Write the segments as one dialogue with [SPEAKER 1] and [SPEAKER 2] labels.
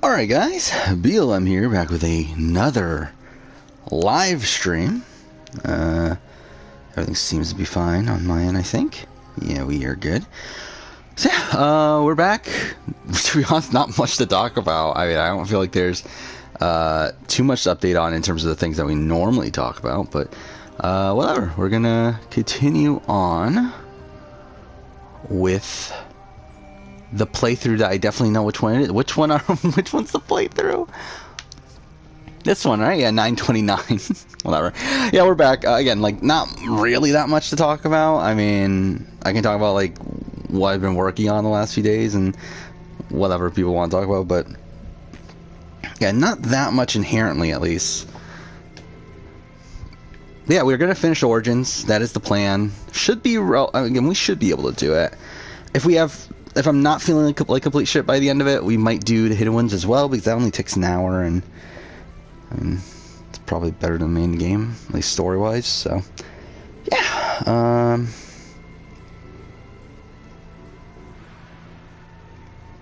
[SPEAKER 1] Alright guys, BLM here, back with another live stream. Everything seems to be fine on my end, I think. Yeah, we are good. So yeah, we're back. To be honest, not much to talk about. I mean, I don't feel like there's too much to update on in terms of the things that we normally talk about, but whatever. We're gonna continue on with the playthrough that I definitely know which one it is. Which one's the playthrough? This one, right? Yeah, 929. Whatever. Yeah, we're back. Again, like, not really that much to talk about. I mean, I can talk about, like, what I've been working on the last few days and whatever people want to talk about, but yeah, not that much inherently, at least. Yeah, we're going to finish Origins. That is the plan. Should be, again, we should be able to do it. If I'm not feeling like complete shit by the end of it, we might do the hidden ones as well, because that only takes an hour, and I mean, it's probably better than the main game, at least story-wise, so yeah.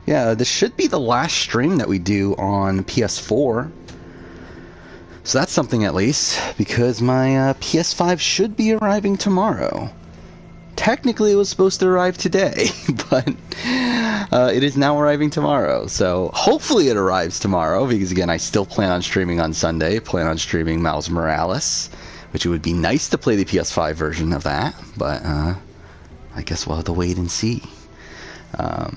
[SPEAKER 1] Yeah, this should be the last stream that we do on PS4. So that's something at least, because my PS5 should be arriving tomorrow. Technically, it was supposed to arrive today, but it is now arriving tomorrow. So hopefully it arrives tomorrow, because again, I still plan on streaming on Sunday. Plan on streaming Miles Morales, which it would be nice to play the PS5 version of that, but I guess we'll have to wait and see. I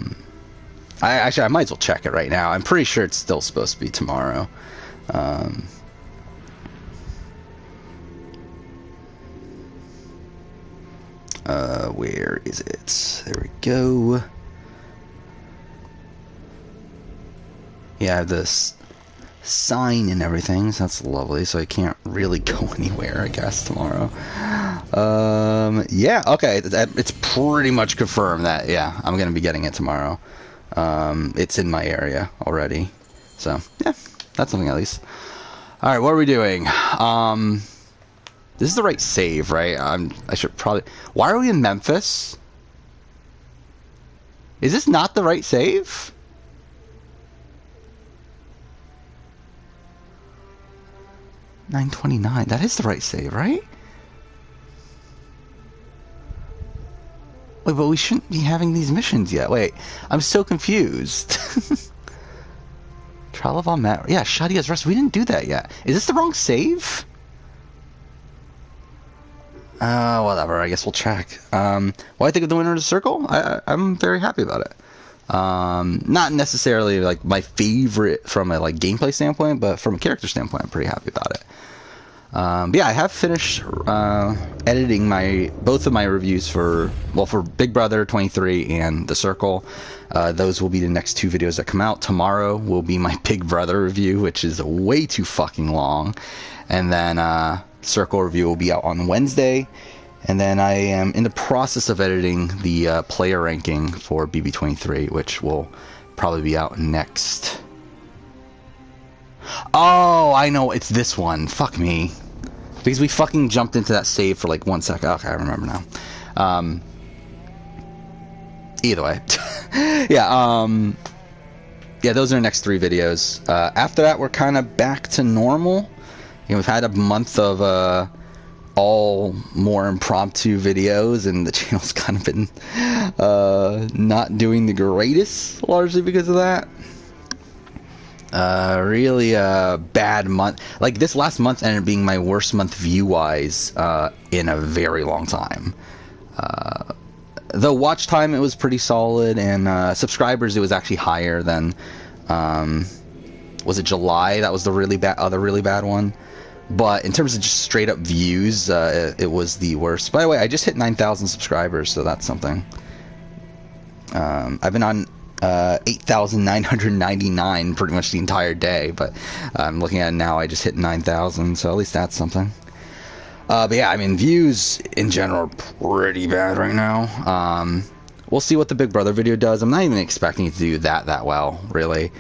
[SPEAKER 1] might as well check it right now. I'm pretty sure it's still supposed to be tomorrow. Where is it? There we go. Yeah, I have this sign and everything, so that's lovely. So I can't really go anywhere, I guess, tomorrow. Yeah, okay. It's pretty much confirmed that, yeah, I'm going to be getting it tomorrow. It's in my area already. So, yeah, that's something at least. Alright, what are we doing? This is the right save, right? I should probably... Why are we in Memphis? Is this not the right save? $9.29. That is the right save, right? Wait, but we shouldn't be having these missions yet. Wait, I'm so confused. Trial of Ahmed. Yeah, Shadia's Rest. We didn't do that yet. Is this the wrong save? Whatever, I guess we'll check. What I think of the Winner of the Circle? I'm very happy about it. Not necessarily, like, my favorite from a, like, gameplay standpoint, but from a character standpoint, I'm pretty happy about it. But yeah, I have finished, editing both of my reviews for Big Brother 23 and The Circle. Those will be the next two videos that come out. Tomorrow will be my Big Brother review, which is way too fucking long. And then, Circle review will be out on Wednesday, and then I am in the process of editing the player ranking for BB23, which will probably be out next. Oh, I know, it's this one. Fuck me, because we fucking jumped into that save for like 1 second. Okay, I remember now. Either way, yeah. Yeah, those are the next 3 videos. After that, we're kind of back to normal. You know, we've had a month of all more impromptu videos, and the channel's kind of been not doing the greatest, largely because of that. Really bad month. Like, this last month ended up being my worst month view-wise in a very long time. Though watch time, it was pretty solid, and subscribers, it was actually higher than... was it July? That was the really bad one. But in terms of just straight up views, it was the worst. By the way, I just hit 9,000 subscribers, so that's something. I've been on 8,999 pretty much the entire day, but I'm looking at it now, I just hit 9,000, so at least that's something. But yeah, I mean, views in general are pretty bad right now. We'll see what the Big Brother video does. I'm not even expecting it to do that well, really.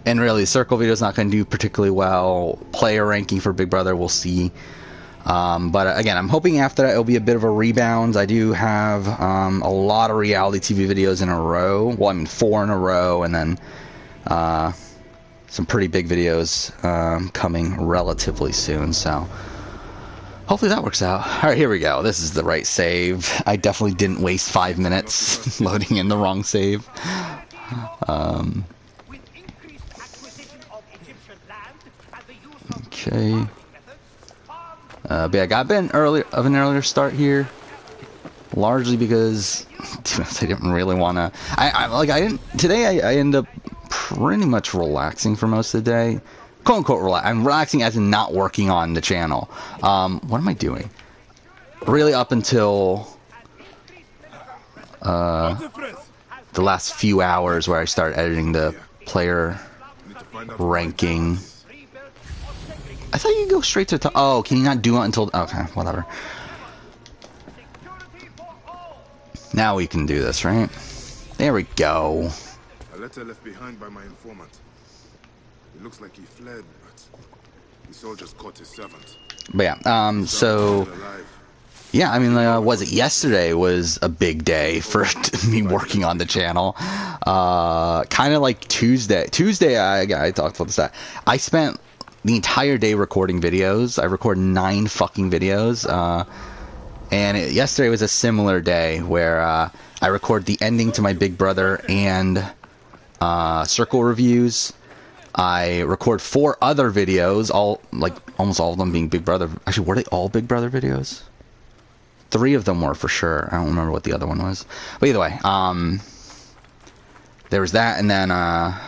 [SPEAKER 1] And really, the Circle video is not going to do particularly well. Player ranking for Big Brother, we'll see. But again, I'm hoping after that it'll be a bit of a rebound. I do have a lot of reality TV videos in a row. Well, I mean 4 in a row, and then some pretty big videos coming relatively soon. So hopefully that works out. All right, here we go. This is the right save. I definitely didn't waste 5 minutes loading in the wrong save. Okay. But yeah, I got a bit of an earlier start here, largely because I didn't really want to. Today I ended up pretty much relaxing for most of the day, quote unquote relax. I'm relaxing as in not working on the channel. What am I doing? Really, up until the last few hours where I started editing the player ranking. I thought you could go straight to oh, can you not do it until... Okay, whatever. Now we can do this, right? There we go.
[SPEAKER 2] A letter left behind by my informant. It looks like he fled, but the soldiers caught his servant.
[SPEAKER 1] But yeah, so... Yeah, I mean, was it yesterday was a big day for me working on the channel. Kind of like Tuesday. Tuesday, I talked about this. I spent the entire day recording videos. I recorded 9 fucking videos. And yesterday was a similar day where I recorded the ending to my Big Brother and Circle reviews. I record 4 other videos, almost all of them being Big Brother. Actually, were they all Big Brother videos? 3 of them were for sure. I don't remember what the other one was. But either way, there was that, and then I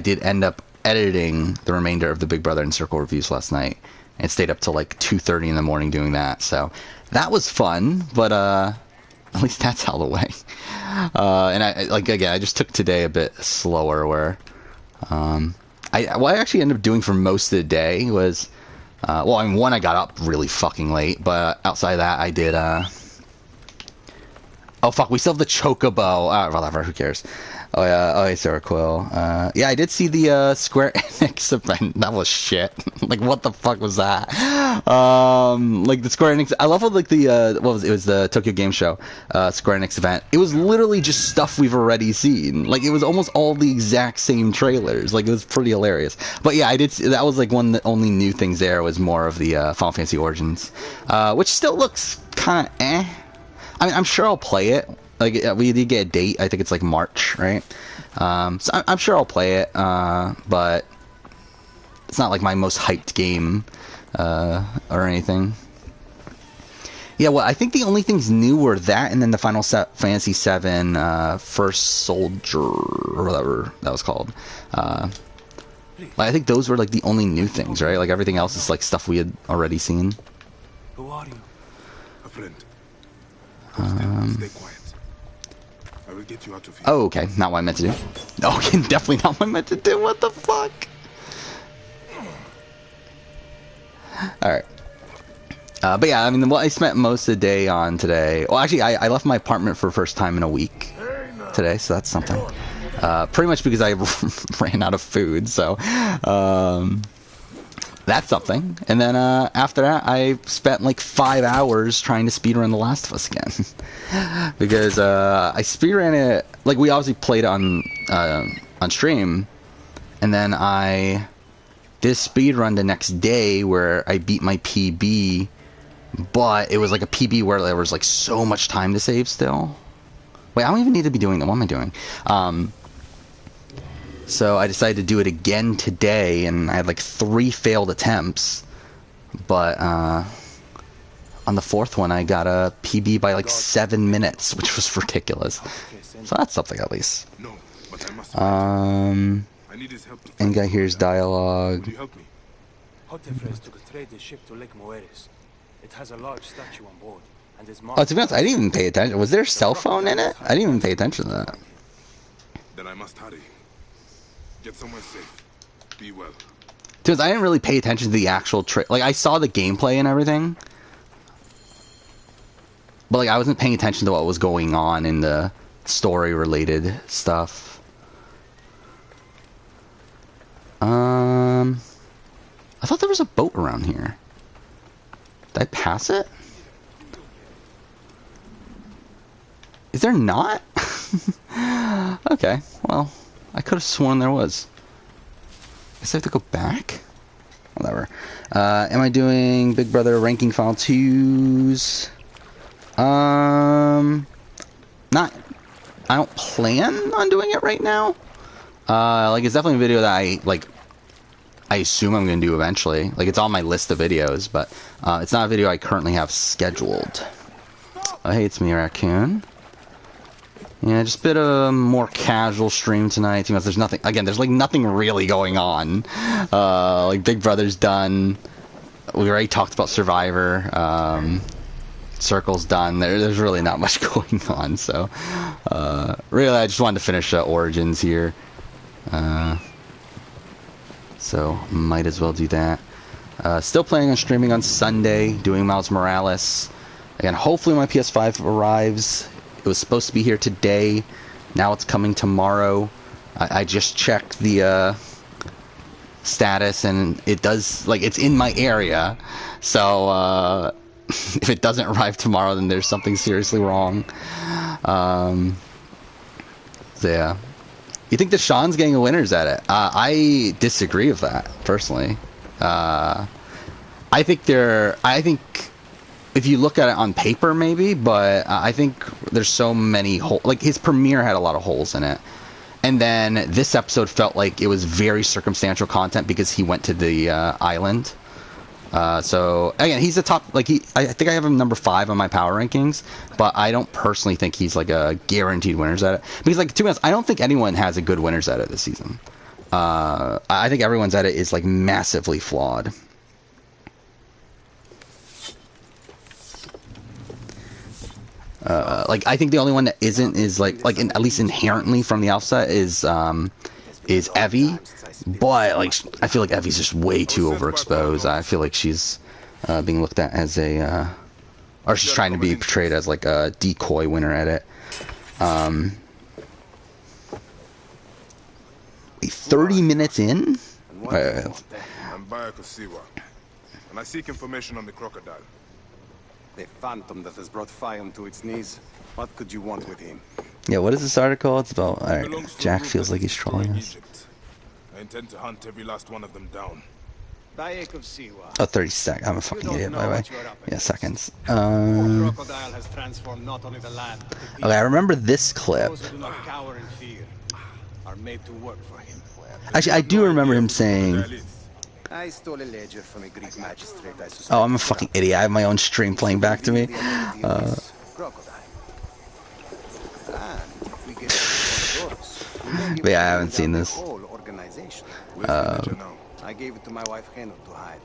[SPEAKER 1] did end up editing the remainder of the Big Brother and Circle reviews last night, and stayed up till like 2:30 in the morning doing that. So that was fun, but at least that's out of the way. And I just took today a bit slower. Where what I actually ended up doing for most of the day was, well, I mean, one, I got up really fucking late, but outside of that, I did. Oh fuck, we still have the Chocobo. Whatever, who cares? Oh yeah, oh hey Sarah Quill. Yeah, I did see the Square Enix event. That was shit. Like, what the fuck was that? Like the Square Enix. I love how like the what was it? It was the Tokyo Game Show Square Enix event. It was literally just stuff we've already seen. Like, it was almost all the exact same trailers. Like, it was pretty hilarious. But yeah, I did. That was like one of the only new things there was more of the Final Fantasy Origins, which still looks kind of eh. I mean, I'm sure I'll play it. Like, we did get a date. I think it's like March, right? So I'm sure I'll play it, but it's not like my most hyped game or anything. Yeah, well, I think the only things new were that, and then the Final Fantasy VII First Soldier, or whatever that was called. I think those were like the only new things, right? Like, everything else is like stuff we had already seen.
[SPEAKER 2] Who are you? A friend. Stay quiet. I will get you out of here.
[SPEAKER 1] Oh, okay. Not what I meant to do. Okay, definitely not what I meant to do. What the fuck? Alright. But yeah, I mean, what I spent most of the day on today... Well, actually, I left my apartment for the first time in a week today, so that's something. Pretty much because I ran out of food, so... that's something. And then after that, I spent like 5 hours trying to speedrun The Last of Us again. Because I speedran it... Like, we obviously played it on stream. And then I did a speedrun the next day where I beat my PB. But it was like a PB where there was like so much time to save still. Wait, I don't even need to be doing that. What am I doing? So I decided to do it again today, and I had like 3 failed attempts. But on the 4th one, I got a PB by like 7 minutes, which was ridiculous. So that's something at least. And guy here's dialogue.
[SPEAKER 3] Hotefres took a trader ship to Lake Moeris. It has a large statue on board, and is
[SPEAKER 1] Oh, to be honest, I didn't even pay attention. Was there a cell phone in it? I didn't even pay attention to that.
[SPEAKER 2] Then I must hurry. Get somewhere safe. Be well.
[SPEAKER 1] Because I didn't really pay attention to the actual like, I saw the gameplay and everything, but like, I wasn't paying attention to what was going on in the story-related stuff. I thought there was a boat around here. Did I pass it? Is there not? Okay, well, I could have sworn there was. Guess I have to go back? Whatever. Am I doing Big Brother ranking file 2s? Not... I don't plan on doing it right now. Like, it's definitely a video that I assume I'm going to do eventually. Like, it's on my list of videos, but it's not a video I currently have scheduled. Oh, hey, it's me, Raccoon. Yeah, just a bit of a more casual stream tonight. You know, there's nothing... Again, there's, like, nothing really going on. Like, Big Brother's done. We already talked about Survivor. Circle's done. There's really not much going on, so... really, I just wanted to finish Origins here. So, might as well do that. Still planning on streaming on Sunday, doing Miles Morales. Again, hopefully my PS5 arrives. It was supposed to be here today. Now it's coming tomorrow. I just checked the status, and it does, like, it's in my area. So, if it doesn't arrive tomorrow, then there's something seriously wrong. So, yeah. You think that Sean's getting a winners at it? I disagree with that, personally. I think if you look at it on paper, maybe, but I think there's so many holes. Like, his premiere had a lot of holes in it. And then this episode felt like it was very circumstantial content because he went to the island. So, again, he's the top, like, I think I have him number 5 on my power rankings, but I don't personally think he's, like, a guaranteed winners at it. Because, like, to be honest, I don't think anyone has a good winners at it this season. I think everyone's at it is, like, massively flawed. Like, I think the only one that isn't is, at least inherently from the outset is Evie. But, like, I feel like Evie's just way too overexposed. I feel like she's being looked at as a... or she's trying to be portrayed as, like, a decoy winner at it. 30 minutes in?
[SPEAKER 2] I'm Bayakosiwa, and I seek information on the crocodile.
[SPEAKER 4] The phantom that has brought Fiam to its knees. What could you want with him?
[SPEAKER 1] Yeah, what is this article? It's about... Alright, Jack feels like he's trolling us.
[SPEAKER 2] I intend to hunt every last one of them down.
[SPEAKER 1] Oh, 30 seconds. I'm a fucking idiot, by the way. Yeah, seconds.
[SPEAKER 4] Crocodile has transformed not only the land,
[SPEAKER 1] Okay, I remember this clip.
[SPEAKER 4] those who do not cower in fear are made to work for him.
[SPEAKER 1] Actually, I do remember him saying...
[SPEAKER 4] I stole a ledger from a Greek magistrate.
[SPEAKER 1] Oh, I'm a fucking idiot. I have my own stream playing back to me. But yeah, I haven't seen this.
[SPEAKER 4] I gave it to my wife Heno to hide.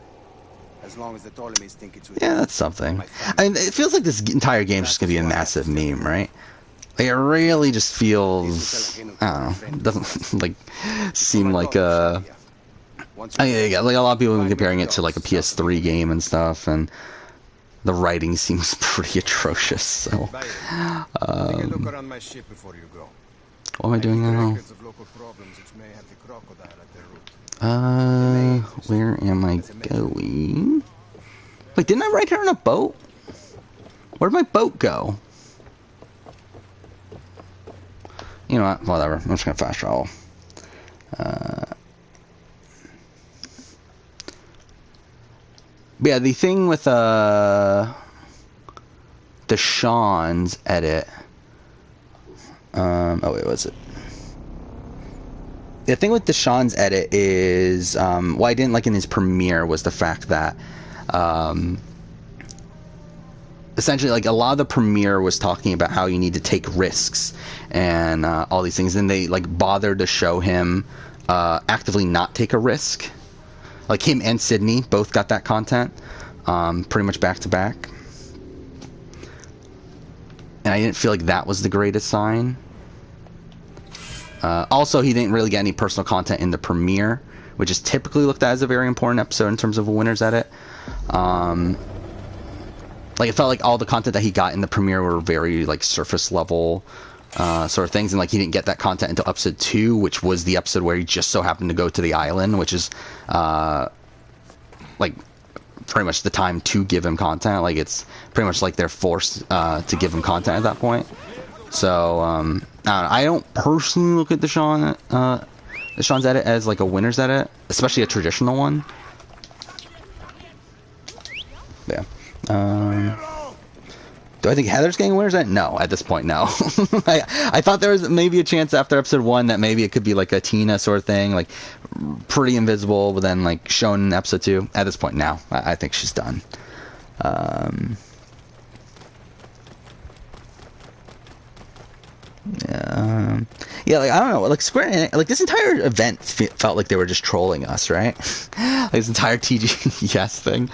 [SPEAKER 4] As long as the Ptolemies think it's
[SPEAKER 1] yeah, that's something. I mean, it feels like this entire game's just gonna be a massive meme, right? Like, it really just feels... I don't know. It doesn't, like, seem like a... I mean, yeah, like, a lot of people have been comparing it to, like, a PS3 game and stuff, and the writing seems pretty atrocious, so... what am I doing now? Where am I going? Wait, didn't I ride here on a boat? Where'd my boat go? You know what? Whatever. I'm just gonna fast travel. Yeah, the thing with the Sean's edit. Oh wait, what was it? The thing with Deshaun's edit is, what I didn't like in his premiere was the fact that, essentially, like, a lot of the premiere was talking about how you need to take risks and all these things, and they, like, bothered to show him actively not take a risk. Like, him and Sydney both got that content, pretty much back to back. And I didn't feel like that was the greatest sign. Also, he didn't really get any personal content in the premiere, which is typically looked at as a very important episode in terms of a winner's edit. Like, it felt like all the content that he got in the premiere were very, like, surface level sort of things, and, like, he didn't get that content until episode 2, which was the episode where he just so happened to go to the island, which is like pretty much the time to give him content. Like it's pretty much like they're forced to give him content at that point. So I don't personally look at Deshaun's edit as like a winner's edit, especially a traditional one. Yeah. Do I think Heather's getting a winner's edit? No, at this point, no. I thought there was maybe a chance after episode 1 that maybe it could be like a Tina sort of thing, like pretty invisible, but then like shown in episode 2. At this point, now I think she's done. Yeah, like I don't know, like Square Enix, like this entire event felt like they were just trolling us, right? Like this entire TGS thing.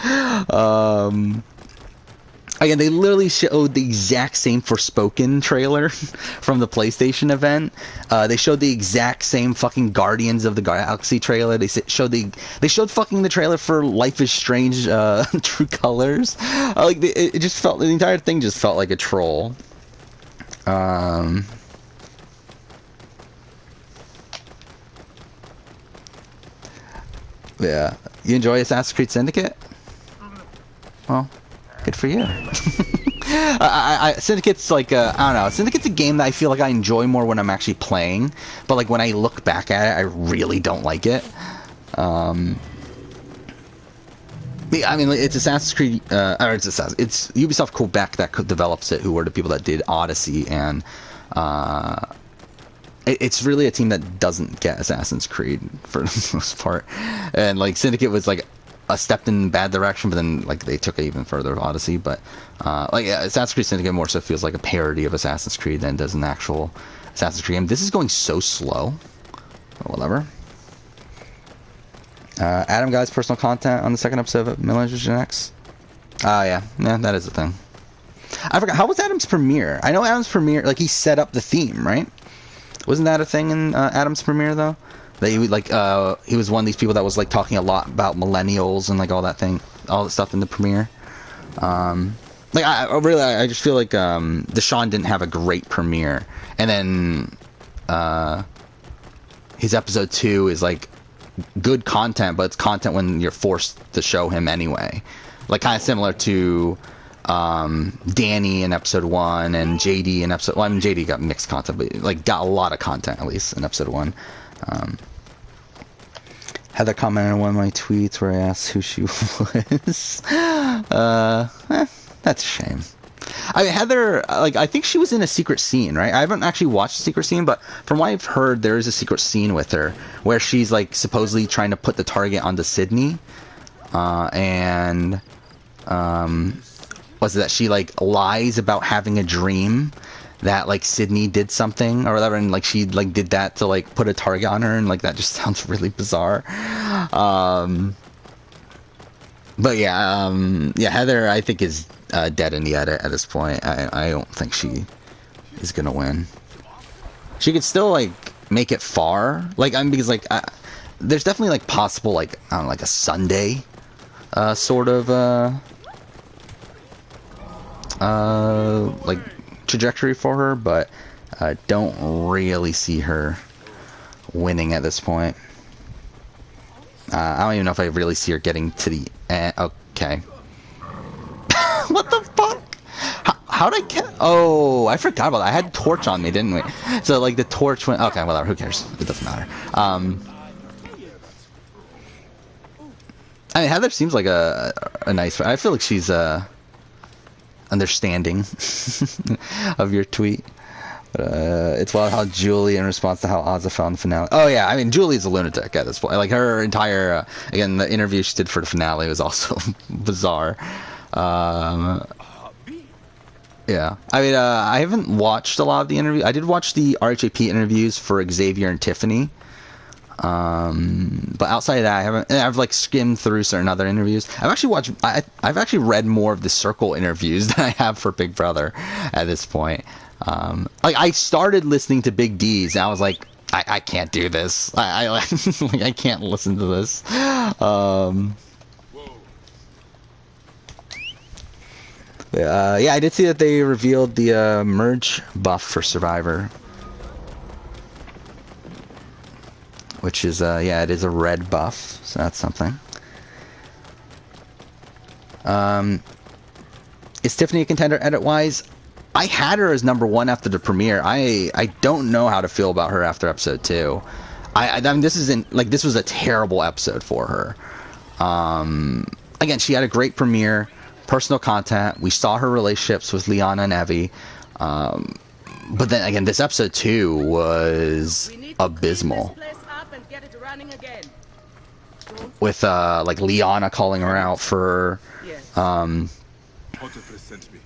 [SPEAKER 1] Again, they literally showed the exact same Forspoken trailer from the PlayStation event. They showed the exact same fucking Guardians of the Galaxy trailer. They showed fucking the trailer for Life is Strange: True Colors. It just felt, the entire thing just felt like a troll. Yeah, you enjoy Assassin's Creed Syndicate? Well, good for you. Syndicate's like I don't know. Syndicate's a game that I feel like I enjoy more when I'm actually playing, but like when I look back at it, I really don't like it. I mean, it's Assassin's Creed, or it's Ubisoft Quebec that develops it, who were the people that did Odyssey, and it's really a team that doesn't get Assassin's Creed for the most part. And like Syndicate was like a step in the bad direction, but then like they took it even further with Odyssey. But Assassin's Creed Syndicate more so feels like a parody of Assassin's Creed than does an actual Assassin's Creed game. This is going so slow. Whatever. Adam got his personal content on the second episode of Millennium Gen X. Yeah, that is the thing. I forgot, how was Adam's premiere? I know Adam's premiere, like he set up the theme, right? Wasn't that a thing in Adam's premiere though? That he would like he was one of these people that was like talking a lot about millennials and like all that stuff in the premiere. I just feel like Deshaun didn't have a great premiere, and then his episode 2 is like good content, but it's content when you're forced to show him anyway. Like kind of similar to Danny in episode 1 and JD in episode. Well, I mean JD got mixed content, but like got a lot of content at least in episode 1. Heather commented on one of my tweets where I asked who she was. That's a shame. I mean, Heather, like, I think she was in a secret scene, right? I haven't actually watched the secret scene, but from what I've heard, there is a secret scene with her where she's, like, supposedly trying to put the target onto Sydney. Was it that she, like, lies about having a dream that, like, Sydney did something or whatever, and, like, she, like, did that to, like, put a target on her, and, like, that just sounds really bizarre. But, yeah, Heather, I think, is dead in the edit at this point. I don't think she is gonna win. She could still, like, make it far. Like, I mean, because, like, there's definitely, like, possible, like, I don't know, like, a Sunday sort of, like, trajectory for her, but I don't really see her winning at this point. I don't even know if I really see her getting to the end. Okay. What the fuck? How'd I get... Oh, I forgot about that. I had torch on me, didn't we? So, like, the torch went... Okay, whatever. Who cares? It doesn't matter. I mean, Heather seems like a nice... I feel like she's understanding of your tweet. It's wild how Julie, in response to how Ozza found the finale. Oh yeah, I mean Julie's a lunatic at this point. Like her entire, again, the interview she did for the finale was also bizarre. Yeah, I mean I haven't watched a lot of the interview. I did watch the RHAP interviews for Xavier and Tiffany. But outside of that, I haven't. I've like skimmed through certain other interviews. I've actually watched. I've actually read more of the Circle interviews than I have for Big Brother at this point. Like I started listening to Big D's, and I was like, I can't do this. I like I can't listen to this. Yeah, I did see that they revealed the merge buff for Survivor. Which is, yeah, it is a red buff, so that's something. Is Tiffany a contender edit-wise? I had her as #1 after the premiere. I don't know how to feel about her after episode 2. I mean, this isn't like this was a terrible episode for her. Again, she had a great premiere, personal content. We saw her relationships with Liana and Evie. But then again, this episode 2 was abysmal. With like Liana calling her out for
[SPEAKER 2] Hotephres sent me.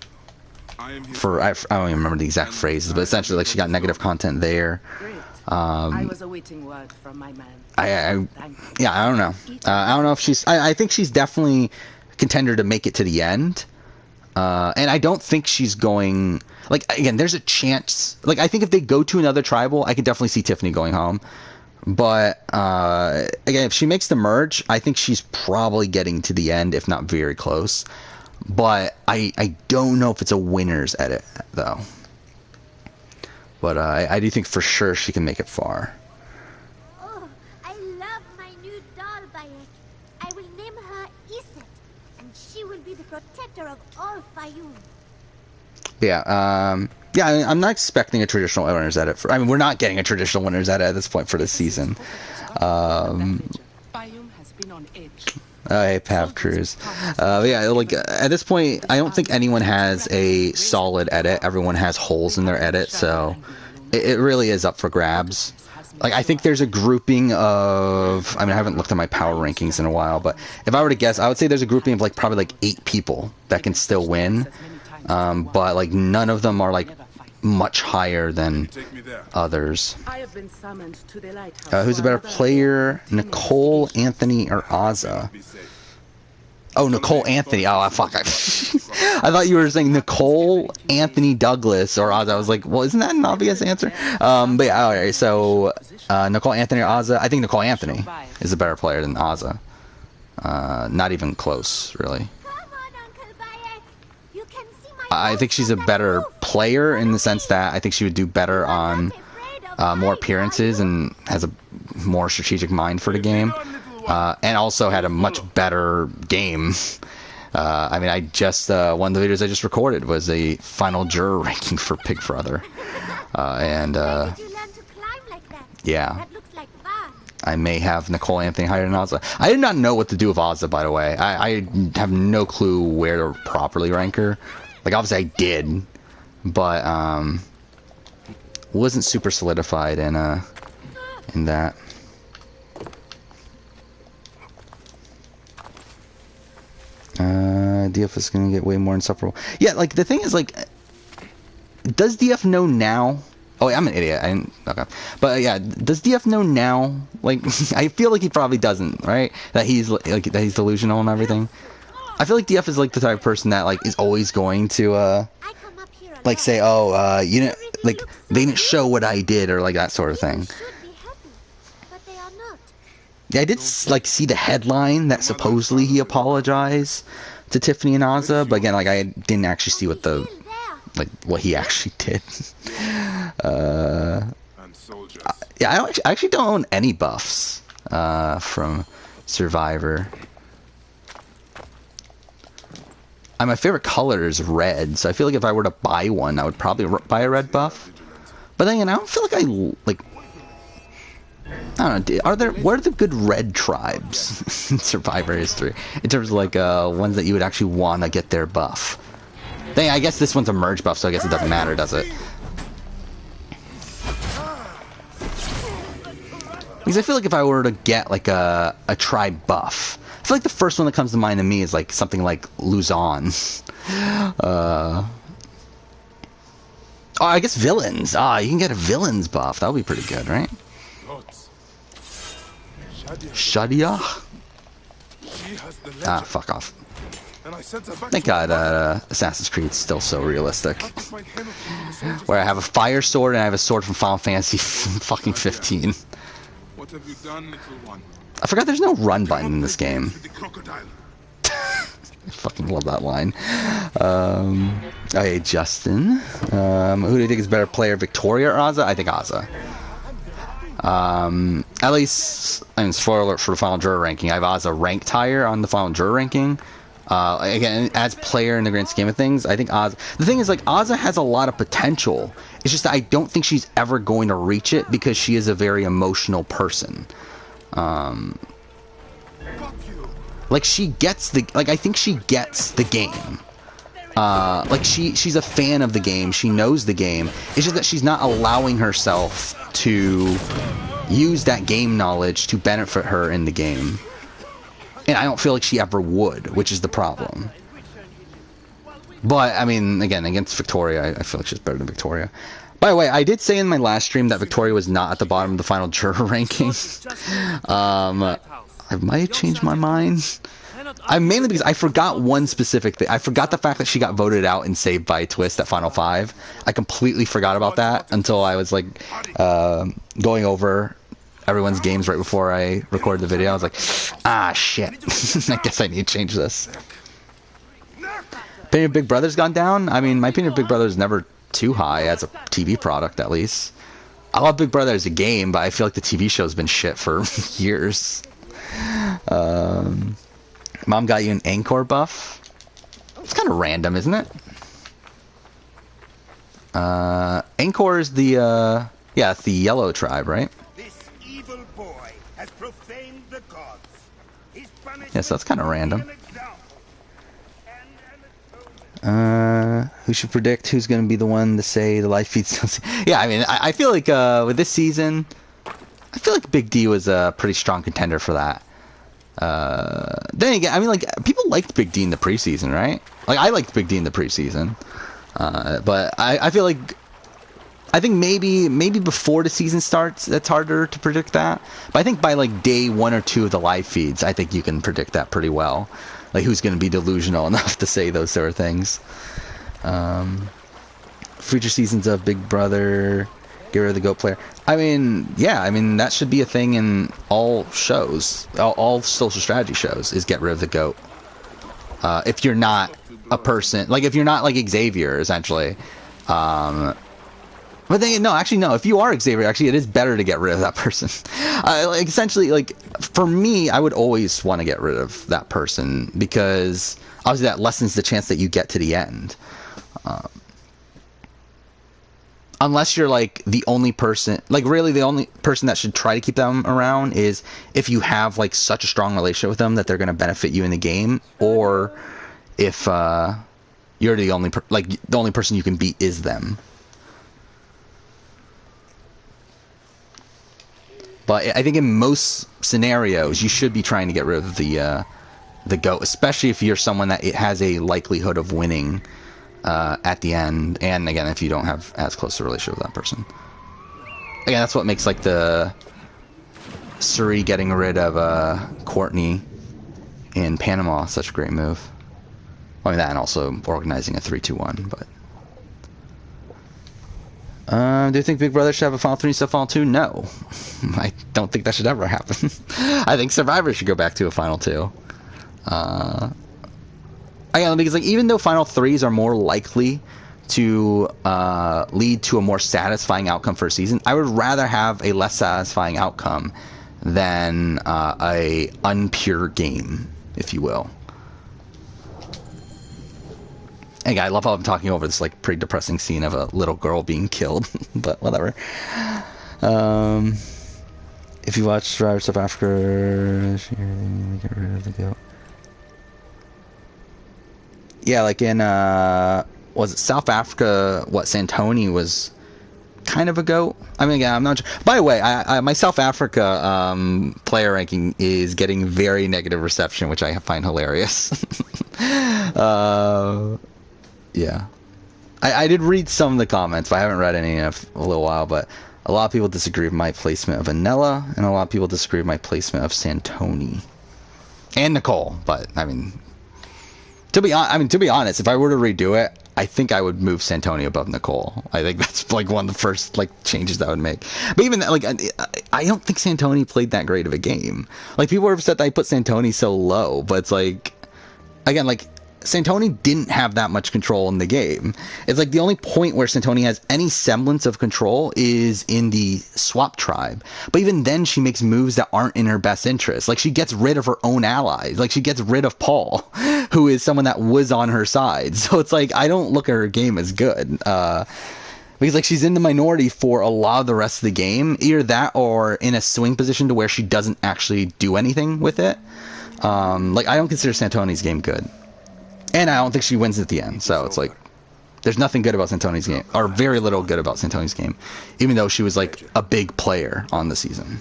[SPEAKER 2] I am here
[SPEAKER 1] I don't even remember the exact phrases, but essentially like she got negative content there.
[SPEAKER 5] I was awaiting word from my man.
[SPEAKER 1] I don't know. I don't know if she's. I think she's definitely a contender to make it to the end. And I don't think she's going. Like again, there's a chance. Like I think if they go to another tribal, I could definitely see Tiffany going home. But again, if she makes the merge, I think she's probably getting to the end, if not very close. But I don't know if it's a winner's edit though. But I do think for sure she can make it far.
[SPEAKER 6] Oh, I love my new doll, Bayek. I will name her Iset, and she will be the protector of all Fayoum.
[SPEAKER 1] Yeah, I'm not expecting a traditional winner's edit. I mean, we're not getting a traditional winner's edit at this point for this season.
[SPEAKER 5] Fayoum has been on edge.
[SPEAKER 1] Hey, Pav Cruz. Yeah, like at this point, I don't think anyone has a solid edit. Everyone has holes in their edit, so it really is up for grabs. Like I think there's a grouping of. I mean, I haven't looked at my power rankings in a while, but if I were to guess, I would say there's a grouping of like probably like 8 people that can still win. But like none of them are like much higher than others. Who's a better player, Nicole, Anthony, or Azza? Oh, Nicole Anthony. Oh, fuck. I thought you were saying Nicole Anthony Douglas or Azza. I was like, well, isn't that an obvious answer? But yeah, all right. So Nicole Anthony or Azza? I think Nicole Anthony is a better player than Azza. Not even close, really. I think she's a better player in the sense that I think she would do better on more appearances and has a more strategic mind for the game, and also had a much better game. I mean, I just one of the videos I just recorded was a final juror ranking for Pig Brother, and yeah. I may have Nicole Anthony higher than Azza. I did not know what to do with Azza, by the way. I have no clue where to properly rank her. Like, obviously I did, but wasn't super solidified in that. DF is gonna get way more insufferable. Yeah, like the thing is, like, does DF know now? Oh, wait, I'm an idiot. Okay, but yeah, does DF know now? Like, I feel like he probably doesn't, right? That he's like that he's delusional and everything. I feel like DF is like the type of person that like is always going to like say, oh, you know, like they didn't show what I did or like that sort of thing. Yeah, I did like see the headline that supposedly he apologized to Tiffany and Azza, but again, like I didn't actually see what the what he actually did. Yeah, I actually don't own any buffs from Survivor. My favorite color is red, so I feel like if I were to buy one, I would probably buy a red buff. But then again, I don't feel like I don't know. What are the good red tribes in Survivor history in terms of like ones that you would actually want to get their buff? Then I guess this one's a merge buff, so I guess it doesn't matter, does it? Because I feel like if I were to get like a tribe buff, I feel like the first one that comes to mind to me is like something like Luzon. Oh, I guess villains. You can get a villains buff. That would be pretty good, right? Shadia? Fuck off. Thank God Assassin's Creed's still so realistic. Where I have a fire sword and I have a sword from Final Fantasy fucking 15.
[SPEAKER 2] What have you done, little one?
[SPEAKER 1] I forgot there's no run button in this game. I fucking love that line. Okay, Justin. Who do you think is a better player, Victoria or Azza? I think Azza. At least, I mean, spoiler alert for the Final Juror ranking. I have Azza ranked higher on the Final Juror ranking. Again, as player in the grand scheme of things, I think Ozzy... The thing is, like, Ozzy has a lot of potential. It's just that I don't think she's ever going to reach it because she is a very emotional person. Like, she gets the... Like, I think she gets the game. Like, she's a fan of the game. She knows the game. It's just that she's not allowing herself to use that game knowledge to benefit her in the game. And I don't feel like she ever would, which is the problem. But, I mean, again, against Victoria, I feel like she's better than Victoria. By the way, I did say in my last stream that Victoria was not at the bottom of the final juror ranking. I might have changed my mind. Mainly because I forgot one specific thing. I forgot the fact that she got voted out and saved by a twist at Final 5. I completely forgot about that until I was, like, going over everyone's games right before I recorded the video. I was like, ah, shit. I guess I need to change this. Opinion of Big Brother's gone down? I mean, my opinion of Big Brother is never too high as a TV product, at least. I love Big Brother as a game, but I feel like the TV show's been shit for years. Mom got you an Angkor buff? It's kind of random, isn't it? Angkor is the, yeah, it's the yellow tribe, right? Yeah, so that's kind of random. Who should predict who's going to be the one to say the live feeds? Yeah, I mean, I feel like with this season, I feel like Big D was a pretty strong contender for that. Then again, I mean, like, people liked Big D in the preseason, right? Like, I liked Big D in the preseason. But I feel like, I think maybe before the season starts, that's harder to predict that. But I think by, like, day 1 or 2 of the live feeds, I think you can predict that pretty well. Like, who's going to be delusional enough to say those sort of things. Future seasons of Big Brother, get rid of the GOAT player. I mean, yeah, I mean, that should be a thing in all shows, all social strategy shows, is get rid of the GOAT. If you're not a person, like, if you're not, like, Xavier, essentially. But then, no, actually, no, if you are Xavier, actually, it is better to get rid of that person. Like, essentially, like, for me, I would always want to get rid of that person, because, obviously, that lessens the chance that you get to the end. Unless you're, like, the only person, like, really the only person that should try to keep them around is if you have, like, such a strong relationship with them that they're going to benefit you in the game, or if you're the only, the only person you can beat is them. But I think in most scenarios, you should be trying to get rid of the GOAT, especially if you're someone that it has a likelihood of winning at the end, and again, if you don't have as close a relationship with that person. Again, that's what makes, like, the Suri getting rid of Courtney in Panama such a great move. I mean, that, and also organizing a 3-2-1, but... do you think Big Brother should have a Final 3 instead of Final 2? No. I don't think that should ever happen. I think Survivor should go back to a Final 2. Again, because, like, even though Final 3s are more likely to lead to a more satisfying outcome for a season, I would rather have a less satisfying outcome than a unpure game, if you will. Hey, I love how I'm talking over this, like, pretty depressing scene of a little girl being killed, but whatever. If you watch Survivor South Africa, get rid of the GOAT. Yeah, like in, was it South Africa, what, Santoni was kind of a GOAT? I mean, again, I'm not sure. By the way, my South Africa player ranking is getting very negative reception, which I find hilarious. Yeah. I did read some of the comments, but I haven't read any in a little while, but a lot of people disagree with my placement of Anella, and a lot of people disagree with my placement of Santoni. And Nicole, but, I mean... To be honest, if I were to redo it, I think I would move Santoni above Nicole. I think that's, like, one of the first, like, changes that I would make. But even, like, I don't think Santoni played that great of a game. Like, people are upset that I put Santoni so low, but it's like... Again, like... Santoni didn't have that much control in the game. It's like the only point where Santoni has any semblance of control is in the swap tribe. But even then, she makes moves that aren't in her best interest. Like, she gets rid of her own allies. Like, she gets rid of Paul, who is someone that was on her side. So it's like, I don't look at her game as good. Because, like, she's in the minority for a lot of the rest of the game. Either that or in a swing position to where she doesn't actually do anything with it. Like, I don't consider Santoni's game good. And I don't think she wins at the end. So it's like, there's nothing good about Santoni's game. Or very little good about Santoni's game. Even though she was, like, a big player on the season.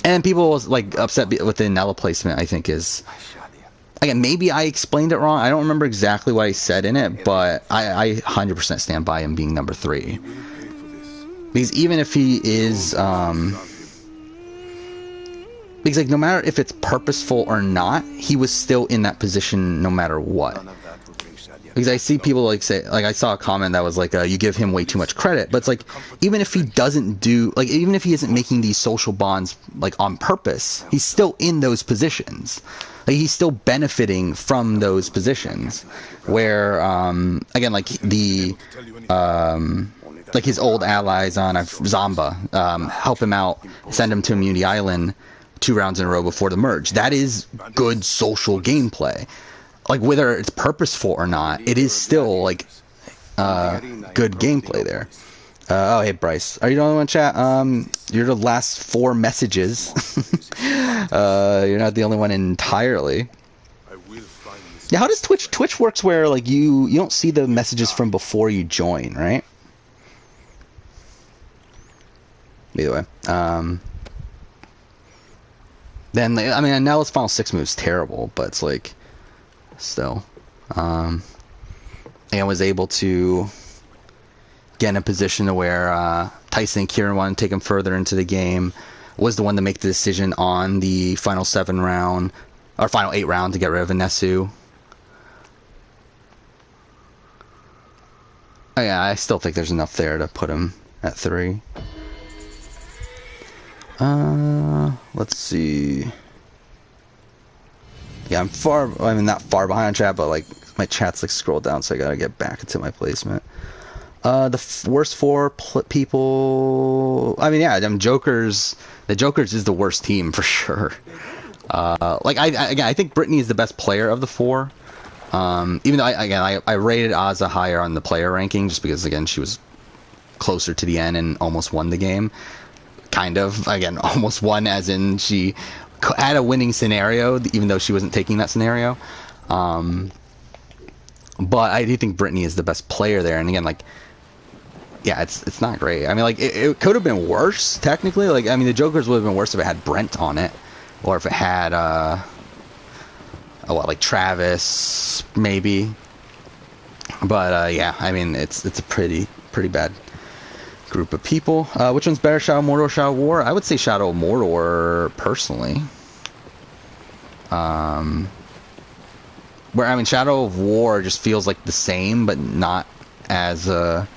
[SPEAKER 1] And people, like, upset with the Nella placement, I think, is... Again, maybe I explained it wrong. I don't remember exactly what I said in it, but I 100% stand by him being number 3. Because even if he is... Because, like, no matter if it's purposeful or not, he was still in that position no matter what. Because I see people, like, say... Like, I saw a comment that was like, you give him way too much credit. But it's like, even if he doesn't do... Like, even if he isn't making these social bonds, like, on purpose, he's still in those positions. Like, he's still benefiting from those positions. Where, again, like, the... like, his old allies on Zamba help him out, send him to Immunity Island 2 rounds in a row before the merge. That is good social gameplay. Like, whether it's purposeful or not, it is still, like, good gameplay there. Oh, hey, Bryce. Are you the only one in chat? You're the last 4 messages. You're not the only one entirely. Yeah, how does Twitch... Twitch works where, like, you don't see the messages from before you join, right? Either way. Then, I mean, Nella's Final 6 move's terrible, but it's like... Still. And was able to get in a position to where Tyson and Kieran wanted to take him further into the game. Was the one to make the decision on the final 7 round, or final 8 round to get rid of Inesu. Oh, yeah, I still think there's enough there to put him at 3. Let's see. Yeah, I'm not far behind on chat, but, like, my chat's, like, scrolled down, so I gotta get back into my placement. The worst 4 people... I mean, yeah, the Jokers is the worst team, for sure. Like, I think Brittany is the best player of the 4. Even though, I rated Azza higher on the player ranking, just because, again, she was closer to the end and almost won the game. Kind of. Again, almost won, as in she had a winning scenario, even though she wasn't taking that scenario. But I do think Brittany is the best player there. And again, like, yeah, it's not great. I mean, like, it could have been worse, technically. Like, I mean, the Jokers would have been worse if it had Brent on it. Or if it had, like Travis, maybe. But, yeah, I mean, it's a pretty bad group of people. Which one's better, Shadow of Mordor or Shadow of War? I would say Shadow of Mordor, personally. Where, I mean, Shadow of War just feels like the same, but not as, like,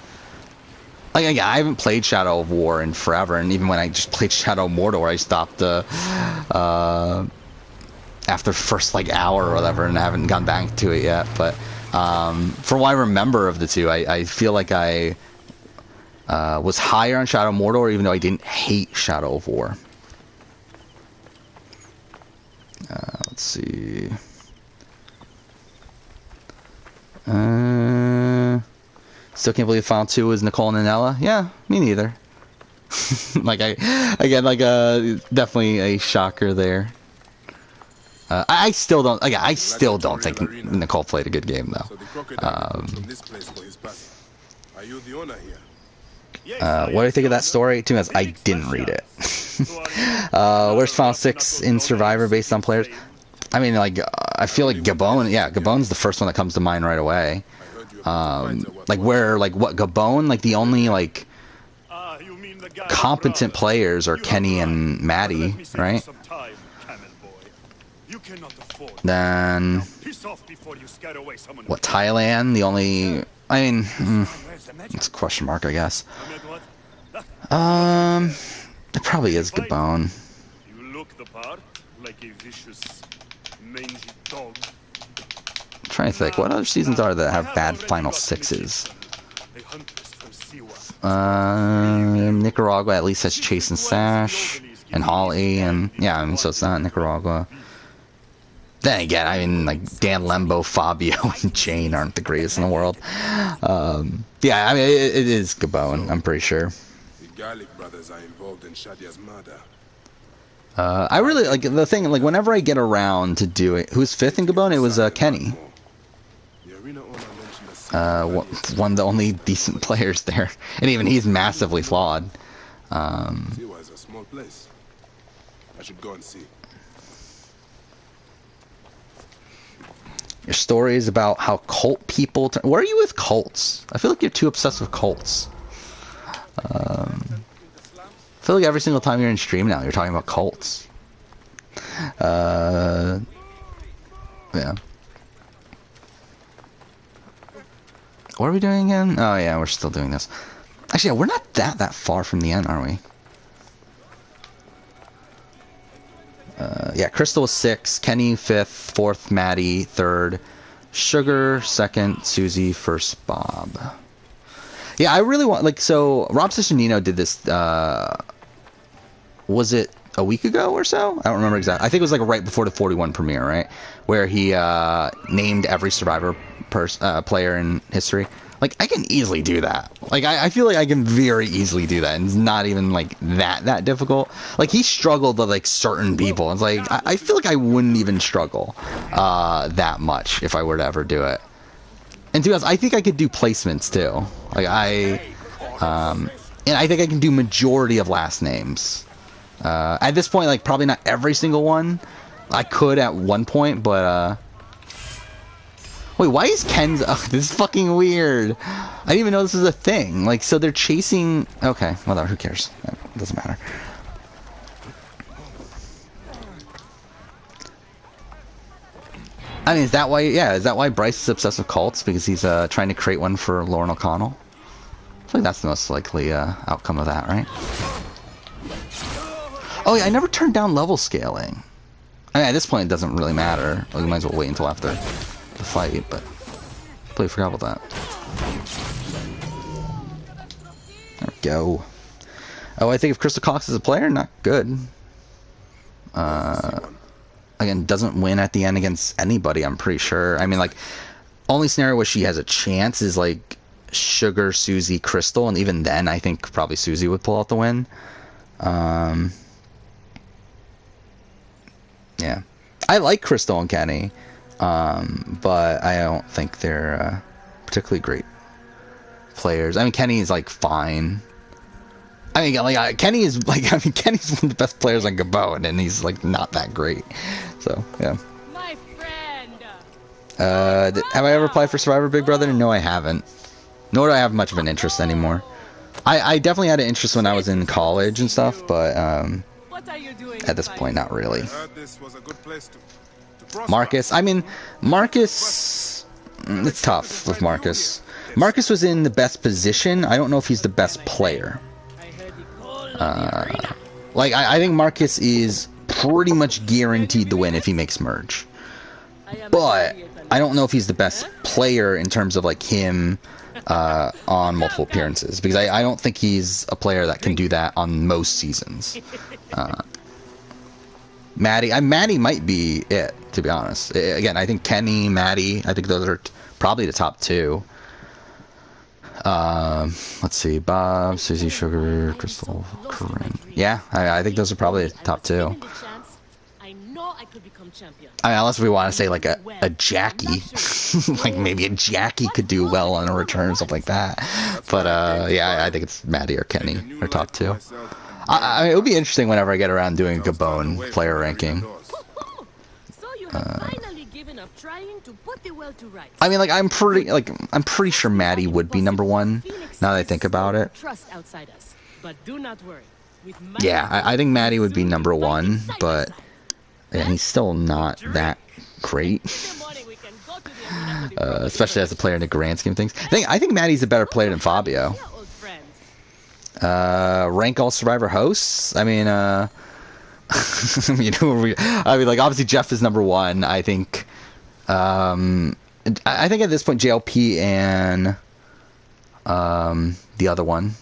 [SPEAKER 1] yeah, I haven't played Shadow of War in forever, and even when I just played Shadow of Mordor, I stopped, after the first, like, hour or whatever, and I haven't gone back to it yet, but, from what I remember of the two, I feel like I was higher on Shadow of Mordor, even though I didn't hate Shadow of War. Let's see. Still can't believe Final 2 was Nicole and Nella. Yeah, me neither. Like, definitely a shocker there. I still don't. Again, I still don't think Nicole played a good game, though. What do you think of that story? To be honest, I didn't read it. Where's Final 6 in Survivor based on players? I mean, like, I feel like Gabon. Yeah, Gabon's the first one that comes to mind right away. Like, what Gabon? Like, the only, like, competent players are Kenny and Maddie, right? Then, what, Thailand? The only, I mean, it's a question mark, I guess. It probably is Gabon.
[SPEAKER 3] You look the part, like a vicious, mangy dog.
[SPEAKER 1] trying to think. What other seasons are that have bad final sixes?
[SPEAKER 3] A huntress from Siwa.
[SPEAKER 1] Nicaragua at least has Chase and Sash and Holly, and yeah, I mean, so it's not Nicaragua. Then again, I mean, like Dan Lembo, Fabio, and Jane aren't the greatest in the world. Yeah, I mean, it is Gabon, I'm pretty sure.
[SPEAKER 2] The Garlic brothers are involved in Shadia's murder.
[SPEAKER 1] I really like the thing. Like whenever I get around to do it, who's fifth in Gabon? It was Kenny.
[SPEAKER 2] The arena owner mentioned that
[SPEAKER 1] One of the only decent players there, and even he's massively flawed.
[SPEAKER 2] Siwa is a small place. I should go and see.
[SPEAKER 1] Your story is about how cult people. Where are you with cults? I feel like you're too obsessed with cults. I feel like every single time you're in stream now, you're talking about cults. Yeah. What are we doing again? Oh yeah, we're still doing this. Actually, yeah, we're not that far from the end, are we? Yeah, Crystal was 6, Kenny 5th, 4th, Maddie 3rd, Sugar 2nd, Susie 1st, Bob. Yeah, I really want, like, so Rob Ciccinino did this, was it a week ago or so? I don't remember exactly. I think it was like right before the 41 premiere, right? Where he named every Survivor player in history. Like, I can easily do that. Like, I feel like I can very easily do that, and it's not even, like, that difficult. Like, he struggled with, like, certain people. It's like, I feel like I wouldn't even struggle that much if I were to ever do it. And to be honest, I think I could do placements, too. Like, and I think I can do majority of last names. At this point, like, probably not every single one. I could at one point, but, wait, why is Ken's... Oh, this is fucking weird. I didn't even know this was a thing. Like, so they're chasing... Okay, whatever, who cares? It doesn't matter. I mean, is that why... Yeah, is that why Bryce is obsessed with cults? Because he's trying to create one for Lauren O'Connell? I feel like that's the most likely outcome of that, right? Oh, yeah, I never turned down level scaling. I mean, at this point, it doesn't really matter. Like, we might as well wait until after the fight, but I completely forgot about that. There we go. Oh, I think if Crystal Cox is a player, not good. Again, doesn't win at the end against anybody, I'm pretty sure. I mean, like, only scenario where she has a chance is, like, Sugar, Susie, Crystal, and even then, I think probably Susie would pull out the win. Yeah. I like Crystal and Kenny, but I don't think they're particularly great players. I mean, Kenny is, like, fine. I mean, like, Kenny is, like, I mean, Kenny's one of the best players on Gabon, and he's, like, not that great. So, yeah.
[SPEAKER 5] My friend.
[SPEAKER 1] Have I ever applied for Survivor Big Brother? No, I haven't. Nor do I have much of an interest anymore. I definitely had an interest when I was in college and stuff, but,
[SPEAKER 5] What are you doing
[SPEAKER 1] at this point, not really.
[SPEAKER 2] I heard this was a good place to prosper.
[SPEAKER 1] Marcus, I mean, Marcus, it's tough with Marcus. Marcus was in the best position. I don't know if he's the best player. Like, I think Marcus is pretty much guaranteed to win if he makes merge. But I don't know if he's the best player in terms of, like, him on multiple appearances. Because I don't think he's a player that can do that on most seasons. Maddie might be it, to be honest. Again, I think Kenny, Maddie, I think those are probably the top two. Let's see, Bob, Susie, Sugar, Crystal, Corinne. Yeah, I think those are probably the top two.
[SPEAKER 5] I know I could become champion.
[SPEAKER 1] I mean, unless we want to say like a Jackie, like maybe a Jackie could do well on a return or something like that. But yeah, I think it's Maddie or Kenny are top two. I mean, it would be interesting whenever I get around doing Gabon player ranking.
[SPEAKER 5] So you have finally given up trying to put the world to rights.
[SPEAKER 1] I mean, like I'm pretty sure Maddie would be number one. Now that I think about it.
[SPEAKER 5] Trust outsiders, but do not worry.
[SPEAKER 1] Yeah, I think Maddie would be number one, but yeah, he's still not that great. Especially as a player in the grand scheme of things. I think Maddie's a better player than Fabio. Rank all Survivor hosts. I mean, like obviously Jeff is number one. I think, I think at this point JLP and the other one,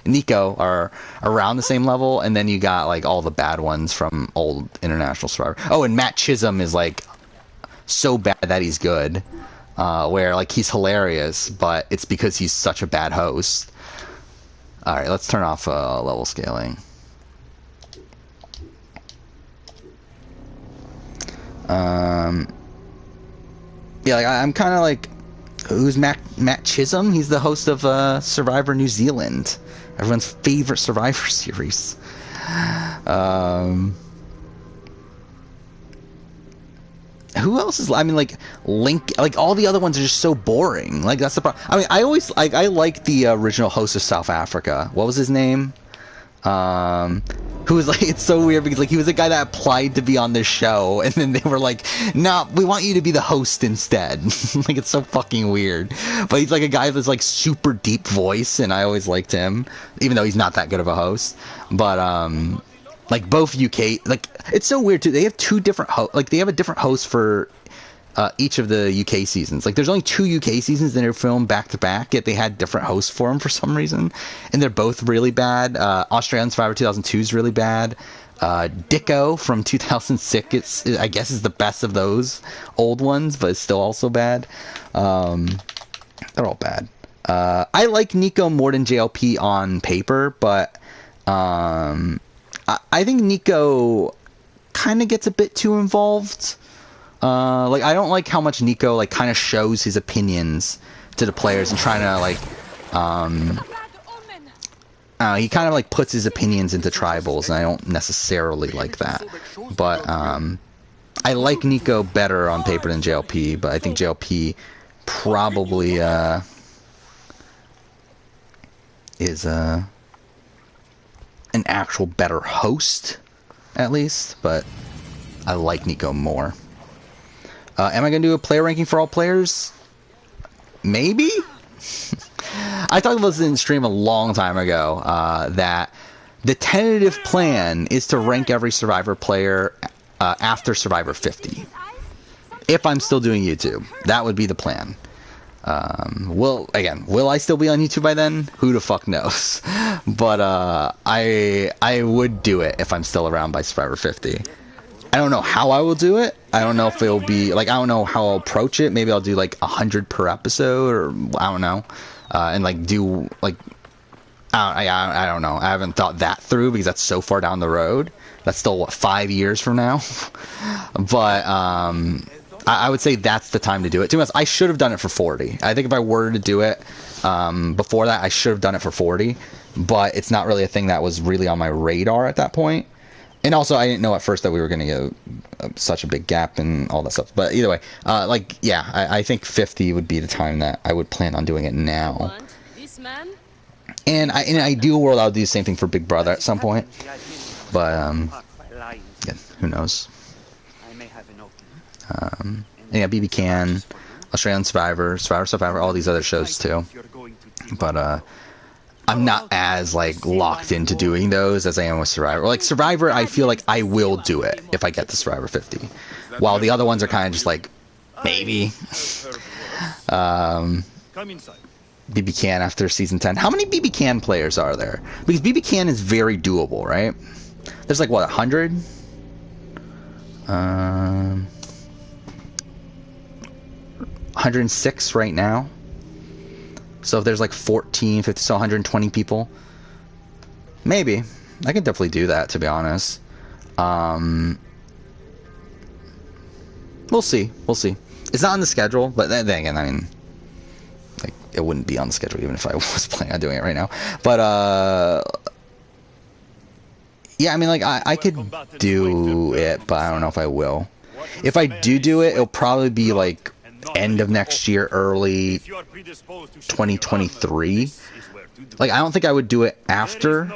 [SPEAKER 1] Nico, are around the same level, and then you got like all the bad ones from old International Survivor. Oh, and Matt Chisholm is like so bad that he's good, where like he's hilarious, but it's because he's such a bad host. All right, let's turn off level scaling. Yeah, like I'm kind of like, who's Matt Chisholm? He's the host of Survivor New Zealand, everyone's favorite Survivor series. Who else is? I mean, like Link. Like all the other ones are just so boring. Like that's the problem. I mean, I always like I like the original host of South Africa. What was his name? Who was like, it's so weird because like he was a guy that applied to be on this show, and then they were like, "No, we want you to be the host instead." Like it's so fucking weird. But he's like a guy that's like super deep voice, and I always liked him, even though he's not that good of a host. But like both UK, like it's so weird too. They have two different like they have a different host for each of the UK seasons. Like there's only 2 UK seasons that are filmed back to back, yet they had different hosts for them for some reason, and they're both really bad. Australian Survivor 2002 is really bad. Dicko from 2006 I guess is the best of those old ones, but it's still also bad. They're all bad. I like Nico more than JLP on paper, but I think Nico kind of gets a bit too involved. Like I don't like how much Nico like kind of shows his opinions to the players and trying to like he kind of like puts his opinions into tribals, and I don't necessarily like that. But I like Nico better on paper than JLP, but I think JLP probably is an actual better host at least, but I like Nico more. Am I going to do a player ranking for all players? Maybe? I talked about this in stream a long time ago, that the tentative plan is to rank every Survivor player after Survivor 50. If I'm still doing YouTube, that would be the plan. Will I still be on YouTube by then? Who the fuck knows? But I would do it if I'm still around by Survivor 50. I don't know how I will do it. I don't know if it'll be like, I don't know how I'll approach it. Maybe I'll do like 100 per episode, or I don't know, and like do like I don't know. I haven't thought that through because that's so far down the road. That's still what, 5 years from now. But I would say that's the time to do it. To be honest, I should have done it for 40. I think if I were to do it before that, I should have done it for 40. But it's not really a thing that was really on my radar at that point. And also, I didn't know at first that we were going to get such a big gap and all that stuff. But either way, like, yeah, I think 50 would be the time that I would plan on doing it now. And in an ideal world, I would do the same thing for Big Brother at some point. But, yeah, who knows? Yeah, BB Can, Australian Survivor, Survivor, all these other shows too. But, I'm not as like locked into doing those as I am with Survivor. Like Survivor, I feel like I will do it if I get to Survivor 50, while the other ones are kind of just like maybe. BB Can after season 10. How many BB Can players are there? Because BB Can is very doable, right? There's like what, 100? 106 right now. So if there's like 14, 50, so 120 people, maybe I can definitely do that, to be honest. We'll see. It's not on the schedule, but then again, I mean, like it wouldn't be on the schedule even if I was planning on doing it right now. But yeah, I mean, like I could do it, but I don't know if I will. If I do it, it'll probably be like end of next year, early 2023. Like I don't think I would do it after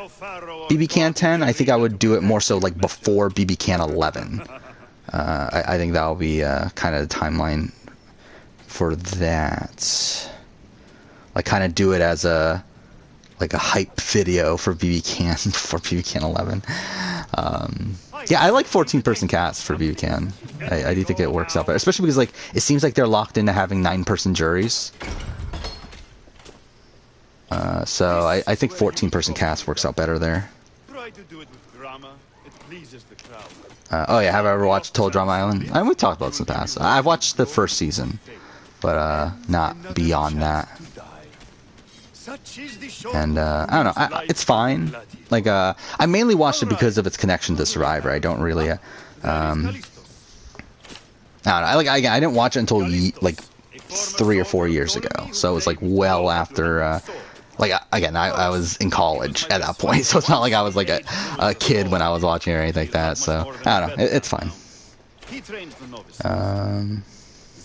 [SPEAKER 1] BB Can 10. I think I would do it more so like before BB Can 11. I think that'll be kind of the timeline for that. Like kind of do it as a hype video for BB Can before BB Can 11. Yeah, I like 14-person cast for Buchan. I do think it works out better, especially because like it seems like they're locked into having 9-person juries. So I think 14-person cast works out better there.
[SPEAKER 3] Try to do it with drama. It pleases the crowd.
[SPEAKER 1] Oh yeah, have I ever watched Total Drama Island? We talked about this in the past. I've watched the first season, but not beyond that. And I don't know, it's fine. Like I mainly watched it because of its connection to Survivor. I don't really I don't know. I didn't watch it until like 3 or 4 years ago. So it was like well after like again, I was in college at that point, so it's not like I was like a kid when I was watching or anything like that. So I don't know, it's fine.
[SPEAKER 2] Is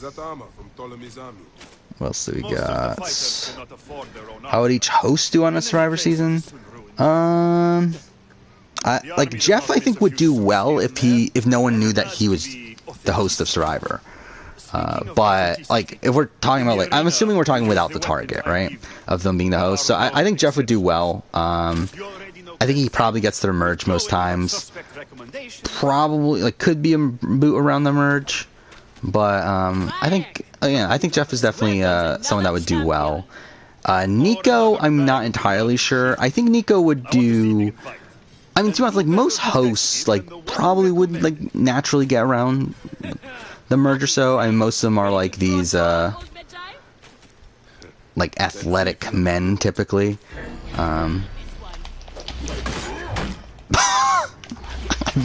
[SPEAKER 2] that armor from Ptolemy's army?
[SPEAKER 1] What else do we got? How would each host do on a Survivor season? Like Jeff, I think would do well if no one knew that he was the host of Survivor. But like if we're talking about like, I'm assuming we're talking without the target, right? Of them being the host. So I think Jeff would do well. I think he probably gets their merge most times. Probably like could be a boot around the merge. But I think Jeff is definitely someone that would do well. Nico, I'm not entirely sure. I think Nico would do. I mean, to be honest, like most hosts, like probably would like naturally get around the merge or so. I mean, most of them are like these like athletic men typically. I've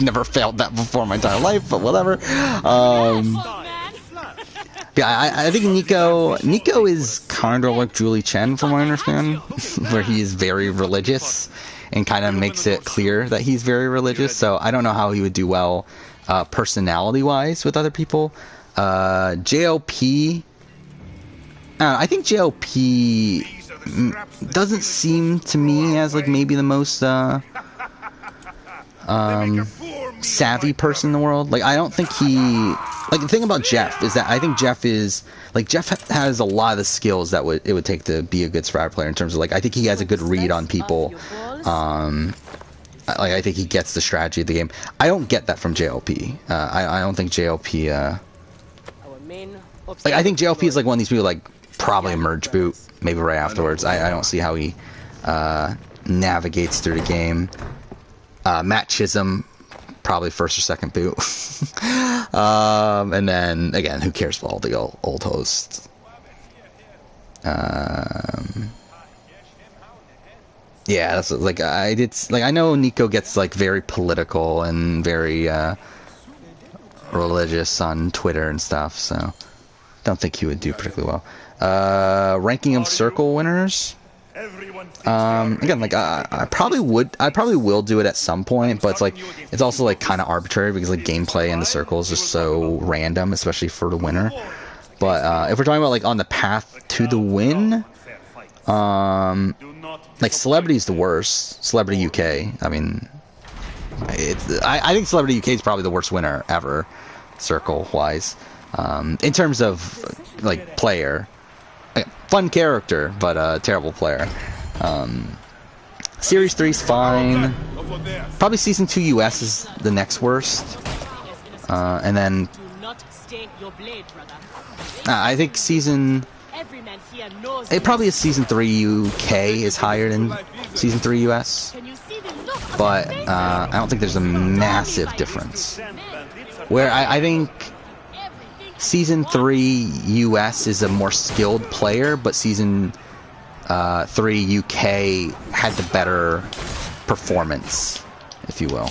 [SPEAKER 1] never failed that before in my entire life, but whatever. Yeah, I think Nico is kind of like Julie Chen, from what I understand, where he is very religious and kind of makes it clear that he's very religious. So I don't know how he would do well personality-wise with other people. JLP, I think JLP doesn't seem to me as like maybe the most savvy person in the world. Like I don't think he, like the thing about Jeff is that I think Jeff has a lot of the skills that it would take to be a good Survivor player, in terms of like I think he has a good read on people. Like I think he gets the strategy of the game. I don't get that from JLP. I don't think JLP like I think JLP is like one of these people like probably a merge boot maybe right afterwards. I don't see how he navigates through the game. Matt Chisholm, probably first or second boot. And then, again, who cares for all the old hosts? Yeah, that's like, I know Nico gets like very political and very religious on Twitter and stuff, so don't think he would do particularly well. Ranking of circle winners. Again, like I probably will do it at some point, but it's also like kind of arbitrary because like gameplay in the circle is just so random, especially for the winner. But if we're talking about like on the path to the win, like Celebrity is the worst. Celebrity UK. I mean, I think Celebrity UK is probably the worst winner ever, circle wise, in terms of like player. Fun character, but terrible player. Series 3's fine. Probably Season 2 US is the next worst. And then I think it probably is Season 3 UK is higher than Season 3 US. But I don't think there's a massive difference. Where I think Season 3 US is a more skilled player, but Season 3 UK had the better performance, if you will.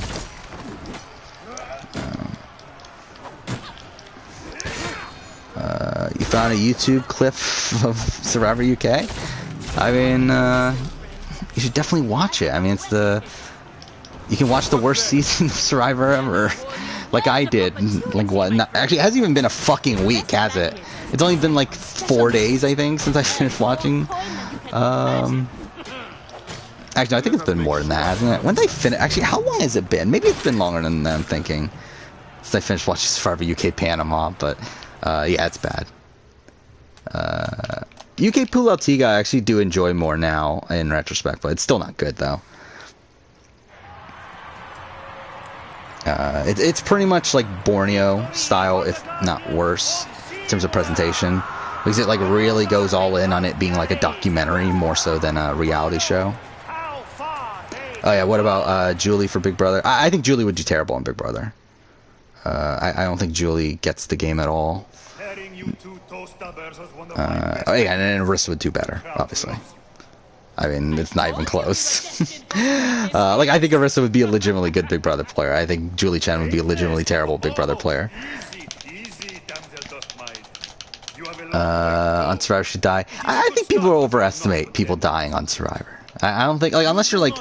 [SPEAKER 1] You found a YouTube clip of Survivor UK? I mean, you should definitely watch it. I mean, you can watch the worst season of Survivor ever. Like I did. Like what? Actually, it hasn't even been a fucking week, has it? It's only been like 4 days, I think, since I finished watching. Actually, I think it's been more than that, hasn't it? When did I finish? Actually, how long has it been? Maybe it's been longer than I'm thinking. Since I finished watching Survivor UK Panama, but yeah, it's bad. UK Pool Altiga I actually do enjoy more now in retrospect, but it's still not good though. It's pretty much like Borneo style, if not worse, in terms of presentation, because it like really goes all in on it being like a documentary more so than a reality show. Oh yeah, what about Julie for Big Brother? I think Julie would do terrible on Big Brother. I don't think Julie gets the game at all. Oh yeah, and then Arissa would do better, obviously. I mean, it's not even close. Like, I think Arissa would be a legitimately good Big Brother player. I think Julie Chen would be a legitimately terrible Big Brother player. On Survivor should die. I think people overestimate people dying on Survivor. I don't think, like, unless you're like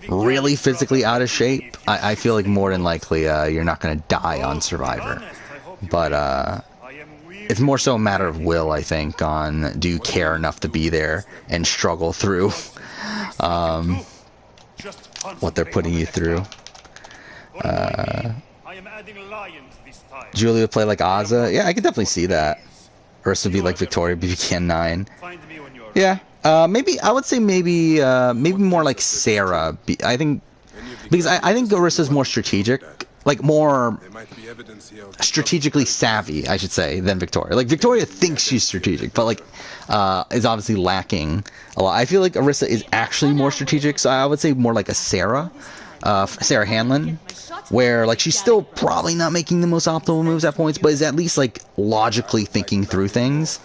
[SPEAKER 1] really physically out of shape, I feel like more than likely you're not going to die on Survivor. But it's more so a matter of will, I think, on do you care enough to be there and struggle through what they're putting you through. Julie would play like Azza. Yeah, I could definitely see that. Ursa would be like Victoria Buchanan 9. Yeah. Maybe I would say maybe more like Sarah. I think because I think Arissa's more strategic, like more strategically savvy, I should say, than Victoria. Like Victoria thinks she's strategic, but like is obviously lacking a lot. I feel like Arissa is actually more strategic, so I would say more like a Sarah Hanlon, where like she's still probably not making the most optimal moves at points, but is at least like logically thinking through things.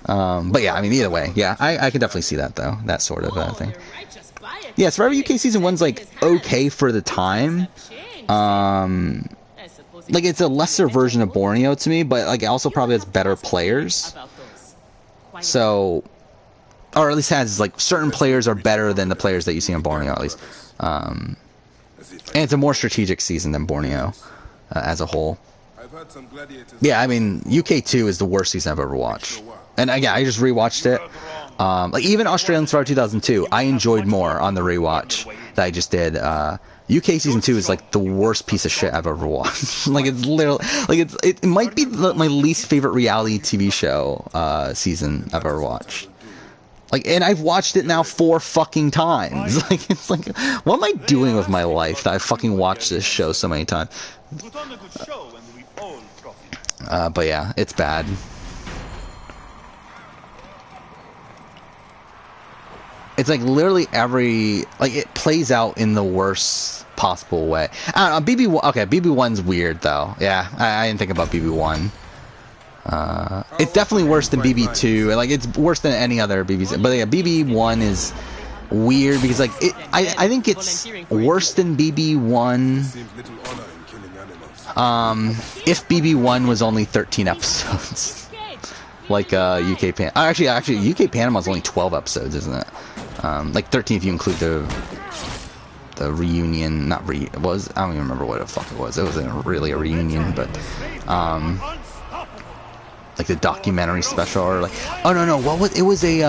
[SPEAKER 1] But yeah, I mean, either way, yeah, I could definitely see that though, that sort of thing. Yeah, Survivor UK Season 1's like okay for the time. Like it's a lesser version of Borneo to me, but like it also probably has better players. So, or at least has like certain players are better than the players that you see on Borneo at least. And it's a more strategic season than Borneo as a whole. Yeah, I mean, UK2 is the worst season I've ever watched. And again, I just rewatched it. Like even Australian Survivor 2002, I enjoyed more on the rewatch that I just did. UK Season 2 is like the worst piece of shit I've ever watched. Like it's literally, like it might be my least favorite reality TV show season I've ever watched. Like, and I've watched it now 4 fucking times. Like, it's like, what am I doing with my life that I fucking watched this show so many times? But yeah, it's bad. It's like literally like it plays out in the worst possible way. I don't know, BB1, okay, BB1's weird though. Yeah, I didn't think about BB1. It's definitely worse than BB2. Like it's worse than any other BB. But yeah, BB1 is weird because like I think it's worse than BB1. If BB1 was only 13 episodes, like UK Pan. Actually, UK Panama is only 12 episodes, isn't it? Like 13 if you include the reunion. I don't even remember what the fuck it was. It wasn't really a reunion, but like the documentary special or like, oh no, what was it? Was a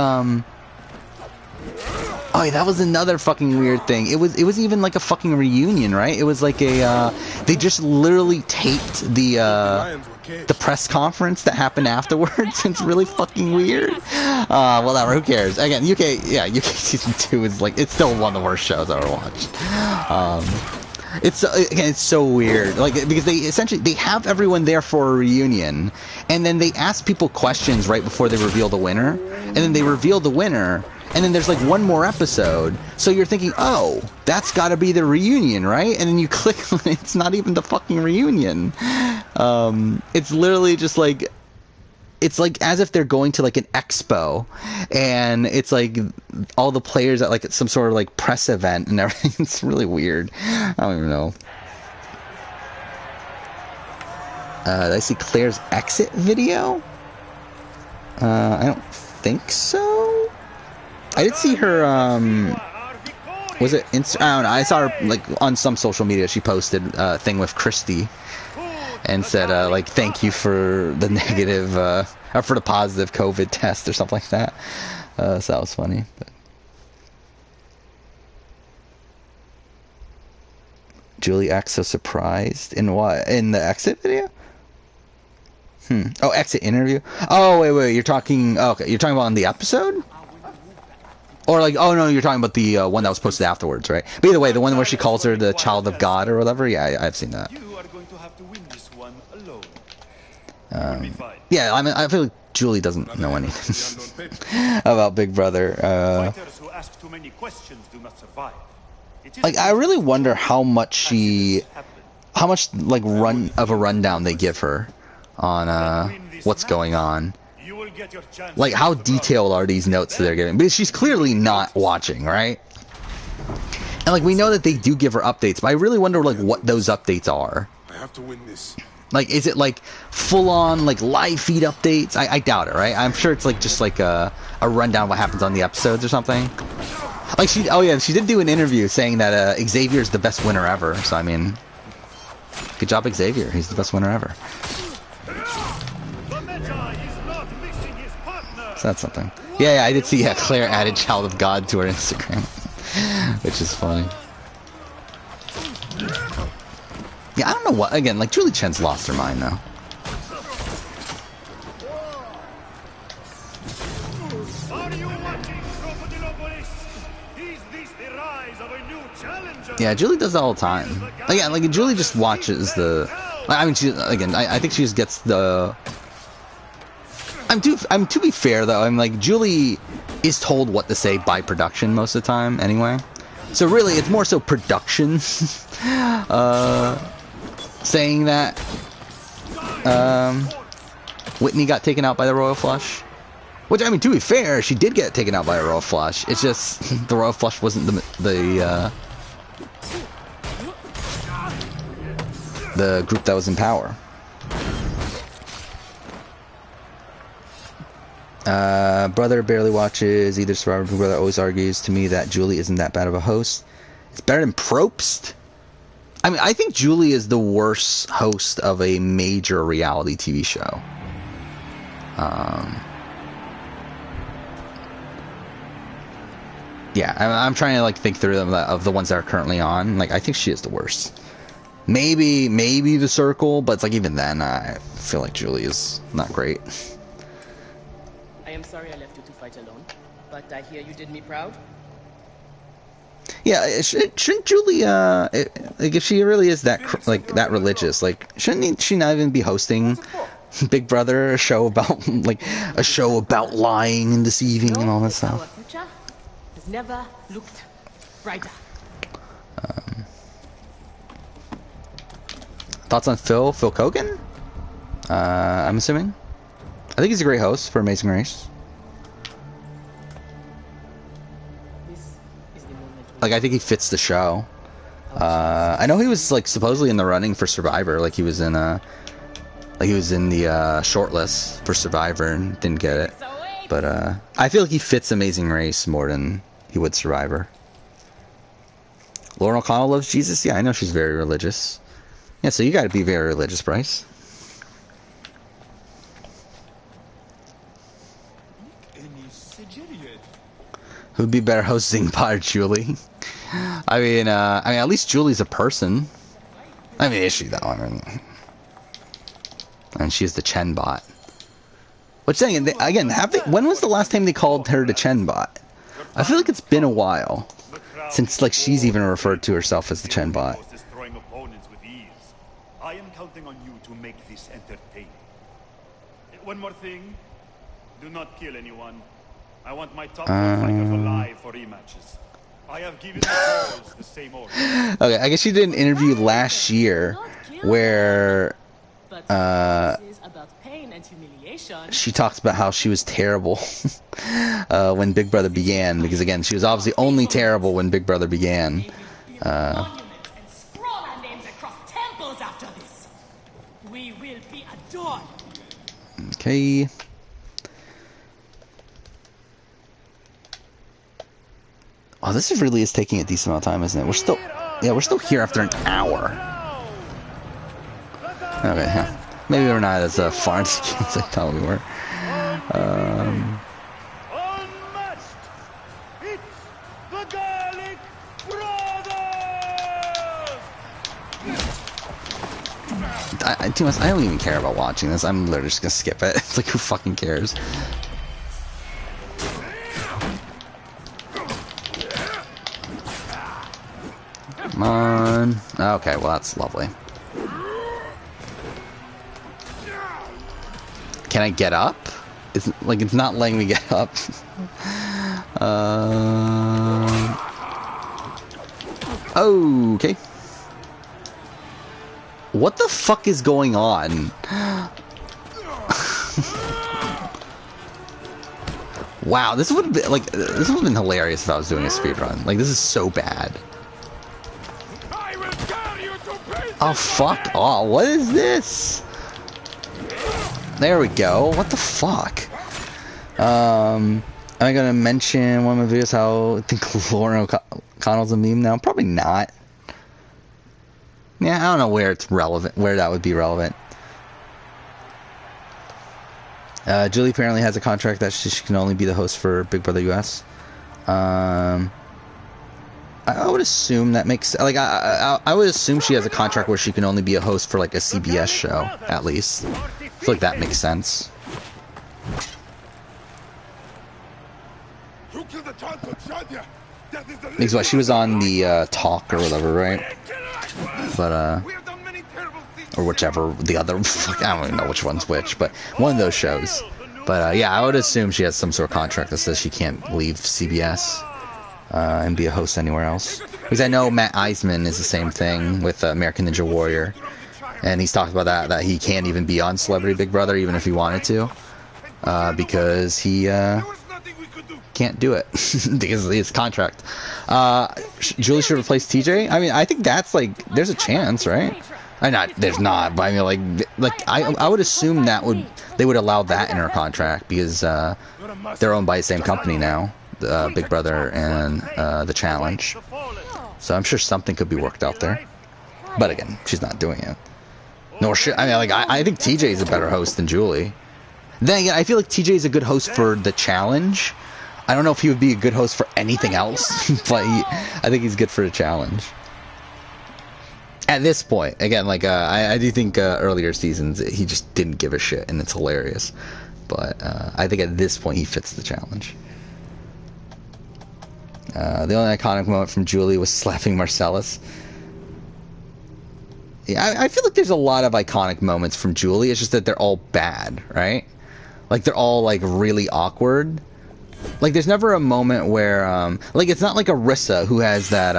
[SPEAKER 1] oh yeah, that was another fucking weird thing. It was even like a fucking reunion, right? It was like a they just literally taped the press conference that happened afterwards. It's really fucking weird. Whatever, who cares? Again, UK Season 2 is like, it's still one of the worst shows I ever watched. It's so weird, like, because they have everyone there for a reunion, and then they ask people questions right before they reveal the winner, and then they reveal the winner, and then there's like one more episode, so you're thinking, oh, that's gotta be the reunion, right? And then you click on it, it's not even the fucking reunion. It's literally just like, it's like as if they're going to like an expo, and it's like all the players at like some sort of like press event and everything. It's really weird. I don't even know. Did I see Claire's exit video? I don't think so. I did see her, was it I don't know, I saw her like on some social media. She posted a thing with Christy and said like, thank you for the negative or for the positive COVID test or something like that. So that was funny. But Julie acts so surprised in what? In the exit video? Oh, exit interview. Oh, wait, you're talking. Oh, okay, you're talking about on the episode. Or like, oh no, you're talking about the one that was posted afterwards, right? But either way, the one where she calls her the child of God or whatever. Yeah, I've seen that.
[SPEAKER 3] You are going to have to win this one alone. You will be fine.
[SPEAKER 1] Yeah, I mean, I feel like Julie doesn't know anything about Big Brother.
[SPEAKER 3] Fighters who ask too many questions do not survive. It is
[SPEAKER 1] Like, I really wonder how much like a rundown they give her on what's going on.
[SPEAKER 3] You will get your chance.
[SPEAKER 1] Like, how detailed are these notes that they're giving? Because she's clearly not watching, right? And like, we know that they do give her updates, but I really wonder like what those updates are.
[SPEAKER 2] I have to win this.
[SPEAKER 1] Like, is it like full on like live feed updates? I doubt it, right? I'm sure it's like just like a rundown of what happens on the episodes or something. Like she did do an interview saying that Xavier's the best winner ever. So I mean, good job Xavier. He's the best winner ever. So that's something. Yeah, I did see Claire added Child of God to her Instagram, which is funny. Yeah, I don't know what. Again, like Julie Chen's lost her mind though.
[SPEAKER 3] Are you watching Crocodilopolis? Is this the rise of a new challenger?
[SPEAKER 1] Yeah, Julie does that all the time. Like, yeah, like Julie just watches the. I mean, she again. I think she just gets the. I'm to be fair though. I'm like Julie is told what to say by production most of the time anyway. So really, it's more so production saying that Whitney got taken out by the Royal Flush. Which, I mean, to be fair, she did get taken out by a Royal Flush. It's just the Royal Flush wasn't the group that was in power. Brother barely watches either Survivor or Big Brother. Always argues to me that Julie isn't that bad of a host. It's better than Probst. I mean, I think Julie is the worst host of a major reality TV show. Yeah, I'm trying to like think through them of the ones that are currently on. Like, I think she is the worst. Maybe The Circle, but it's like even then, I feel like Julie is not great.
[SPEAKER 7] I am sorry I left you to fight alone, but I hear you did me proud.
[SPEAKER 1] Yeah, shouldn't Julie, like if she really is that that religious, like shouldn't she not even be hosting Big Brother, a show about lying and deceiving and all that
[SPEAKER 7] Our
[SPEAKER 1] stuff?
[SPEAKER 7] future has never looked brighter.
[SPEAKER 1] Thoughts on Phil Kogan? I'm assuming. I think he's a great host for Amazing Race.
[SPEAKER 7] This is the moment.
[SPEAKER 1] Like, I think he fits the show. I know he was like supposedly in the running for Survivor. Like he was in the shortlist for Survivor and didn't get it. But I feel like he fits Amazing Race more than he would Survivor. Lauren O'Connell loves Jesus. Yeah, I know she's very religious. Yeah, so you got to be very religious, Bryce. Who'd be better hosting Pod or Julie? I mean, at least Julie's a person. I mean, is she though? I mean, she's the Chen bot. Which saying again, when was the last time they called her the Chen bot? I feel like it's been a while since like she's even referred to herself as the Chen bot.
[SPEAKER 3] Destroying opponents with ease. I am counting on you to make this entertaining. One more thing. Do not kill anyone. I want my top fighters alive for rematches. I have given the girls the same order.
[SPEAKER 1] Okay, I guess she did an interview last year where
[SPEAKER 7] But this is about pain and humiliation.
[SPEAKER 1] she talks about how she was terrible when Big Brother began, because again, she was obviously only terrible when Big Brother began.
[SPEAKER 7] Monuments and scroll our names across temples after this. We will be adored.
[SPEAKER 1] Okay. Oh, this really is taking a decent amount of time, isn't it? We're still here after an hour. Okay, yeah. Maybe we're not as far as I thought we were.
[SPEAKER 3] Unmatched! It's the Garlic Brothers!
[SPEAKER 1] To be honest, I don't even care about watching this. I'm literally just gonna skip it. It's like, who fucking cares? Come on. Okay, well that's lovely. Can I get up? It's like it's not letting me get up. Okay. What the fuck is going on? Wow, this would have been like this would have been hilarious if I was doing a speedrun. Like this is so bad. Oh fuck! Oh, what is this? There we go. What the fuck? Am I gonna mention one of my videos how I think Lauren O'Connell's a meme now? Probably not. Yeah, I don't know where it's relevant, where that would be relevant. Julie apparently has a contract that she can only be the host for Big Brother US. I would assume that makes like I would assume she has a contract where she can only be a host for like a CBS show at least. I feel like that makes sense. Because what, she was on the Talk or whatever, right? But or whichever the other, fuck, I don't even know which one's which, but one of those shows. But yeah, I would assume she has some sort of contract that says she can't leave CBS and be a host anywhere else. Because I know Matt Eisman is the same thing with American Ninja Warrior, and he's talked about that he can't even be on Celebrity Big Brother even if he wanted to, because he can't do it because of his contract. Julie should replace TJ. I mean, I think that's like there's a chance, right? There's not, but I mean, like I would assume that they would allow that in her contract because they're owned by the same company now, Big Brother and the Challenge. So I'm sure something could be worked out there. But again, she's not doing it. Nor should I mean, like I think TJ is a better host than Julie. Then again, I feel like TJ is a good host for the Challenge. I don't know if he would be a good host for anything else, but I think he's good for the Challenge. At this point, again, like I do think earlier seasons he just didn't give a shit, and it's hilarious. But I think at this point he fits the Challenge. The only iconic moment from Julie was slapping Marcellus. Yeah, I feel like there's a lot of iconic moments from Julie. It's just that they're all bad, right? Like they're all like really awkward. Like there's never a moment where like it's not like Arissa who has that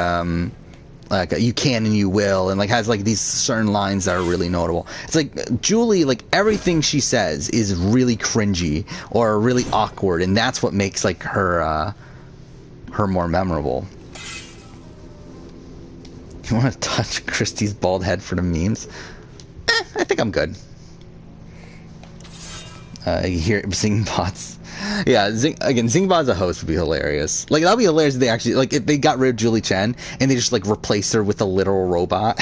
[SPEAKER 1] like you can and you will, and like has like these certain lines that are really notable. It's like Julie, like everything she says is really cringy or really awkward, and that's what makes like her more memorable. You want to touch Christie's bald head for the memes? I think I'm good. You hear Zingbots. Yeah, Zingbot as a host would be hilarious. Like, that would be hilarious if they actually, like, if they got rid of Julie Chen and they just, like, replaced her with a literal robot.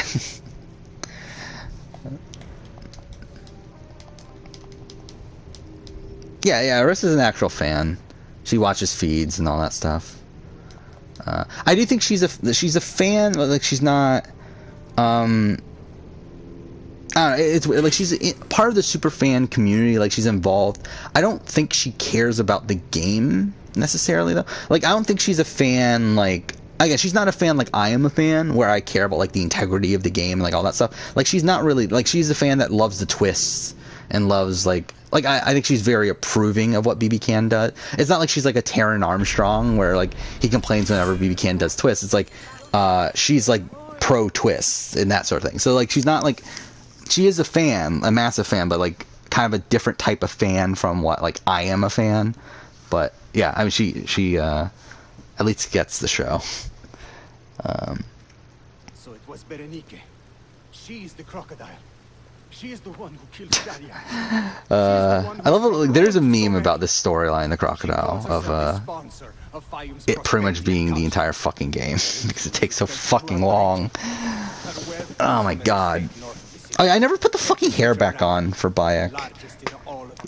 [SPEAKER 1] yeah, Arissa's an actual fan. She watches feeds and all that stuff. I do think she's a fan, but, like, she's not, I don't know, it's like she's part of the super fan community, like she's involved. I don't think she cares about the game necessarily though. Like I don't think she's a fan, like I guess she's not a fan like I am a fan, where I care about like the integrity of the game and like all that stuff. Like she's not really, like she's a fan that loves the twists and loves like I think she's very approving of what BB Can does. It's not like she's like a Taron Armstrong where like he complains whenever BB Can does twists. It's like she's like pro twists and that sort of thing. So like she's not like, she is a fan, a massive fan, but like kind of a different type of fan from what like I am a fan. But yeah, I mean she at least gets the show.
[SPEAKER 4] So it was Berenike. She's the crocodile. She is the one who killed Daria.
[SPEAKER 1] I love it. Like, there's a meme about this storyline, the crocodile, of it pretty much being the entire fucking game because it takes so fucking long. Oh my god. I never put the fucking hair back on for Bayek.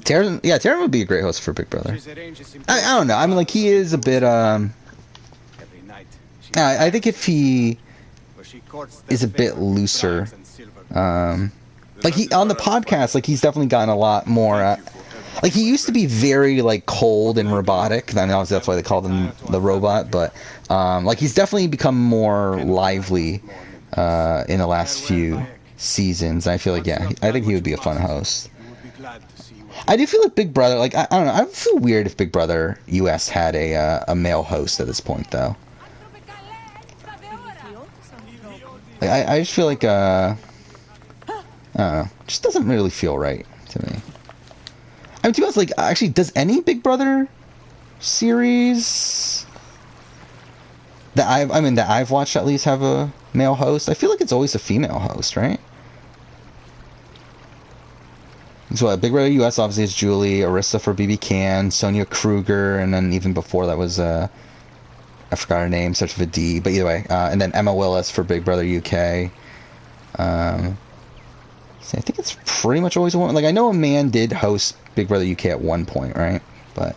[SPEAKER 1] Taron would be a great host for Big Brother. I don't know. I mean, like, he is a bit, I think if he is a bit looser, like, he, on the podcast, like, he's definitely gotten a lot more, Like, he used to be very, like, cold and robotic. I mean, obviously that's why they called him the robot, but, like, he's definitely become more lively in the last few seasons. I feel like, yeah, I think he would be a fun host. I do feel like Big Brother, like, I don't know, I would feel weird if Big Brother US had a male host at this point, though. Like, I just feel like, I don't know, it just doesn't really feel right to me. I mean, to be honest, like, actually, does any Big Brother series that I've watched at least have a male host? I feel like it's always a female host, right? So Big Brother US obviously is Julie, Arissa for BB Can, Sonia Kruger, and then even before that was I forgot her name, such with a D, but either way, and then Emma Willis for Big Brother UK. So I think it's pretty much always a woman. Like, I know a man did host Big Brother UK at one point, right? But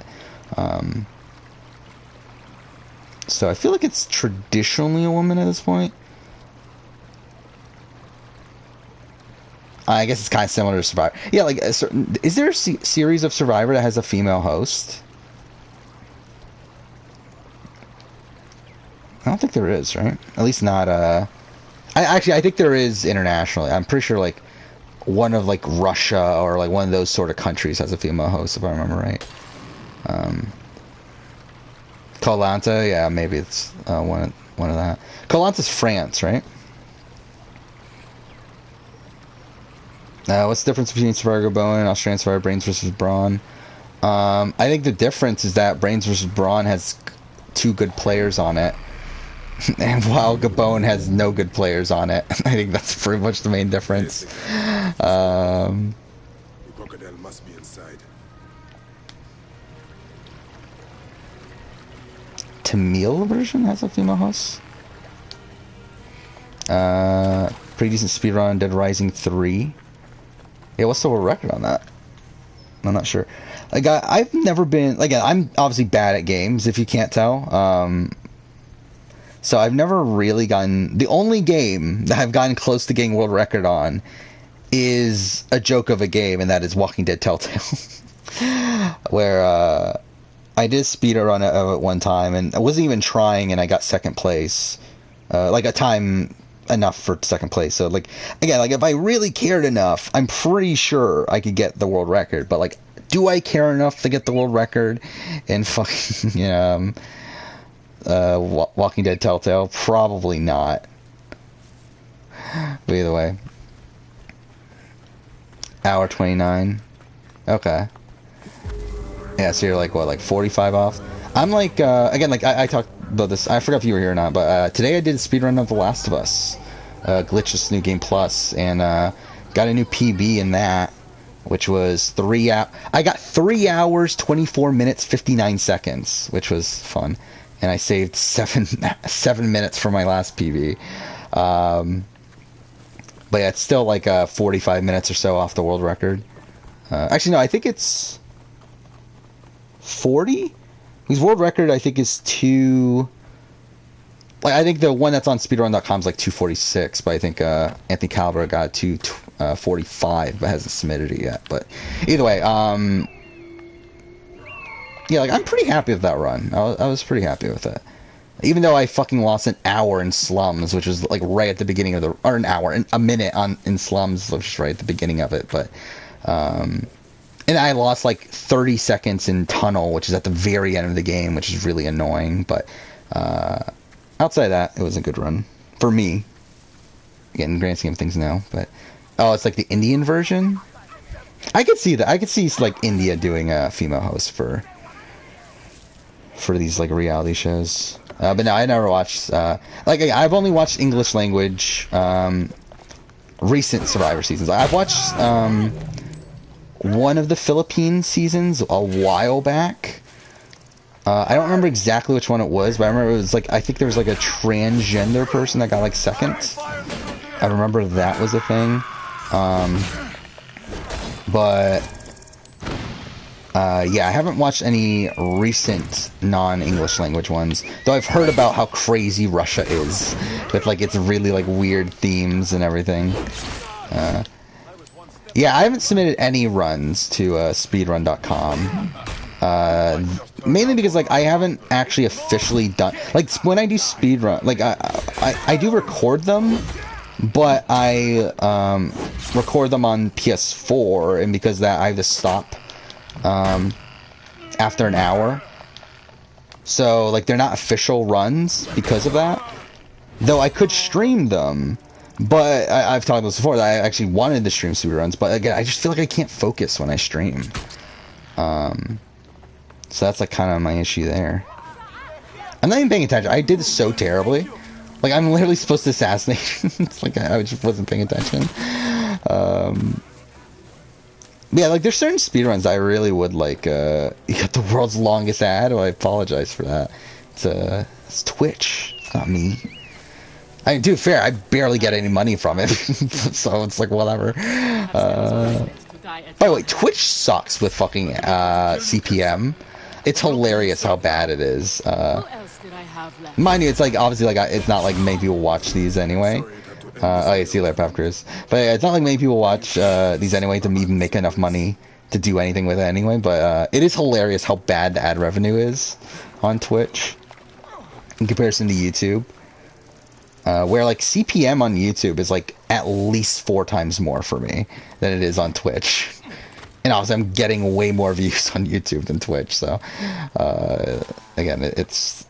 [SPEAKER 1] so I feel like it's traditionally a woman at this point. I guess it's kind of similar to Survivor. Yeah, like, is there a series of Survivor that has a female host? I don't think there is, right? At least not, I think there is internationally. I'm pretty sure, like, one of, like, Russia or, like, one of those sort of countries has a female host, if I remember right. Koh Lanta, yeah, maybe it's one of that. Koh Lanta's France, right? What's the difference between Survivor Bowen and Australian Survivor Brains vs. Brawn? I think the difference is that Brains vs. Brawn has 2 good players on it, and while Gabon has no good players on it. I think that's pretty much the main difference.
[SPEAKER 2] The crocodile must be inside.
[SPEAKER 1] Tamil version has a female host. Pretty decent speedrun, Dead Rising 3. Yeah, what's the world record on that? I'm not sure. Like, I've never been... Like, I'm obviously bad at games, if you can't tell. So I've never really gotten... The only game that I've gotten close to getting world record on is a joke of a game, and that is Walking Dead Telltale. Where, I did speedrun it at one time, and I wasn't even trying, and I got second place. Like, a time enough for second place. So, like, again, like, if I really cared enough, I'm pretty sure I could get the world record. But, like, do I care enough to get the world record in fucking, Walking Dead Telltale? Probably not. But either way. Hour 29. Okay. Yeah, so you're like, what, like 45 off? I'm like, again, like, I talked about this, I forgot if you were here or not, but today I did a speedrun of The Last of Us. Glitchless New Game Plus, and got a new PB in that, which was 3 hours. I got 3 hours, 24 minutes, 59 seconds, which was fun. And I saved 7 minutes for my last PB. But yeah, it's still like 45 minutes or so off the world record. Actually, no, I think it's 40? His world record, I think, is 2... Like, I think the one that's on speedrun.com is like 246, but I think Anthony Calvert got 245, but hasn't submitted it yet. But either way, yeah, like, I'm pretty happy with that run. I was pretty happy with it. Even though I fucking lost an hour in slums, which was like right at the beginning of or an hour, a minute in slums, which was right at the beginning of it. But, and I lost like 30 seconds in tunnel, which is at the very end of the game, which is really annoying. But, outside of that, it was a good run. For me. Again, grand scheme of things now, but... Oh, it's like the Indian version? I could see that. I could see, like, India doing a female host for these, like, reality shows. But no, I never watched... like, I've only watched English language, recent Survivor seasons. I've watched, one of the Philippine seasons a while back. I don't remember exactly which one it was, but I remember it was like, I think there was like a transgender person that got like second. I remember that was a thing. Yeah, I haven't watched any recent non-English language ones, though I've heard about how crazy Russia is, with like its really like weird themes and everything. Yeah, I haven't submitted any runs to speedrun.com. Mainly because like I haven't actually officially done like when I do speedrun, like I do record them, but I record them on PS4, and because that I have to stop after an hour. So like they're not official runs because of that. Though I could stream them. But I've talked about this before, that I actually wanted to stream speedruns, but again, I just feel like I can't focus when I stream. So that's like kind of my issue there. I'm not even paying attention. I did so terribly. Like, I'm literally supposed to assassinate. It's like I just wasn't paying attention. Yeah, like there's certain speedruns I really would like. You got the world's longest ad. Well, I apologize for that. It's Twitch, it's not me. I mean, to be fair, I barely get any money from it, so it's like whatever. By the way, Twitch sucks with fucking CPM. It's hilarious how bad it is. Mind you, it's like obviously like it's not like many people watch these anyway. Oh, yeah, see you later, Pop Cruise. But yeah, it's not like many people watch these anyway to even make enough money to do anything with it anyway. But it is hilarious how bad the ad revenue is on Twitch in comparison to YouTube. Where like CPM on YouTube is like at least 4 times more for me than it is on Twitch. And obviously I'm getting way more views on YouTube than Twitch, so again, it's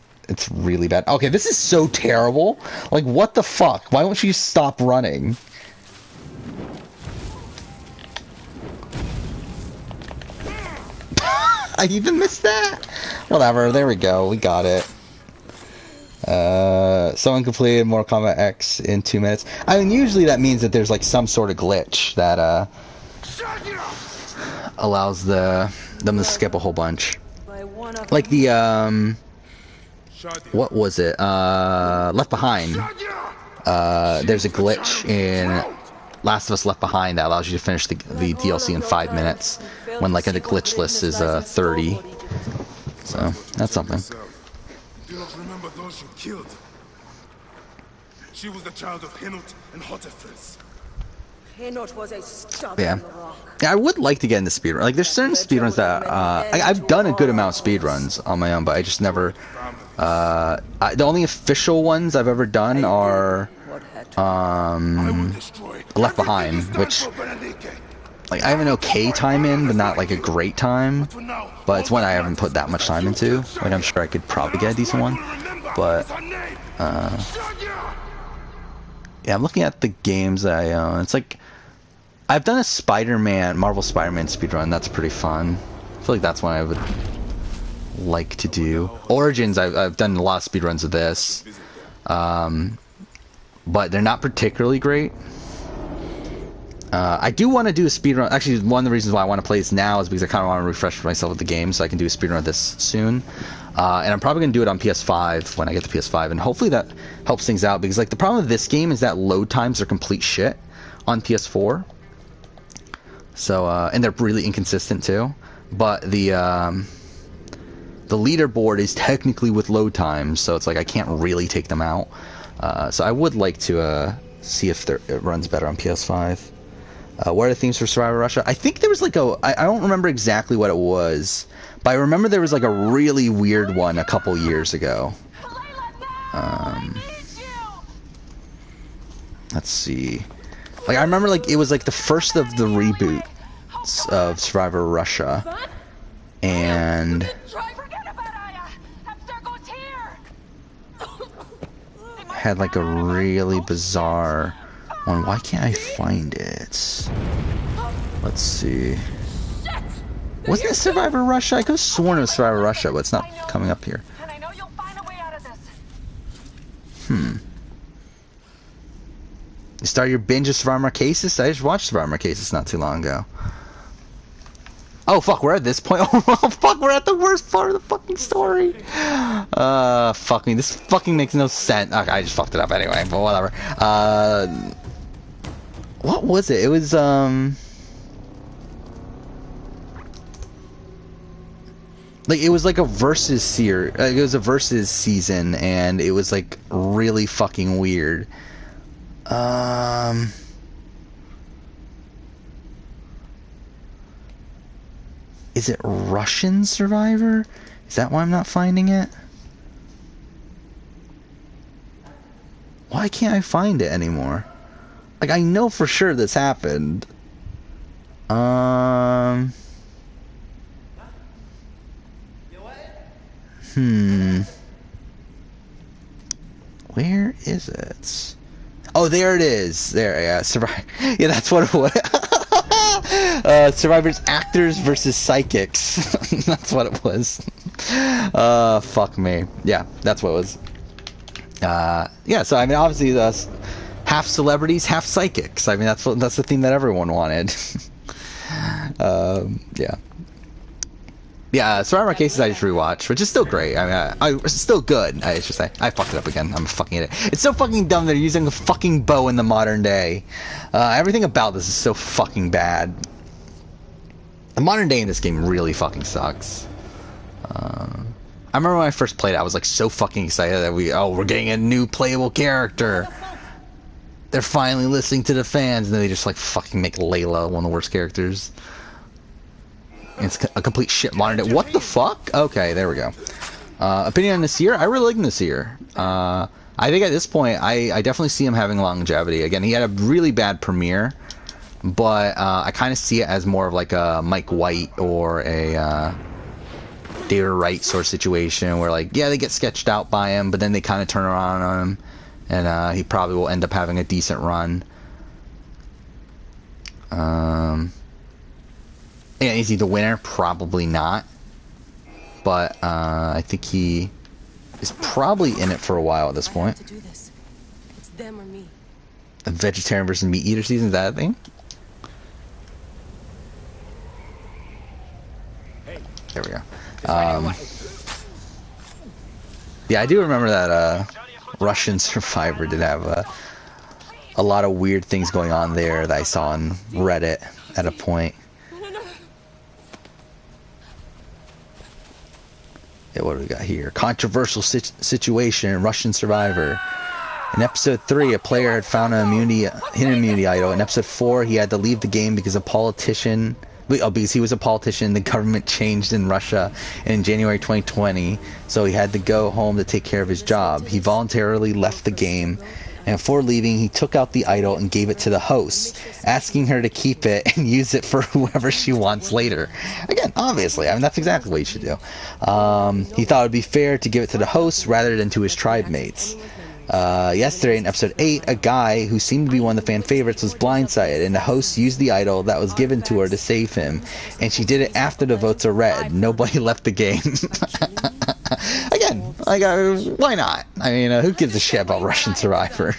[SPEAKER 1] really bad. Okay, this is so terrible. Like, what the fuck? Why won't you stop running? I even missed that? Whatever, there we go, we got it. Someone completed Mortal Kombat X in 2 minutes. I mean, usually that means that there's like some sort of glitch that allows them to skip a whole bunch. Like the what was it? Left Behind. There's a glitch in Last of Us Left Behind that allows you to finish the DLC in 5 minutes when like the glitch list is 30. So that's something.
[SPEAKER 2] Do not remember those you killed. She was the child of Henut and Hotefres.
[SPEAKER 8] Henut was a stubborn
[SPEAKER 1] Yeah.
[SPEAKER 8] rock.
[SPEAKER 1] Yeah, I would like to get into speedrun. Like, there's certain speedruns that I've done a good amount of speedruns on my own, but I just never. The only official ones I've ever done are Left Behind, which like I have an okay time in, but not like a great time. But it's one I haven't put that much time into. Like, I'm sure I could probably get a decent one, but yeah, I'm looking at the games that I own. It's like I've done a Marvel Spider-Man speedrun. That's pretty fun. I feel like that's one I would like to do. Origins, I've done a lot of speedruns of this, but they're not particularly great. I do want to do a speedrun. Actually, one of the reasons why I want to play this now is because I kind of want to refresh myself with the game, so I can do a speedrun of this soon. And I'm probably going to do it on PS5 when I get the PS5, and hopefully that helps things out, because like the problem with this game is that load times are complete shit on PS4. So and they're really inconsistent too. But the leaderboard is technically with load times, so it's like I can't really take them out. So I would like to see if it runs better on PS5. What are the themes for Survivor Russia? I think there was like I don't remember exactly what it was, but I remember there was like a really weird one a couple years ago. Let's see. Like, I remember like it was like the first of the reboot of Survivor Russia, and had like a really bizarre one. Why can't I find it? Let's see. Wasn't it Survivor Russia? I could have sworn it was Survivor Russia, but it's not coming up here. You start your binge of Survivor Marquesas? I just watched Survivor Marquesas not too long ago. Oh fuck, we're at this point. Oh fuck, we're at the worst part of the fucking story. Fuck me, this fucking makes no sense. Okay, I just fucked it up anyway, but whatever. What was it? It was like it was like a versus series. It was a versus season, and it was like really fucking weird. Is it Russian Survivor? Is that why I'm not finding it? Why can't I find it anymore? Like, I know for sure this happened. Where is it? Oh, there it is. There, yeah, Survivor. Yeah, that's what it was. Survivors actors versus psychics. That's what it was. Fuck me. Yeah, that's what it was. Yeah, so I mean, obviously, half celebrities, half psychics. I mean, that's the theme that everyone wanted. Yeah. Yeah, Survivor Cases I just rewatched, which is still great. I mean, it's still good, I should say. I fucked it up again. I'm a fucking idiot. It's so fucking dumb they're using a fucking bow in the modern day. Everything about this is so fucking bad. The modern day in this game really fucking sucks. I remember when I first played it, I was like so fucking excited that we're getting a new playable character. They're finally listening to the fans, and then they just like fucking make Layla one of the worst characters. It's a complete shit modern day. What the fuck? Okay, there we go. Opinion on Nasir? I really like Nasir. I think at this point, I definitely see him having longevity. Again, he had a really bad premiere, but I kind of see it as more of like a Mike White or a David Wright sort of situation where, like, yeah, they get sketched out by him, but then they kind of turn around on him, and he probably will end up having a decent run. Yeah, is he the winner? Probably not. But I think he is probably in it for a while at this point.
[SPEAKER 8] To do this. It's them or me.
[SPEAKER 1] A vegetarian versus meat eater season, is that a thing? There we go. Yeah, I do remember that Russian Survivor did have a lot of weird things going on there that I saw on Reddit at a point. Yeah, what do we got here? Controversial situation in Russian Survivor. In episode 3, a player had found an hidden immunity idol. In episode 4, he had to leave the game because because he was a politician. The government changed in Russia in January 2020, so he had to go home to take care of his job. He voluntarily left the game, and before leaving, he took out the idol and gave it to the host, asking her to keep it and use it for whoever she wants later. Again, obviously, I mean, that's exactly what you should do. He thought it would be fair to give it to the host rather than to his tribe mates. Yesterday in episode 8, a guy who seemed to be one of the fan favorites was blindsided, and the host used the idol that was given to her to save him, and she did it after the votes are read. Nobody left the game. Again, like, why not? I mean, who gives a shit about Russian Survivor?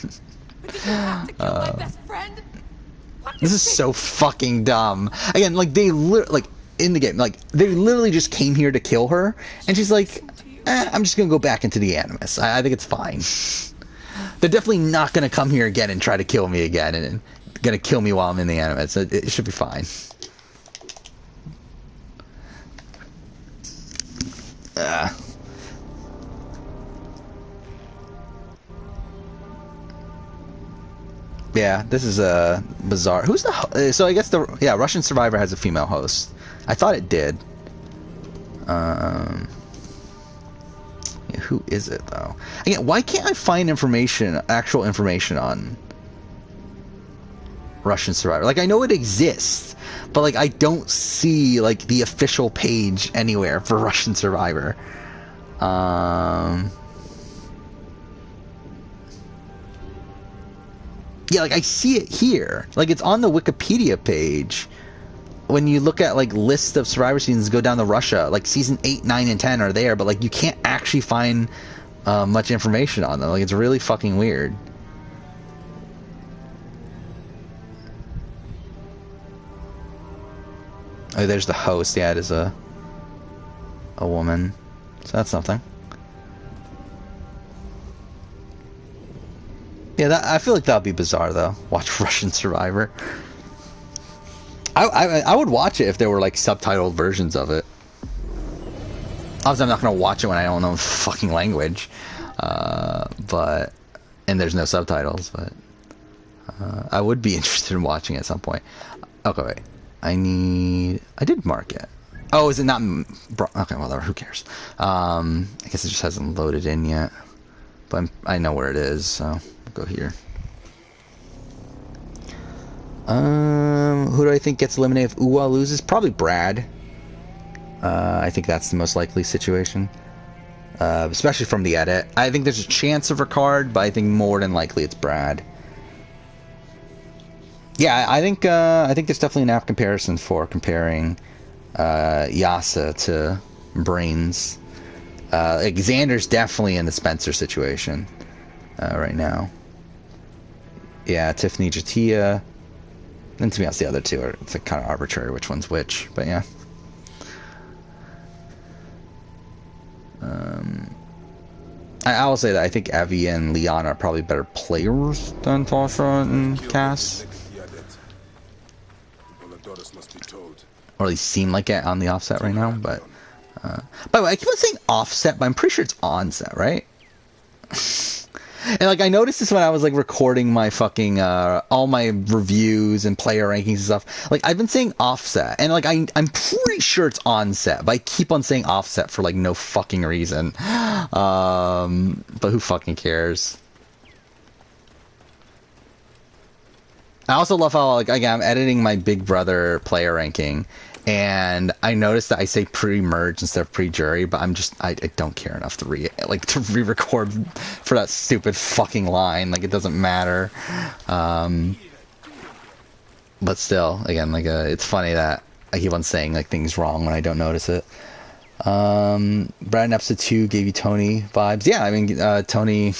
[SPEAKER 1] This is so fucking dumb. Again, like, in the game, like, they literally just came here to kill her, and she's like, I'm just gonna go back into the Animus. I think it's fine. They're definitely not gonna come here again and try to kill me again, and gonna kill me while I'm in the Animus. It should be fine. Yeah, this is bizarre. Who's the so I guess Russian Survivor has a female host. I thought it did. Who is it though? Again, why can't I find actual information on Russian Survivor? Like, I know it exists, but like I don't see like the official page anywhere for Russian Survivor. Yeah, like I see it here. Like, it's on the Wikipedia page. When you look at like lists of Survivor seasons, go down to Russia, like season 8, 9, and 10 are there, but like you can't actually find much information on them. Like, it's really fucking weird. Oh, there's the host. Yeah, it is a woman, so that's something. Yeah, I feel like that would be bizarre though. Watch Russian Survivor. I would watch it if there were like subtitled versions of it. Obviously, I'm not gonna watch it when I don't know the fucking language, and there's no subtitles. But I would be interested in watching it at some point. Okay, wait. I did mark it. Oh, is it not? Okay, whatever. Who cares? I guess it just hasn't loaded in yet. But I know where it is, so we'll go here. Who do I think gets eliminated if Uwa loses? Probably Brad. I think that's the most likely situation. Especially from the edit. I think there's a chance of Ricard, but I think more than likely it's Brad. Yeah, I think there's definitely an apt comparison for comparing Yasa to Brains. Like Xander's definitely in the Spencer situation right now. Yeah, Tiffany Jatia. And to be honest, the other two are, it's like kind of arbitrary which one's which, but yeah. I will say that I think Evie and Leon are probably better players than Tasha and Cass. Or at least seem like it on the offset right now, but... by the way, I keep on saying offset, but I'm pretty sure it's onset, right? And like I noticed this when I was like recording my fucking all my reviews and player rankings and stuff. Like I've been saying offset, and like I'm pretty sure it's onset, but I keep on saying offset for like no fucking reason. But who fucking cares? I also love how like again I'm editing my Big Brother player ranking. And I noticed that I say pre-merge instead of pre-jury, but I don't care enough to re-record for that stupid fucking line. Like, it doesn't matter. But still, again, like, it's funny that I keep on saying, like, things wrong when I don't notice it. Brad in episode 2 gave you Tony vibes. Yeah, I mean, Tony...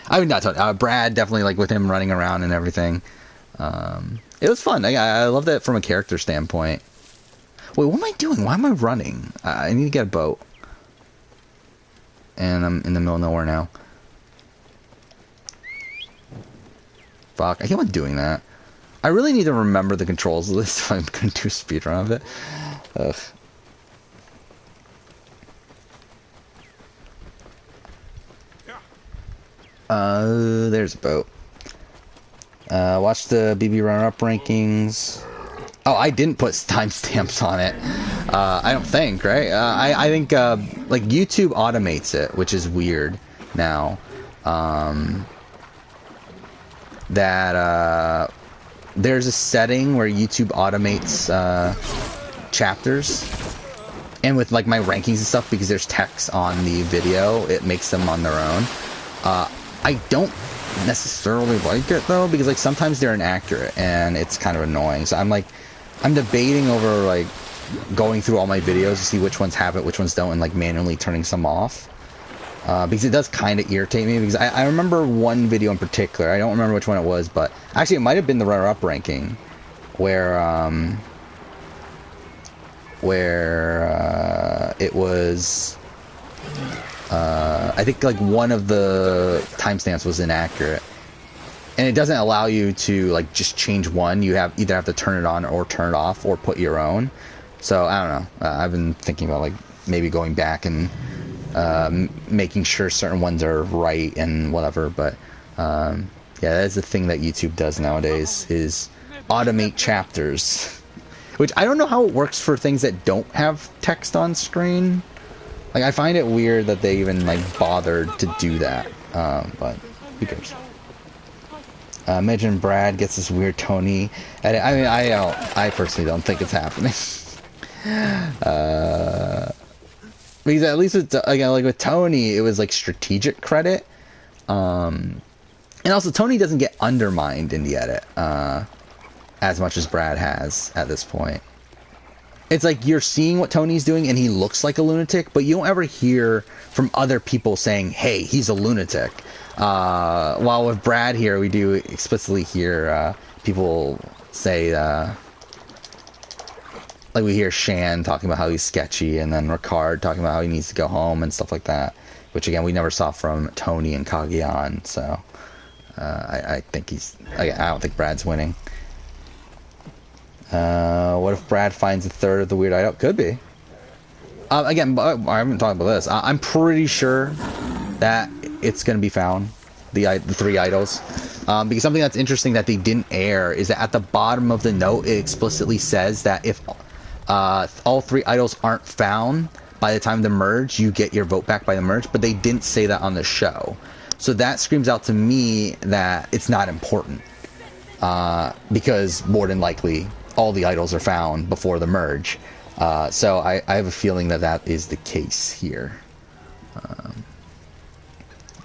[SPEAKER 1] I mean, not Tony. Brad, definitely, like, with him running around and everything. It was fun. I love that from a character standpoint. Wait, what am I doing? Why am I running? I need to get a boat. And I'm in the middle of nowhere now. Fuck, I keep on doing that. I really need to remember the controls of this if I'm going to do a speedrun of it. Ugh. There's a boat. Watch the BB runner-up rankings. Oh, I didn't put timestamps on it. I don't think, right? I think, like, YouTube automates it, which is weird now. There's a setting where YouTube automates chapters. And with, like, my rankings and stuff, because there's text on the video, it makes them on their own. I don't necessarily like it, though, because, like, sometimes they're inaccurate, and it's kind of annoying. So I'm debating over, like, going through all my videos to see which ones have it, which ones don't, and, like, manually turning some off. Because it does kind of irritate me, because I remember one video in particular, I don't remember which one it was, but actually it might have been the runner-up ranking, where it was, I think, like, one of the timestamps was inaccurate. And it doesn't allow you to, like, just change one. You either have to turn it on or turn it off or put your own. So, I don't know. I've been thinking about, like, maybe going back and making sure certain ones are right and whatever. But, yeah, that's the thing that YouTube does nowadays, is automate chapters. Which, I don't know how it works for things that don't have text on screen. Like, I find it weird that they even, like, bothered to do that. But, who cares? Imagine Brad gets this weird Tony edit. I mean, I personally don't think it's happening. Because at least with, again, like with Tony, it was like strategic credit. And also Tony doesn't get undermined in the edit as much as Brad has at this point. It's like you're seeing what Tony's doing and he looks like a lunatic, but you don't ever hear from other people saying, hey, he's a lunatic. While with Brad here, we do explicitly hear people say, like we hear Shan talking about how he's sketchy, and then Ricard talking about how he needs to go home and stuff like that, which again we never saw from Tony and Cagayan. So I think I don't think Brad's winning. What if Brad finds a third of the weird idol? Could be. Again, I haven't talked about this. I'm pretty sure that it's going to be found, the three idols. Because something that's interesting that they didn't air is that at the bottom of the note, it explicitly says that if all 3 idols aren't found by the time the merge. You get your vote back by the merge, but they didn't say that on the show. So that screams out to me that it's not important. Because more than likely, all the idols are found before the merge. So I have a feeling that that is the case here.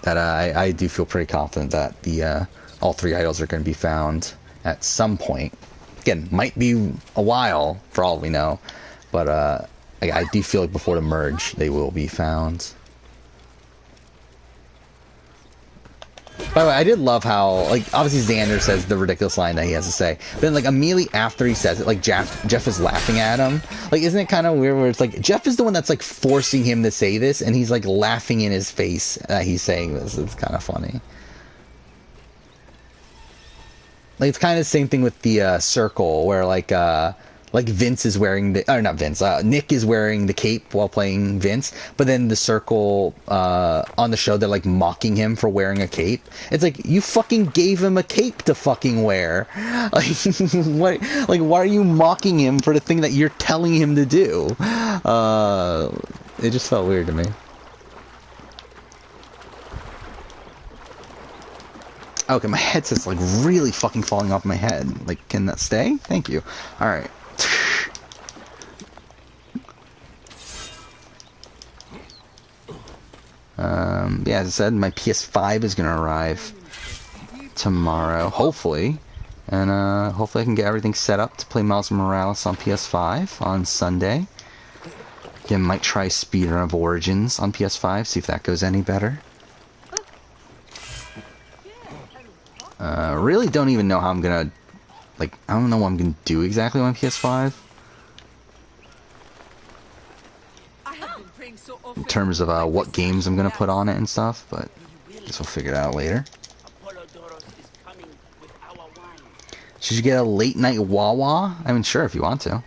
[SPEAKER 1] That I do feel pretty confident that the all 3 idols are going to be found at some point. Again, might be a while for all we know, but I do feel like before the merge they will be found. By the way, I did love how, like, obviously Xander says the ridiculous line that he has to say, but then, like, immediately after he says it, like, Jeff is laughing at him. Like, isn't it kind of weird where it's like, Jeff is the one that's, like, forcing him to say this, and he's, like, laughing in his face that he's saying this. It's kind of funny. Like, it's kind of the same thing with the circle, where, like Vince is wearing the, or not Vince, Nick is wearing the cape while playing Vince, but then the circle on the show, they're like mocking him for wearing a cape. It's like, you fucking gave him a cape to fucking wear. Like, why are you mocking him for the thing that you're telling him to do? It just felt weird to me. Okay, my headset's like really fucking falling off my head. Like, can that stay? Thank you. Alright. Yeah, as I said, my PS5 is gonna arrive tomorrow, hopefully. And hopefully I can get everything set up to play Miles Morales on PS5 on Sunday. Again, might try speedrun of Origins on PS5, see if that goes any better. Really don't even know how I'm gonna, like, I don't know what I'm gonna do exactly on PS5. In terms of what games I'm gonna put on it and stuff, but I guess we'll figure it out later. Should you get a late night Wawa? I mean, sure, if you want to.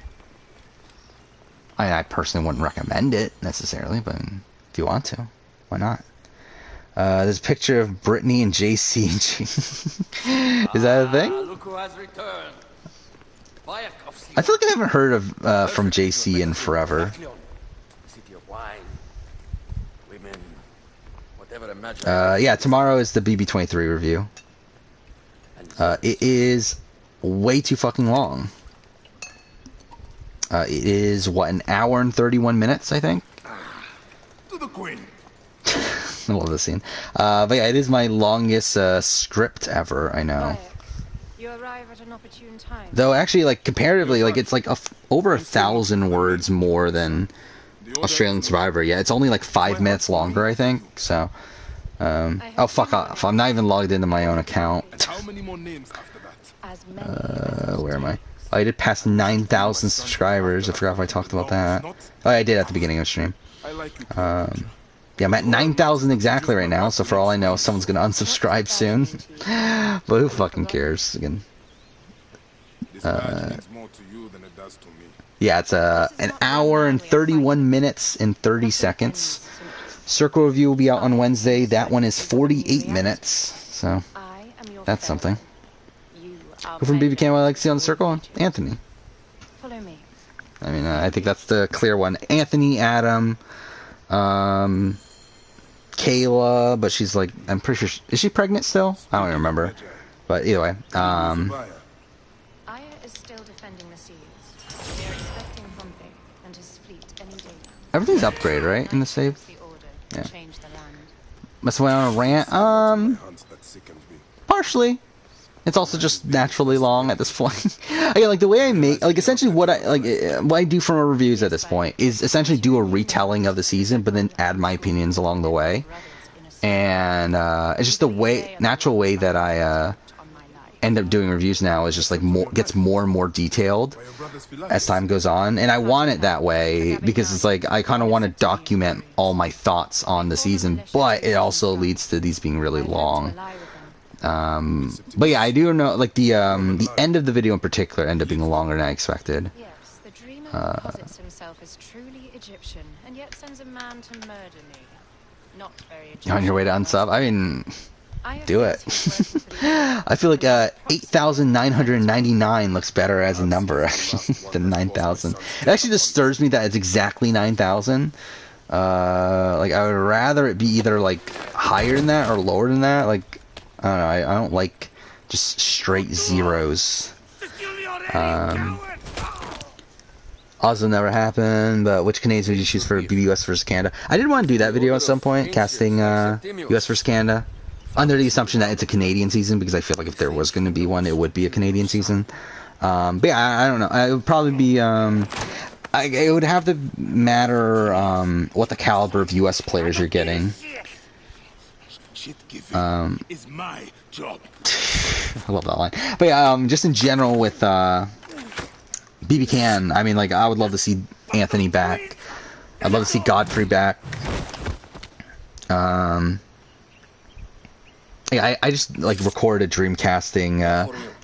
[SPEAKER 1] I personally wouldn't recommend it necessarily, but if you want to, why not? There's a picture of Brittany and JC. Is that a thing?
[SPEAKER 9] Look who has returned.
[SPEAKER 1] I feel like I haven't heard of from JC in forever. Yeah, tomorrow is the BB23 review. It is way too fucking long. It is, what, an hour and 31 minutes, I think?
[SPEAKER 2] To the queen.
[SPEAKER 1] I love this scene. But yeah, it is my longest script ever, I know.
[SPEAKER 8] You arrive at an opportune time.
[SPEAKER 1] Though actually, like, comparatively, like, it's like over 1,000 words more than Australian Survivor. Yeah, it's only like 5 minutes longer, I think. So, oh fuck off! I'm not even logged into my own account.
[SPEAKER 2] How many more names after that?
[SPEAKER 1] Where am I? Oh, I did pass 9,000 subscribers. I forgot if I talked about that. Oh, I did at the beginning of the stream. Yeah, I'm at 9,000 exactly right now. So for all I know, someone's gonna unsubscribe soon. But who fucking cares? Again. Yeah, it's an hour and 31 minutes and 30 seconds. Circle review will be out on Wednesday. That one is 48 minutes. So that's something. Who from BB Cam I like to see on the circle? Anthony.
[SPEAKER 8] Follow me.
[SPEAKER 1] I mean, I think that's the clear one. Anthony, Adam, Kayla, but she's like, I'm pretty sure, is she pregnant still? I don't even remember. But either way,
[SPEAKER 8] Aya is still defending the seas. They are expecting Pompey and his fleet any day now.
[SPEAKER 1] Everything's upgraded, right, in the save? Yeah.
[SPEAKER 8] Change the land.
[SPEAKER 1] That's why I want to rant. Partially. It's also just naturally long at this point. Again, like the way I make, like essentially what I do for my reviews at this point is essentially do a retelling of the season, but then add my opinions along the way. And it's just the natural way that I end up doing reviews now is just like gets more and more detailed as time goes on, and I want it that way because it's like I kind of want to document all my thoughts on the season, but it also leads to these being really long. But yeah, I do know, like, the end of the video in particular ended up being longer than I expected.
[SPEAKER 8] Yes, the dreamer posits himself as truly Egyptian, and yet sends a man to murder me. Not very Egyptian.
[SPEAKER 1] On your way to unsub? I mean, Do it. I feel like 8,999 looks better as a number than 9,000. It actually disturbs me that it's exactly 9,000. Like I would rather it be either like higher than that or lower than that. Like I don't know. I don't like just straight zeros. Also never happened, but which Canadians would you choose for US versus Canada? I did want to do that video at some point, casting US versus Canada, under the assumption that it's a Canadian season, because I feel like if there was going to be one, it would be a Canadian season. But yeah, I don't know. It would probably be, it would have to matter what the caliber of US players you're getting.
[SPEAKER 2] Is my job.
[SPEAKER 1] I love that line. But yeah, just in general with BB Can, I mean, like, I would love to see Anthony back. I'd love to see Godfrey back. Yeah, I just like recorded dreamcasting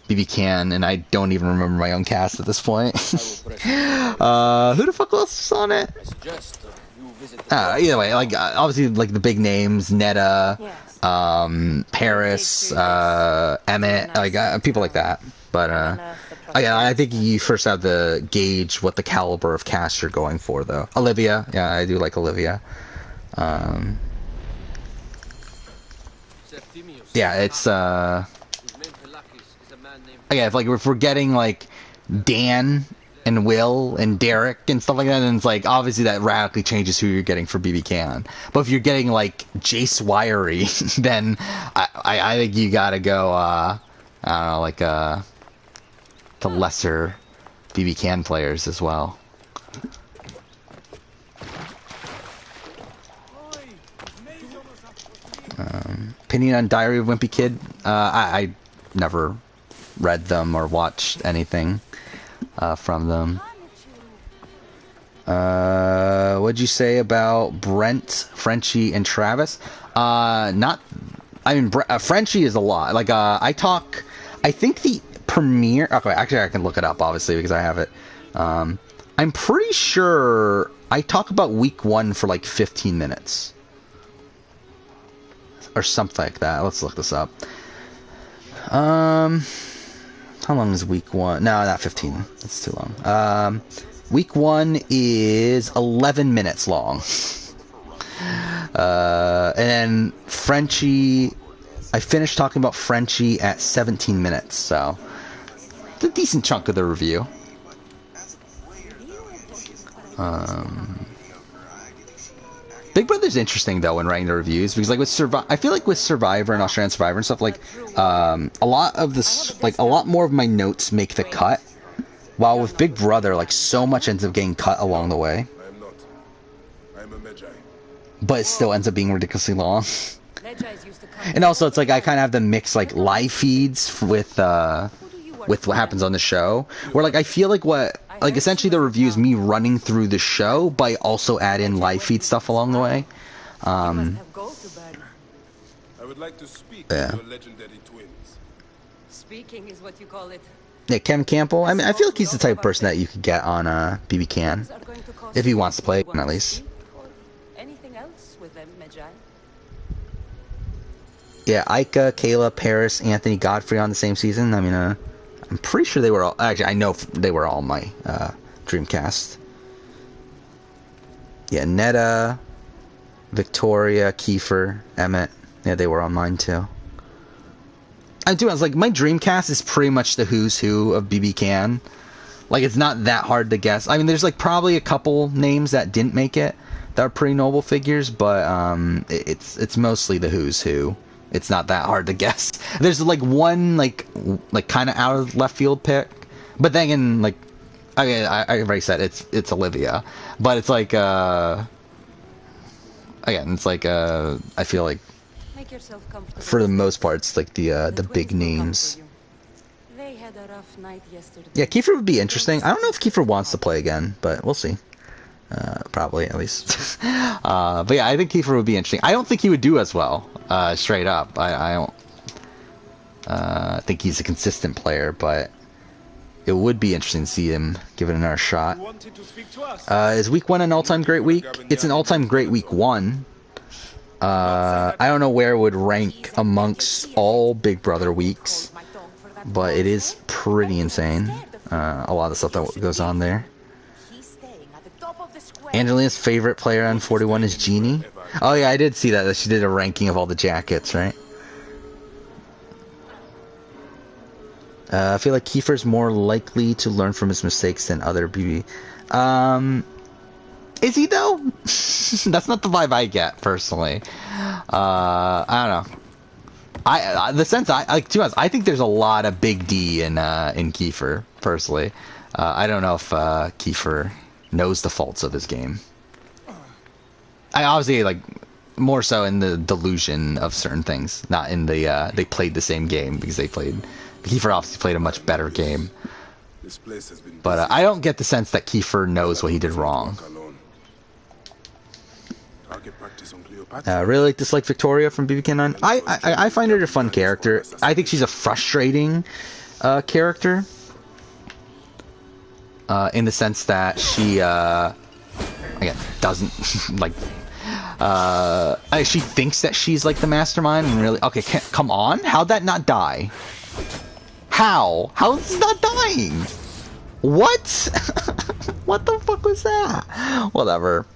[SPEAKER 1] BB Can, and I don't even remember my own cast at this point. Who the fuck else was on it? Either way, like obviously like the big names, Netta, Paris, Emmett, like people like that. But yeah, I think you first have to gauge what the caliber of cast you're going for, though. Olivia, yeah, I do like Olivia. Yeah, it's again, if we're getting like Dan and Will and Derek and stuff like that, and it's like obviously that radically changes who you're getting for BB Can. But if you're getting like Jace Wiry, then I think you gotta go I don't know, like the lesser BB Can players as well. Opinion on Diary of Wimpy Kid? I never read them or watched anything from them. What'd you say about Brent, Frenchie, and Travis? Frenchie is a lot. Like, I think the premiere... Okay, actually I can look it up, obviously, because I have it. I'm pretty sure I talk about week 1 for like 15 minutes. Or something like that. Let's look this up. How long is week 1? No, not 15. That's too long. Week 1 is 11 minutes long. And then Frenchie... I finished talking about Frenchie at 17 minutes, so... It's a decent chunk of the review. Big Brother's interesting though when writing the reviews, because like with I feel like with Survivor and Australian Survivor and stuff, like a lot more of my notes make the cut, while with Big Brother, like so much ends up getting cut along the way.
[SPEAKER 2] I am not. I am a Magi.
[SPEAKER 1] But it still ends up being ridiculously long. And also, it's like I kind of have to mix like live feeds with what happens on the show, where like I feel like essentially the review is me running through the show, but I also add in live feed stuff along the way.
[SPEAKER 2] I would like to speak to your legendary twins.
[SPEAKER 7] Speaking is what you call it.
[SPEAKER 1] Yeah, Kevin Campbell. I mean, I feel like he's the type of person that you could get on BB Can, if he wants to play at least.
[SPEAKER 7] Anything else with them, Magi?
[SPEAKER 1] Yeah, Ica, Kayla, Paris, Anthony, Godfrey on the same season. I mean, I'm pretty sure they were all... Actually, I know they were all my Dreamcast. Yeah, Netta, Victoria, Kiefer, Emmett. Yeah, they were on mine too. I was like, my Dreamcast is pretty much the who's who of BB Can. Like, it's not that hard to guess. I mean, there's like probably a couple names that didn't make it that are pretty notable figures, but it's mostly the who's who. It's not that hard to guess. There's like one like kind of out of left field pick, but then again, like I already said it's Olivia, but it's like again, it's like I feel like for the most part it's like the big names.
[SPEAKER 7] They had a rough night yesterday.
[SPEAKER 1] Yeah, Kiefer would be interesting. I don't know if Kiefer wants to play again, but we'll see. Probably at least. But yeah, I think Kiefer would be interesting. I don't think he would do as well. Straight up, I don't think he's a consistent player, but it would be interesting to see him give it another shot. Is week 1 an all-time great week? It's an all-time great week 1. I don't know where it would rank amongst all Big Brother weeks, but it is pretty insane. A lot of the stuff that goes on there. Angelina's favorite player on 41 is Genie. Oh yeah, I did see that she did a ranking of all the jackets, right? I feel like Kiefer's more likely to learn from his mistakes than other BB. Is he though? That's not the vibe I get personally. I don't know. The sense I like, to be honest, I think there's a lot of Big D in Kiefer personally. I don't know if Kiefer knows the faults of his game. I obviously like more so in the delusion of certain things, not in the they played the same game because they played. Kiefer obviously played a much better game, but I don't get the sense that Kiefer knows what he did wrong. Really dislike Victoria from BB 9. I find her a fun character. I think she's a frustrating character in the sense that she again doesn't like. She thinks that she's like the mastermind, and really, okay, come on, how'd that not die? How is it not dying? What? What the fuck was that? Whatever.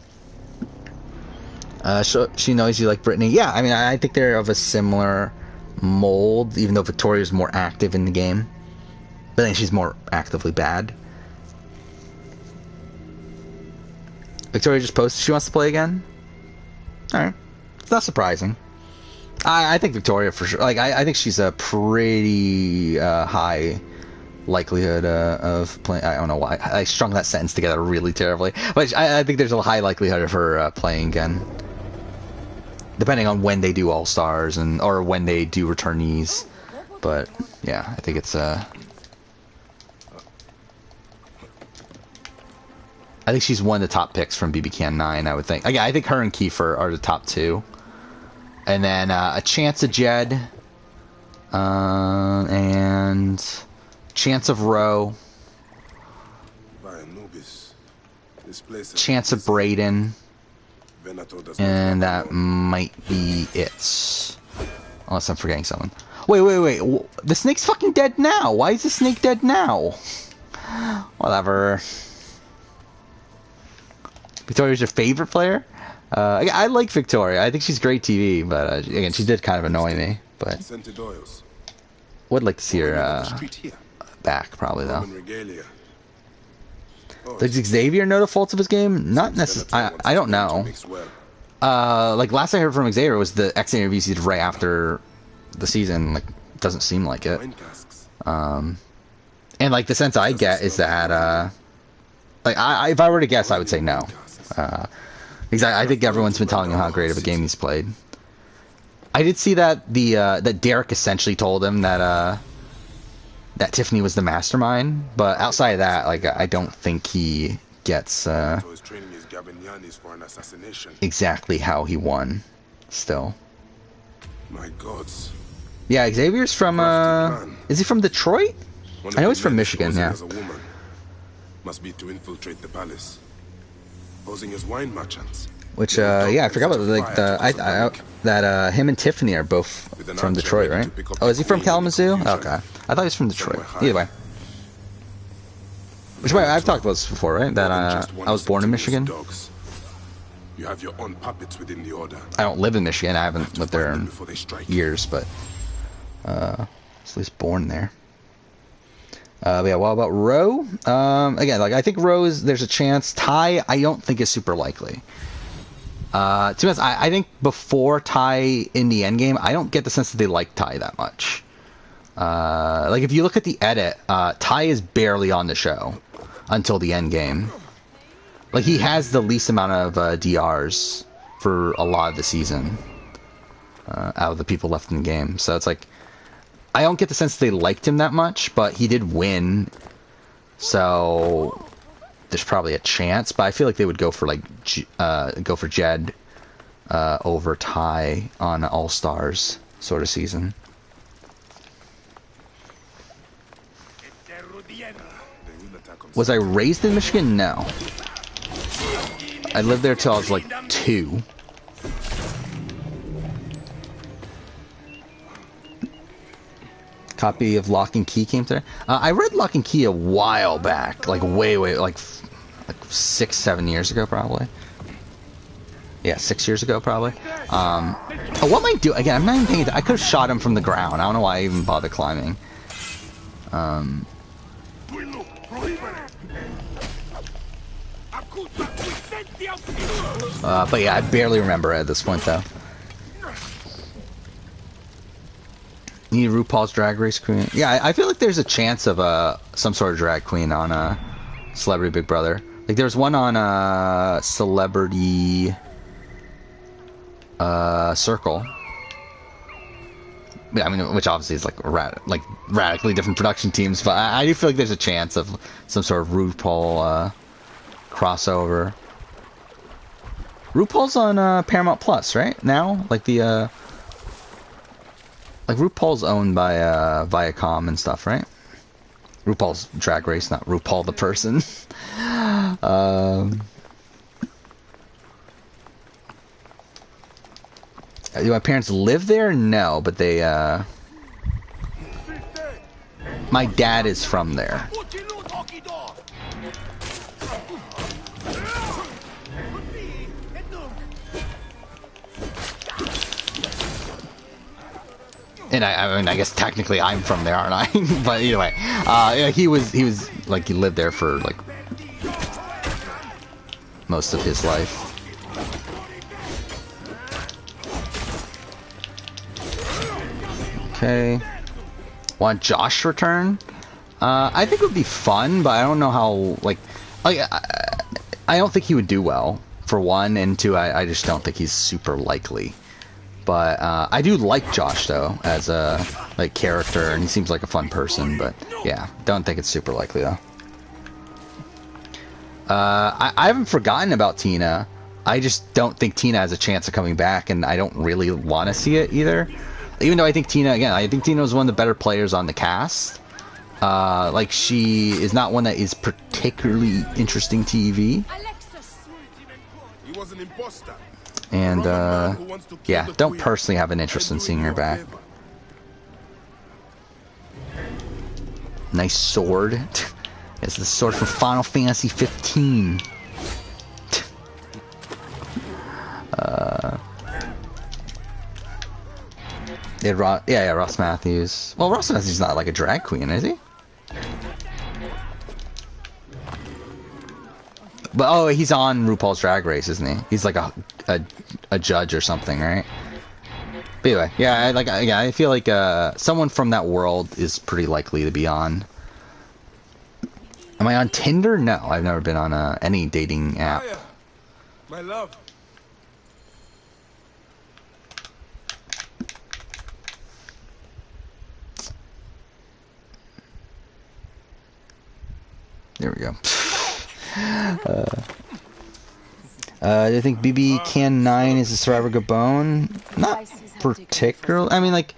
[SPEAKER 1] She knows you like Brittany. Yeah, I mean, I think they're of a similar mold, even though Victoria's more active in the game. But I think she's more actively bad. Victoria just posted she wants to play again. Alright. It's not surprising. I think Victoria for sure. Like, I think she's a pretty high likelihood of playing. I don't know why I strung that sentence together really terribly, but I think there's a high likelihood of her playing again, depending on when they do All Stars or when they do returnees. But yeah, I think it's I think she's one of the top picks from BB Can 9. I would think. Again, I think her and Kiefer are the top two. And then a chance of Jed, and chance of Roe, chance of Brayden, and that might be it. Unless I'm forgetting someone. Wait. The snake's fucking dead now. Why is the snake dead now? Whatever. Victoria's your favorite player? I like Victoria. I think she's great TV, but again, she did kind of annoy me. But would like to see her back, probably though. Does Xavier know the faults of his game? Not necessarily. I don't know. Like last I heard from Xavier was the X interviews he did right after the season. Like, doesn't seem like it. And like the sense I get is that like if I were to guess, I would say no. Because I think everyone's been telling him how great of a game he's played. I did see that that Derek essentially told him that that Tiffany was the mastermind, but outside of that, like I don't think he gets exactly how he won. Still,
[SPEAKER 2] my gods.
[SPEAKER 1] Yeah, Xavier's from is he from Detroit? I know he's from Michigan. Yeah.
[SPEAKER 2] Must be to infiltrate the palace. Posing as wine merchants.
[SPEAKER 1] Which yeah, I forgot about like that him and Tiffany are both from Detroit, right? Oh, is he from Kalamazoo? Okay, I thought he was from Detroit. Either way. Which way I've talked about this before, right? That I was born in Michigan.
[SPEAKER 2] You have your own puppets within the order.
[SPEAKER 1] I don't live in Michigan. I haven't lived there in years, but at least born there. But yeah, what about Roe? Again, like I think Roe there's a chance. Ty, I don't think is super likely. To be honest, I think before Ty in the end game, I don't get the sense that they like Ty that much. Like if you look at the edit, Ty is barely on the show until the end game. Like he has the least amount of DRs for a lot of the season out of the people left in the game. So it's like I don't get the sense they liked him that much, but he did win, so there's probably a chance. But I feel like they would go for like go for Jed over Ty on All Stars sort of season. Was I raised in Michigan? No. I lived there till I was like 2. copy of Lock and Key came through. I read Lock and Key a while back, like way, like 6-7 years ago, probably. Yeah, 6 years ago, probably. What am I doing? Again, I'm not even thinking. I could have shot him from the ground. I don't know why I even bothered climbing. But yeah, I barely remember it at this point, though. Need RuPaul's Drag Race Queen. Yeah, I feel like there's a chance of some sort of drag queen on Celebrity Big Brother. Like there's one on Celebrity Circle. Yeah, I mean, which obviously is like radically different production teams, but I do feel like there's a chance of some sort of RuPaul crossover. RuPaul's on Paramount Plus, right? Now, like the like RuPaul's owned by Viacom and stuff, right? RuPaul's Drag Race, not RuPaul the person. Do my parents live there? No, but they my dad is from there. And I mean, I guess technically I'm from there, aren't I? But either way, yeah, he was like, he lived there for like most of his life. Okay. Want Josh to return? I think it would be fun, but I don't know how, like I don't think he would do well, for one, and two, I just don't think he's super likely. But I do like Josh, though, as a character, and he seems like a fun person, but yeah, don't think it's super likely, though. I haven't forgotten about Tina. I just don't think Tina has a chance of coming back, and I don't really want to see it either. Even though I think Tina, again, I think Tina was one of the better players on the cast. Like, she is not one that is particularly interesting TV.
[SPEAKER 2] He was an imposter.
[SPEAKER 1] And, yeah, don't personally have an interest in seeing her back. Nice sword. It's the sword from Final Fantasy 15. Yeah, Ross Matthews. Well, Ross Matthews is not like a drag queen, is he? But oh, he's on RuPaul's Drag Race, isn't he? He's like a judge or something, right? But anyway, yeah, I feel like someone from that world is pretty likely to be on. Am I on Tinder? No, I've never been on any dating app.
[SPEAKER 2] My love.
[SPEAKER 1] There we go. Do you think BB Can 9 is a Survivor Gabon? Not particularly. I mean, like,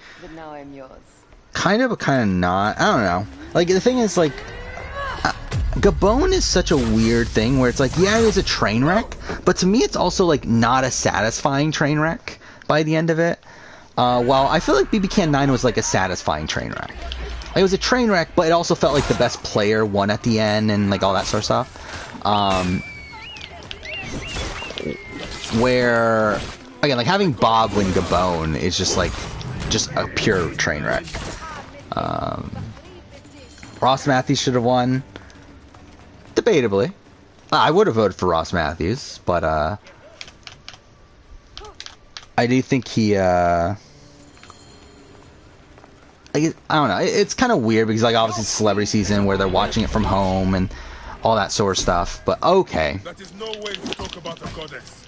[SPEAKER 1] kind of, but kind of not. I don't know. Like, the thing is, like, Gabon is such a weird thing where it's like, yeah, it is a train wreck, but to me it's also, like, not a satisfying train wreck by the end of it. While I feel like BB Can 9 was, like, a satisfying train wreck. It was a train wreck, but it also felt like the best player won at the end and like all that sort of stuff. Where again, like having Bob win Gabon is just a pure train wreck. Ross Matthews should have won. Debatably, I would have voted for Ross Matthews, but I do think he. I don't know. It's kind of weird because, like, obviously it's celebrity season where they're watching it from home and all that sort of stuff. But okay.
[SPEAKER 2] That is no way to talk about a goddess.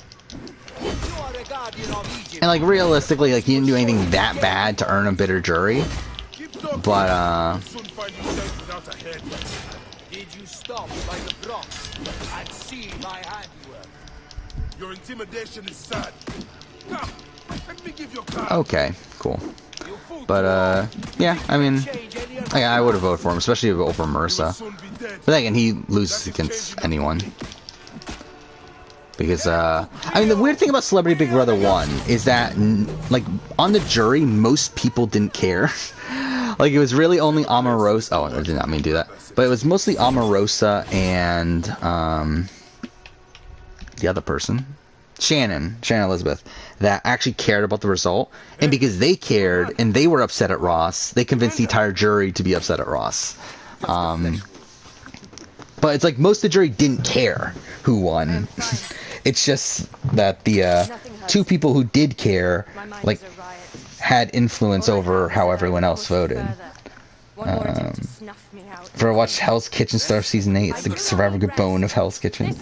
[SPEAKER 1] And like realistically, like he didn't do anything that bad to earn a bitter jury. But
[SPEAKER 4] Did you stop by the Bronx and see my handiwork?
[SPEAKER 2] Your intimidation is sad. Come, let me give you a card.
[SPEAKER 1] Okay, cool. But yeah, I mean, I would have voted for him, especially over Mercer. But again, he loses against anyone. Because I mean, the weird thing about Celebrity Big Brother 1 is that like on the jury, most people didn't care. Like, it was really only Omarosa. Oh, I did not mean to do that. But it was mostly Omarosa and the other person, Shannon Elizabeth, that actually cared about the result. And because they cared and they were upset at Ross, they convinced the entire jury to be upset at Ross. But it's like most of the jury didn't care who won. It's just that the two people who did care, like, had influence over how everyone else voted. For watch Hell's Kitchen start Season 8, it's the Survivor Good Bone of Hell's Kitchen.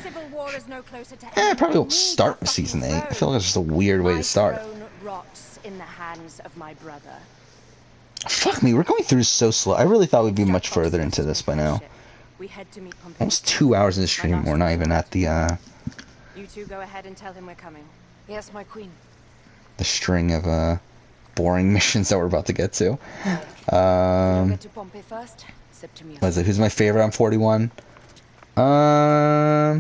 [SPEAKER 1] I probably won't start with Season 8. I feel like it's just a weird way to start. Fuck me, we're going through so slow. I really thought we'd be much further into this by now. Almost 2 hours in the stream, we're not even at the,
[SPEAKER 8] You two go ahead and tell him we're coming. Yes, my queen.
[SPEAKER 1] the string of, boring missions that we're about to get to.
[SPEAKER 8] Get to Pompey first.
[SPEAKER 1] What is it? Who's my favorite on 41? I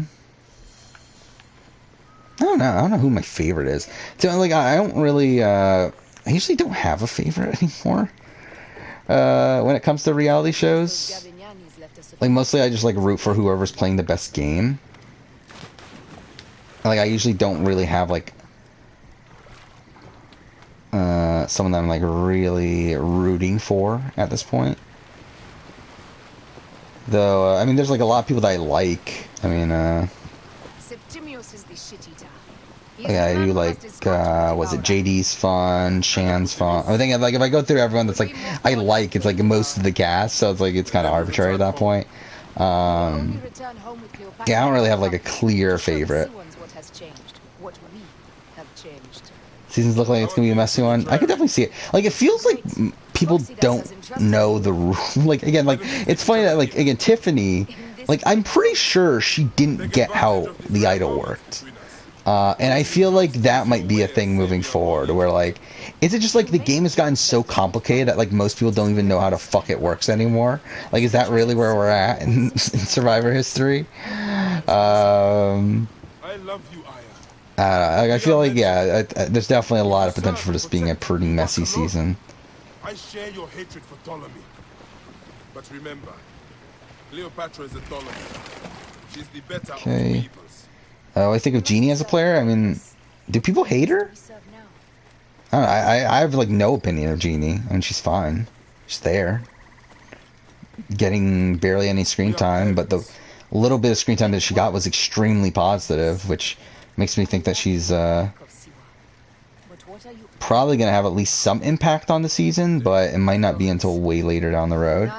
[SPEAKER 1] don't know who my favorite is. So, like, I don't really, I usually don't have a favorite anymore. When it comes to reality shows. Like, mostly I just, like, root for whoever's playing the best game. Like, I usually don't really have, like, someone that I'm, like, really rooting for at this point. Though, I mean, there's, like, a lot of people that I like. I mean, yeah, I do like, was it JD's fun, Shan's fun. I think, like, if I go through everyone that's, like, I like, it's, like, most of the cast, so it's, like, it's kind of arbitrary at that point. Yeah, I don't really have, like, a clear favorite. Seasons look like it's gonna be a messy one. I could definitely see it. Like, it feels like people don't know the rule. Like, again, like, it's funny that, like, again, Tiffany, like, I'm pretty sure she didn't get how the idol worked. And I feel like that might be a thing moving forward, where, like, is it just, like, the game has gotten so complicated that, like, most people don't even know how the fuck it works anymore? Like, is that really where we're at in Survivor history?
[SPEAKER 2] I love you, Aya.
[SPEAKER 1] I feel like, yeah, there's definitely a lot of potential for this being a pretty messy season.
[SPEAKER 2] I share your hatred for Ptolemy. But remember, Cleopatra is a Ptolemy. She's the better of
[SPEAKER 1] Okay.
[SPEAKER 2] weavers.
[SPEAKER 1] I think of Jeannie as a player. I mean, do people hate her? I don't know, I have, like, no opinion of Jeannie. I mean, she's fine. She's there. Getting barely any screen time, but the little bit of screen time that she got was extremely positive, which makes me think that she's probably going to have at least some impact on the season, but it might not be until way later down the road.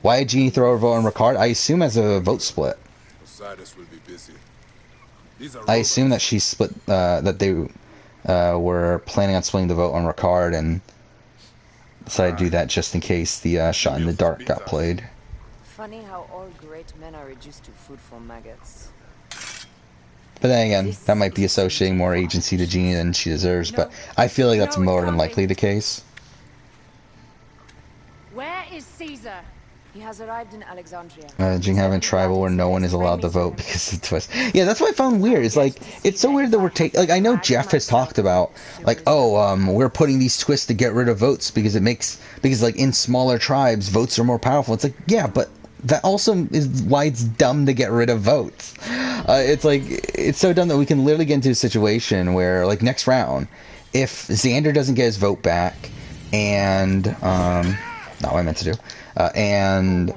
[SPEAKER 1] Why did Jeannie throw her vote on Ricard? I assume as a vote split.
[SPEAKER 2] Osiris will be busy. These are
[SPEAKER 1] I assume that she split, that they were planning on splitting the vote on Ricard and decided to do that just in case the shot in the dark got played.
[SPEAKER 8] Funny how all great men are reduced to food for maggots.
[SPEAKER 1] But then again, that might be associating more agency to Jeannie than she deserves, but I feel like that's more than likely the case.
[SPEAKER 8] Where is Caesar? He has arrived in Alexandria.
[SPEAKER 1] Jing having tribal where no one is allowed to vote because of the twist. Yeah, that's what I found weird. It's like, it's so weird that we're taking, like, I know Jeff has talked about, like, oh, we're putting these twists to get rid of votes because it makes, because, like, in smaller tribes, votes are more powerful. It's like, yeah, but that also is why it's dumb to get rid of votes. It's like, it's so dumb that we can literally get into a situation where, like, next round, if Xander doesn't get his vote back, and, not what I meant to do, and,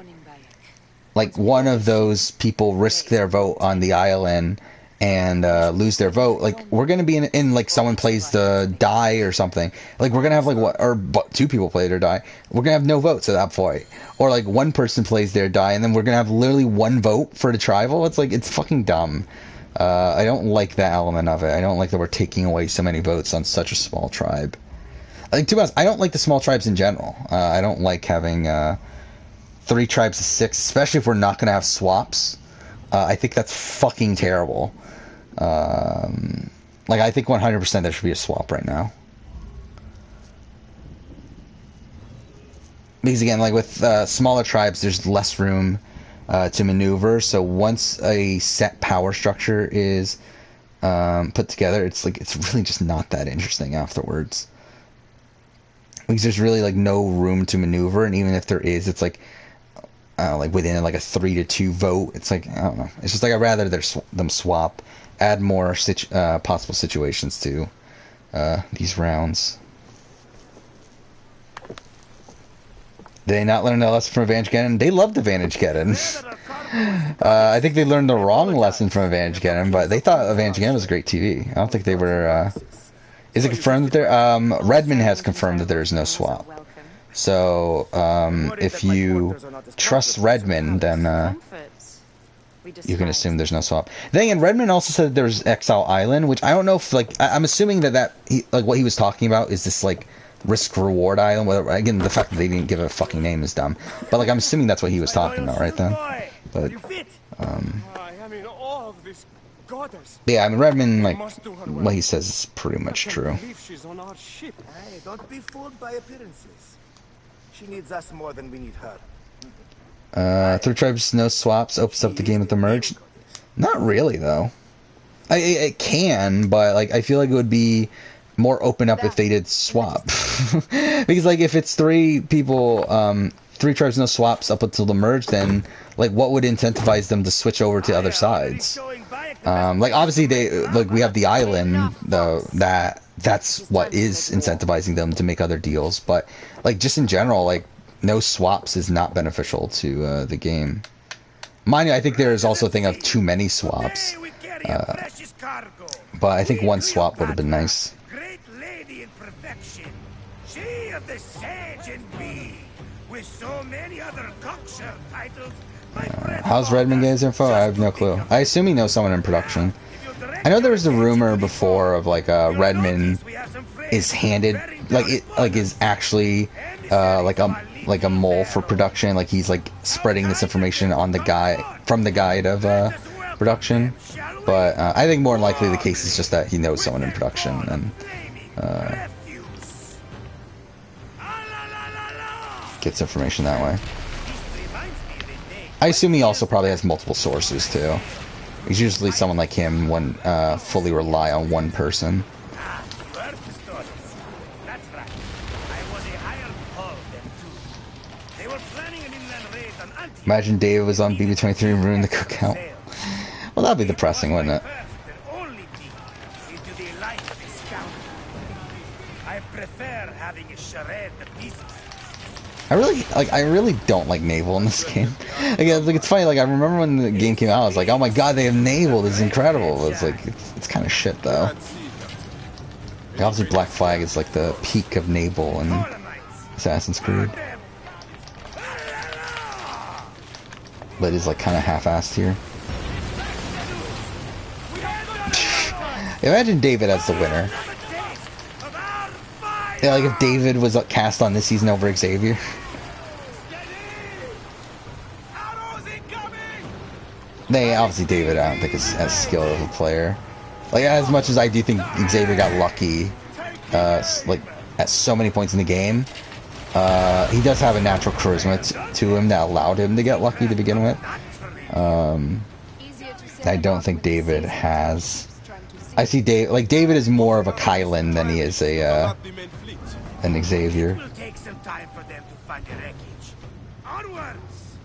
[SPEAKER 1] like, one of those people risk their vote on the island and lose their vote, like, we're gonna be in like, someone plays the die or something, like, we're gonna have, like, what, or two people play their die, we're gonna have no votes at that point, or, like, one person plays their die and then we're gonna have literally one vote for the tribal. It's like, it's fucking dumb. I don't like that element of it. I don't like that we're taking away so many votes on such a small tribe. Like, to be honest, I don't like the small tribes in general. I don't like having 3 tribes to 6, especially if we're not gonna have swaps. I think that's fucking terrible. Like, I think 100% there should be a swap right now. Because, again, like, with smaller tribes, there's less room to maneuver, so once a set power structure is put together, it's like, it's really just not that interesting afterwards. because there's really like no room to maneuver, and even if there is, it's like like within like a 3-2 vote. It's like, I don't know. It's just like I'd rather them swap, add more possible situations to these rounds. Did they not learn a lesson from Advantage Geddon? They loved Advantage Geddon. I think they learned the wrong lesson from Advantage Geddon, but they thought Advantage Geddon was great TV. I don't think they were. Is it confirmed that there? Redmond has confirmed that there is no swap. So if you trust Redmond, then you can assume there's no swap. Then again, Redmond also said there's Exile Island, which I don't know if like I'm assuming that like what he was talking about is this like risk reward island. Whether, again, the fact that they didn't give it a fucking name is dumb, but like I'm assuming that's what he was talking about right then. But yeah, I mean Redmond, like what he says is pretty much true.
[SPEAKER 9] Hey, don't be fooled by appearances. She needs us more than we need her.
[SPEAKER 1] Third Tribes no swaps opens up the game at the merge. Not really though. It can, but like I feel like it would be more open up if they did swap. Because like if it's 3 people, 3 tribes no swaps up until the merge, then like what would incentivize them to switch over to other sides? Like obviously we have the island though, that's what is incentivizing them to make other deals, but like just in general, like no swaps is not beneficial to the game. Mind you, I think there is also a thing of too many swaps, but I think one swap would have been nice.
[SPEAKER 9] She of the Sage and Bee, with so many other cocksure titles.
[SPEAKER 1] How's Redmond getting his info? I have no clue. I assume he knows someone in production. I know there was a rumor before of like Redmond is handed is actually like a mole for production. Like he's like spreading this information on the guy from the guide of production. But I think more than likely the case is just that he knows someone in production and gets information that way. I assume he also probably has multiple sources too. It's usually someone like him when fully rely on one person. Imagine David was on BB23 and ruined the cookout. Well, that'd be depressing, wouldn't it?
[SPEAKER 9] I prefer having a charade the pieces.
[SPEAKER 1] I really don't like naval in this game. Again, like it's funny. Like I remember when the game came out, I was like, "Oh my god, they have naval! This is incredible." But it's like it's kind of shit though. Like, obviously, Black Flag is like the peak of naval in Assassin's Creed, but it's like kind of half-assed here. Imagine David as the winner. Yeah, like if David was cast on this season over Xavier. Obviously David, I don't think is as skilled of a player. Like as much as I do think Xavier got lucky, like at so many points in the game, he does have a natural charisma to him that allowed him to get lucky to begin with. I don't think David has. I see David is more of a Kylan than he is an Xavier.
[SPEAKER 9] It will take some time for them to find the wreckage. Onwards!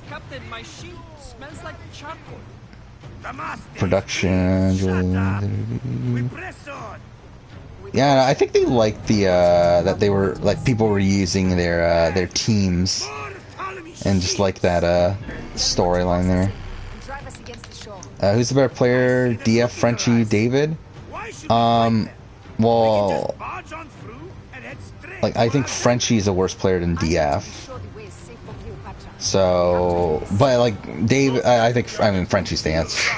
[SPEAKER 10] Captain, my sheep smells like charcoal.
[SPEAKER 1] Production. Yeah, I think they liked the that they were like people were using their teams, and just like that storyline there. Who's the better player, DF, Frenchie, David? Well, like I think Frenchie is a worse player than DF. So, but like Dave, I mean Frenchie's the answer.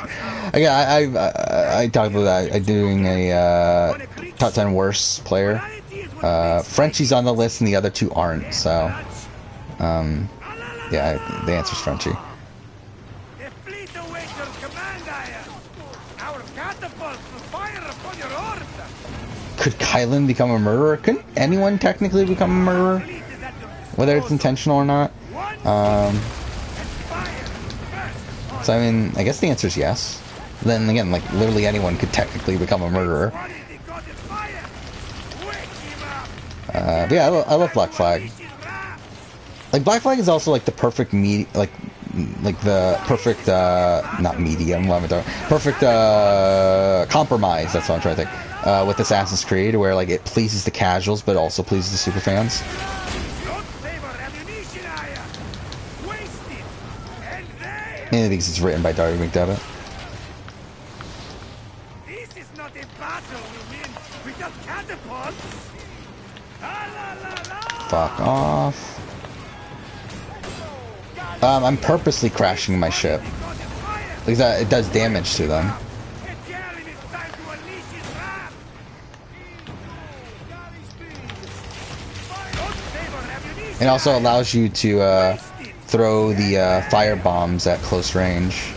[SPEAKER 1] Again, I talked about that. Doing a top 10 worst player. Frenchie's on the list, and the other two aren't. So, yeah, the answer's Frenchie. Could Kylan become a murderer? Couldn't anyone technically become a murderer? Whether it's intentional or not. So I mean, I guess the answer is yes. Then again, like literally anyone could technically become a murderer. But yeah, I love Black Flag. Like Black Flag is also like the perfect like the perfect not medium. What am I talking? Perfect compromise. That's what I'm trying to think. With Assassin's Creed, where like it pleases the casuals but also pleases the super fans. Mainly because it's written by Dario McDevitt.
[SPEAKER 9] This is not a battle we win without catapults.
[SPEAKER 1] Fuck off. I'm purposely crashing my ship because it does damage to them. It also allows you to throw the fire bombs at close range.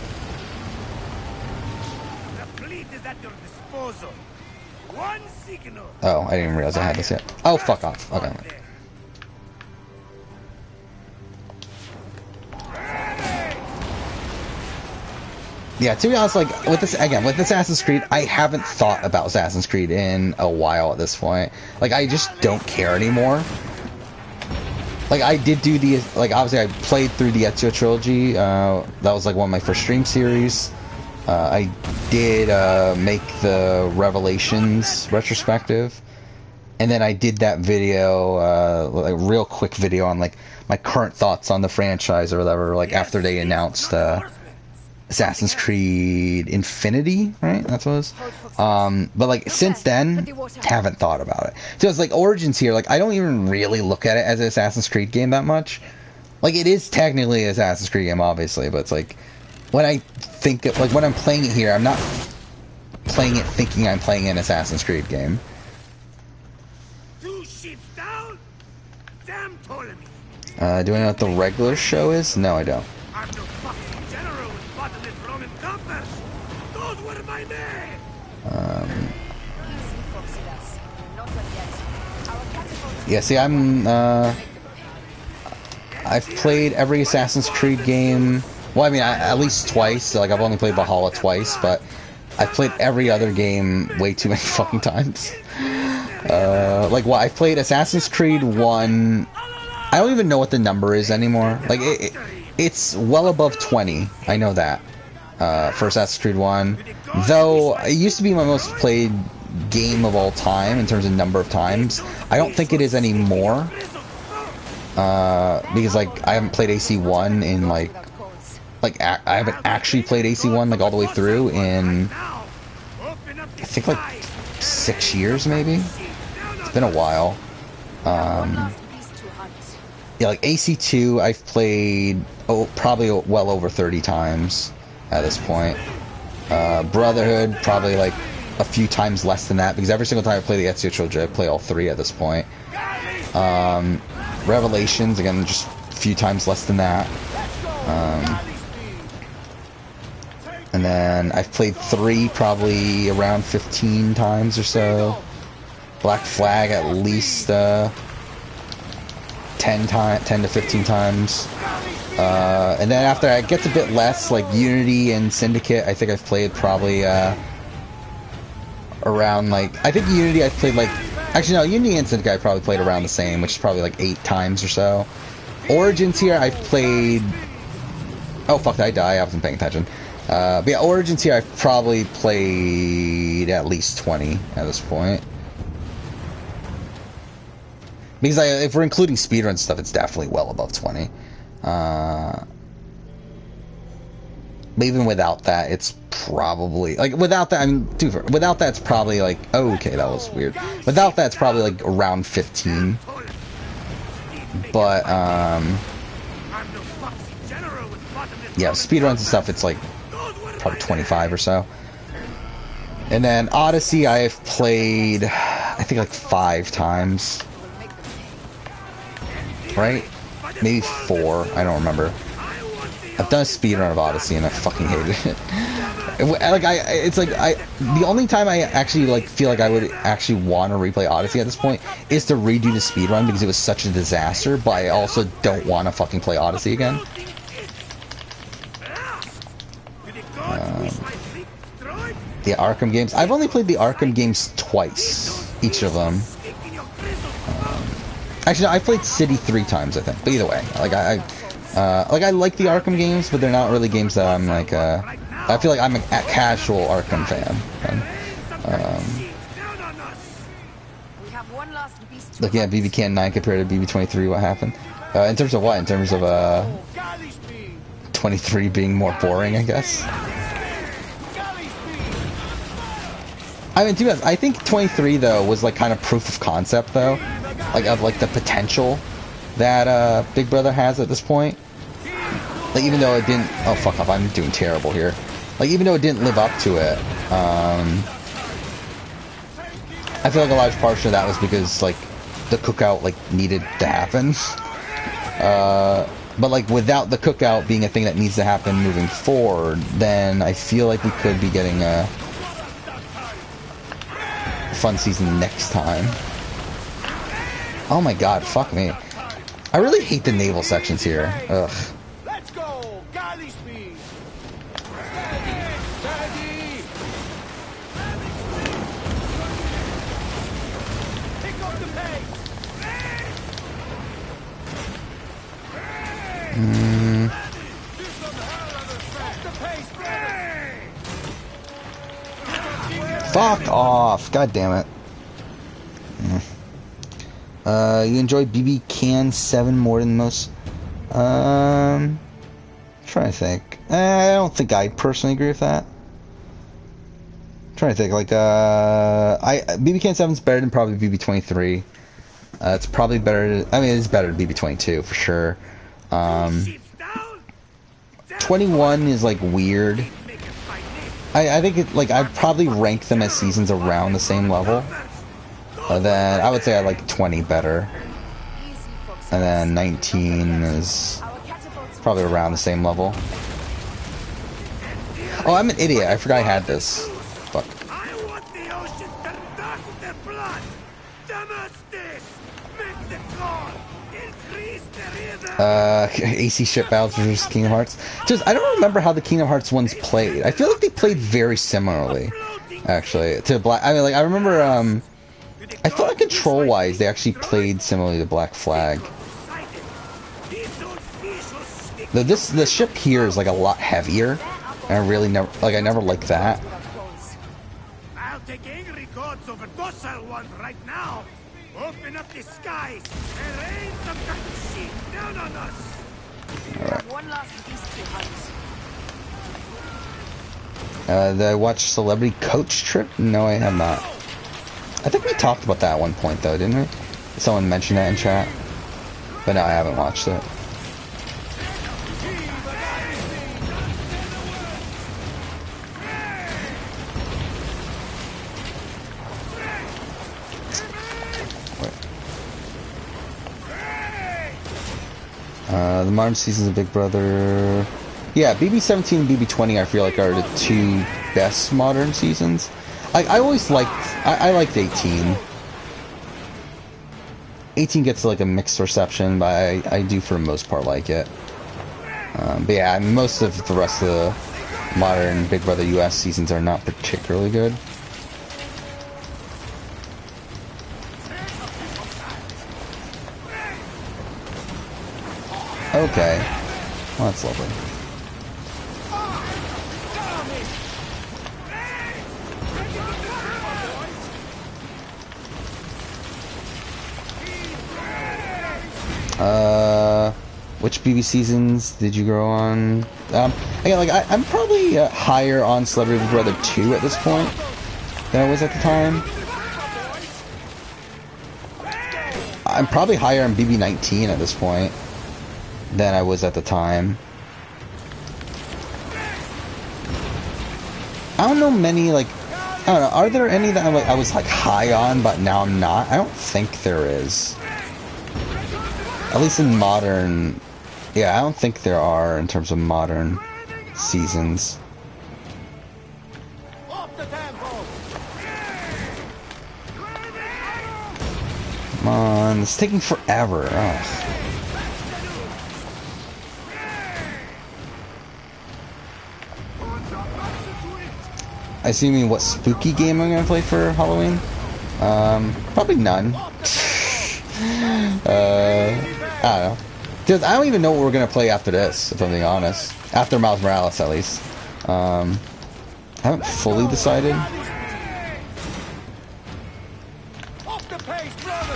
[SPEAKER 1] Oh, I didn't even realize I had this yet. Oh, fuck off. Okay. Yeah, to be honest, like, with this, again, with Assassin's Creed, I haven't thought about Assassin's Creed in a while at this point. Like, I just don't care anymore. Like, I did do the, like, obviously I played through the Ezio trilogy. That was, like, one of my first stream series. I did make the Revelations retrospective. And then I did that video, like, real quick video on, like, my current thoughts on the franchise or whatever, like, after they announced, Assassin's Creed Infinity, right? That's what it was. But like since then, haven't thought about it. So it's like Origins here. Like I don't even really look at it as an Assassin's Creed game that much. Like it is technically an Assassin's Creed game, obviously, but it's like when I think of, like when I'm playing it here, I'm not playing it thinking I'm playing an Assassin's Creed game.
[SPEAKER 9] Two ships down. Damn Ptolemy.
[SPEAKER 1] Do I know what the regular show is? No, I don't.
[SPEAKER 9] I'm no fucking general with bottomless Roman compass. Those were my men.
[SPEAKER 1] Yeah, see, I've played every Assassin's Creed game. Well, I mean, at least twice. So, like, I've only played Valhalla twice, but I've played every other game way too many fucking times. Like, well, I've played Assassin's Creed 1. I don't even know what the number is anymore. Like, it's well above 20. I know that. For Assassin's Creed 1. Though, it used to be my most played game of all time in terms of number of times. I don't think it is anymore. Because, like, I haven't played AC1 in, like, I haven't actually played AC1, like, all the way through in, I think, like, 6 years, maybe? It's been a while. Yeah, like, AC2, I've played, probably well over 30 times at this point. Brotherhood, probably, like, a few times less than that, because every single time I play the Ezio trilogy, I play all three at this point. Revelations, again, just a few times less than that. And then I've played 3 probably around 15 times or so. Black Flag at least 10 to 15 times. And then after that, it gets a bit less, like Unity and Syndicate, I think I've played probably around, like, I think Unity I've played, like, actually no, Unity and Syndicate I probably played around the same, which is probably like 8 times or so. Origins here I've played, oh fuck, did I die? I wasn't paying attention. But yeah, Origins here I've probably played at least 20 at this point. Because if we're including speedrun stuff, it's definitely well above 20. But even without that, it's probably, like, without that, I mean, dude, without that, it's probably, like, oh, okay, that was weird. Without that, it's probably, like, around 15. But, yeah, speedruns and stuff, it's, like, probably 25 or so. And then Odyssey, I've played, I think, like, 5 times. Right? Maybe 4, I don't remember. I've done a speedrun of Odyssey and I fucking hated it. The only time I actually, like, feel like I would actually want to replay Odyssey at this point is to redo the speedrun because it was such a disaster, but I also don't want to fucking play Odyssey again. The Arkham games. I've only played the Arkham games twice, each of them. Actually, no, I played City 3 times, I think. But either way, like I like the Arkham games, but they're not really games that I'm like. I feel like I'm a casual Arkham fan. Looking at BB Can 9 compared to BB 23, what happened? In terms of what? In terms of 23 being more boring, I guess. I mean, to be honest, I think 23 though was like kind of proof of concept though, like of like the potential that Big Brother has at this point. Like even though it didn't, oh fuck up, I'm doing terrible here. Like even though it didn't live up to it, I feel like a large portion of that was because like the cookout like needed to happen. But like without the cookout being a thing that needs to happen moving forward, then I feel like we could be getting a fun season next time. Oh my god, fuck me. I really hate the naval sections here. Ugh.
[SPEAKER 9] Let's go! Galley speed! Pick up the pace!
[SPEAKER 1] Fuck off! God damn it. You enjoy BB Can 7 more than most? Trying to think. I don't think I personally agree with that. Trying to think. Like, BB Can 7 is better than probably BB 23. It's probably better. I mean, it's better than BB 22 for sure. 21 is like weird. I think it, like I'd probably rank them as seasons around the same level. Then I would say I like 20 better, and then 19 is probably around the same level. Oh, I'm an idiot. I forgot I had this. Fuck. AC ship battles versus Kingdom Hearts. Just I don't remember how the Kingdom Hearts ones played. I feel like they played very similarly, actually, to Black. I mean, like I remember. I feel like control-wise, they actually played similarly to Black Flag. Though the ship here is like a lot heavier, and I really never liked that.
[SPEAKER 9] I'll take angry gods over docile ones right now. Open up the skies and rain some kind of shit down on us.
[SPEAKER 1] Did I watch Celebrity Coach Trip? No, I have not. I think we talked about that at one point, though, didn't we? Someone mentioned that in chat. But no, I haven't watched it. The modern seasons of Big Brother... Yeah, BB17 and BB20 I feel like are the two best modern seasons. I always liked... I liked 18. 18 gets like a mixed reception, but I do for the most part like it. But yeah, most of the rest of the modern Big Brother US seasons are not particularly good. Okay. Well, that's lovely. Which BB seasons did you grow on? Again, like I'm probably higher on Celebrity Big Brother 2 at this point than I was at the time. I'm probably higher on BB19 at this point than I was at the time. I don't know many, like, I don't know, are there any that I was like high on but now I'm not? I don't think there is. At least in modern, yeah, I don't think there are in terms of modern seasons. Come on, it's taking forever. Ugh. I assume you mean what spooky game I'm gonna play for Halloween? Probably none. I don't know. Dude, I don't even know what we're gonna play after this, if I'm being honest. After Miles Morales, at least. I haven't fully decided.
[SPEAKER 9] Off the pace, brother.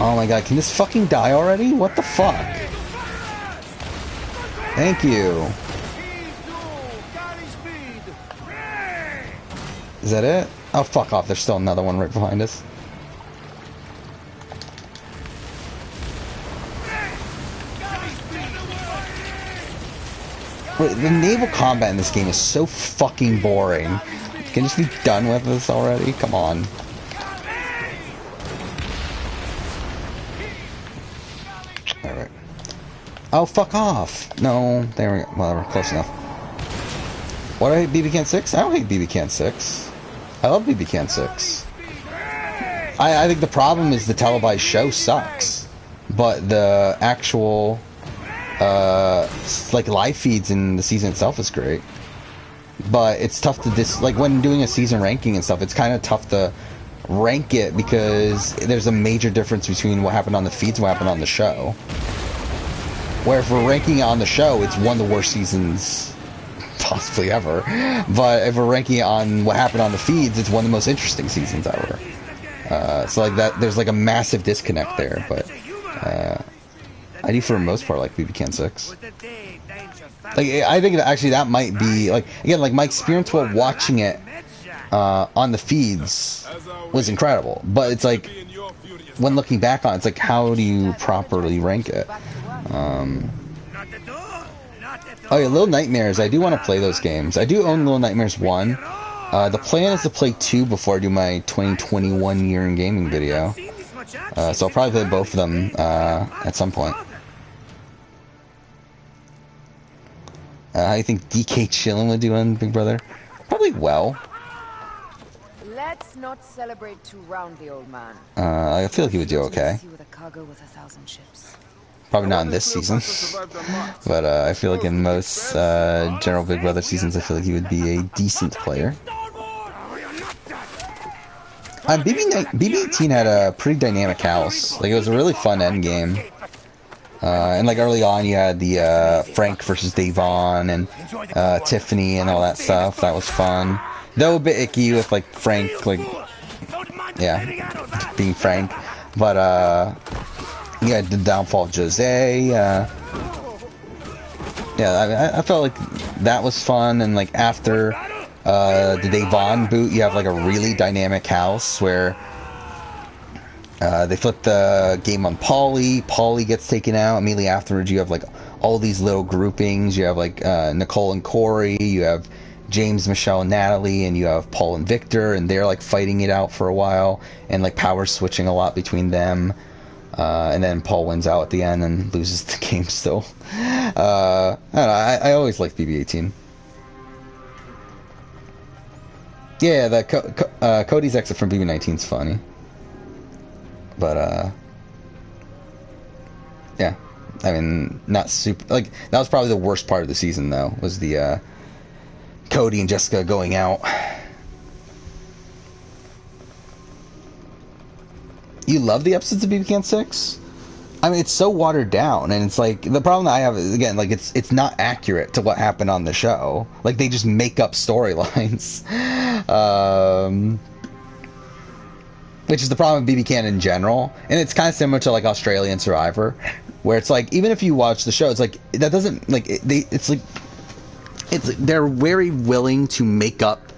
[SPEAKER 1] Oh my god, can this fucking die already? What the fuck? Thank you. Is that it? Oh, fuck off. There's still another one right behind us. Wait, the naval combat in this game is so fucking boring. Can you just be done with this already? Come on. Alright. Oh, fuck off. No, there we go. Whatever, close enough. What, I hate BB Can 6? I don't hate BB Can 6. I love BB Can 6. I think the problem is the televised show sucks. But the actual, like, live feeds in the season itself is great. But it's tough to like, when doing a season ranking and stuff, it's kind of tough to rank it because there's a major difference between what happened on the feeds and what happened on the show. Where if we're ranking it on the show, it's one of the worst seasons possibly ever. But if we're ranking it on what happened on the feeds, it's one of the most interesting seasons ever. So like that, there's like a massive disconnect there. But I do for the most part like BB Can 6. Like, I think that actually that might be, like, again, like my experience while watching it on the feeds was incredible. But it's like, when looking back on it, it's like, how do you properly rank it? Oh yeah, Little Nightmares. I do want to play those games. I do own Little Nightmares 1. The plan is to play 2 before I do my 2021 year in gaming video. So I'll probably play both of them at some point. How do you think DK Chillin would do on Big Brother? Probably well.
[SPEAKER 11] Let's not celebrate too roundly, old man.
[SPEAKER 1] I feel like he would do okay. Probably not in this season. But I feel like in most general Big Brother seasons, I feel like he would be a decent player. BB18 had a pretty dynamic house. Like, it was a really fun endgame. And like early on, you had the Frank versus Davon and Tiffany and all that stuff. That was fun. Though a bit icky with like Frank, like, yeah, being Frank. But you had the downfall of Jose. Yeah, I felt like that was fun. And like after the Davon boot, you have like a really dynamic house where they flip the game on Paulie. Paulie gets taken out. Immediately afterwards, you have like all these little groupings. You have like Nicole and Corey. You have James, Michelle, and Natalie, and you have Paul and Victor, and they're like fighting it out for a while, and like power switching a lot between them. And then Paul wins out at the end and loses the game still. I don't know. I always liked BB18. Yeah, the Cody's exit from BB19 is funny. But, yeah. I mean, not super... Like, that was probably the worst part of the season, though, was the, Cody and Jessica going out. You love the episodes of BB Can 6? I mean, it's so watered down, and it's like... The problem that I have is, again, like, it's not accurate to what happened on the show. Like, they just make up storylines. Which is the problem with BB Can in general. And it's kind of similar to, like, Australian Survivor. Where it's like, even if you watch the show, it's like, that doesn't, like, it's like, they're very willing to make up,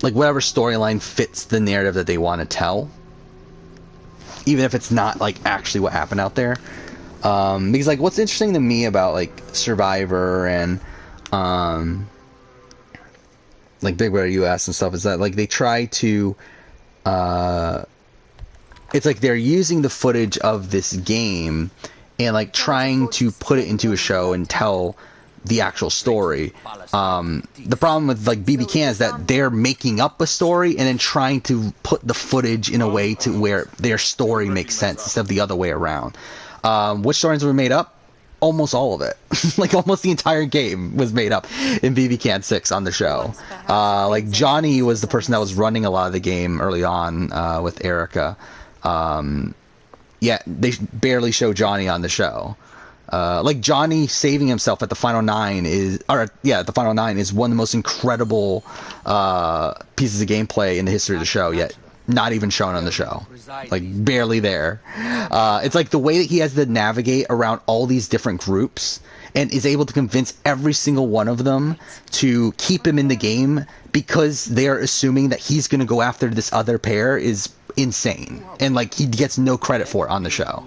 [SPEAKER 1] like, whatever storyline fits the narrative that they want to tell. Even if it's not, like, actually what happened out there. Because, like, what's interesting to me about, like, Survivor and, like Big Brother US and stuff is that like they try to it's like they're using the footage of this game and like trying to put it into a show and tell the actual story. The problem with like BB Can is that they're making up a story and then trying to put the footage in a way to where their story makes sense instead of the other way around. Which stories were made up? almost all of it. Like almost the entire game was made up in BB Can 6 on the show. Like Johnny was the person that was running a lot of the game early on with Erica. Yeah, they barely show Johnny on the show. Like Johnny saving himself at the final 9 is one of the most incredible pieces of gameplay in the history of the show, yet not even shown on the show. Like barely there. It's like the way that he has to navigate around all these different groups and is able to convince every single one of them to keep him in the game because they are assuming that he's going to go after this other pair is insane. And like he gets no credit for it on the show.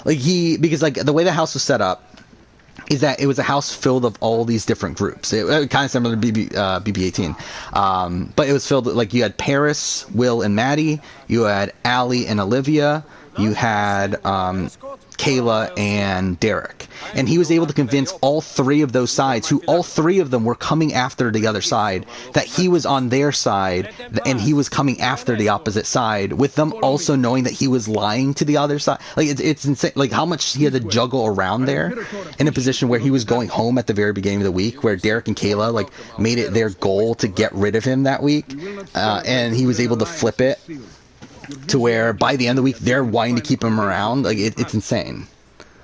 [SPEAKER 1] Because the way the house was set up is that it was a house filled of all these different groups. It kind of similar to BB-18. But it was filled with, like, you had Paris, Will, and Maddie. You had Allie and Olivia. You had Kayla and Derek. And he was able to convince all 3 of those sides, who all 3 of them were coming after the other side, that he was on their side and he was coming after the opposite side, with them also knowing that he was lying to the other side. Like it's insane, like how much he had to juggle around there in a position where he was going home at the very beginning of the week, where Derek and Kayla like made it their goal to get rid of him that week, and he was able to flip it to where by the end of the week they're wanting to keep him around. Like it's insane.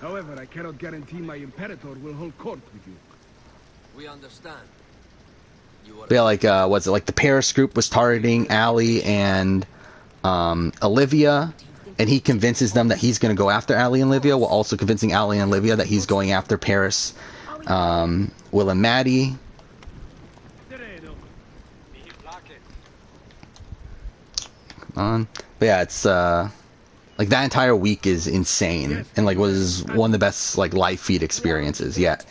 [SPEAKER 12] However, I cannot guarantee my Imperator will hold court with you.
[SPEAKER 10] We understand.
[SPEAKER 1] Yeah, like was it like the Paris group was targeting Allie and Olivia, and he convinces them that he's going to go after Allie and Olivia, while also convincing Allie and Olivia that he's going after Paris, Will and Maddie. Come on. But yeah, it's like that entire week is insane, and like was one of the best like live feed experiences yet.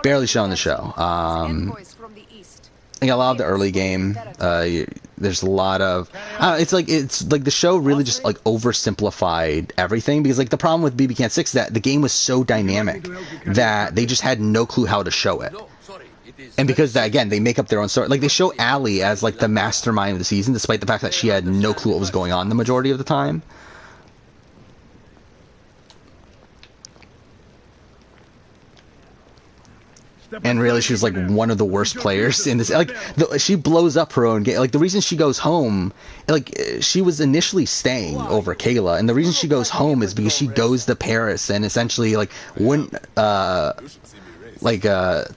[SPEAKER 1] Barely shown the show. Like a lot of the early game, there's a lot of it's like the show really just like oversimplified everything, because like the problem with BB Can 6 is that the game was so dynamic that they just had no clue how to show it. And because that, again, they make up their own story. Like, they show Allie as, like, the mastermind of the season, despite the fact that she had no clue what was going on the majority of the time. And really, she was, like, one of the worst players in this. Like, she blows up her own game. Like, the reason she goes home, like, she was initially staying over Kayla. And the reason she goes home is because she goes to Paris and essentially, like, wouldn't,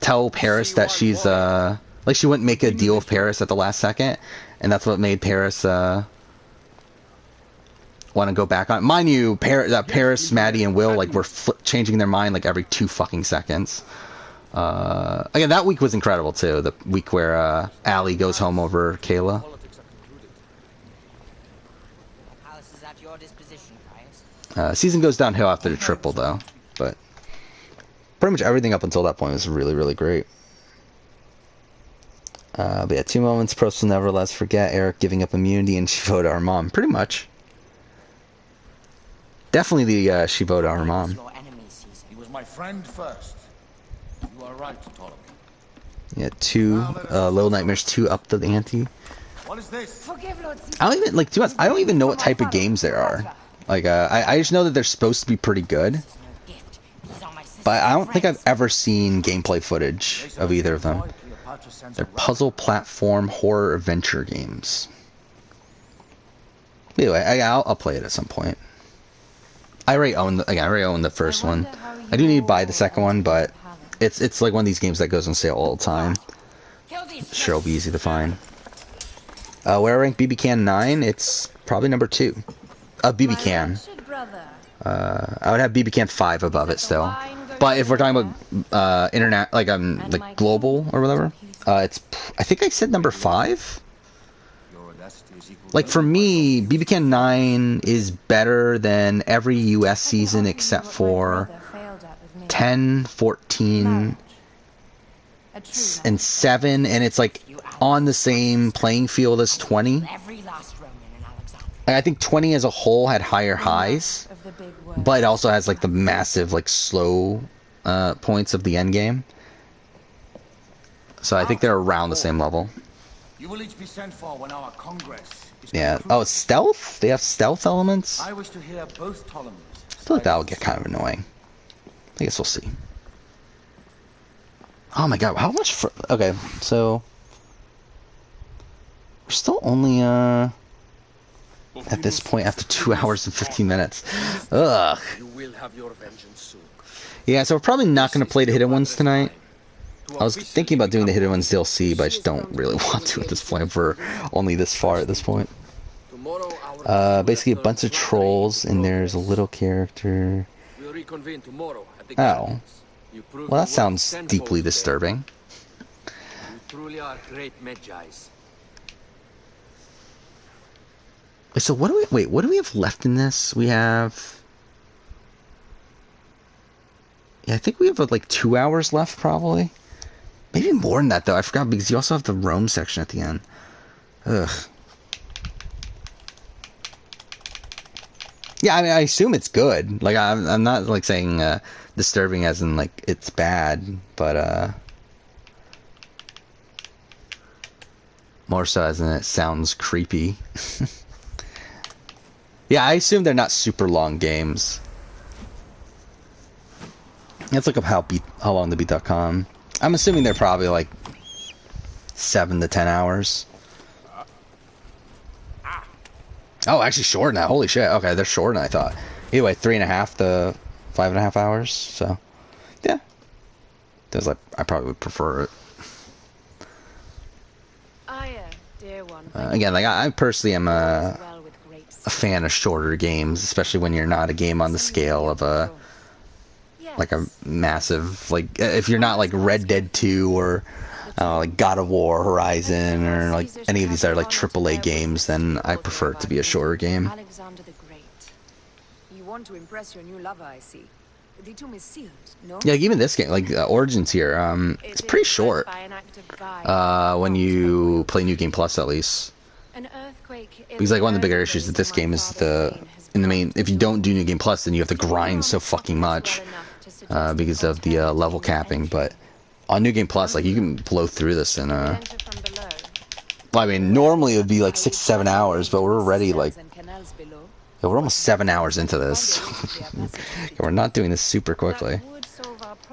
[SPEAKER 1] tell Paris that she's like she wouldn't make a deal with Paris at the last second, and that's what made Paris want to go back on. Mind you, Paris, Maddie, and Will like were changing their mind like every 2 fucking seconds. Again, that week was incredible too. The week where Allie goes home over Kayla. Season goes downhill after the triple though, but pretty much everything up until that point was really, really great. But yeah, 2 moments Prost will never let us forget: Eric giving up immunity and Shivoda our mom. Pretty much. Definitely the Shivoda our mom.
[SPEAKER 9] He was my friend first. You are right, Ptolemy.
[SPEAKER 1] Yeah, 2 Little Nightmares 2 up the ante.
[SPEAKER 9] What is this?
[SPEAKER 1] I don't even, like, to be honest, I don't even know what type of games there are. Like, I just know that they're supposed to be pretty good. But I don't think I've ever seen gameplay footage of either of them. They're puzzle, platform, horror, adventure games. Anyway, I'll play it at some point. I already own the first one. I do need to buy the second one, but it's like one of these games that goes on sale all the time. Sure, it'll be easy to find. Where I rank BB Can 9? It's probably number 2. BB Can. I would have BB Can 5 above it still. But if we're talking about internet, like global or whatever, I think I said number 5. Like for me, BB Can 9 is better than every US season except for 10, 14, and 7, and it's like on the same playing field as 20. I think 20 as a whole had higher highs, but it also has like the massive like slow points of the end game. So I think they're around the same level.
[SPEAKER 9] You will each be sent for when our Congress is
[SPEAKER 1] Yeah. Oh, stealth? They have stealth elements?
[SPEAKER 9] I wish to hear both Ptolemies
[SPEAKER 1] feel like that'll get kind of annoying. I guess we'll see. Oh my god, how much okay, so we're still only at this point after 2 hours and 15 minutes. Ugh.
[SPEAKER 10] You will have your vengeance soon.
[SPEAKER 1] Yeah, so we're probably not going to play the Hidden Ones tonight. I was thinking about doing the Hidden Ones DLC, but I just don't really want to at this point. We're only this far at this point. Basically a bunch of trolls, and there's a little character.
[SPEAKER 10] We'll reconvene tomorrow at the
[SPEAKER 1] Oh. Well, that sounds deeply disturbing.
[SPEAKER 10] You truly are great Medjais.
[SPEAKER 1] So what do we what do we have left in this? We have, yeah, I think we have like 2 hours left, probably. Maybe more than that though. I forgot, because you also have the Rome section at the end. Ugh. Yeah, I mean, I assume it's good. Like, I'm not like saying disturbing as in like it's bad, but more so as in it sounds creepy. Yeah, I assume they're not super long games. Let's look up how long to beat.com. I'm assuming they're probably like 7 to 10 hours. Oh, actually shorter now. Holy shit. Okay, they're shorter than I thought. Anyway, 3.5 to 5.5 hours. So, yeah. There's like, I probably would prefer it.
[SPEAKER 8] Dear one,
[SPEAKER 1] Again, like I personally am a fan of shorter games, especially when you're not a game on the scale of a like a massive, like if you're not like Red Dead 2 or like God of War, Horizon, or like any of these other like AAA games, then I prefer it to be a shorter game.
[SPEAKER 11] Alexander the Great. You want to impress your new lover, I see. The tomb is sealed, no?
[SPEAKER 1] Yeah, like even this game, like Origins here, it's pretty short. When you play New Game Plus, at least. Because like one of the bigger issues with this game is if you don't do New Game Plus, then you have to grind so fucking much because of the level capping. But on New Game Plus, like you can blow through this in well, I mean, normally it would be like 6 to 7 hours, but we're already like, yeah, we're almost 7 hours into this. Yeah, we're not doing this super quickly.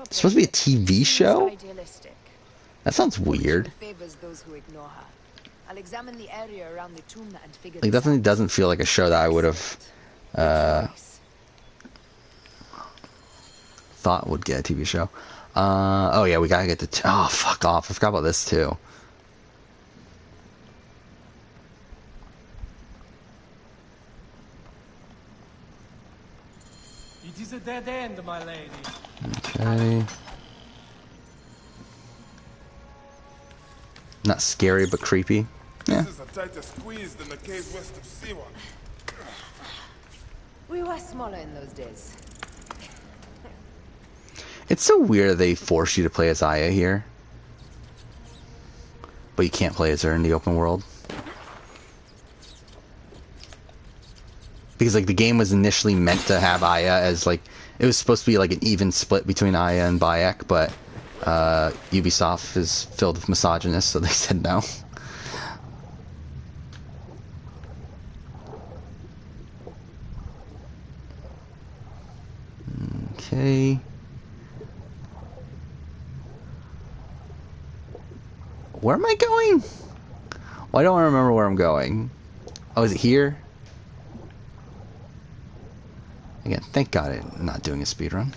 [SPEAKER 1] It's supposed to be a TV show? That sounds weird. Like, definitely doesn't feel like a show that I would have thought would get a TV show. Oh yeah, we gotta get the oh fuck off, I forgot about this too.
[SPEAKER 10] It is a dead end, my lady.
[SPEAKER 1] Okay. Not scary, but creepy. Yeah.
[SPEAKER 2] This is a tighter squeeze than the caves west of Siwa.
[SPEAKER 11] We were smaller in those days.
[SPEAKER 1] It's so weird they force you to play as Aya here, but you can't play as her in the open world. Because like the game was initially meant to have Aya as like, it was supposed to be like an even split between Aya and Bayek, but Ubisoft is filled with misogynists, so they said no. Okay. Where am I going? Well, I don't remember where I'm going. Oh, is it here? Again, thank God I'm not doing a speedrun.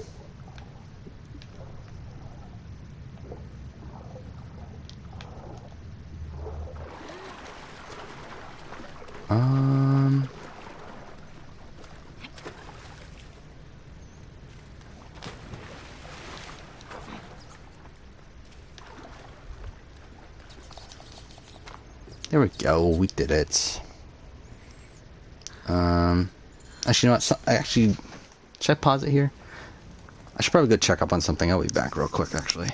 [SPEAKER 1] There we go, we did it. Actually, you know what? Actually, should I pause it here? I should probably go check up on something. I'll be back real quick, actually.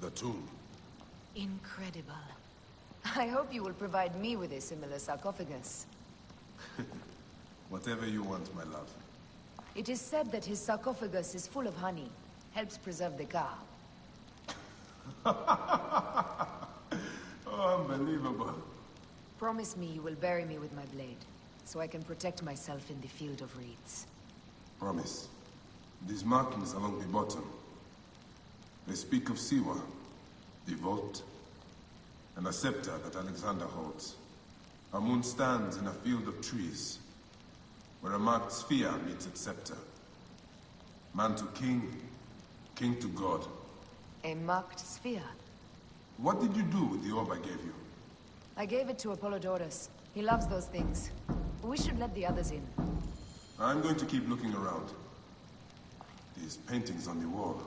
[SPEAKER 2] The tomb.
[SPEAKER 11] Incredible. I hope you will provide me with a similar sarcophagus.
[SPEAKER 2] Whatever you want, my love.
[SPEAKER 11] It is said that his sarcophagus is full of honey, helps preserve the car.
[SPEAKER 2] Oh, Unbelievable.
[SPEAKER 11] Promise me you will bury me with my blade, so I can protect myself in the field of reeds.
[SPEAKER 2] Promise. These markings along the bottom, they speak of Siwa, the vault, and a scepter that Alexander holds. Our moon stands in a field of trees, where a marked sphere meets its scepter. Man to king, king to god.
[SPEAKER 11] A marked sphere?
[SPEAKER 2] What did you do with the orb I gave you?
[SPEAKER 11] I gave it to Apollodorus. He loves those things. We should let the others in.
[SPEAKER 2] I'm going to keep looking around. These paintings on the wall.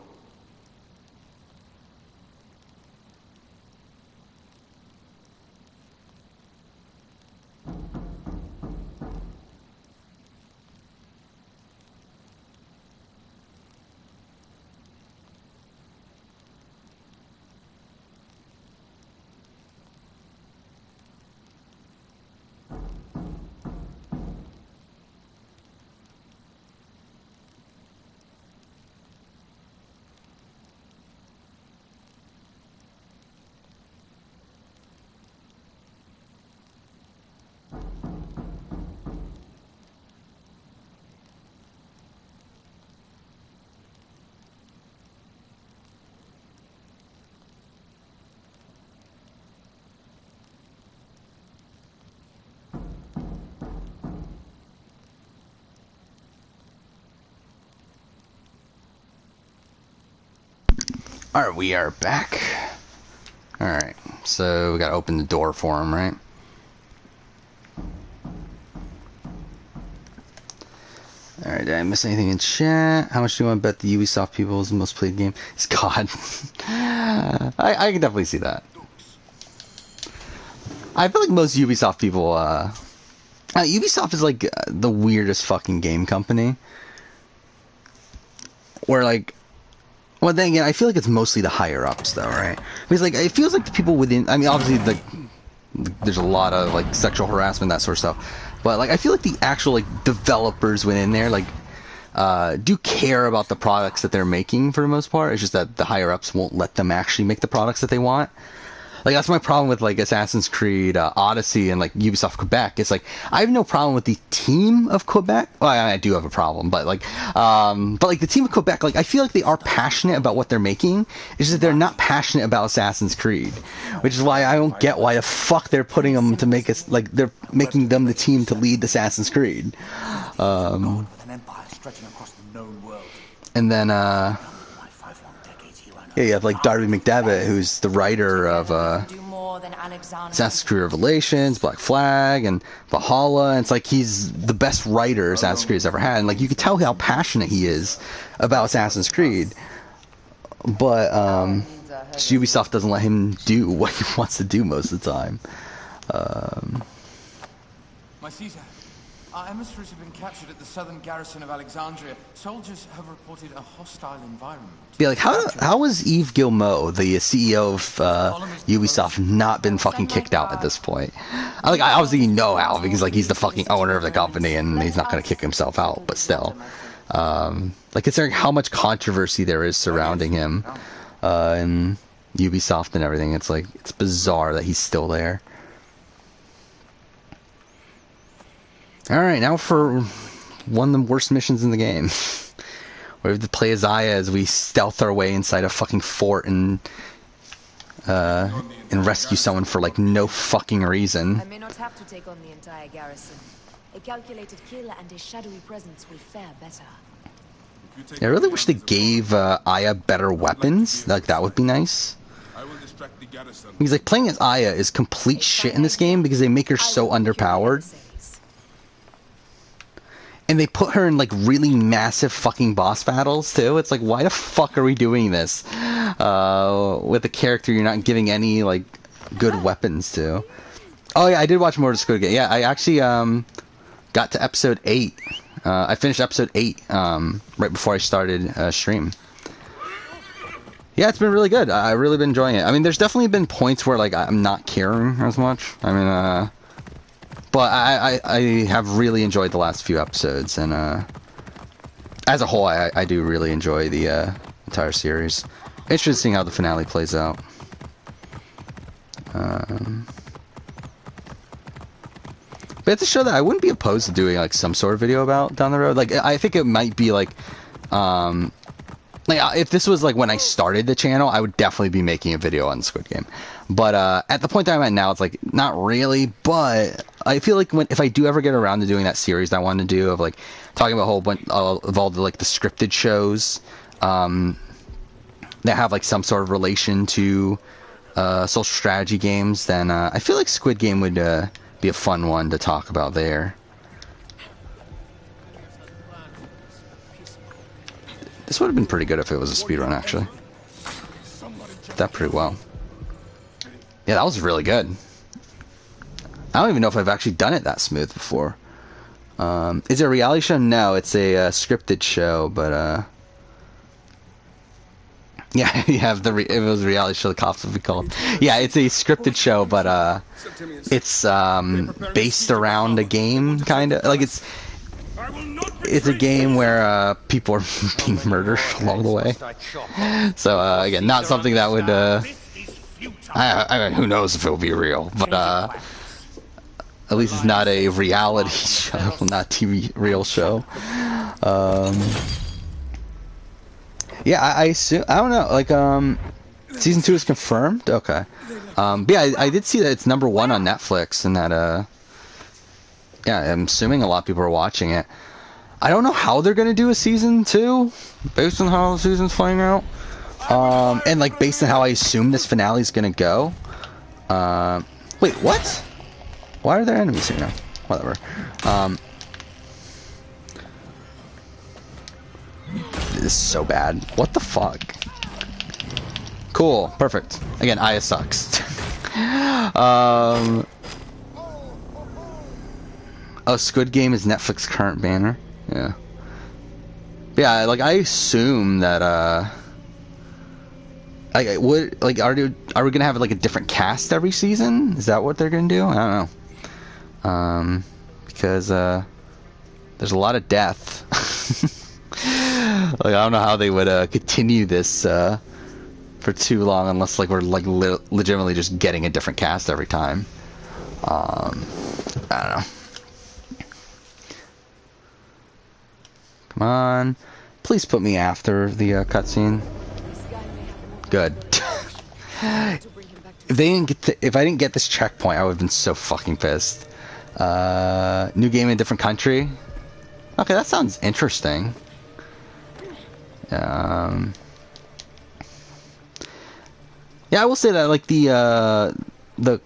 [SPEAKER 1] Alright, we are back. Alright, so we gotta open the door for him, right? Alright, did I miss anything in chat? How much do you want to bet the Ubisoft people is the most played game? It's God. I can definitely see that. I feel like most Ubisoft people, Ubisoft is like the weirdest fucking game company. Where like, well, then again, I feel like it's mostly the higher ups, though, right? Because like it feels like the people within. I mean, obviously, like there's a lot of like sexual harassment, that sort of stuff. But like, I feel like the actual like developers within there, like, do care about the products that they're making for the most part. It's just that the higher ups won't let them actually make the products that they want. Like, that's my problem with, like, Assassin's Creed, Odyssey, and, like, Ubisoft Quebec. It's like, I have no problem with the team of Quebec. Well, I do have a problem, but, like, the team of Quebec, like, I feel like they are passionate about what they're making. It's just that they're not passionate about Assassin's Creed. Which is why I don't get why the fuck they're putting them to make us, like, they're making them the team to lead Assassin's Creed. And then, yeah, you have like Darby McDevitt, who's the writer of Assassin's Creed Revelations, Black Flag, and Valhalla. And it's like he's the best writer Assassin's Creed has ever had. And like you can tell how passionate he is about Assassin's Creed. But Ubisoft doesn't let him do what he wants to do most of the time.
[SPEAKER 13] My Caesar, our emissaries have been captured at the southern garrison of Alexandria. Soldiers have reported a hostile environment.
[SPEAKER 1] Yeah, like how has Yves Guillemot, the CEO of Ubisoft, not been fucking kicked out at this point? I obviously know how, because like he's the fucking owner of the company and he's not gonna kick himself out, but still, like considering how much controversy there is surrounding him, and Ubisoft and everything, it's like it's bizarre that he's still there. Alright, now for one of the worst missions in the game. We have to play as Aya as we stealth our way inside a fucking fort and rescue someone for like no fucking reason.
[SPEAKER 11] I may not have to take on the entire garrison. A calculated kill and a shadowy presence will fare better.
[SPEAKER 1] I really wish they gave Aya better weapons. Like that would be nice. Because like playing as Aya is complete shit in this game because they make her so underpowered. And they put her in, like, really massive fucking boss battles, too. It's like, why the fuck are we doing this? With a character you're not giving any, like, good weapons to. Oh, yeah, I did watch more of Squid Game. Yeah, I actually, got to episode 8. I finished episode 8, right before I started, stream. Yeah, it's been really good. I've really been enjoying it. I mean, there's definitely been points where, like, I'm not caring as much. I mean, but I have really enjoyed the last few episodes, and as a whole, I do really enjoy the entire series. Interesting how the finale plays out. But it's a show that I wouldn't be opposed to doing like some sort of video about down the road. Like I think it might be like if this was like when I started the channel, I would definitely be making a video on Squid Game. But at the point that I'm at now, it's like not really. But I feel like if I do ever get around to doing that series that I wanted to do of like talking about a whole bunch of all the like the scripted shows that have like some sort of relation to social strategy games, then I feel like Squid Game would be a fun one to talk about there. This would have been pretty good if it was a speedrun, actually. Did that pretty well. Yeah, that was really good. I don't even know if I've actually done it that smooth before. Is it a reality show? No, it's a scripted show, but yeah, you have if it was a reality show, the cops would be called. Yeah, it's a scripted show, but it's based around a game, kind of. Like it's a game where people are being murdered along the way. So again, not something that would I mean, who knows if it will be real, but at least it's not a reality show, not TV real show. Yeah, I assume, I don't know, like season 2 is confirmed. Okay. But yeah, I did see that it's #1 on Netflix, and that yeah, I'm assuming a lot of people are watching it. I don't know how they're gonna do a season 2 based on how the season's playing out. And like based on how I assume this finale is gonna go. Wait, what? Why are there enemies here now? Whatever. This is so bad. What the fuck? Cool. Perfect. Again, Aya sucks. Oh, Squid Game is Netflix current banner. Yeah. Yeah, like I assume that are we gonna have like a different cast every season? Is that what they're gonna do? I don't know. Because there's a lot of death. Like I don't know how they would continue this for too long unless like we're like legitimately just getting a different cast every time. I don't know. Come on, please put me after the cutscene. Good. If I didn't get this checkpoint, I would have been so fucking pissed. New game in a different country. Okay, that sounds interesting. Yeah, I will say that like the I don't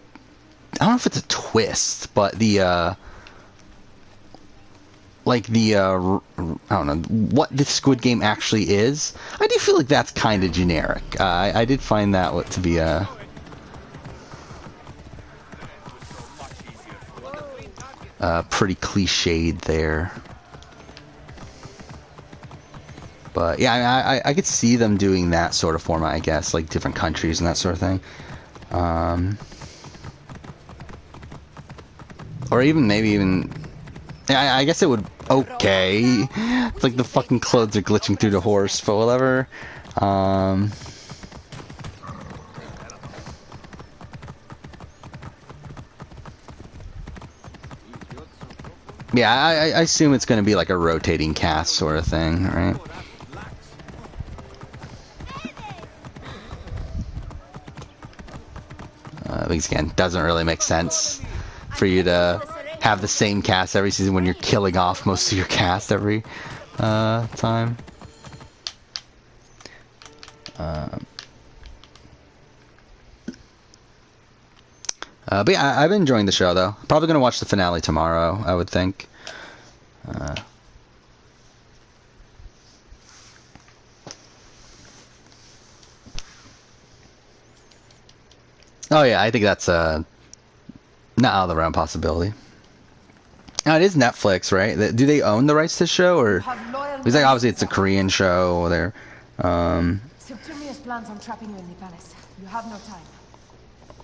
[SPEAKER 1] know if it's a twist, but the like the I don't know what the Squid Game actually is. I do feel like that's kind of generic. I did find that to be pretty cliched there. But yeah, I could see them doing that sort of format, I guess, like different countries and that sort of thing. Or even maybe even, I guess it would, okay. It's like the fucking clothes are glitching through the horse, but whatever. Yeah, I assume it's going to be like a rotating cast sort of thing, right? Because again, doesn't really make sense for you to have the same cast every season when you're killing off most of your cast every time. But yeah, I've been enjoying the show though. Probably gonna watch the finale tomorrow, I would think. Oh yeah, I think that's not out of the realm possibility. Now it is Netflix, right? Do they own the rights to the show, or because like obviously it's a Korean show? There.
[SPEAKER 11] Septimius plans on trapping you in the palace. You have no time.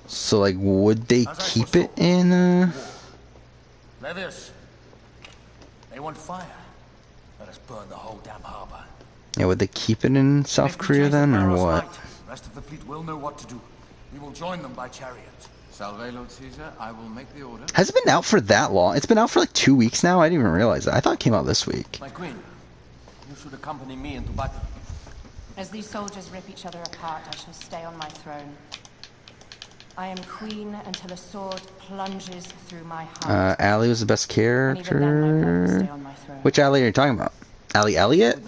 [SPEAKER 1] So like, would they keep it in?
[SPEAKER 14] Levius, they want fire. Let us burn the whole damn harbor.
[SPEAKER 1] Yeah, would they keep it in South Korea then, or what?
[SPEAKER 14] The rest of the fleet will know what to do. We will join them by chariot.
[SPEAKER 13] Salve, Lord Caesar. I will make the order.
[SPEAKER 1] Has it been out for that long? It's been out for like 2 weeks now? I didn't even realize that. I thought it came out this week.
[SPEAKER 14] My queen, you should accompany me into battle.
[SPEAKER 8] As these soldiers rip each other apart, I shall stay on my throne. I am queen until a sword plunges through my heart.
[SPEAKER 1] Allie was the best character.
[SPEAKER 8] And even then, my blood will stay on my throne.
[SPEAKER 1] Which Allie are you talking about? Allie Elliott?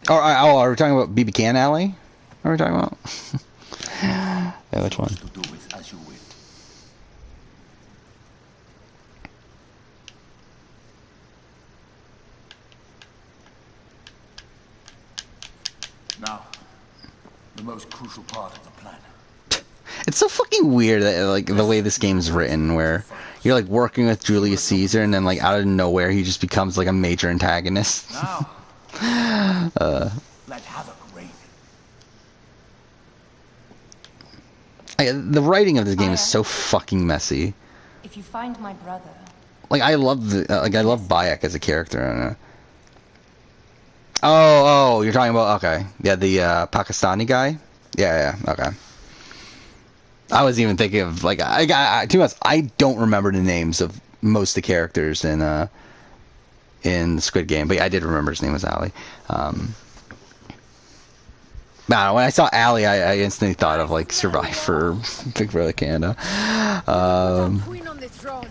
[SPEAKER 1] Are we talking about BB Can Allie? What are we talking about? Yeah, which one?
[SPEAKER 14] To do with as you will. Now, the most crucial part of the plan.
[SPEAKER 1] It's so fucking weird that like the way this game's written, where you're like working with Julius Caesar, and then like out of nowhere he just becomes like a major antagonist.
[SPEAKER 14] Now, let havoc reign.
[SPEAKER 1] The writing of this game is so fucking messy.
[SPEAKER 8] If you find my brother,
[SPEAKER 1] Like I love I love Bayek as a character. I don't know. Oh, you're talking about okay, yeah, the Pakistani guy. Yeah, okay. I was even thinking of like to be honest, I don't remember the names of most of the characters in the Squid Game, but yeah, I did remember his name was Ali. Nah, when I saw Ali, I instantly thought of like Survivor, Big Brother Canada.
[SPEAKER 9] Queen on the throne.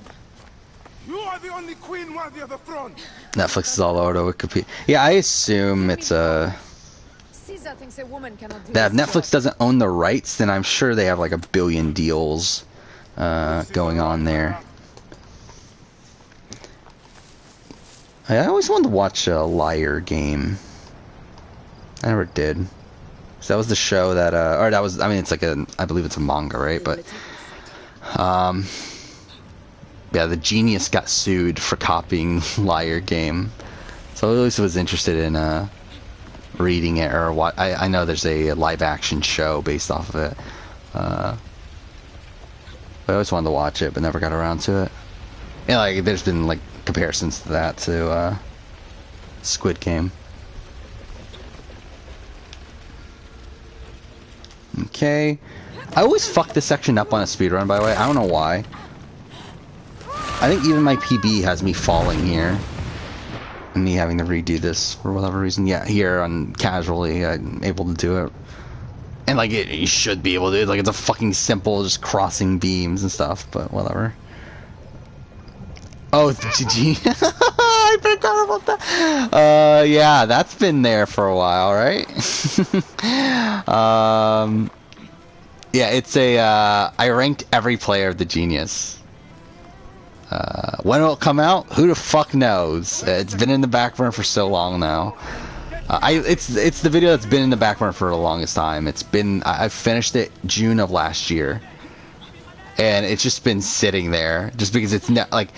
[SPEAKER 9] You are the only queen worthy of the throne.
[SPEAKER 1] Netflix is all over Wikipedia. Yeah, I assume it's
[SPEAKER 11] Caesar thinks a woman cannot do
[SPEAKER 1] that if
[SPEAKER 11] this
[SPEAKER 1] Netflix
[SPEAKER 11] job.
[SPEAKER 1] doesn't own the rights, then I'm sure they have like a billion deals going on there. I always wanted to watch a Liar Game. I never did. So that was the show that, or that was, I mean, it's like I believe it's a manga, right? But, yeah, the Genius got sued for copying Liar Game. So at least I was interested in, reading it, or what, I know there's a live action show based off of it. But I always wanted to watch it, but never got around to it. Yeah, like, there's been, like, comparisons to that, to, Squid Game. Okay. I always fuck this section up on a speedrun, by the way. I don't know why. I think even my PB has me falling here. And me having to redo this for whatever reason. Yeah, here on casually, I'm able to do it. And like, you should be able to do it. Like, it's a fucking simple, just crossing beams and stuff, but whatever. Oh, GG. I forgot about that. Yeah, that's been there for a while, right? Yeah, it's a, I ranked every player of the Genius. When it'll come out, who the fuck knows? It's been in the back burner for so long now. It's the video that's been in the back burner for the longest time. I finished it June of last year. And it's just been sitting there, just because it's not like,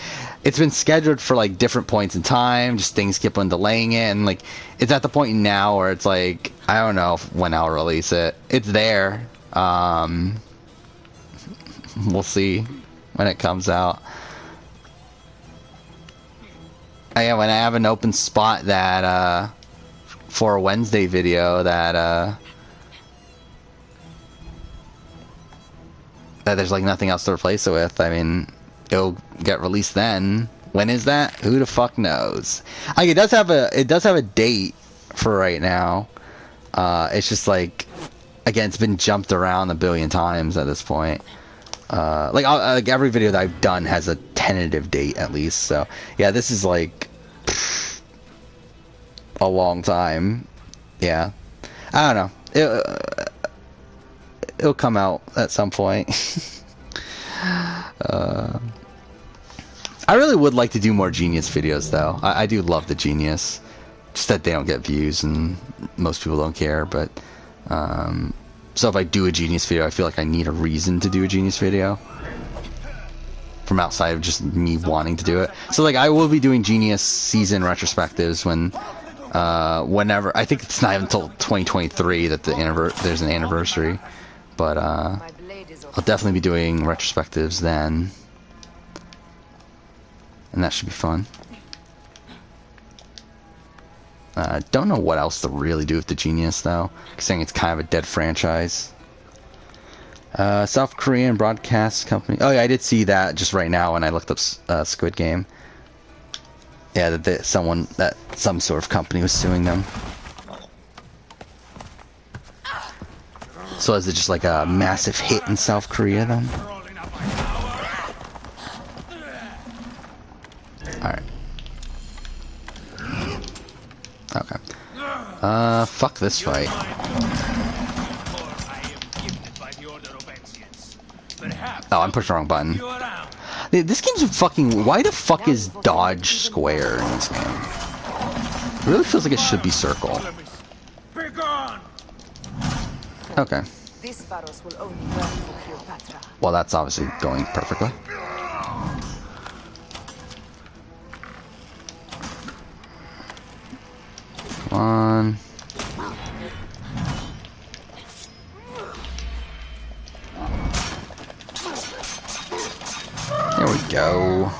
[SPEAKER 1] it's been scheduled for like different points in time, just things keep on delaying it, and like, it's at the point now where it's like, I don't know when I'll release it. It's there. We'll see when it comes out. Yeah, when I have an open spot that, for a Wednesday video that there's like nothing else to replace it with, I mean, it'll get released then. When is that? Who the fuck knows? Like, it does have a date for right now. It's just like, again, it's been jumped around a billion times at this point. Like every video that I've done has a tentative date at least. So yeah, this is like a long time. Yeah, I don't know. It'll come out at some point. I really would like to do more Genius videos, though. I do love the Genius. Just that they don't get views, and most people don't care. But so if I do a Genius video, I feel like I need a reason to do a Genius video from outside of just me wanting to do it. So like, I will be doing Genius season retrospectives whenever. I think it's not even until 2023 that there's an anniversary. But I'll definitely be doing retrospectives then. And that should be fun. Don't know what else to really do with the Genius, though. Considering it's kind of a dead franchise. South Korean broadcast company. Oh yeah, I did see that just right now when I looked up Squid Game. Yeah, that some sort of company was suing them. So is it just like a massive hit in South Korea then? Alright. Okay. Fuck this fight. Oh, I'm pushing the wrong button. This game's fucking... Why the fuck is dodge square in this game? It really feels like it should be circle. Okay. Well, that's obviously going perfectly. Come on. There we go.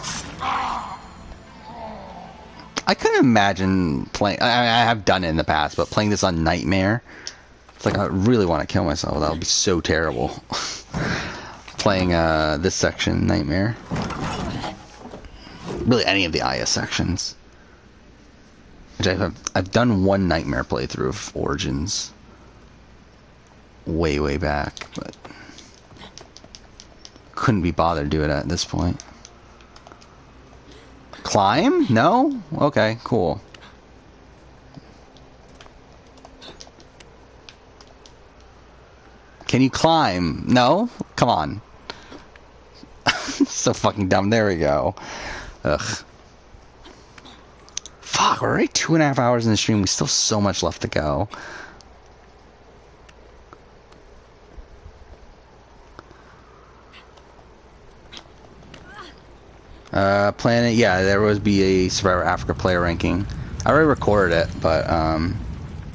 [SPEAKER 1] I couldn't imagine playing... I have done it in the past, but playing this on Nightmare... It's like I really want to kill myself. That would be so terrible. Playing this section, Nightmare. Really, any of the IS sections. Which I've done one Nightmare playthrough of Origins. Way back, but... Couldn't be bothered to do it at this point. Climb? No? Okay, cool. Can you climb? No? Come on. So fucking dumb. There we go. Ugh. Fuck, we're already 2.5 hours in the stream. We still have so much left to go. Planet, yeah, there would be a Survivor Africa player ranking. I already recorded it, but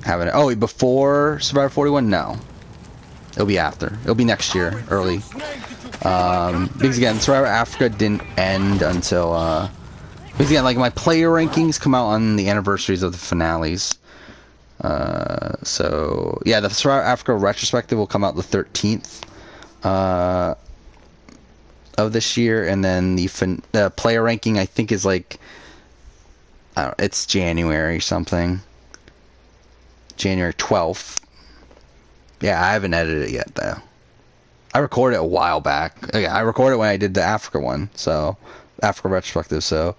[SPEAKER 1] haven't. Oh, wait, before Survivor 41? No. It'll be after. It'll be next year, early. Because again, Survivor Africa didn't end until because again, like my player rankings come out on the anniversaries of the finales. So yeah, the Survivor Africa retrospective will come out the 13th of this year, and then the player ranking I think is like, I don't know, it's January something. January 12th. Yeah, I haven't edited it yet though. I recorded it a while back. Yeah, I recorded it when I did the Africa one, so Africa retrospective. So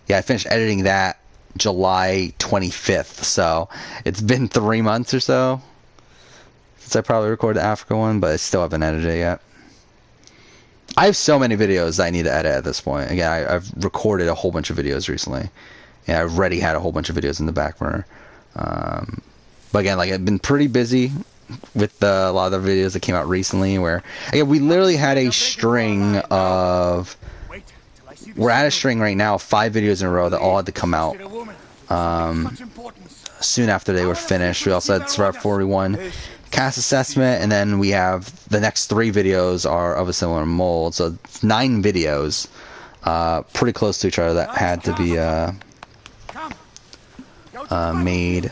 [SPEAKER 1] yeah, I finished editing that July 25th. So it's been 3 months or so since I probably recorded the Africa one, but I still haven't edited it yet. I have so many videos that I need to edit at this point. Again, I've recorded a whole bunch of videos recently, and I've already had a whole bunch of videos in the back burner. But again, like I've been pretty busy with a lot of the videos that came out recently, where again we literally had a string of... We're at a string right now of 5 videos in a row that all had to come out soon after they were finished. We also had Survivor 41 cast assessment, and then we have the next 3 videos are of a similar mold. So it's 9 videos, pretty close to each other, that had to be made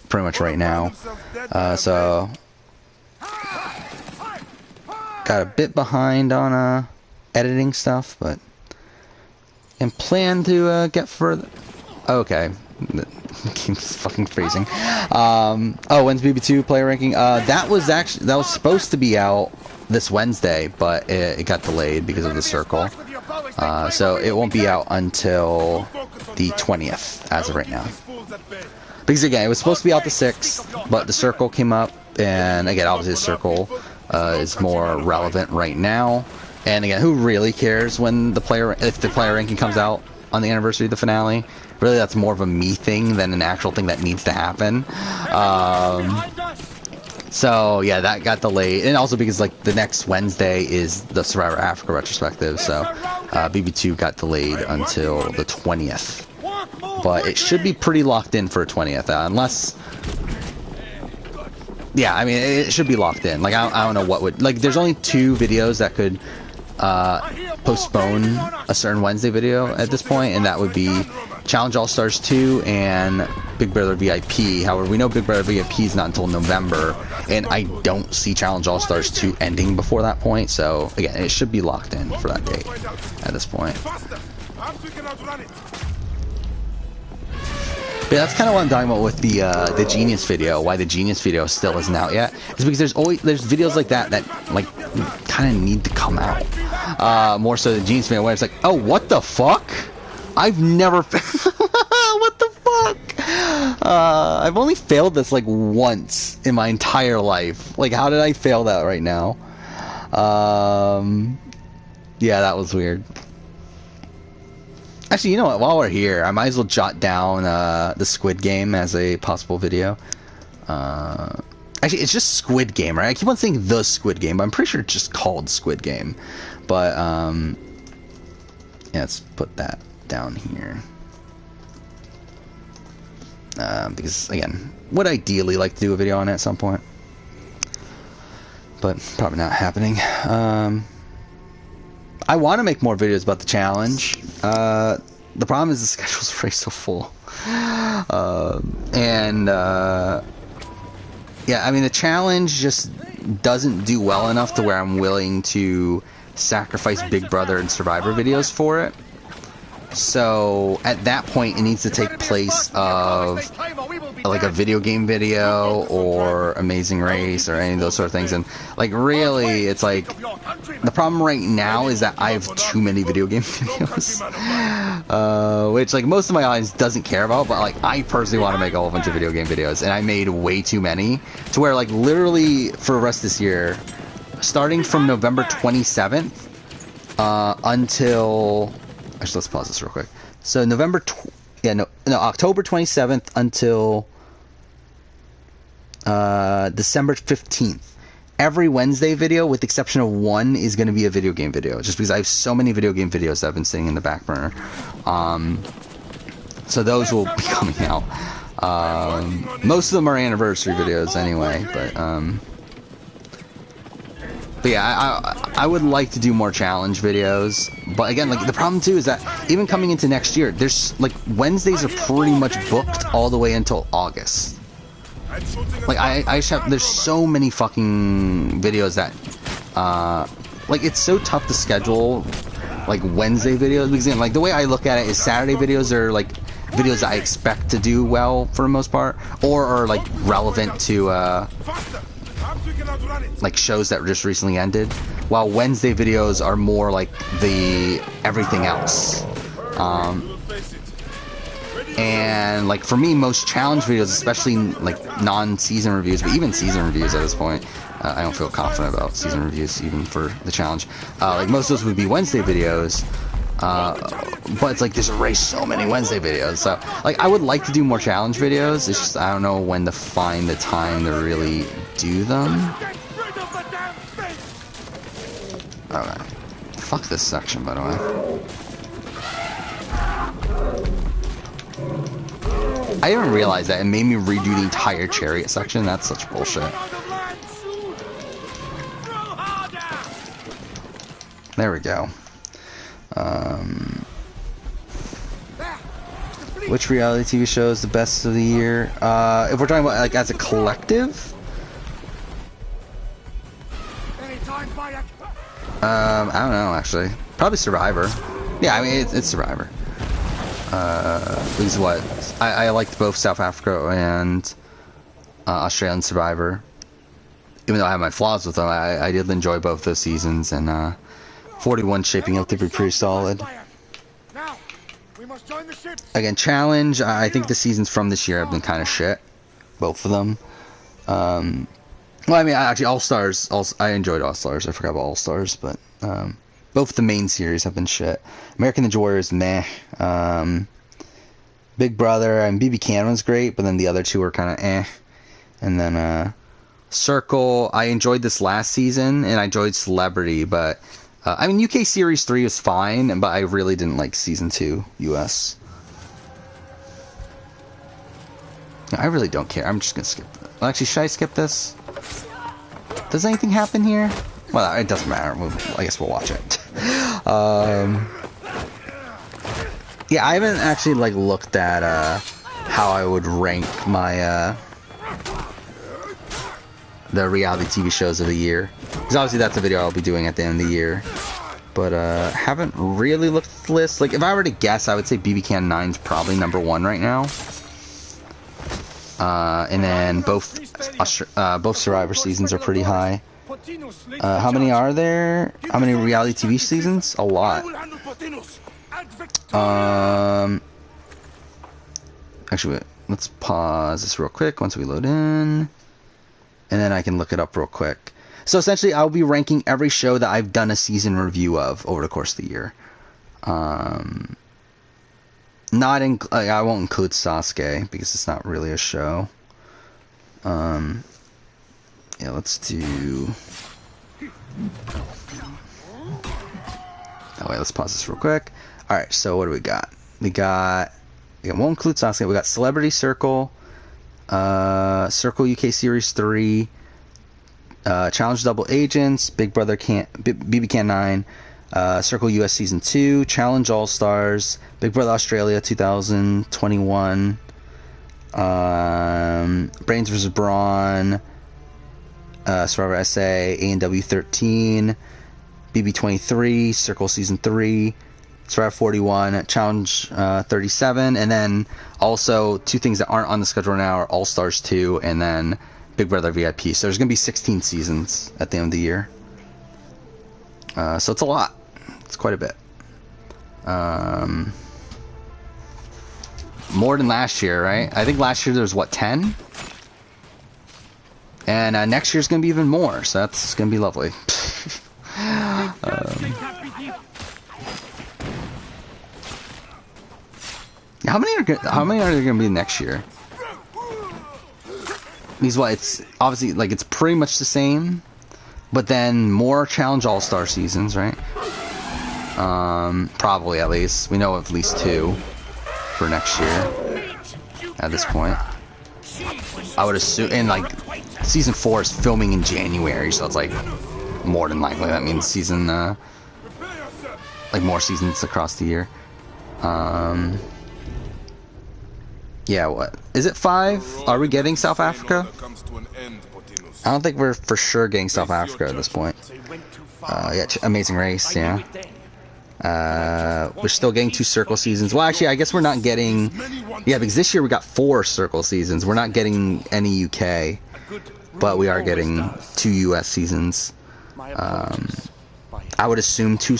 [SPEAKER 1] pretty much right now. So got a bit behind on editing stuff, but and plan to get further. Okay, keeps fucking freezing. Oh, when's BB2 player ranking? That was supposed to be out this Wednesday, but it got delayed because of the circle. So it won't be out until the 20th as of right now. Because again, it was supposed to be out the 6th, but the circle came up, and again, obviously the circle is more relevant right now. And again, who really cares when if the player ranking comes out on the anniversary of the finale? Really, that's more of a me thing than an actual thing that needs to happen. So yeah, that got delayed, and also because like the next Wednesday is the Survivor Africa retrospective, so BB2 got delayed until the 20th. But it should be pretty locked in for 20th, unless. Yeah, I mean it should be locked in. Like I don't know what would, like there's only 2 videos that could postpone a certain Wednesday video at this point, and that would be Challenge All Stars 2 and Big Brother VIP. However, we know Big Brother VIP is not until November, and I don't see Challenge All Stars 2 ending before that point. So again, it should be locked in for that date at this point. But that's kind of what I'm talking about with the Genius video. Why the Genius video still isn't out yet is because there's videos like that like kind of need to come out. More so the Genius video where it's like, oh, what the fuck? I've never what the fuck? I've only failed this like once in my entire life. Like, how did I fail that right now? Yeah, that was weird. Actually, you know what? While we're here, I might as well jot down the Squid Game as a possible video. Actually, it's just Squid Game, right? I keep on saying the Squid Game, but I'm pretty sure it's just called Squid Game. But, yeah, let's put that down here. Because, again, would ideally like to do a video on it at some point. But probably not happening. I want to make more videos about the challenge. The problem is the schedule's very so full. Yeah, I mean, the challenge just doesn't do well enough to where I'm willing to sacrifice Big Brother and Survivor videos for it. So at that point, it needs to take place of like a video game video or Amazing Race or any of those sort of things. And like, really, it's like the problem right now is that I have too many video game videos, which like most of my audience doesn't care about. But like, I personally want to make a whole bunch of video game videos, and I made way too many to where like literally for the rest of this year, starting from November 27th until. Actually, let's pause this real quick. So October 27th until December 15th. Every Wednesday video, with the exception of one, is going to be a video game video. Just because I have so many video game videos that have been sitting in the back burner. So those will be coming out. Most of them are anniversary videos anyway, but yeah, I would like to do more challenge videos, but again, like the problem too is that even coming into next year, there's like Wednesdays are pretty much booked all the way until August. Like I just have, there's so many fucking videos that like it's so tough to schedule like Wednesday videos because like the way I look at it is Saturday videos are like videos that I expect to do well for the most part, or are like relevant to like shows that just recently ended, while Wednesday videos are more like the everything else. And like for me, most challenge videos, especially like non-season reviews, but even season reviews at this point, I don't feel confident about season reviews even for the challenge. Like most of those would be Wednesday videos, but it's like there's already so many Wednesday videos. So like I would like to do more challenge videos. It's just I don't know when to find the time to really do them. Alright. Fuck this section, by the way. I didn't realize that it made me redo the entire chariot section. That's such bullshit. There we go. Which reality TV show is the best of the year? If we're talking about like as a collective, I don't know actually. Probably Survivor. Yeah, I mean it's Survivor. Because what I liked both South Africa and Australian Survivor. Even though I have my flaws with them, I did enjoy both those seasons, and 41 shaping up to be pretty solid. Again, challenge. I think the seasons from this year have been kind of shit, both of them. Well, I mean, actually, All Stars. I enjoyed All Stars. I forgot about All Stars, but both the main series have been shit. American Ninja Warrior is meh. Big Brother and BB Can was great, but then the other two were kind of eh. And then Circle. I enjoyed this last season, and I enjoyed Celebrity, but. I mean, UK Series 3 was fine, but I really didn't like Season 2 US. I really don't care. I'm just going to skip it. Well, actually, should I skip this? Does anything happen here? Well, it doesn't matter. I guess we'll watch it. Yeah, I haven't actually, like, looked at how I would rank my the reality TV shows of the year. Because obviously that's a video I'll be doing at the end of the year. But haven't really looked at the list. Like if I were to guess, I would say BB Can 9's probably #1 right now. And then both Survivor seasons are pretty high. How many are there? How many reality TV seasons? A lot. Actually, wait, let's pause this real quick once we load in, and then I can look it up real quick. So essentially, I'll be ranking every show that I've done a season review of over the course of the year. I won't include Sasuke because it's not really a show. Yeah, let's do. Oh wait, let's pause this real quick. All right, so what do we got? We won't include Sasuke. We got Celebrity Circle, Circle UK Series 3, Challenge Double Agents, BB Can 9, Circle US Season 2, Challenge All Stars, Big Brother Australia 2021, Brains vs. Brawn, Survivor SA, A&W 13, BB 23, Circle Season 3, Survivor 41, Challenge 37, and then also two things that aren't on the schedule now are All Stars 2 and then Big Brother VIP. So there's going to be 16 seasons at the end of the year. So it's a lot. It's quite a bit. More than last year, right? I think last year there was, what, 10? And next year's going to be even more, so that's going to be lovely. How many are there going to be next year? Because what, it's obviously, like, it's pretty much the same, but then more Challenge All-Star seasons, right? Probably, at least. We know at least 2 for next year at this point. I would assume, and like season 4 is filming in January, so it's like more than likely that means season like more seasons across the year. Yeah, what is it, 5? Are we getting South Africa? I don't think we're for sure getting South Africa at this point. Yeah, Amazing Race, yeah. We're still getting 2 Circle seasons. Well, actually, I guess we're not getting. Yeah, because this year we got 4 Circle seasons. We're not getting any UK, but we are getting 2 US seasons. I would assume 2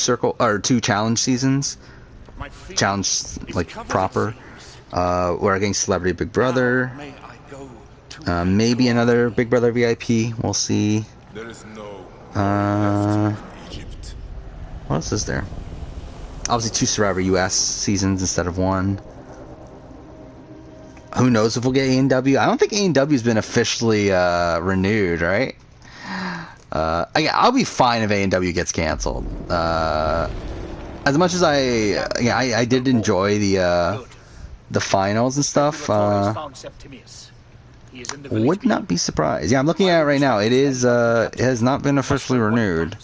[SPEAKER 1] Challenge seasons. Challenge like proper. We're getting Celebrity Big Brother. Maybe another Big Brother VIP. We'll see. What else is there? Obviously 2 Survivor US seasons instead of 1. Who knows if we'll get A&W? I don't think A&W's been officially renewed, right? I'll be fine if A&W gets canceled. As much as I did enjoy the finals and stuff. Would not be surprised. Yeah, I'm looking at it right now. It has not been officially renewed.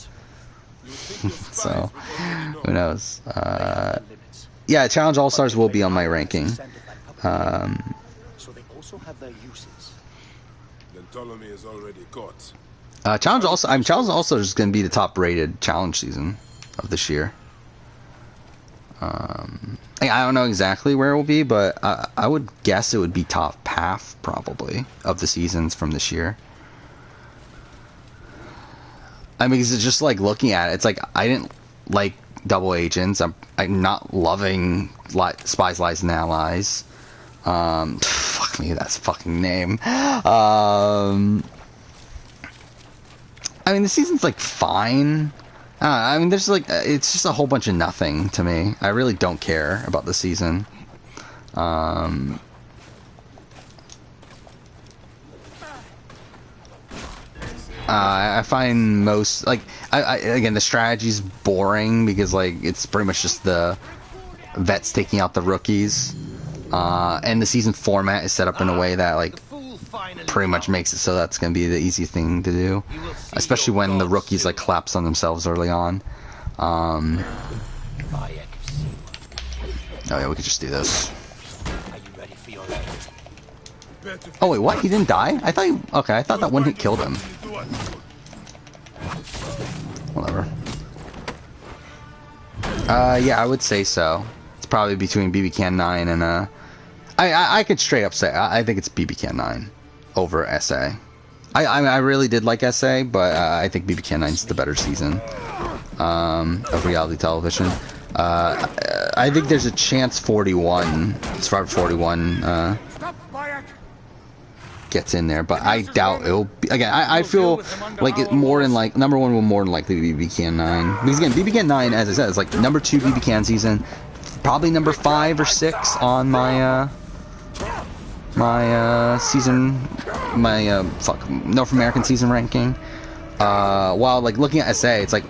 [SPEAKER 1] So, who knows? Yeah, Challenge All Stars will be on my ranking. Challenge All Stars is going to be the top rated challenge season of this year. I don't know exactly where it will be, but I would guess it would be top half probably of the seasons from this year. I mean, it's just like looking at it, it's like I didn't like Double Agents. I'm not loving Spies, Lies, and Allies. Fuck me, that's fucking name. I mean, the season's like fine. I mean, there's like it's just a whole bunch of nothing to me. I really don't care about the season. I find most like again the strategy's boring because like it's pretty much just the vets taking out the rookies, and the season format is set up in a way that like pretty much makes it so that's gonna be the easy thing to do, especially when the rookies like collapse on themselves early on. Oh yeah, we could just do this.
[SPEAKER 14] Are you ready for your end?
[SPEAKER 1] Oh wait, what? He didn't die? I thought he... Okay, I thought that one hit killed him. Whatever. Yeah, I would say so. It's probably between BB Can 9 and, I could straight up say, I think it's BB Can 9 over SA. I really did like SA, but I think BB Can 9 is the better season of reality television. I think there's a chance Survivor 41, gets in there, but I doubt it'll be. Again, I feel like it more than like number one will more than likely be BB Can 9, because again, BB Can 9, as I said, is like number 2 BB Can season, probably number 5 or 6 on my North American season ranking. While like looking at SA, it's like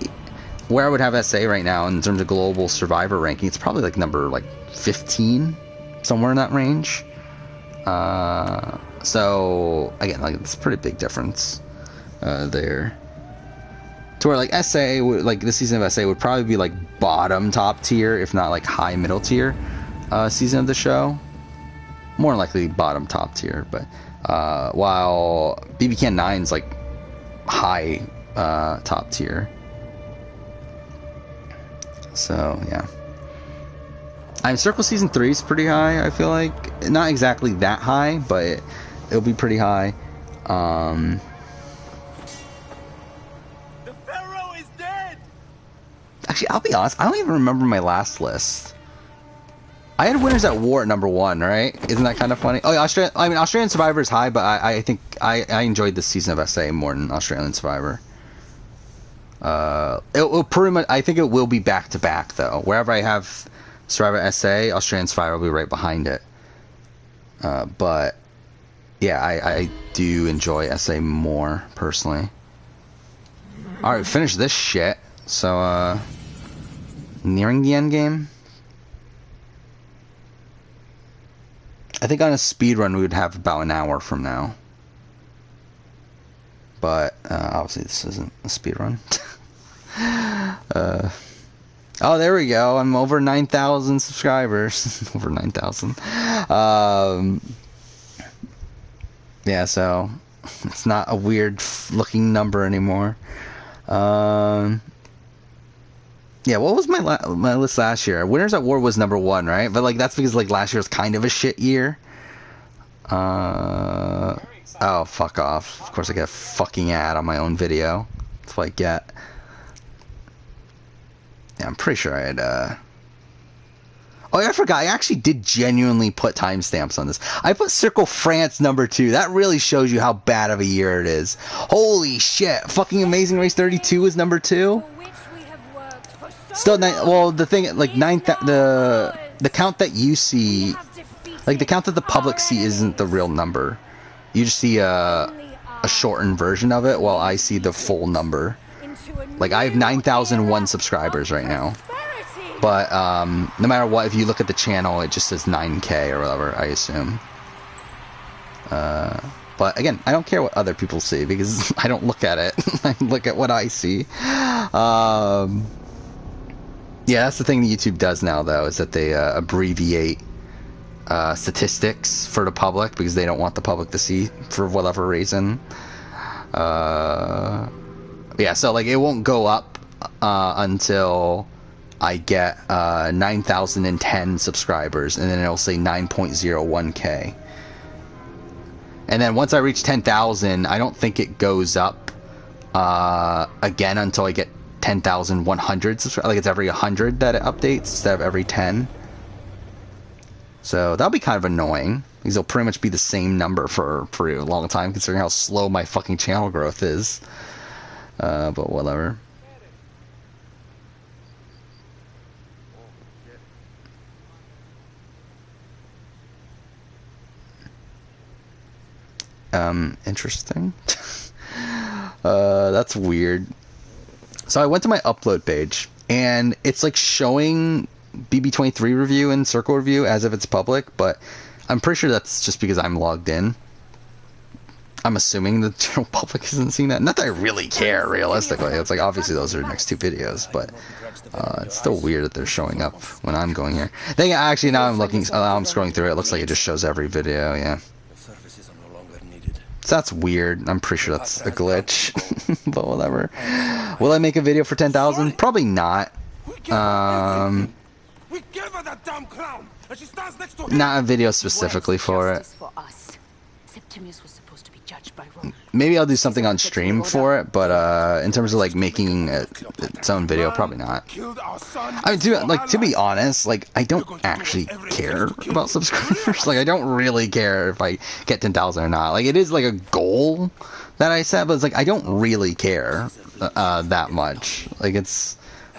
[SPEAKER 1] where I would have SA right now in terms of global Survivor ranking, it's probably like number like 15, somewhere in that range. So again, like it's a pretty big difference there. To where like SA would, like this season of SA would probably be like bottom top tier, if not like high middle tier season of the show. More likely bottom top tier, but while BB Can 9's like high top tier. So yeah. Circle season 3 is pretty high, I feel like. Not exactly that high, but it'll be pretty high.
[SPEAKER 9] The Pharaoh is dead!
[SPEAKER 1] Actually, I'll be honest, I don't even remember my last list. I had Winners at War at number 1, right? Isn't that kind of funny? Oh yeah, Australian Survivor is high, but I think I enjoyed this season of SA more than Australian Survivor. It will pretty much, I think it will be back to back though. Wherever I have Survivor SA, Australian Survivor will be right behind it. But yeah, I do enjoy SA more personally. All right, finish this shit. So nearing the end game. I think on a speed run we would have about an hour from now. But obviously this isn't a speed run. Oh, there we go. I'm over 9,000 subscribers. Over 9,000. Yeah, so it's not a weird looking number anymore. Yeah, what was my list last year? Winners at War was number 1, right? But like that's because like last year was kind of a shit year. Oh, fuck off. Of course I get a fucking ad on my own video. That's what I get. Yeah, I'm pretty sure I had Oh yeah, I forgot. I actually did genuinely put timestamps on this. I put Circle France number 2. That really shows you how bad of a year it is. Holy shit. Fucking Amazing Race 32 is number 2. Still, well, the thing, like, the count that you see, like, the count that the public see isn't the real number. You just see a shortened version of it, while I see the full number. Like, I have 9,001 subscribers right now. But, no matter what, if you look at the channel, it just says 9K or whatever, I assume. But, again, I don't care what other people see, because I don't look at it. I look at what I see. Yeah, that's the thing that YouTube does now, though, is that they abbreviate statistics for the public because they don't want the public to see for whatever reason. Yeah, so like it won't go up until I get 9,010 subscribers, and then it'll say 9.01K. And then once I reach 10,000, I don't think it goes up again until I get 10,100 subscribers. Like it's every 100 that it updates instead of every 10. So that'll be kind of annoying because it'll pretty much be the same number for a long time, considering how slow my fucking channel growth is. But whatever. Interesting. That's weird. So I went to my upload page, and it's like showing BB23 review and Circle review as if it's public, but I'm pretty sure that's just because I'm logged in. I'm assuming the general public isn't seeing that. Not that I really care, realistically. It's like, obviously those are the next 2 videos, but it's still weird that they're showing up when I'm going here. Actually, now I'm looking, now I'm scrolling through it. It looks like it just shows every video, yeah.
[SPEAKER 14] are no longer needed.
[SPEAKER 1] So that's weird. I'm pretty sure that's a glitch. But whatever. Will I make a video for 10,000? Probably not.
[SPEAKER 9] We gave her that damn crown, and she stands next to him.
[SPEAKER 1] Not a video specifically for it.
[SPEAKER 15] For us. Septimius was supposed to be judged by Rome.
[SPEAKER 1] Maybe I'll do something on stream for it, but in terms of like making its own video, probably not. I mean, to be honest, like I don't actually care about subscribers. Like I don't really care if I get 10,000 or not. Like it is like a goal that I set, but it's like I don't really care that much. Like it's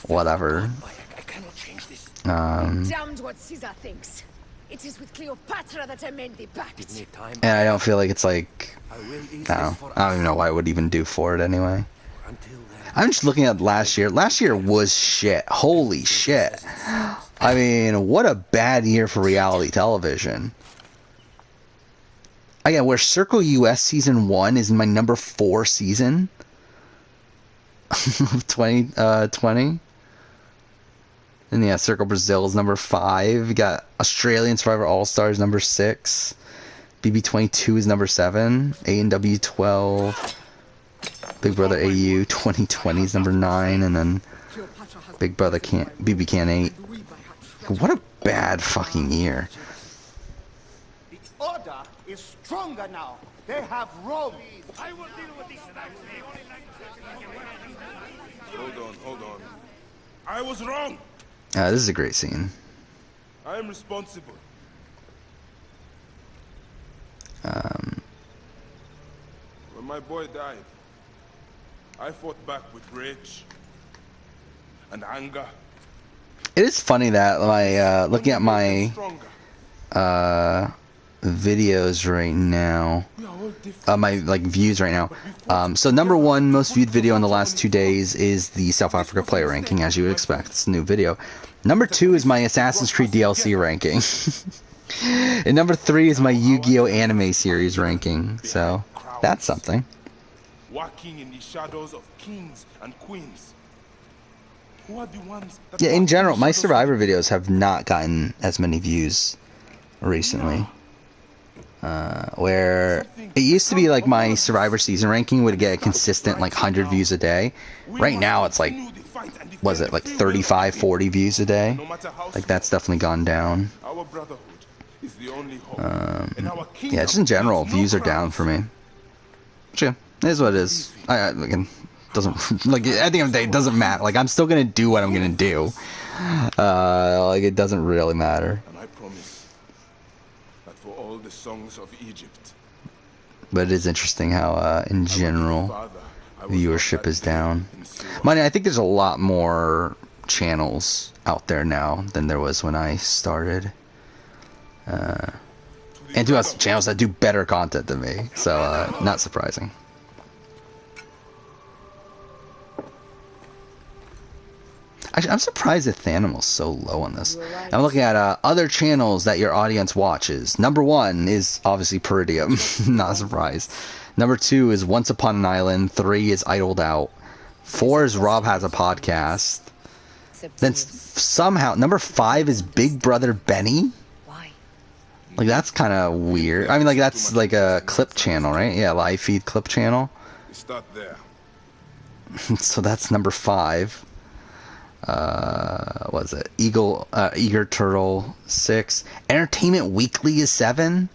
[SPEAKER 1] whatever.
[SPEAKER 6] Damned what Caesar thinks. It is with Cleopatra that I made the pact.
[SPEAKER 1] And I don't feel like it's like I don't even know what I would even do for it anyway. I'm just looking at last year. Last year was shit. Holy shit. I mean, what a bad year for reality television. Again, where Circle US season 1 is my number 4 season of 2020. And yeah, Circle Brazil is number 5. You got Australian Survivor All Stars number 6. BB22 is number 7. A&W 12. Big Brother AU 2020 is number 9, and then Big Brother BB Can 8. What a bad fucking year.
[SPEAKER 9] The order is stronger now. They have Rome. I will deal with these stacks.
[SPEAKER 2] Hold on. I was wrong.
[SPEAKER 1] This is a great scene.
[SPEAKER 2] I am responsible. When my boy died, I fought back with rage and anger.
[SPEAKER 1] It is funny that my looking at my videos right now, my like views right now. So number 1 most viewed video in the last 2 days is the South Africa player ranking, as you would expect. It's a new video. Number 2 is my Assassin's Creed DLC ranking. And number 3 is my Yu-Gi-Oh anime series ranking. So that's something.
[SPEAKER 2] Walking in the shadows of kings and queens. Who are the ones that
[SPEAKER 1] Yeah, in general, my Survivor videos have not gotten as many views recently. Where it used to be like my Survivor season ranking would get a consistent like 100 views a day. Right now it's like, was it like 35, 40 views a day? Like that's definitely gone down.
[SPEAKER 2] Our brotherhood is the only hope.
[SPEAKER 1] Yeah, just in general, views are down for me. But yeah, it is what it is. Again, doesn't like at the end of the day, it doesn't matter. Like I'm still gonna do what I'm gonna do. Like it doesn't really matter.
[SPEAKER 2] And I promise that for all the songs of Egypt.
[SPEAKER 1] But it is interesting how, in general, viewership is down. Money, I think there's a lot more channels out there now than there was when I started. And two channels that do better content than me, so not surprising. Actually, I'm surprised that Thanimal's so low on this. I'm looking at other channels that your audience watches. Number 1 is obviously Peridium, not a surprise. Number 2 is Once Upon an Island. 3 is Idled Out. 4 is Rob Has a Podcast. Then somehow, number 5 is Big Brother Benny. Like, that's kind of weird. I mean, like, that's like a clip channel, right? Yeah, live feed clip channel.
[SPEAKER 2] Start there.
[SPEAKER 1] So that's number 5. What is it? Eager Turtle 6. Entertainment Weekly is 7.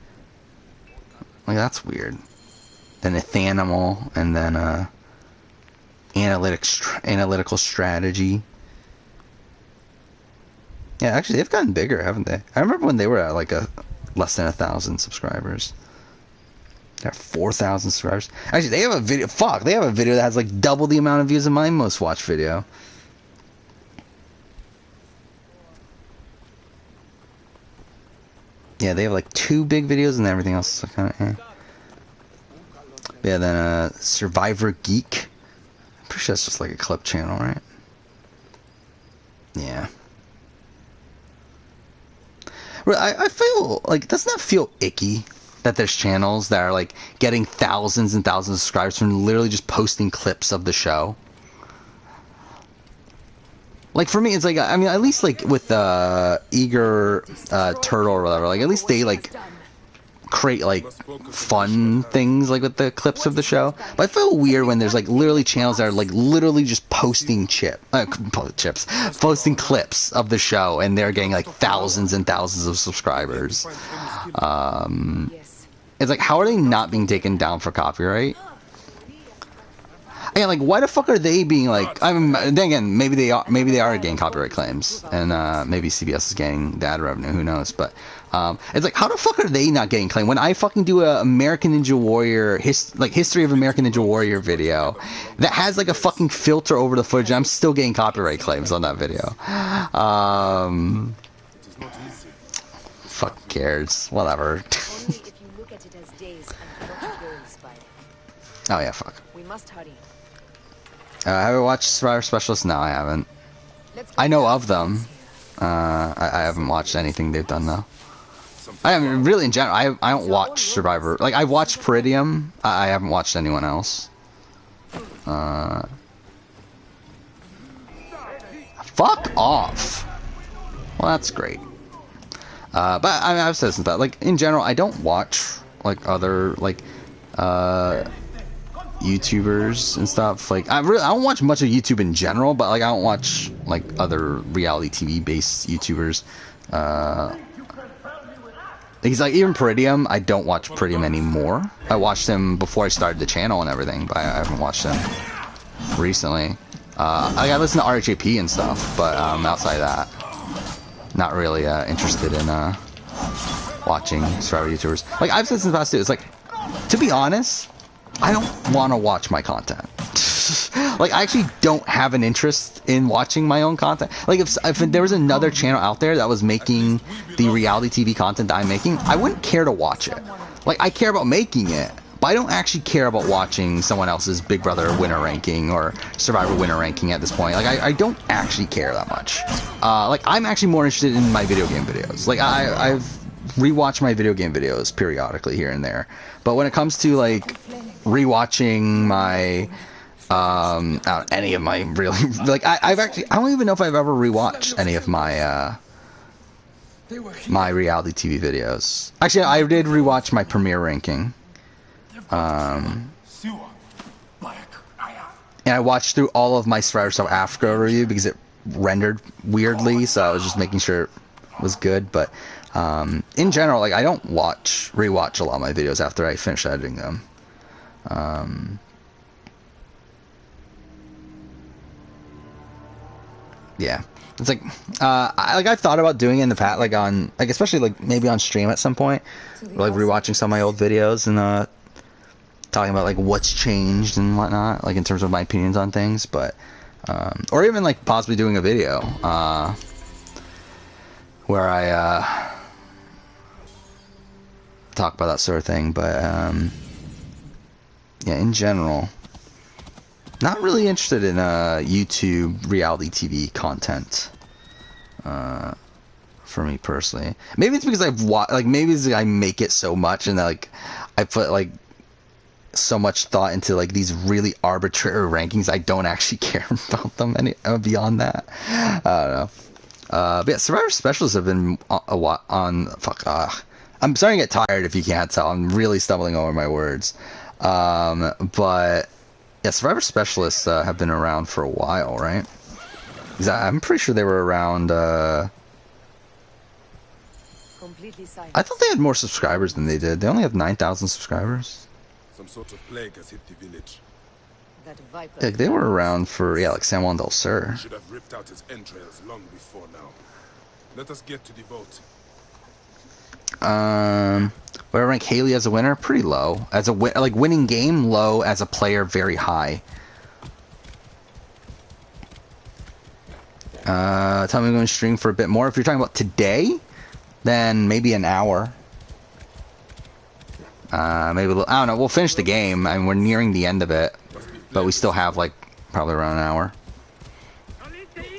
[SPEAKER 1] Like, that's weird. Then Thanimal, and then Analytical Strategy. Yeah, actually, they've gotten bigger, haven't they? I remember when they were at like less than 1,000 subscribers. They're 4,000 subscribers. Actually, they have a video. Fuck, they have a video that has like double the amount of views of my most watched video. Yeah, they have like 2 big videos and everything else is kind of eh. Yeah, then Survivor Geek. I'm pretty sure that's just like a clip channel, right? Yeah. I feel like, doesn't that feel icky that there's channels that are like getting thousands and thousands of subscribers from literally just posting clips of the show? Like for me, it's like, I mean, at least like with Eager Turtle or whatever, like at least they like create like fun things like with the clips of the show. But I feel weird when there's like literally channels that are like literally just posting posting clips of the show, and they're getting like thousands and thousands of subscribers. It's like, how are they not being taken down for copyright? Yeah, like, why the fuck are they being like? Then again, maybe they are getting copyright claims, and maybe CBS is getting the ad revenue. Who knows? But it's like, how the fuck are they not getting claimed when I fucking do a American Ninja Warrior history of American Ninja Warrior video that has like a fucking filter over the footage? And I'm still getting copyright claims on that video. Fuck cares? Whatever. Oh yeah, fuck.
[SPEAKER 11] We must hurry.
[SPEAKER 1] Have you watched Survivor Specialist? No, I haven't. I know of them. I haven't watched anything they've done though. I mean, really in general, I don't watch Survivor. Like, I watched Peridium. I haven't watched anyone else. Fuck off. Well, that's great. But I mean, I've said this about, like, in general, I don't watch like other like YouTubers and stuff. Like, I don't watch much of YouTube in general, but like I don't watch like other reality TV based YouTubers. He's like, even Peridium, I don't watch Peridium anymore. I watched him before I started the channel and everything, but I haven't watched him recently. I listen to RHAP and stuff, but outside of that, not really interested in watching Survivor YouTubers. Like, I've said in the past too, it's like, to be honest, I don't want to watch my content. Like, I actually don't have an interest in watching my own content. Like, if there was another channel out there that was making the reality TV content that I'm making, I wouldn't care to watch it. Like, I care about making it, but I don't actually care about watching someone else's Big Brother winner ranking or Survivor winner ranking at this point. Like, I don't actually care that much. Like, I'm actually more interested in my video game videos. Like, I've rewatched my video game videos periodically here and there. But when it comes to, like, rewatching my any of my really, like, I don't even know if I've ever rewatched any of my my reality TV videos. Actually, I did rewatch my premiere ranking, and I watched through all of my Survivor South Africa review because it rendered weirdly, so I was just making sure it was good. But in general, like, I don't rewatch a lot of my videos after I finish editing them. Yeah, it's like I've thought about doing it in the past, like on, like, especially like maybe on stream at some point, like rewatching some of my old videos and talking about like what's changed and whatnot, like in terms of my opinions on things. But or even like possibly doing a video where I talk about that sort of thing. But yeah, in general, not really interested in YouTube reality TV content for me personally. Maybe it's because maybe it's like I make it so much and like I put like so much thought into like these really arbitrary rankings. I don't actually care about them any beyond that. I don't know. But yeah, Survivor Specialists have been on. I'm starting to get tired. If you can't tell, I'm really stumbling over my words. But yeah, Survivor Specialists have been around for a while, right? I'm pretty sure they were around. I thought they had more subscribers than they did. They only have 9,000 subscribers.
[SPEAKER 2] Some sort of plague has hit the village.
[SPEAKER 1] Yeah, they were around for, yeah, like San Juan del Sur.
[SPEAKER 2] Should have ripped out his entrails long before now. Let us get to the vote.
[SPEAKER 1] Where I rank Haley as a winner? Pretty low. As a winning game, low. As a player, very high. Tell me I'm going to stream for a bit more. If you're talking about today, then maybe an hour. Maybe a little, I don't know. We'll finish the game. I mean, we're nearing the end of it, but we still have like probably around an hour.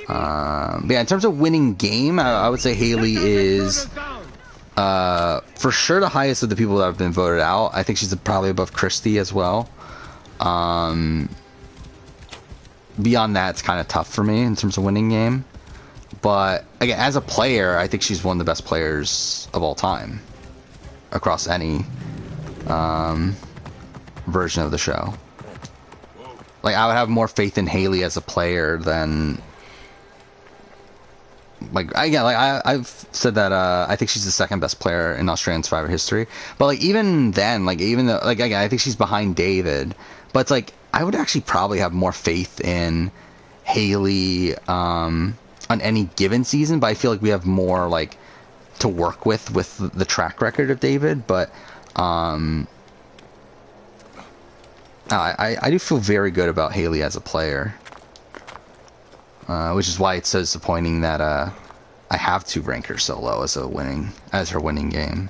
[SPEAKER 1] But yeah, in terms of winning game, I would say Haley is for sure the highest of the people that have been voted out. I think she's probably above Christy as well. Beyond that, it's kind of tough for me in terms of winning game. But again, as a player, I think she's one of the best players of all time. across any version of the show. Like, I would have more faith in Hayley as a player than... I've said that I think she's the second best player in Australian Survivor history. But, like, even then, like, even though... Like, again, I think she's behind David. But it's like, I would actually probably have more faith in Hayley on any given season. But I feel like we have more, like, to work with the track record of David. But... I do feel very good about Hayley as a player, which is why it's so disappointing that I have to rank her so low as her winning game.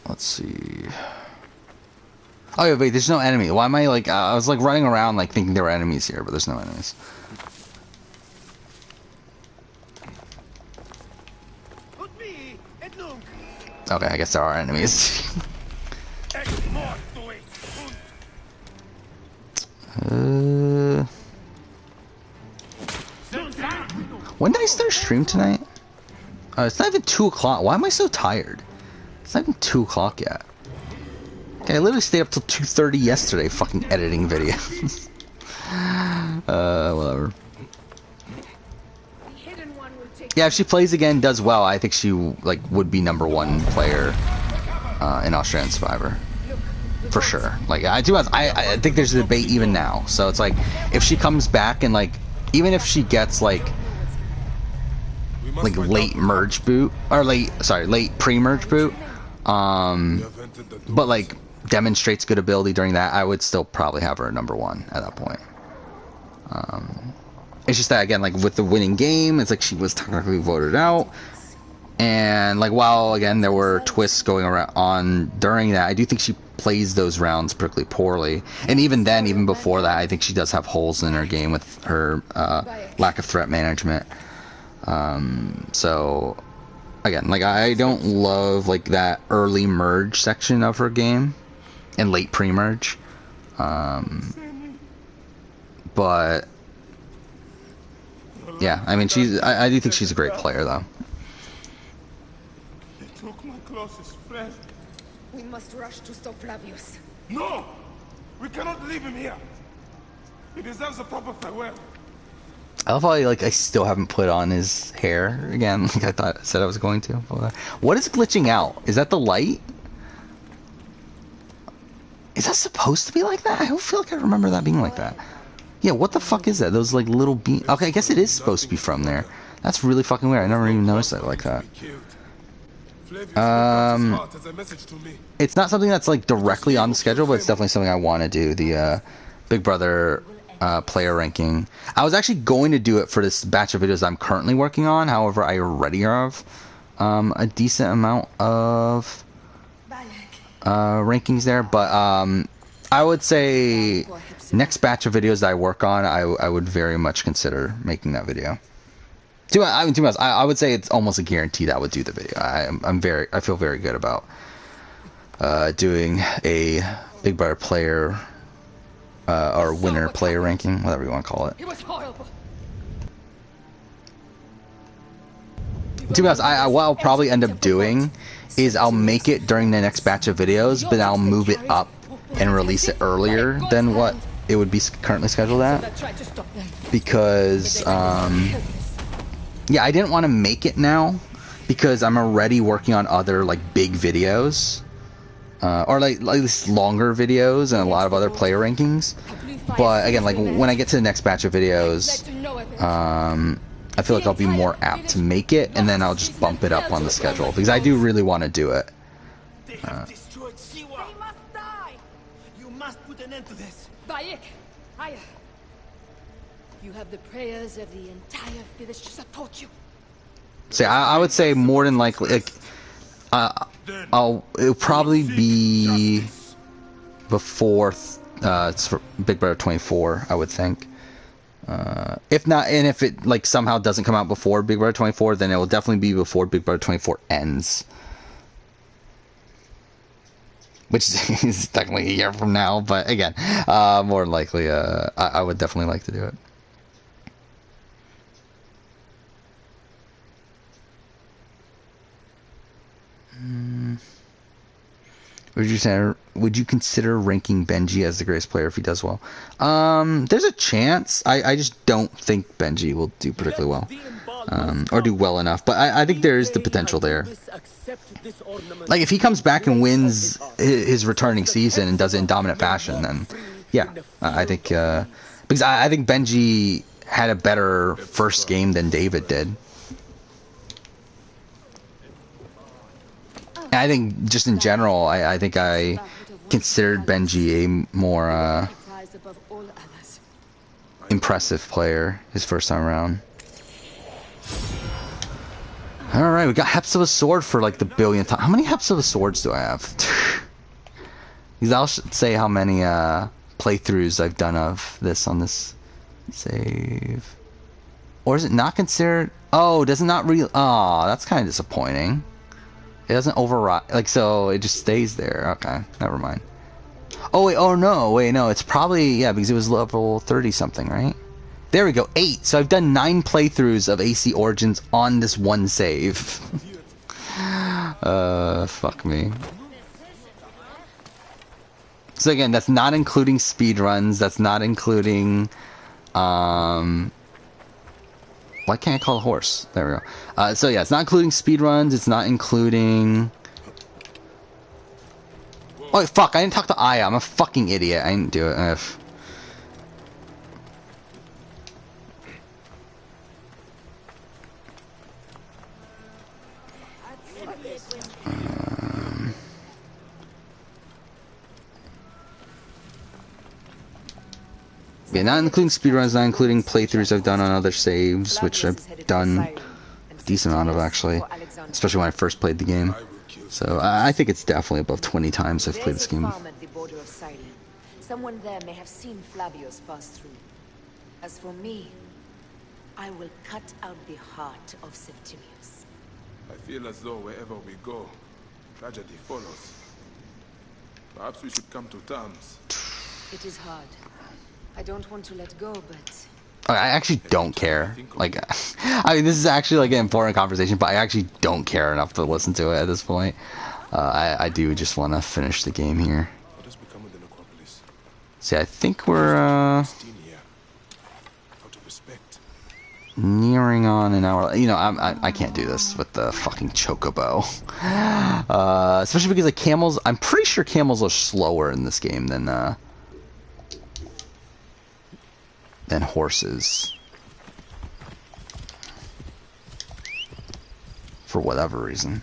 [SPEAKER 1] Let's see. Oh yeah, wait, there's no enemy. Why am I like, I was like running around like thinking there were enemies here, but there's no enemies. Okay, I guess there are enemies. When did I start stream tonight? It's not even 2 o'clock. Why am I so tired? It's not even 2 o'clock yet. Okay, I literally stayed up till 2:30 yesterday fucking editing videos. Whatever. Yeah, if she plays again, does well, I think she like would be #1 player in Australian Survivor. For sure. Like, I think there's a debate even now. So it's like, if she comes back and like, even if she gets like late merge boot, or late pre-merge boot, but like demonstrates good ability during that, I would still probably have her #1 at that point. It's just that, again, like with the winning game, it's like she was technically voted out, and like while again there were twists going on during that, I do think she plays those rounds particularly poorly, and even then, even before that, I think she does have holes in her game with her lack of threat management. So again, like, I don't love like that early merge section of her game and late pre-merge, but yeah, I mean, I do think she's a great player though.
[SPEAKER 9] They took my closest friend.
[SPEAKER 11] We must rush to stop Flavius.
[SPEAKER 9] No! We cannot leave him here. He deserves a proper farewell.
[SPEAKER 1] I love how I still haven't put on his hair again, like I said I was going to. What is glitching out? Is that the light? Is that supposed to be like that? I don't feel like I remember that being like that. Yeah, what the fuck is that? Those like little beams. Okay, I guess it is supposed to be from there. That's really fucking weird. I never even noticed that like that. It's not something that's like directly on the schedule, but it's definitely something I want to do. The Big Brother player ranking. I was actually going to do it for this batch of videos I'm currently working on. However, I already have a decent amount of rankings there, but I would say next batch of videos that I work on, I would very much consider making that video. I would say it's almost a guarantee that I would do the video. I feel very good about doing a Big Brother player or winner player ranking, whatever you want to call it.
[SPEAKER 11] It was horrible.
[SPEAKER 1] To be honest, what I'll probably end up doing is I'll make it during the next batch of videos, but I'll move it up and release it earlier than what it would be currently scheduled at. Because, yeah, I didn't want to make it now because I'm already working on other, like, big videos. Or, like, at least longer videos and a lot of other player rankings. But, again, like, when I get to the next batch of videos, I feel like I'll be more apt to make it, and then I'll just bump it up on the schedule, because I do really want to do it.
[SPEAKER 9] They have destroyed Siwa. They must die. You must put an end to this.
[SPEAKER 11] Bayek, Aya. You have the prayers of the entire village to support you.
[SPEAKER 1] See, I would say more than likely, like, it'll probably be before Big Brother 24, I would think. If not, and if it like somehow doesn't come out before Big Brother 24, then it will definitely be before Big Brother 24 ends. Which is technically a year from now, but again, more than likely, I would definitely like to do it. Would you consider ranking Benji as the greatest player if he does well? There's a chance. I just don't think Benji will do particularly well. Or do well enough. But I think there is the potential there. Like, if he comes back and wins his returning season and does it in dominant fashion, then yeah, I think... because I think Benji had a better first game than David did. I think just in general, I think I considered Benji a more impressive player his first time around. Alright, we got Heps of a Sword for like the billionth time. How many Heps of a Swords do I have? Because I'll say how many playthroughs I've done of this on this save. Or is it not considered? Oh, does it not really? Oh, that's kind of disappointing. It doesn't override, like, so it just stays there. Okay, never mind. Oh wait, oh no, wait, no, it's probably, yeah, because it was level 30 something, right? There we go, 8. So I've done 9 playthroughs of AC Origins on this one save. Fuck me. So again, that's not including speedruns, that's not including, why can't I call a horse? There we go. So yeah, it's not including speedruns. It's not including... Oh, wait, fuck. I didn't talk to Aya. I'm a fucking idiot. I didn't do it. Yeah, not including speedruns, not including playthroughs I've done on other saves, which I've done a decent amount of, actually. Especially when I first played the game. So, I think it's definitely above 20 times I've played this game.
[SPEAKER 11] Someone there may have seen Flavius pass through. As for me, I will cut out the heart of Septimius.
[SPEAKER 2] I feel as though wherever we go, tragedy follows. Perhaps we should come to terms.
[SPEAKER 11] It is hard. I don't want to let go, but...
[SPEAKER 1] I actually don't care. Like, I mean, this is actually like an important conversation, but I actually don't care enough to listen to it at this point. I do just want to finish the game here. See, I think we're nearing on an hour. You know, I can't do this with the fucking chocobo. Especially because the camels, I'm pretty sure camels are slower in this game than horses. For whatever reason.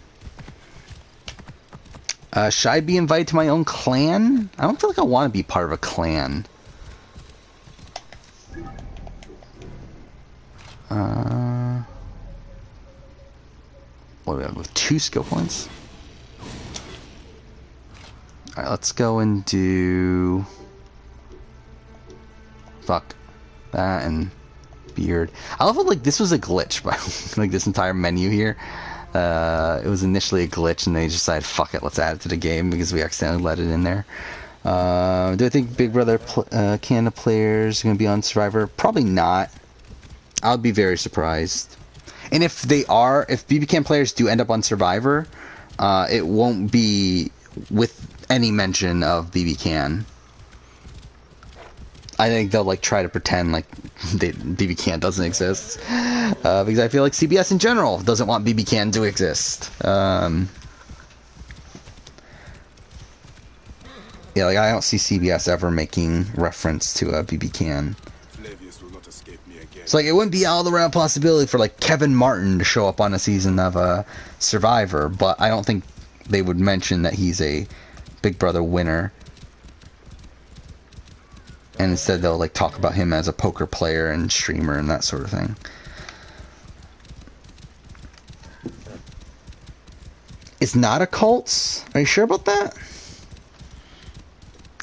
[SPEAKER 1] Should I be invited to my own clan? I don't feel like I want to be part of a clan. What do we have with 2 skill points? Alright, let's go and do... Fuck. That and beard. I love how, like, this was a glitch, by like, this entire menu here. It was initially a glitch, and they decided, fuck it, let's add it to the game, because we accidentally let it in there. Do I think Big Brother Canada players are going to be on Survivor? Probably not. I would be very surprised. And if they are, if BB Can players do end up on Survivor, it won't be with any mention of BB Can. I think they'll like try to pretend like BB Can doesn't exist, because I feel like CBS in general doesn't want BB Can to exist. Yeah, like I don't see CBS ever making reference to a BB Can. So like it wouldn't be out of the realm of possibility for like Kevin Martin to show up on a season of Survivor, but I don't think they would mention that he's a Big Brother winner. And instead they'll like talk about him as a poker player and streamer and that sort of thing. It's not a cult? Are you sure about that?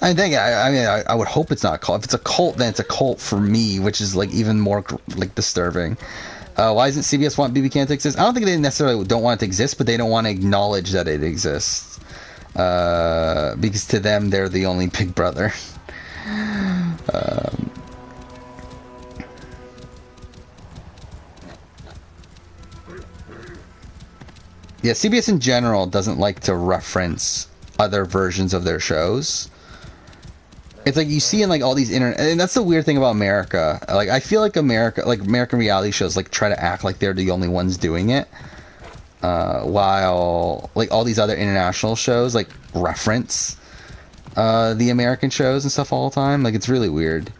[SPEAKER 1] I think I would hope it's not a cult. If it's a cult, then it's a cult for me, which is like even more like disturbing. Why doesn't CBS want BB Can to exist? I don't think they necessarily don't want it to exist, but they don't want to acknowledge that it exists. Because to them, they're the only Big Brother. Yeah, CBS in general doesn't like to reference other versions of their shows. It's like you see in like all these internet, and that's the weird thing about America. Like I feel like American reality shows like try to act like they're the only ones doing it, while like all these other international shows like reference the American shows and stuff all the time. Like it's really weird.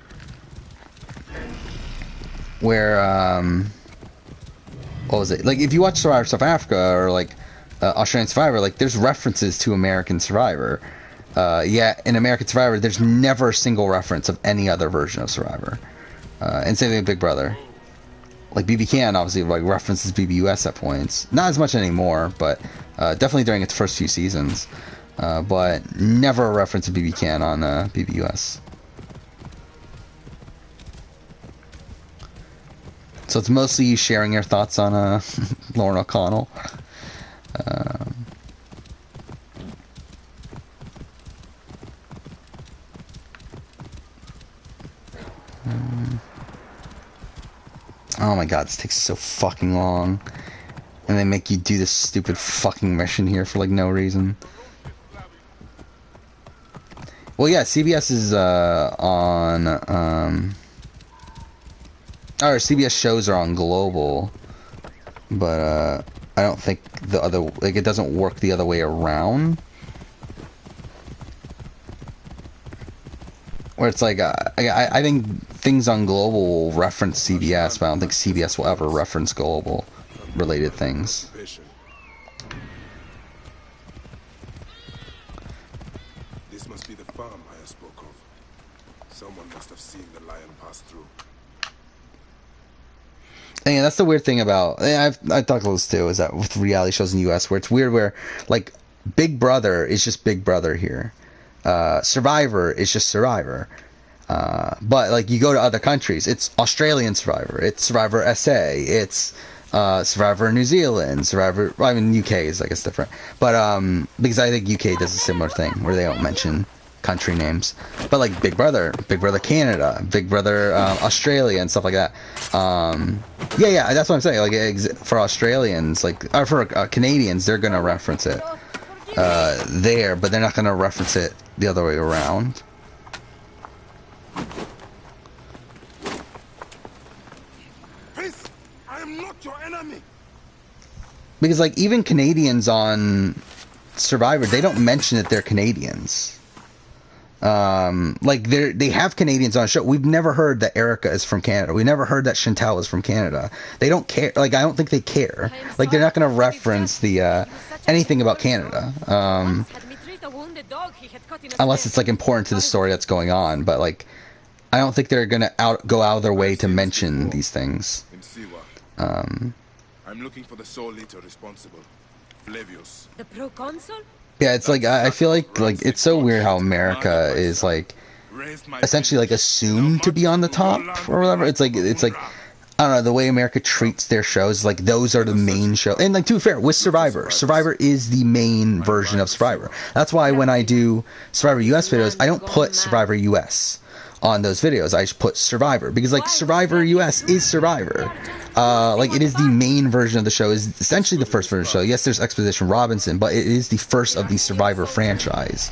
[SPEAKER 1] Where what was it? Like if you watch Survivor South Africa or like Australian Survivor, like there's references to American Survivor. Yeah, in American Survivor, there's never a single reference of any other version of Survivor. And same thing with Big Brother. Like BB Can obviously like references BBUS at points. Not as much anymore, but definitely during its first few seasons. But never a reference to BB Can on BBUS. So it's mostly you sharing your thoughts on Lauren O'Connell. Oh my god, this takes so fucking long. And they make you do this stupid fucking mission here for like no reason. Well, yeah, CBS is on or CBS shows are on Global, but I don't think the other, like, it doesn't work the other way around. Where it's like, I think things on Global will reference CBS, but I don't think CBS will ever reference Global related things.
[SPEAKER 2] This must be the farm I spoke of. Someone must have seen the lion pass through.
[SPEAKER 1] And yeah, that's the weird thing about, I've talked about this too, is that with reality shows in the US, where it's weird where, like, Big Brother is just Big Brother here. Survivor is just Survivor. But, like, you go to other countries, it's Australian Survivor, it's Survivor SA, it's Survivor New Zealand, Survivor, I mean, UK is, I guess, different. But, because I think UK does a similar thing, where they don't mention country names. But, like, Big Brother Canada, Big Brother Australia, and stuff like that. Yeah, that's what I'm saying. Like, for Australians, like, or for Canadians, they're gonna reference it there, but they're not gonna reference it the other way around.
[SPEAKER 2] Peace! I am not your enemy.
[SPEAKER 1] Because, like, even Canadians on Survivor, they don't mention that they're Canadians. Like, they have Canadians on a show. We've never heard that Erica is from Canada. We never heard that Chantal is from Canada. They don't care. Like, I don't think they care. Like, they're not going to reference the anything about Canada. Unless it's, like, important to the story that's going on. But, like, I don't think they're going to go out of their way to mention these things.
[SPEAKER 2] I'm looking for the sole leader responsible, Flavius.
[SPEAKER 5] The proconsul?
[SPEAKER 1] Yeah, it's like, I feel like it's so weird how America is, like, essentially, like, assumed to be on the top or whatever. It's like, I don't know, the way America treats their shows, like, those are the main show. And, like, to be fair, with Survivor is the main version of Survivor. That's why when I do Survivor US videos, I don't put Survivor US on those videos. I just put Survivor, because, like, Survivor US is Survivor. Like, it is the main version of the show, is essentially the first version of the show. Yes, there's Expedition Robinson, but it is the first of the Survivor franchise.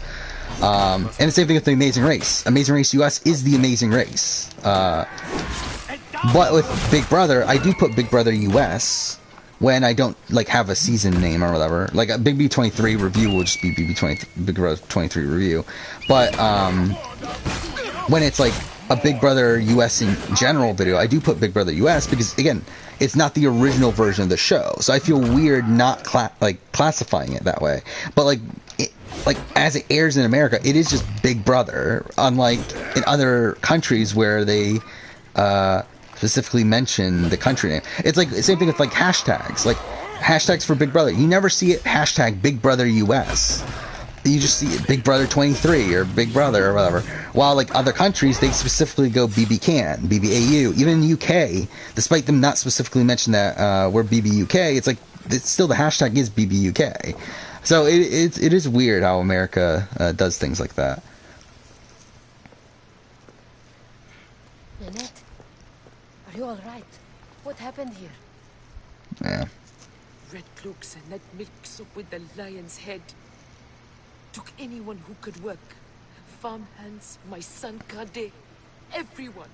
[SPEAKER 1] And the same thing with the Amazing Race. Amazing Race US is the Amazing Race. But with Big Brother, I do put Big Brother US when I don't, like, have a season name or whatever. Like, a Big B23 review will just be Big Brother 23 review. But, when it's like a Big Brother US in general video, I do put Big Brother US because, again, it's not the original version of the show. So I feel weird not classifying it that way. But, like, as it airs in America, it is just Big Brother, unlike in other countries where they specifically mention the country name. It's like the same thing with, like, hashtags. Like, hashtags for Big Brother. You never see it hashtag Big Brother US. you just see Big Brother 23 or Big Brother or whatever. While like other countries, they specifically go BBCAN, BBAU. Even in the UK, despite them not specifically mention that we're BBUK, it's like it's still the hashtag is BBUK. So it is weird how America does things like that.
[SPEAKER 15] Lynette, are you all right? What happened here?
[SPEAKER 1] Yeah.
[SPEAKER 16] Red cloaks and that mix up with the lion's head. Took anyone who could work. Farm hands, my son Kade, everyone.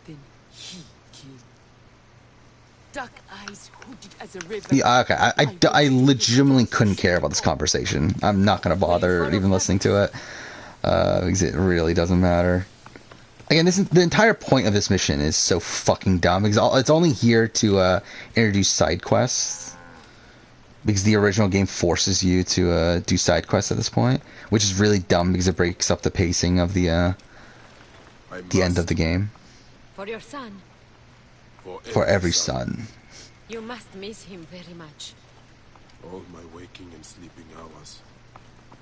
[SPEAKER 16] Then he came. Dark eyes hooded as a river.
[SPEAKER 1] Yeah, okay, I legitimately couldn't care about this conversation. I'm not gonna bother even listening to it because it really doesn't matter. Again, the entire point of this mission is so fucking dumb because it's only here to introduce side quests. Because the original game forces you to do side quests at this point, which is really dumb because it breaks up the pacing of the end of the game.
[SPEAKER 15] For your son.
[SPEAKER 1] For every son.
[SPEAKER 15] You must miss him very much.
[SPEAKER 2] All my waking and sleeping hours.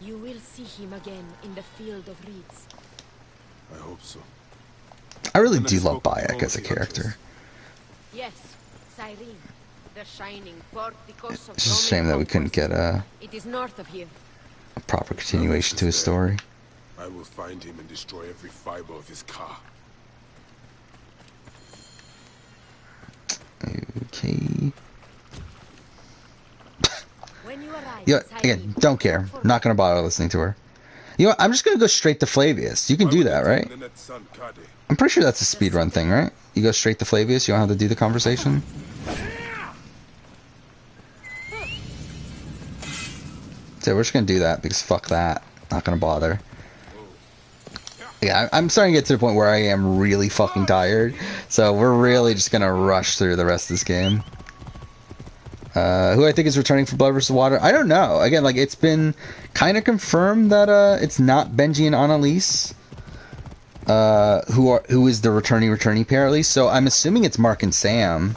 [SPEAKER 15] You will see him again in the field of reeds.
[SPEAKER 2] I hope so.
[SPEAKER 1] I really do love Bayek as a character.
[SPEAKER 15] Yes, Cyrene. The shining porticos of
[SPEAKER 1] It's just a shame that we couldn't get
[SPEAKER 15] it is north of here.
[SPEAKER 1] a proper continuation to his story.
[SPEAKER 2] I will find him and destroy every fiber of his car.
[SPEAKER 1] Okay.
[SPEAKER 15] When you arrive,
[SPEAKER 1] Yeah, again, don't care. Not gonna bother listening to her. You know what? I'm just gonna go straight to Flavius. You can do that, right? I'm pretty sure that's a speedrun thing, right? You go straight to Flavius. You don't have to do the conversation. So we're just gonna do that because fuck that. Not gonna bother. Yeah, I'm starting to get to the point where I am really fucking tired. So we're really just gonna rush through the rest of this game. Who I think is returning for Blood vs. Water? I don't know. Again, like it's been kind of confirmed that it's not Benji and Annalise. Who is the returning pair at least? So I'm assuming it's Mark and Sam.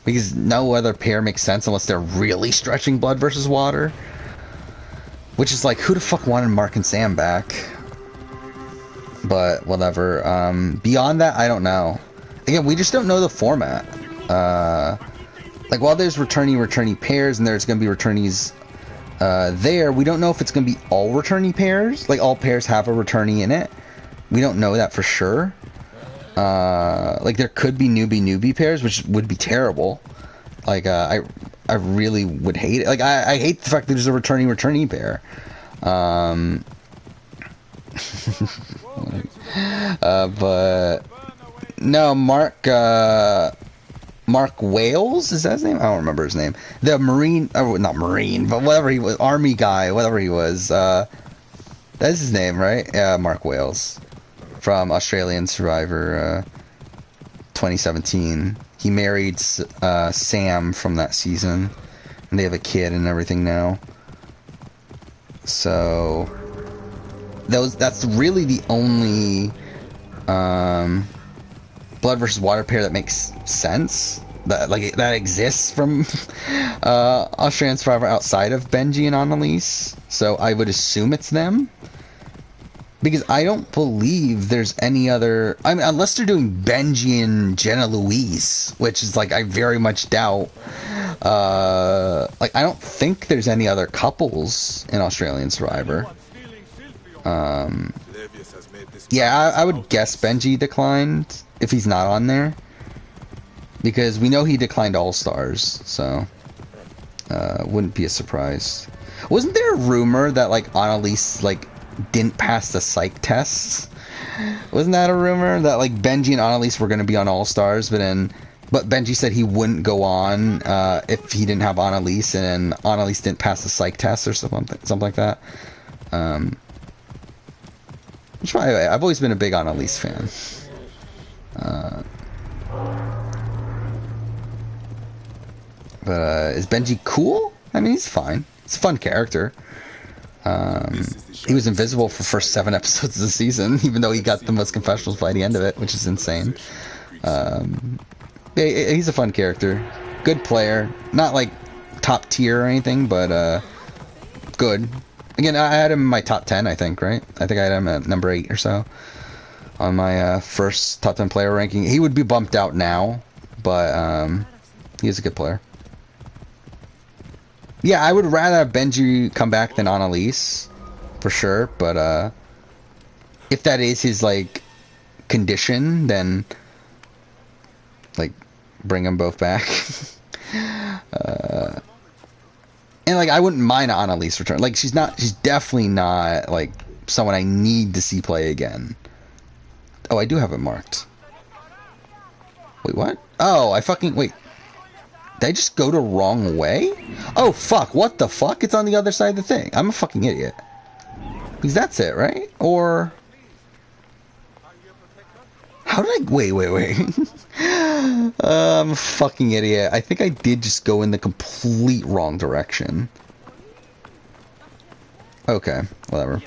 [SPEAKER 1] Because no other pair makes sense unless they're really stretching Blood vs. Water. Which is like, who the fuck wanted Mark and Sam back? But, whatever. Beyond that, I don't know. Again, we just don't know the format. Like, while there's returning pairs, and there's going to be returnees there, we don't know if it's going to be all returning pairs. Like, all pairs have a returnee in it. We don't know that for sure. Like, there could be newbie pairs, which would be terrible. Like, I really would hate it. Like, I hate the fact that there's a returnee pair. But no, Mark Wales, is that his name? I don't remember his name. The Marine, not Marine, but whatever he was, Army guy, whatever he was. That's his name, right? Yeah, Mark Wales from Australian Survivor 2017. He married Sam from that season, and they have a kid and everything now. So that's really the only Blood vs. Water pair that makes sense, that exists from Australian Survivor outside of Benji and Annalise. So I would assume it's them, because I don't believe there's any other. I mean, unless they're doing Benji and Jenna Louise, which is like I very much doubt. Like I don't think there's any other couples in Australian Survivor. Yeah, I would guess Benji declined if he's not on there, because we know he declined All Stars, so wouldn't be a surprise. Wasn't there a rumor that like Annalise like didn't pass the psych tests? Wasn't that a rumor that like Benji and Annalise were going to be on All Stars, but Benji said he wouldn't go on if he didn't have Annalise, and Annalise didn't pass the psych test or something like that. Which, by the way, I've always been a big Annalise fan. But is Benji cool? I mean, he's fine. He's a fun character. He was invisible for the first 7 episodes of the season, even though he got the most confessionals by the end of it, which is insane. He's a fun character. Good player. Not like top tier or anything, but good Again, I had him in my top 10, I think, right? I think I had him at number 8 or so on my first top 10 player ranking. He would be bumped out now, but he is a good player. Yeah, I would rather have Benji come back than Annalise, for sure, but if that is his, like, condition, then, like, bring them both back. And, like, I wouldn't mind Annalise return. Like, she's definitely not, like, someone I need to see play again. Oh, I do have it marked. Wait, what? Oh, wait. Did I just go the wrong way? Oh, fuck, what the fuck? It's on the other side of the thing. I'm a fucking idiot. Because that's it, right? Or... How did I... Wait. I'm a fucking idiot. I think I did just go in the complete wrong direction. Okay, whatever.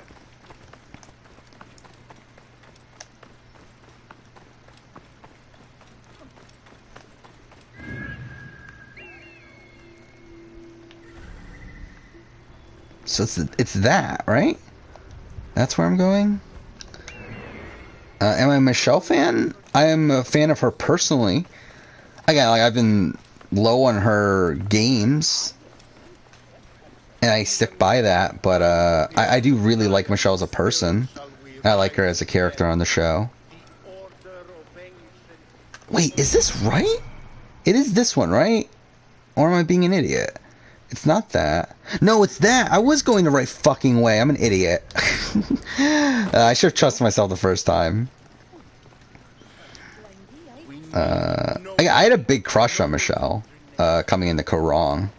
[SPEAKER 1] So it's that, right? That's where I'm going? Am I a Michelle fan? I am a fan of her personally. Again, like, I've been low on her games, and I stick by that, but I do really like Michelle as a person. I like her as a character on the show. Wait, is this right? It is this one, right? Or am I being an idiot? It's not that. No, it's that. I was going the right fucking way. I'm an idiot. I should have trusted myself the first time. I had a big crush on Michelle coming into Korong.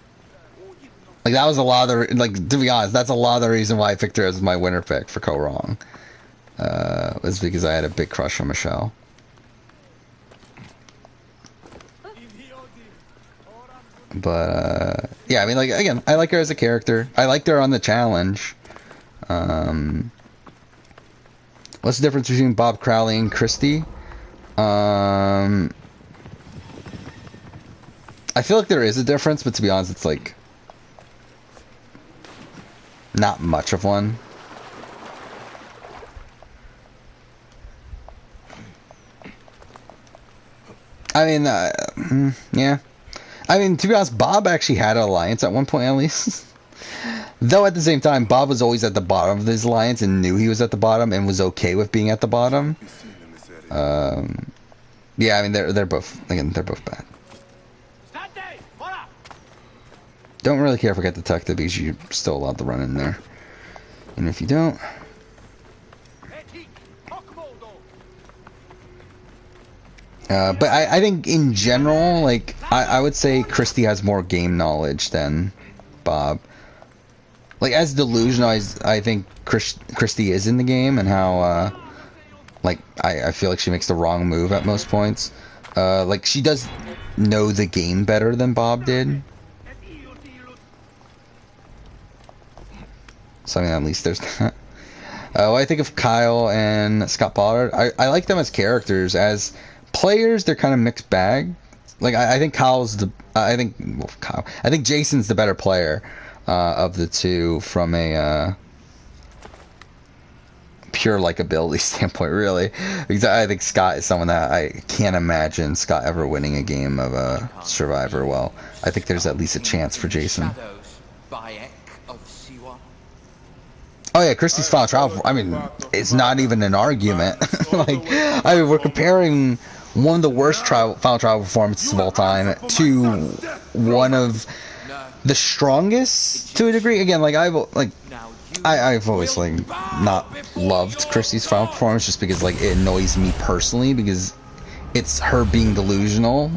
[SPEAKER 1] Like, that was a lot of the... Like, to be honest, that's a lot of the reason why I picked her as my winner pick for Korong. Was because I had a big crush on Michelle. But, yeah, I mean, like, again, I like her as a character. I liked her on the challenge. What's the difference between Bob Crowley and Christie? I feel like there is a difference, but to be honest, it's, like, not much of one. I mean, yeah. I mean, to be honest, Bob actually had an alliance at one point, at least. Though at the same time, Bob was always at the bottom of his alliance and knew he was at the bottom and was okay with being at the bottom. Yeah, I mean, they're both, again, they're both bad. Don't really care if I get detected because you're still allowed to run in there. And if you don't... but I think in general, like, I would say Christie has more game knowledge than Bob. Like, as delusional as I think Christie is in the game and how, like, I feel like she makes the wrong move at most points. Like, she does know the game better than Bob did. So, I mean, at least there's that. What I think of Kyle and Scott Pollard, I like them as characters. As players, they're kind of mixed bag. Like, I think Kyle's the... I think Jason's the better player of the two from a pure likability standpoint, really. Because I think Scott is someone that I can't imagine Scott ever winning a game of Survivor well. I think there's at least a chance for Jason. Oh yeah, Christie's final trial. I mean, it's not even an argument. Like, I mean, we're comparing one of the worst final trial performances of all time to one of the strongest to a degree. Again, like I've always like not loved Christie's final performance just because like it annoys me personally because it's her being delusional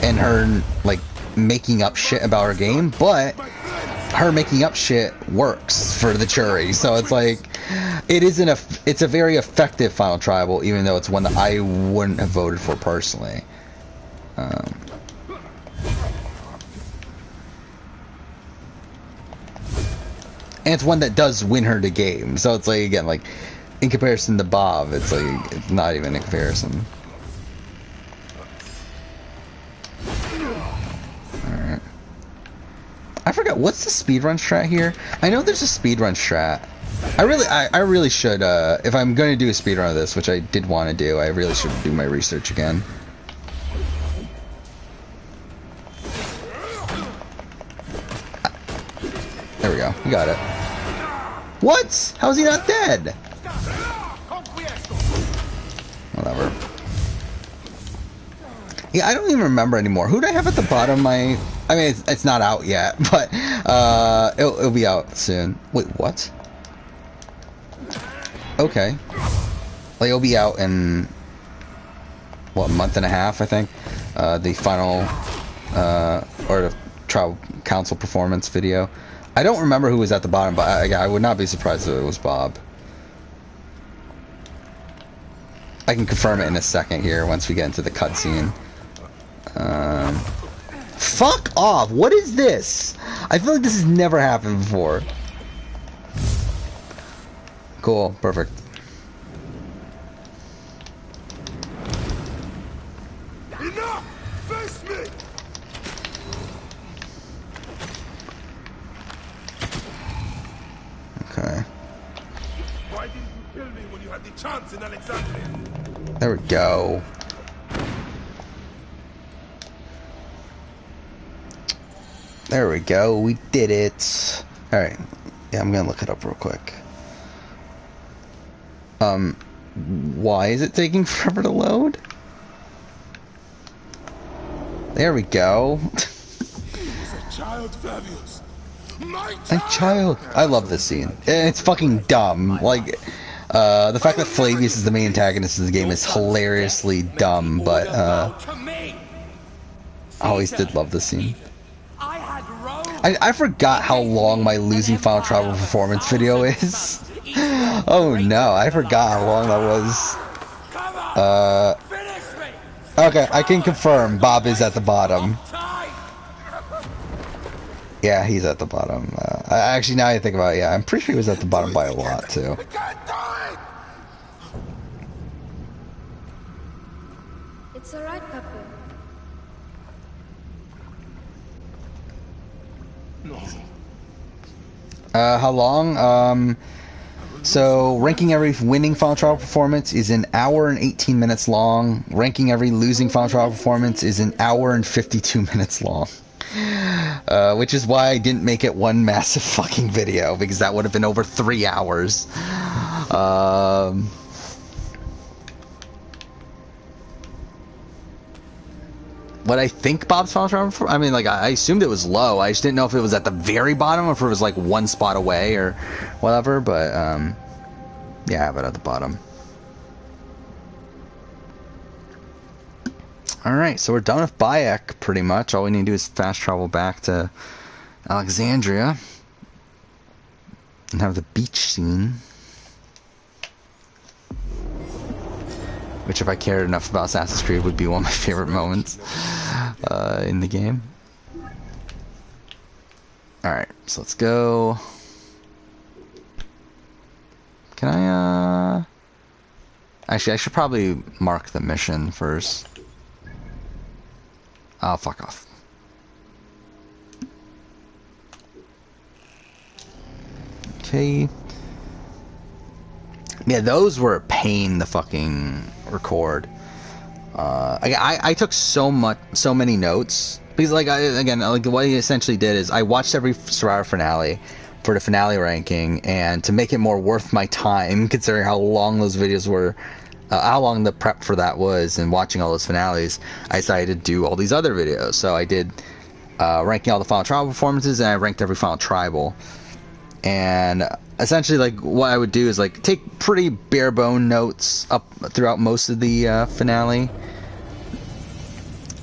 [SPEAKER 1] and her like making up shit about her game, but her making up shit works for the jury. So it's like it's a very effective final tribal, even though it's one that I wouldn't have voted for personally. And it's one that does win her the game. So it's like, again, like in comparison to Bob, it's like it's not even a comparison. Alright. I forgot, what's this speedrun strat here? I know there's a speedrun strat. I really should, if I'm going to do a speedrun of this, which I did want to do, I really should do my research again. There we go. We got it. What? How is he not dead? Whatever. Yeah, I don't even remember anymore. Who do I have at the bottom? I mean, it's not out yet, but it'll be out soon. Wait, what? Okay. Like, it'll be out in what, a month and a half, I think. The final or the trial council performance video. I don't remember who was at the bottom, but I would not be surprised if it was Bob. I can confirm it in a second here once we get into the cutscene. Fuck off! What is this? I feel like this has never happened before. Cool, perfect.
[SPEAKER 2] Enough! Face me!
[SPEAKER 1] Okay.
[SPEAKER 2] Why didn't you kill me when you had the chance in Alexandria?
[SPEAKER 1] There we go. There we go. We did it. Alright. Yeah, I'm gonna look it up real quick. Why is it taking forever to load? There we go.
[SPEAKER 2] Child Fabius.
[SPEAKER 1] A child. I love this scene. It's fucking dumb. Like, the fact that Flavius is the main antagonist of the game is hilariously dumb, but, I always did love this scene. I forgot how long my losing Final Tribal performance video is. Oh no, I forgot how long that was. Okay, I can confirm Bob is at the bottom. Yeah, he's at the bottom. Actually, now I think about it, yeah, I'm pretty sure he was at the bottom by a lot, too.
[SPEAKER 6] It's alright, Papa.
[SPEAKER 2] No.
[SPEAKER 1] How long? So, ranking every winning Final Tribal performance is an hour and 18 minutes long. Ranking every losing Final Tribal performance is an hour and 52 minutes long. Which is why I didn't make it one massive fucking video, because that would have been over 3 hours. What I think Bob's Final Tribal, I mean, like, I assumed it was low. I just didn't know if it was at the very bottom or if it was like one spot away or whatever, but yeah, I have it at the bottom. Alright, so we're done with Bayek, pretty much. All we need to do is fast travel back to Alexandria and have the beach scene. Which, if I cared enough about Assassin's Creed, would be one of my favorite moments in the game. Alright, so let's go. Can I, Actually, I should probably mark the mission first. Oh, fuck off. Okay. Yeah, those were a pain to fucking record. I took so many notes because, like, what he essentially did is I watched every Survivor finale for the finale ranking, and to make it more worth my time, considering how long those videos were, how long the prep for that was, and watching all those finales, I decided to do all these other videos. So I did ranking all the Final Tribal performances, and I ranked every Final Tribal. And essentially, like, what I would do is, like, take pretty bare bone notes up throughout most of the finale.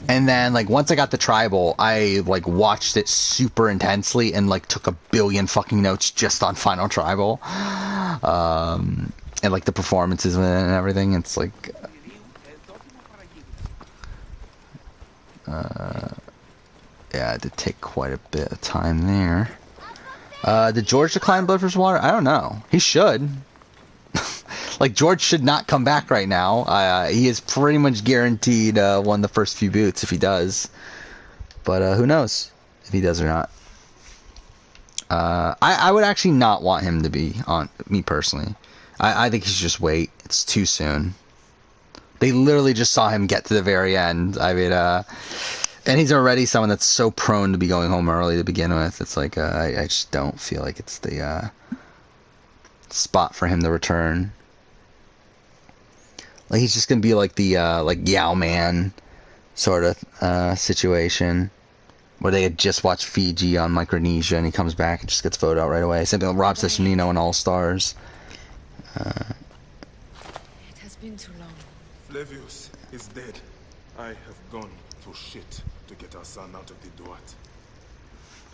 [SPEAKER 1] And then, like, once I got the tribal, I, like, watched it super intensely and, like, took a billion fucking notes just on Final Tribal. And, like, the performances and everything. It's like... yeah, it did take quite a bit of time there. Did George decline Blood vs. Water? I don't know. He should. Like, George should not come back right now. He is pretty much guaranteed one of the first few boots if he does. But who knows if he does or not. I would actually not want him to be on, me personally. I think he should just wait. It's too soon. They literally just saw him get to the very end. I mean, and he's already someone that's so prone to be going home early to begin with. It's like, I just don't feel like it's the spot for him to return. Like, he's just gonna be like the like Yao Man sort of situation, where they had just watched Fiji on Micronesia and he comes back and just gets voted out right away. Same thing with Rob Cesternino in All Stars.
[SPEAKER 16] It has been too long.
[SPEAKER 2] Flavius is dead. I have gone through shit to get our son out of the Duat.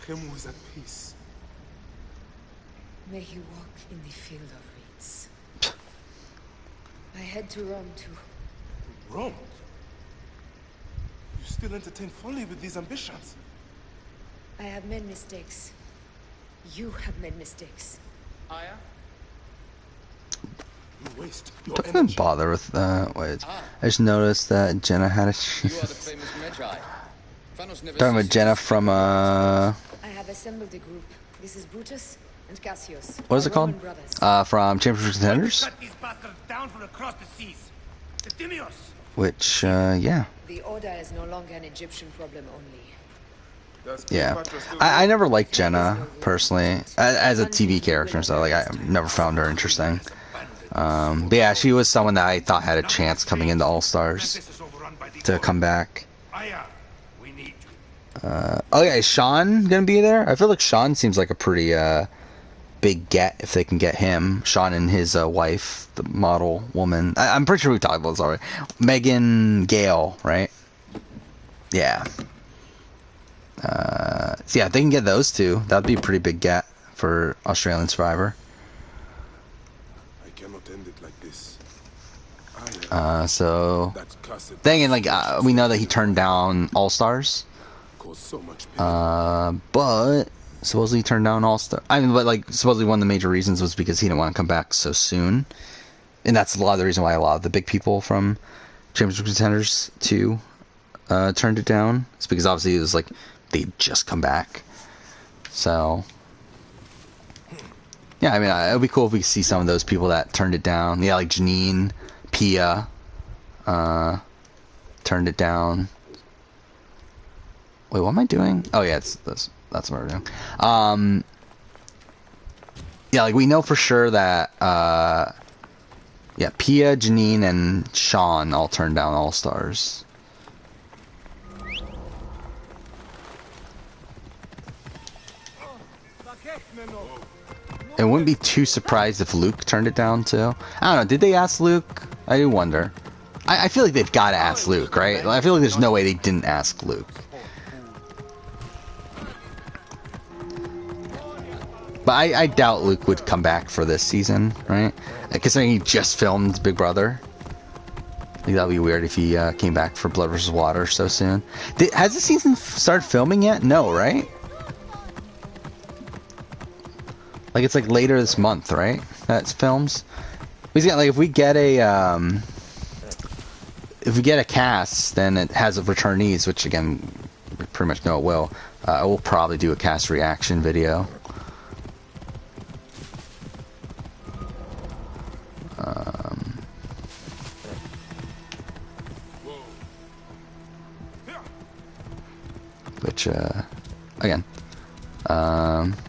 [SPEAKER 2] Khemu is at peace.
[SPEAKER 16] May he walk in the field of reeds. I head to Rome too.
[SPEAKER 2] Rome? You still entertain folly with these ambitions?
[SPEAKER 16] I have made mistakes. You have made mistakes.
[SPEAKER 13] Aya?
[SPEAKER 2] You waste your
[SPEAKER 1] Don't
[SPEAKER 2] energy.
[SPEAKER 1] bother with that. Wait, I just noticed that Jenna had a.
[SPEAKER 17] You are the famous Magi. Thanos never
[SPEAKER 1] Talking about Jenna from
[SPEAKER 16] I have assembled a group. This is Brutus and Cassius.
[SPEAKER 1] what is it
[SPEAKER 16] our
[SPEAKER 1] called?
[SPEAKER 16] Roman brothers.
[SPEAKER 1] From Championship Contenders.
[SPEAKER 9] Cut these bastards down from across the seas. Septimius!
[SPEAKER 1] Which, yeah.
[SPEAKER 16] The Order is no longer an Egyptian problem only.
[SPEAKER 1] Yeah, I never liked Jenna personally as a TV character, so like I never found her interesting. But yeah, she was someone that I thought had a chance coming into All Stars to come back. Oh yeah, is Sean gonna be there? I feel like Sean seems like a pretty big get if they can get him. Sean and his wife, the model woman. I'm pretty sure we talked about this already. Megan Gale, right? Yeah. So yeah, if they can get those two, that'd be a pretty big get for Australian Survivor.
[SPEAKER 2] I cannot end it like this.
[SPEAKER 1] So thing and like we know that he turned down All Stars. But supposedly he turned down All Star. I mean, but like supposedly one of the major reasons was because he didn't want to come back so soon, and that's a lot of the reason why a lot of the big people from Championship Contenders 2 turned it down. It's because obviously it was like they'd just come back. So yeah, I mean, it would be cool if we could see some of those people that turned it down. Yeah, like Janine, Pia, turned it down. Wait, what am I doing? Oh yeah, that's what we're doing. Yeah, like we know for sure that yeah, Pia, Janine, and Sean all turned down All Stars. I wouldn't be too surprised if Luke turned it down too. I don't know. Did they ask Luke? I do wonder. I feel like they've got to ask Luke, right? I feel like there's no way they didn't ask Luke. But I doubt Luke would come back for this season, right? Considering he just filmed Big Brother. I think that would be weird if he came back for Blood vs. Water so soon. Has the season started filming yet? No, right? Like it's like later this month, right? That's films. If we get a cast, then it has a returnees, which again, we pretty much know it will. I will probably do a cast reaction video. Which again.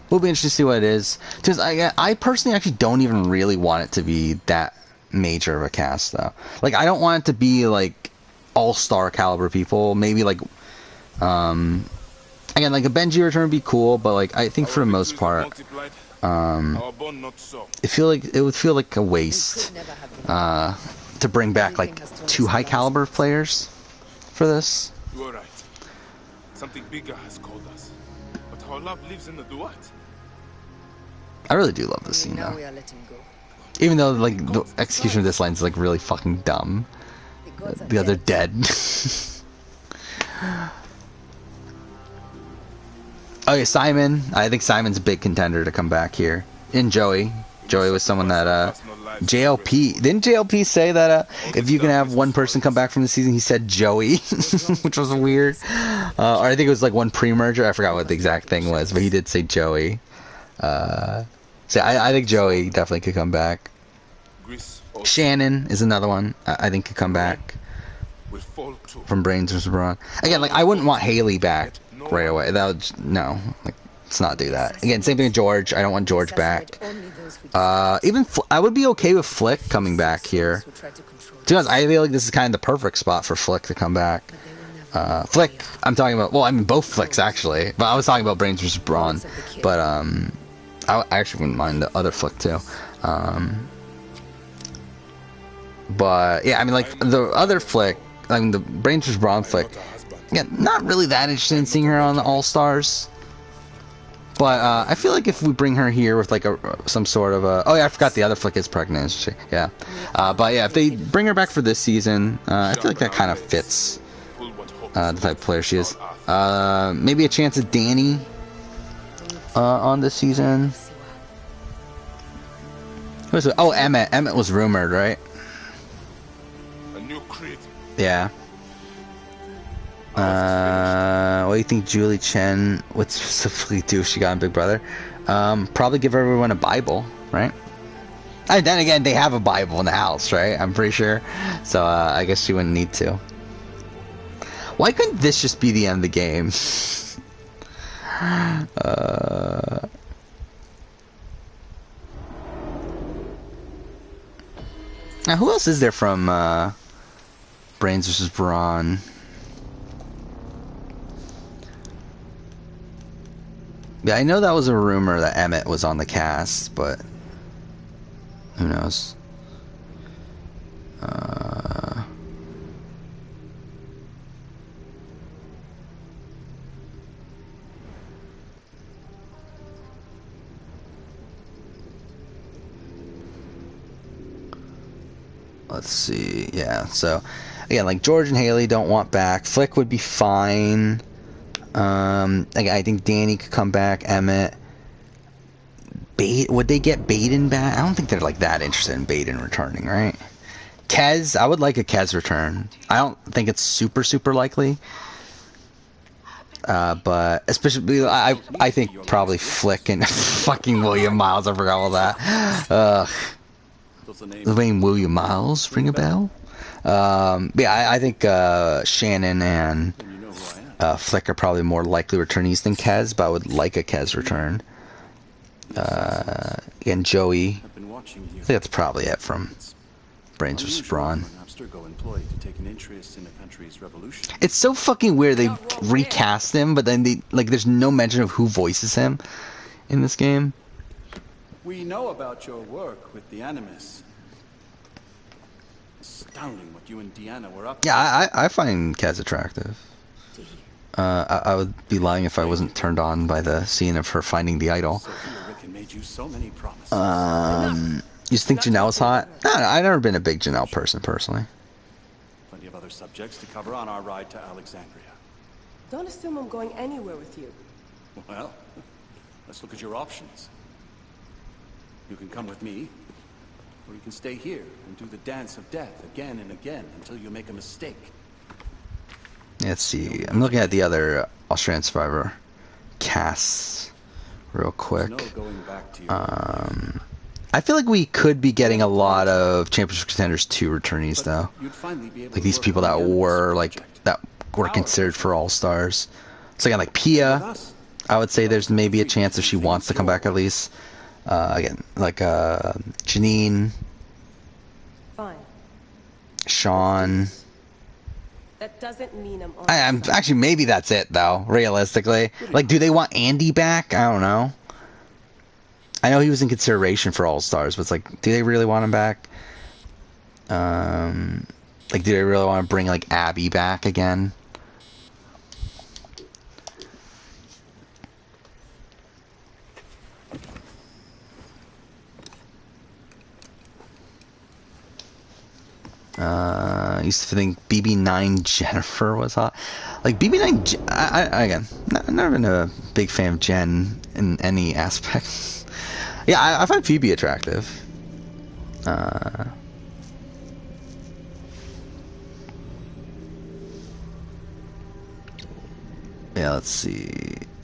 [SPEAKER 1] We'll be interested to see what it is. Because I personally actually don't even really want it to be that major of a cast, though. Like, I don't want it to be, like, all-star caliber people. Maybe, like, again, like, a Benji return would be cool, but, like, I think for the most part, it would feel like a waste to bring back, like, 2 high-caliber players for this.
[SPEAKER 2] You are right. Something bigger has called us. But our love lives in the Duat.
[SPEAKER 1] I really do love this scene, though. Even though, like, the execution of this line is, like, really fucking dumb. The other dead. Oh, yeah, Simon. I think Simon's a big contender to come back here. And Joey. Joey was someone that, JLP. Didn't JLP say that, if you can have one person come back from the season, he said Joey? Which was weird. Or I think it was, like, one pre-merger. I forgot what the exact thing was, but he did say Joey. So I think Joey definitely could come back. Shannon is another one I think could come back from Brains vs. Brawn. Again, like I wouldn't want Haley back right away. That would no, like let's not do that. Again, same thing with George. I don't want George back. Even I would be okay with Flick coming back here. To be honest, I feel like this is kind of the perfect spot for Flick to come back. Flick, I'm talking about. Well, I mean both Flicks actually, but I was talking about Brains vs. Brawn. But I actually wouldn't mind the other Flick too. But yeah, I mean, like the other Flick, I mean the Brains vs. Brawn Flick. Yeah, not really that interested in seeing her on the All Stars. But I feel like if we bring her here with like some sort of a, oh yeah, I forgot the other Flick is pregnant. Yeah, but yeah, if they bring her back for this season, I feel like that kind of fits the type of player she is. Maybe a chance of Danny on this season. Who was it? Oh, Emmett. Emmett was rumored, right? Yeah. What do you think Julie Chen would specifically do if she got on Big Brother? Probably give everyone a Bible, right? And then again, they have a Bible in the house, right? I'm pretty sure. So I guess she wouldn't need to. Why couldn't this just be the end of the game? Now, who else is there from Brains vs. Brawn? Yeah, I know that was a rumor that Emmett was on the cast, but who knows? Let's see. Yeah, so again, like George and Haley don't want back. Flick would be fine. Again, I think Danny could come back. Emmett. Would they get Baden back? I don't think they're like that interested in Baden returning, right? Kez, I would like a Kez return. I don't think it's super likely. But especially, I think probably Flick and fucking William Miles. I forgot all that. The name William Miles ring a bell? Yeah, I think Shannon and Flick are probably more likely returnees than Kez, but I would like a Kez return. And Joey, I think that's probably it from Brains vs. Brawn. It's so fucking weird they recast him, but then there's no mention of who voices him in this game.
[SPEAKER 18] We know about your work with the Animus. Astounding what you and Deanna were up to.
[SPEAKER 1] Yeah, I find Kez attractive. I would be lying if I wasn't turned on by the scene of her finding the idol. You think Janelle's hot? No, I've never been a big Janelle person, personally.
[SPEAKER 18] Plenty of other subjects to cover on our ride to Alexandria.
[SPEAKER 19] Don't assume I'm going anywhere with you.
[SPEAKER 18] Well, let's look at your options. You can come with me, or you can stay here and do the dance of death again and again until you make a mistake.
[SPEAKER 1] Let's see. I'm looking at the other Australian Survivor casts real quick. I feel like we could be getting a lot of Championship Contenders 2 returnees though. Like these people that were considered for All Stars. So again, like Pia, I would say there's maybe a chance if she wants to come back at least. Again, like Janine,
[SPEAKER 19] Fine.
[SPEAKER 1] Sean.
[SPEAKER 19] That doesn't mean I'm on.
[SPEAKER 1] I'm actually maybe that's it though. Realistically, like, do they want Andy back? I don't know. I know he was in consideration for All Stars, but it's like, do they really want him back? Like, do they really want to bring like Abby back again? I used to think BB9 Jennifer was hot. Like BB9, again, I've never been a big fan of Jen in any aspect. Yeah, I find Phoebe attractive. Yeah, let's see.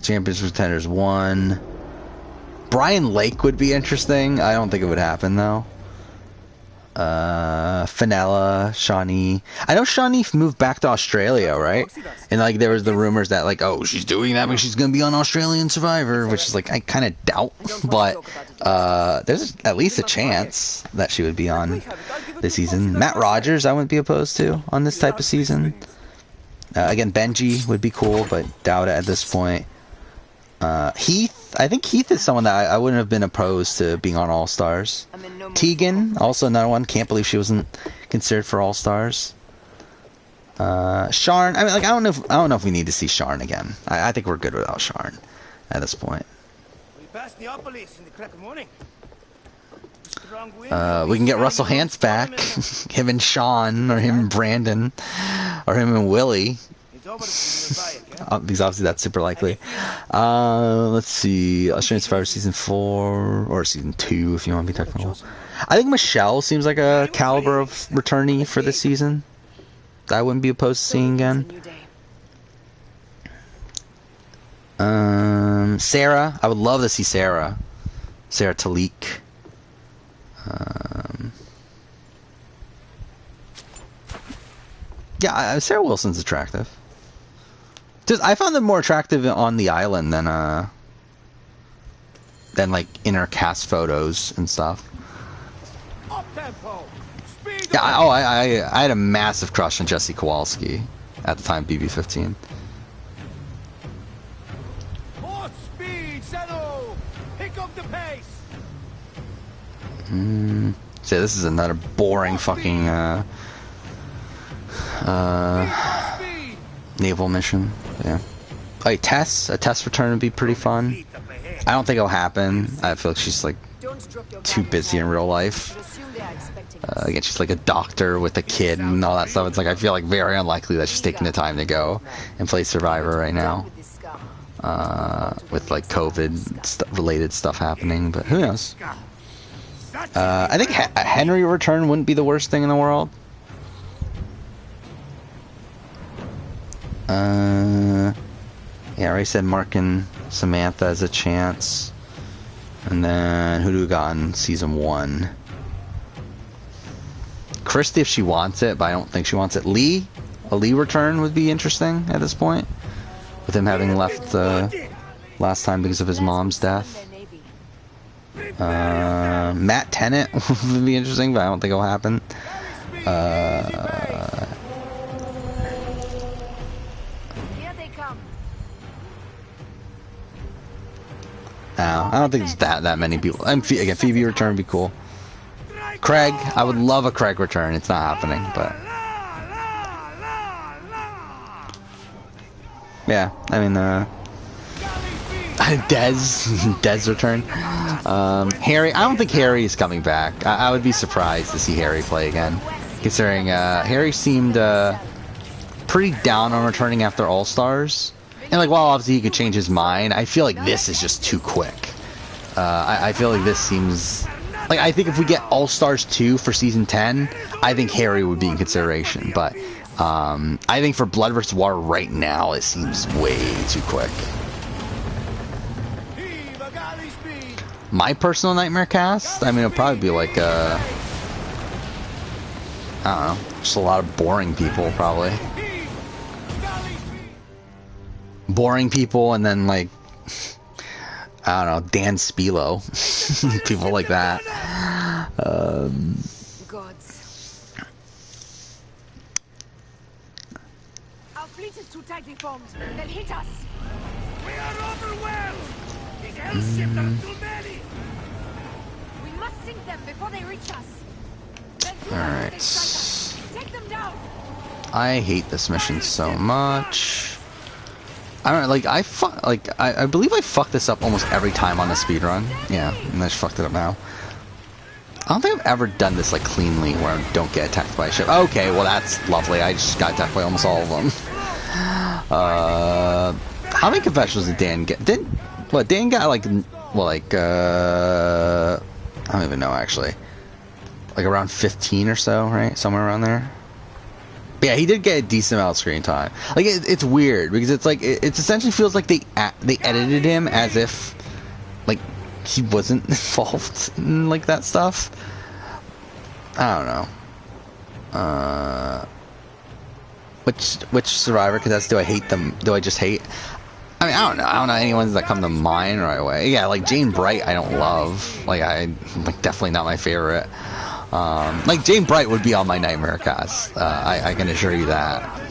[SPEAKER 1] Championship Contenders 1. Brian Lake would be interesting. I don't think it would happen though. Fenella, Shawnee. I know Shawnee moved back to Australia, right? And like there was the rumors that like, oh, she's doing that because she's gonna be on Australian Survivor, which is like I kind of doubt, but there's at least a chance that she would be on this season. Matt Rogers, I wouldn't be opposed to on this type of season. Again, Benji would be cool, but doubt it at this point. Heath, I think Heath is someone that I wouldn't have been opposed to being on All Stars. Tegan, also another one. Can't believe she wasn't considered for All Stars. Sharn, I mean, like I don't know if we need to see Sharn again. I think we're good without Sharn at this point.
[SPEAKER 9] We passed Neapolis in the crack of morning.
[SPEAKER 1] We can get Russell Hantz back. Him and Sean, or him and Brandon, or him and Willie. Because obviously that's super likely. Let's see. Australian Survivor Season 4 or Season 2 if you want to be technical. I think Michelle seems like a caliber of returnee for this season that I wouldn't be opposed to seeing again. Sarah. I would love to see Sarah. Sarah Talik. Yeah, Sarah Wilson's attractive. Just I found them more attractive on the island than like in her cast photos and stuff. Yeah, I had a massive crush on Jesse Kowalski at the time, BB15.
[SPEAKER 9] More speed, settle. Pick up the pace.
[SPEAKER 1] So this is another boring fucking naval mission. Yeah. Like Tess, a Tess return would be pretty fun. I don't think it'll happen. I feel like she's like too busy in real life. Again, she's like a doctor with a kid and all that stuff. It's like I feel like very unlikely that she's taking the time to go and play Survivor right now. With like COVID related stuff happening, but who knows? I think Henry return wouldn't be the worst thing in the world. Yeah, I already said Mark and Samantha as a chance. And then, who do we got in Season 1? Christy if she wants it, but I don't think she wants it. Lee? A Lee return would be interesting at this point. With him having left last time because of his mom's death. Matt Tennant would be interesting, but I don't think it'll happen. No, I don't think there's that many people. And again, Phoebe return would be cool. Craig, I would love a Craig return. It's not happening, but yeah, I mean, Dez return. Harry, I don't think Harry is coming back. I would be surprised to see Harry play again, considering Harry seemed pretty down on returning after All Stars. And like, while obviously he could change his mind, I feel like this is just too quick. I feel like this seems like, I think if we get All Stars 2 for Season 10, I think Harry would be in consideration. But I think for Blood vs. Water right now, it seems way too quick. My personal nightmare cast, I mean, it'll probably be like I don't know, just a lot of boring people probably. Boring people, and then like I don't know, Dan Spilo, people like that.
[SPEAKER 16] Gods. Our fleet is too tightly formed. They'll hit us.
[SPEAKER 9] We are overwhelmed. These hellships are too many.
[SPEAKER 16] We must sink them before they reach us.
[SPEAKER 1] Alright.
[SPEAKER 16] Take them down.
[SPEAKER 1] I hate this mission so much. I don't know, like I believe I fucked this up almost every time on the speedrun. Yeah, and I just fucked it up now. I don't think I've ever done this like cleanly where I don't get attacked by a ship. Okay, well that's lovely. I just got attacked by almost all of them. How many confessions did Dan get? Dan got like, well, like I don't even know actually. Like around 15 or so, right? Somewhere around there. But yeah, he did get a decent amount of screen time. Like it's weird because it's like it essentially feels like they edited him as if like he wasn't involved in like that stuff. I don't know. Which Survivor contestants do I hate them? Do I just hate? I mean, I don't know. I don't know any ones that come to mind right away. Yeah, like Jane Bright, I don't love. Like definitely not my favorite. Like Jane Bright would be on my nightmare cast. I can assure you that.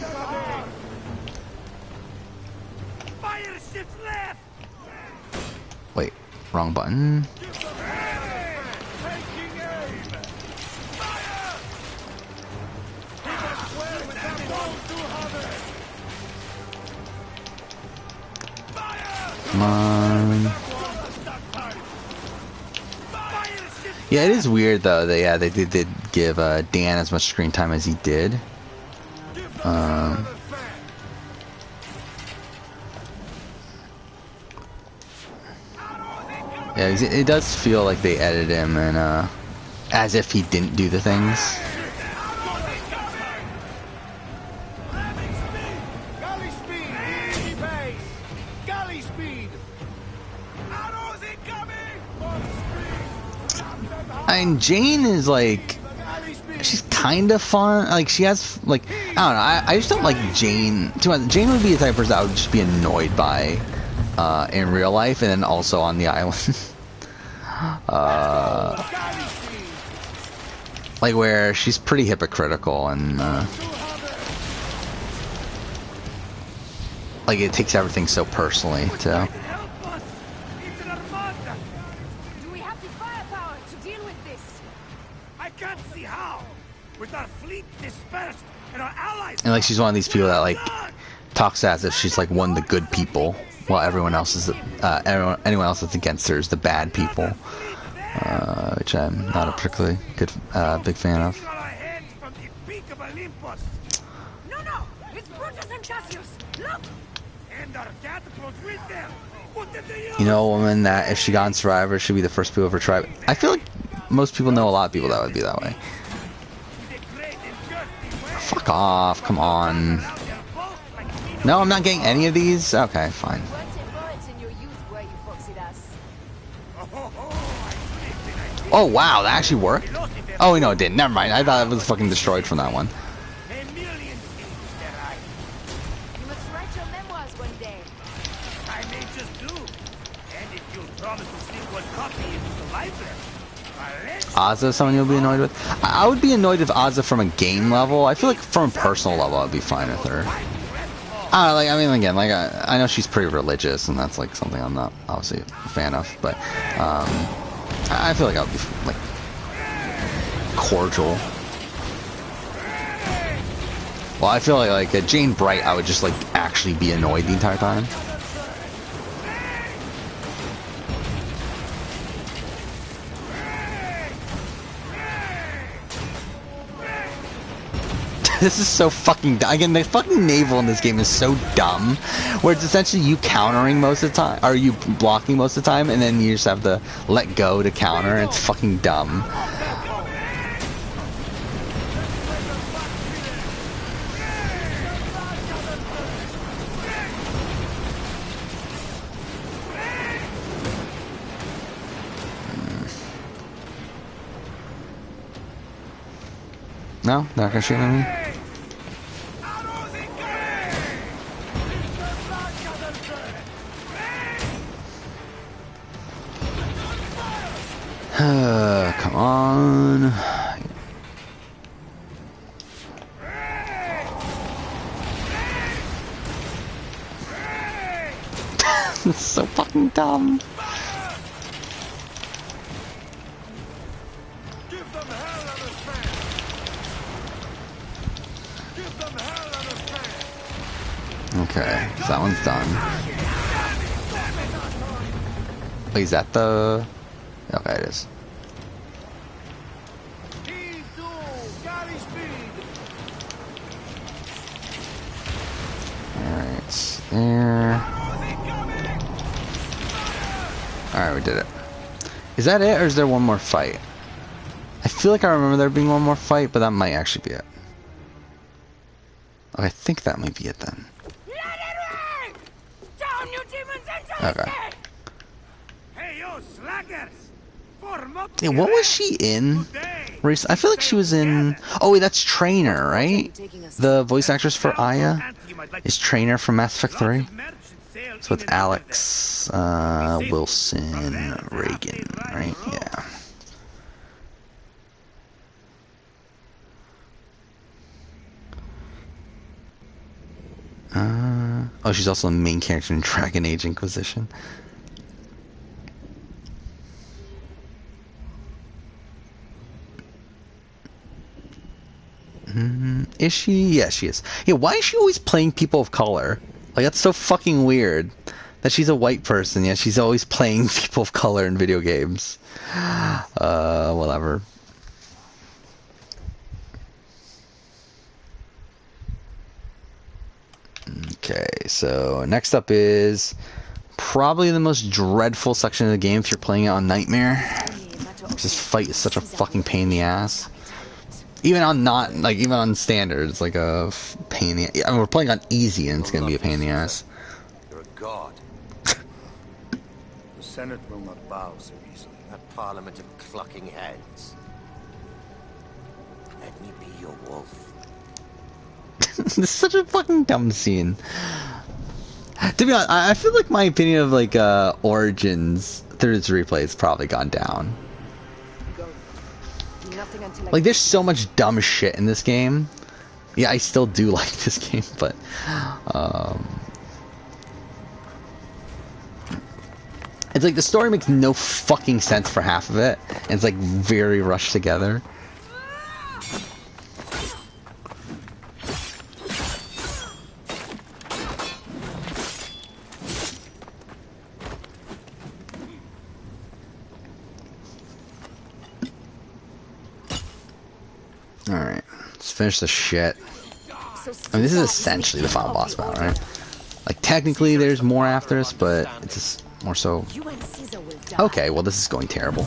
[SPEAKER 1] Wait, wrong button. Come on. Yeah, it is weird though. They did give Dan as much screen time as he did. Yeah, it does feel like they edited him and as if he didn't do the things. I mean, Jane is like, she's kind of fun. Like, she has, like, I don't know. I just don't like Jane too much. Jane would be the type of person I would just be annoyed by in real life and then also on the island. Like, where she's pretty hypocritical and, like, it takes everything so personally, too. And like she's one of these people that like talks as if she's like one of the good people, while everyone else is anyone else that's against her is the bad people, which I'm not a particularly good big fan of. You know, a woman that if she got on Survivor should be the first people of her tribe. I feel like most people know a lot of people that would be that way. Fuck off, come on. No, I'm not getting any of these? Okay, fine. Oh wow, that actually worked? Oh no, it didn't. Never mind. I thought it was fucking destroyed from that one. Ozza is someone you'll be annoyed with? I would be annoyed if Ozza from a game level. I feel like from a personal level I'd be fine with her. Like, I mean, again, like, I know she's pretty religious, and that's, like, something I'm not, obviously, a fan of, but, I feel like I would be, like, cordial. Well, I feel like Jane Bright, I would just, like, actually be annoyed the entire time. This is so fucking dumb. Again, the fucking naval in this game is so dumb, where it's essentially you countering most of the time, or you blocking most of the time, and then you just have to let go to counter, and it's fucking dumb. No? Not gonna shoot at me? Come on. It's so fucking dumb. Okay, so that one's done. Wait, is that the... Okay, it is. Alright, there. Alright, we did it. Is that it, or is there one more fight? I feel like I remember there being one more fight, but that might actually be it. Okay, I think that might be it then. Okay.
[SPEAKER 9] Hey, yo, slacker!
[SPEAKER 1] Yeah, what was she in? I feel like she was in... Oh, wait, that's Trainer, right? The voice actress for Aya is Trainer from Mass Effect 3. So it's Alex Wilson Reagan, right? Yeah. Oh, she's also the main character in Dragon Age Inquisition. Is she? Yeah, she is. Yeah, why is she always playing people of color? Like, that's so fucking weird. That she's a white person, yet she's always playing people of color in video games. Whatever. Okay, so next up is probably the most dreadful section of the game if you're playing it on Nightmare. This fight is such a fucking pain in the ass. Even on standard, it's like a pain in the ass. I mean, we're playing on easy and it's gonna be a pain in the ass.
[SPEAKER 20] You're a god. The Senate will not bow so easily.
[SPEAKER 21] A parliament of clucking heads. Let me be your wolf.
[SPEAKER 1] This is such a fucking dumb scene. To be honest, I feel like my opinion of like Origins through its replay has probably gone down. Like, there's so much dumb shit in this game. Yeah, I still do like this game, but it's like the story makes no fucking sense for half of it, and it's like very rushed together. Alright, let's finish the shit. I mean, this is essentially the final boss battle, right? Like, technically there's more after this, but it's just more so... Okay, well this is going terrible.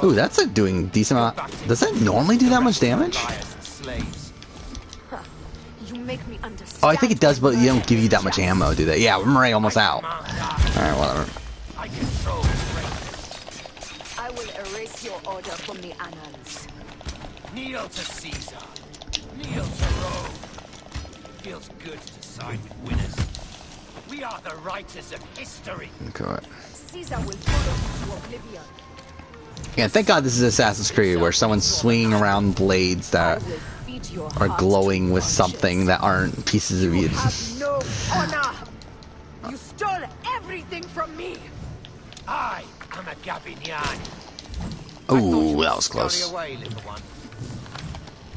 [SPEAKER 1] Ooh, that's like doing decent amount... Does that normally do that much damage? Oh, I think it does, but you don't give you that much ammo, do they? Yeah, we're already almost out. Alright, whatever.
[SPEAKER 11] I will erase your order from the annals.
[SPEAKER 14] Kneel to Caesar. Kneel to Rome. Feels good to side with winners. We are the writers of history.
[SPEAKER 1] Okay.
[SPEAKER 11] Caesar will follow you to oblivion.
[SPEAKER 1] Yeah, thank God this is Assassin's Creed, where someone's swinging around blades that are glowing with something that aren't pieces of meat.
[SPEAKER 11] You have no honor. You stole everything from me.
[SPEAKER 14] I am a Gabinian.
[SPEAKER 1] Ooh, that was close.
[SPEAKER 14] Away, little one.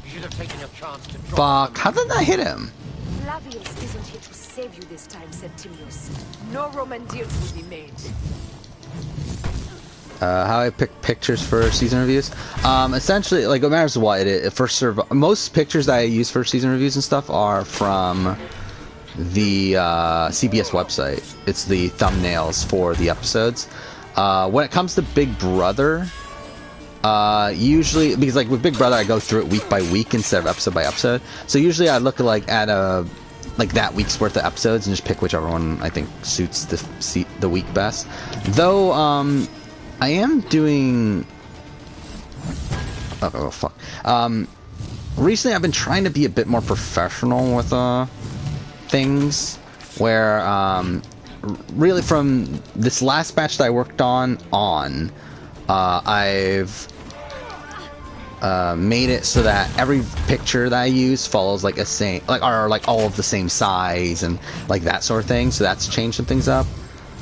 [SPEAKER 14] You should have taken your chance to drop.
[SPEAKER 1] Fuck, how did that hit him?
[SPEAKER 11] Flavius isn't here to save you this time, Septimius. No Roman deals will be made.
[SPEAKER 1] How I pick pictures for season reviews? Essentially, like, it matters what most pictures that I use for season reviews and stuff are from the CBS website. It's the thumbnails for the episodes. When it comes to Big Brother, usually, because like with Big Brother I go through it week by week instead of episode by episode, so usually I look like at that week's worth of episodes and just pick whichever one I think suits the week best. Though I am doing oh fuck recently I've been trying to be a bit more professional with things, where really from this last batch that I worked on I've made it so that every picture that I use follows like are like all of the same size and like that sort of thing. So that's changed some things up.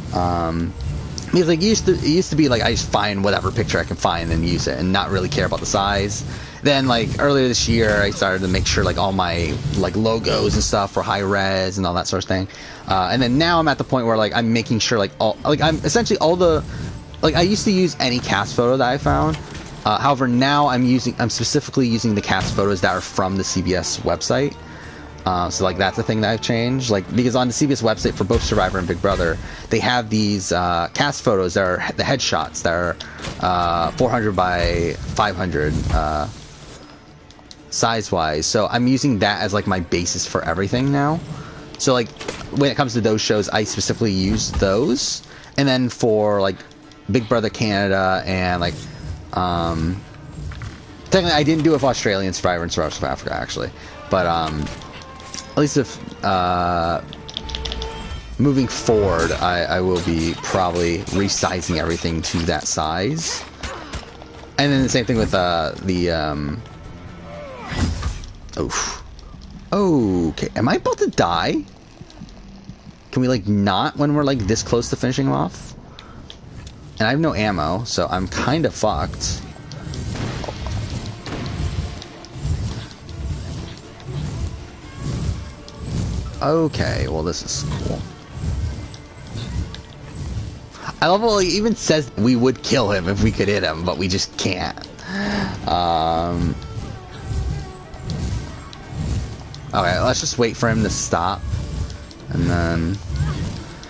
[SPEAKER 1] Because like it used to be like I just find whatever picture I can find and use it and not really care about the size. Then like earlier this year I started to make sure like all my like logos and stuff were high res and all that sort of thing. And then now I'm at the point where like I'm making sure like I'm essentially all the like I used to use any cast photo that I found. However, now I'm specifically using the cast photos that are from the CBS website. So like that's the thing that I've changed. Like because on the CBS website for both Survivor and Big Brother, they have these cast photos that are the headshots that are 400 by 500 size-wise. So I'm using that as like my basis for everything now. So like when it comes to those shows, I specifically use those. And then for like Big Brother Canada and like technically I didn't do it with Australian Survivor and Survivor South Africa actually, but at least if moving forward I will be probably resizing everything to that size. And then the same thing with oof. Okay, am I about to die? Can we like not when we're like this close to finishing him off? And I have no ammo, so I'm kind of fucked. Okay, well this is cool. I love how it even says we would kill him if we could hit him, but we just can't. Okay, let's just wait for him to stop. And then...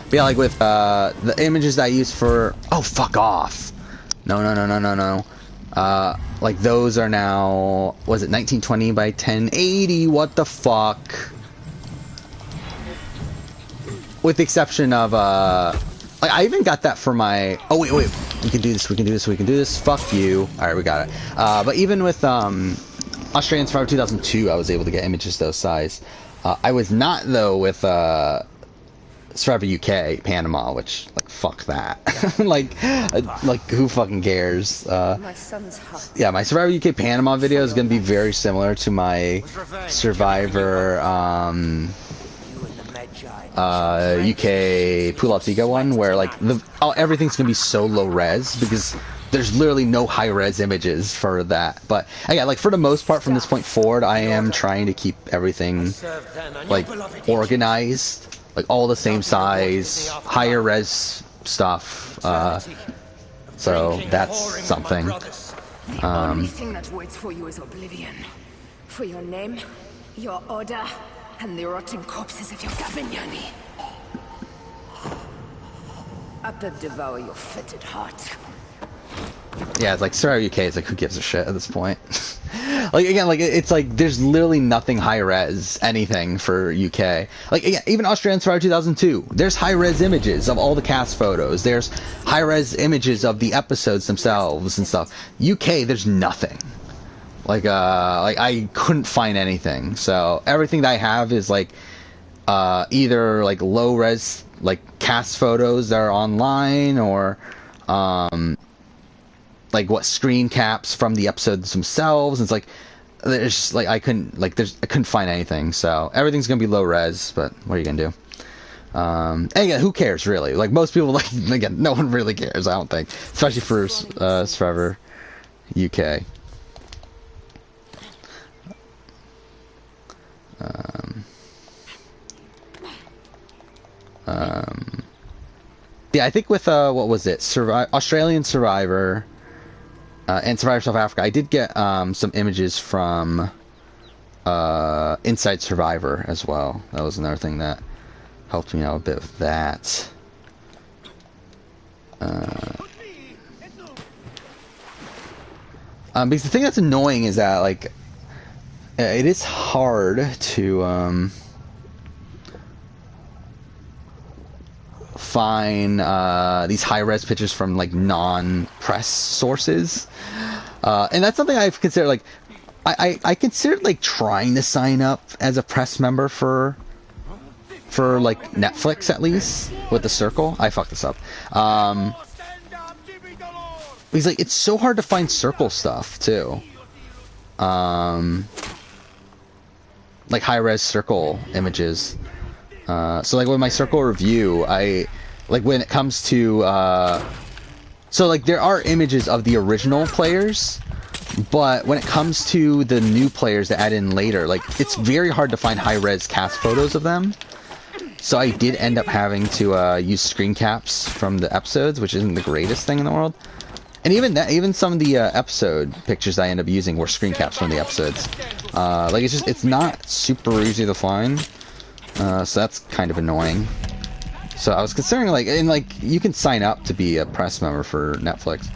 [SPEAKER 1] But yeah, like with the images I use for... Oh, fuck off! No. Like those are now... Was it 1920 by 1080? What the fuck? With the exception of... Like, I even got that for my... Oh, wait. We can do this. Fuck you. Alright, we got it. But even with Australian Survivor 2002, I was able to get images those size. I was not, though, with Survivor UK, Panama, which, like, fuck that. like, who fucking cares?
[SPEAKER 11] My son's hot.
[SPEAKER 1] Yeah, my Survivor UK Panama video is going to be very similar to my Survivor... UK Pulatiga one, where like everything's gonna be so low res because there's literally no high res images for that. But again, like for the most part from this point forward, I am trying to keep everything like organized, like all the same size, higher res stuff. So that's something.
[SPEAKER 11] The only thing that waits for you is oblivion. For your name, your order, and the rotting corpses of your Gavignani. I could devour your fetid heart.
[SPEAKER 1] Yeah, it's like Survivor UK is like, who gives a shit at this point? Like again, like it's like there's literally nothing high res anything for UK. Like again, even Australian Survivor 2002, there's high res images of all the cast photos. There's high res images of the episodes themselves and stuff. UK, there's nothing. Like I couldn't find anything. So everything that I have is like either like low res like cast photos that are online or like what screen caps from the episodes themselves. It's like there's just, like I couldn't find anything. So everything's gonna be low res, but what are you gonna do? And again, who cares really? Like most people, like again, no one really cares. I don't think, especially for Survivor UK. Yeah, I think with what was it? Australian Survivor and Survivor South Africa, I did get some images from Inside Survivor as well. That was another thing that helped me out a bit with that. Because the thing that's annoying is that like it is hard to find these high-res pictures from like non-press sources, and that's something I've considered. Like, I considered like trying to sign up as a press member for like Netflix at least with the Circle. I fucked this up. Because like it's so hard to find Circle stuff too. Like high-res Circle images. So like with my Circle review, I like when it comes to so like there are images of the original players, but when it comes to the new players that add in later, like it's very hard to find high-res cast photos of them. So I did end up having to use screen caps from the episodes, which isn't the greatest thing in the world. And even some of the episode pictures I end up using were screen caps from the episodes. Like it's not super easy to find. So that's kind of annoying. So I was considering like, and like you can sign up to be a press member for Netflix,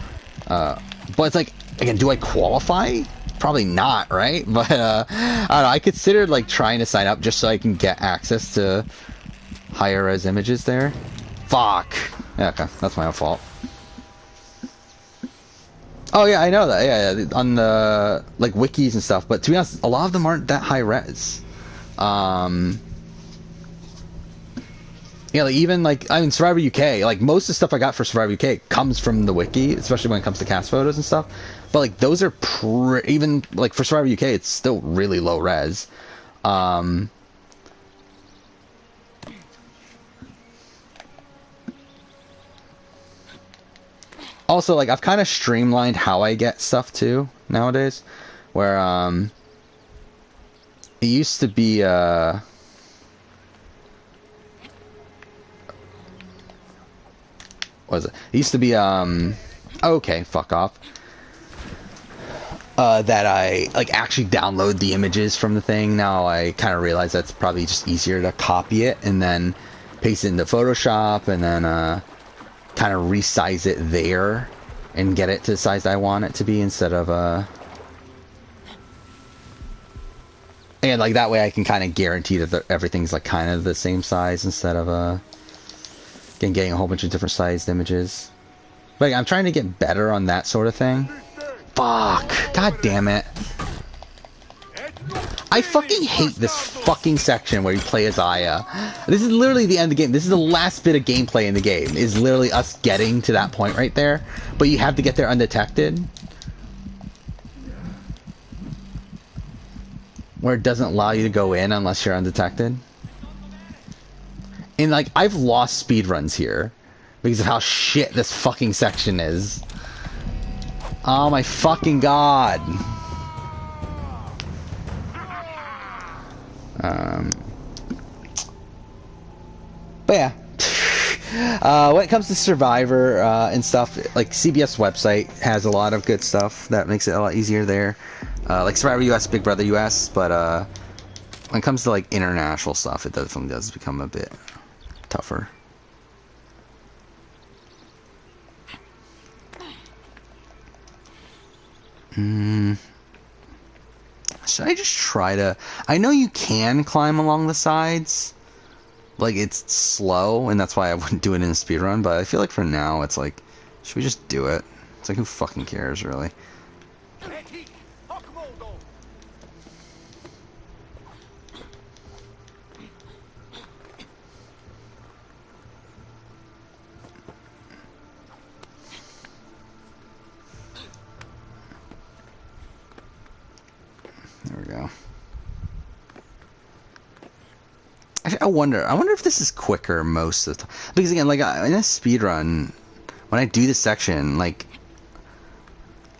[SPEAKER 1] but it's like, again, do I qualify? Probably not, right? But I don't know, I considered like trying to sign up just so I can get access to higher res images there. Fuck. Yeah, okay. That's my own fault. Oh yeah, I know that. Yeah, on the like wikis and stuff. But to be honest, a lot of them aren't that high res. Yeah, like even like I mean Survivor UK, like most of the stuff I got for Survivor UK comes from the wiki, especially when it comes to cast photos and stuff. But like those are even like for Survivor UK, it's still really low res. Also, like I've kind of streamlined how I get stuff too nowadays, where it used to be what is it? It used to be okay, fuck off. That I like actually download the images from the thing. Now I kind of realize that's probably just easier to copy it and then paste it into Photoshop and then kind of resize it there and get it to the size I want it to be instead of and like that way I can kind of guarantee that everything's like kind of the same size instead of getting a whole bunch of different sized images. But I'm trying to get better on that sort of thing. Fuck! God damn it. I fucking hate this fucking section where you play as Aya. This is literally the end of the game. This is the last bit of gameplay in the game. Is literally us getting to that point right there. But you have to get there undetected. Where it doesn't allow you to go in unless you're undetected. And like, I've lost speedruns here. Because of how shit this fucking section is. Oh my fucking god. But yeah. When it comes to Survivor and stuff, like CBS website has a lot of good stuff that makes it a lot easier there. Like Survivor US, Big Brother US, but when it comes to like international stuff, it definitely does become a bit tougher. Should I just try to... I know you can climb along the sides. Like, it's slow, and that's why I wouldn't do it in a speedrun, but I feel like for now, it's like, should we just do it? It's like, who fucking cares, really? There we go. Actually, I wonder if this is quicker most of the time. Because again, like in a speedrun, when I do this section, like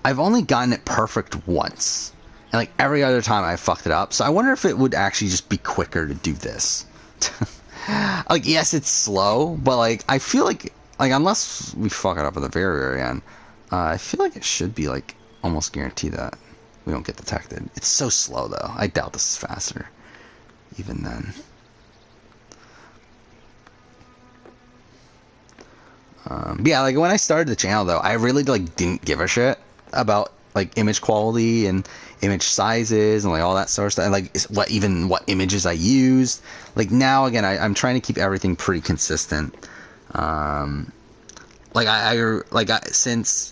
[SPEAKER 1] I've only gotten it perfect once. And like every other time I fucked it up. So I wonder if it would actually just be quicker to do this. Like, yes, it's slow, but like I feel like unless we fuck it up at the very, very end, I feel like it should be like almost guaranteed that we don't get detected. It's so slow though. I doubt this is faster. Even then. Yeah, like when I started the channel though, I really like didn't give a shit about like image quality and image sizes and like all that sort of stuff. And like what images I used. Like now again, I'm trying to keep everything pretty consistent. Since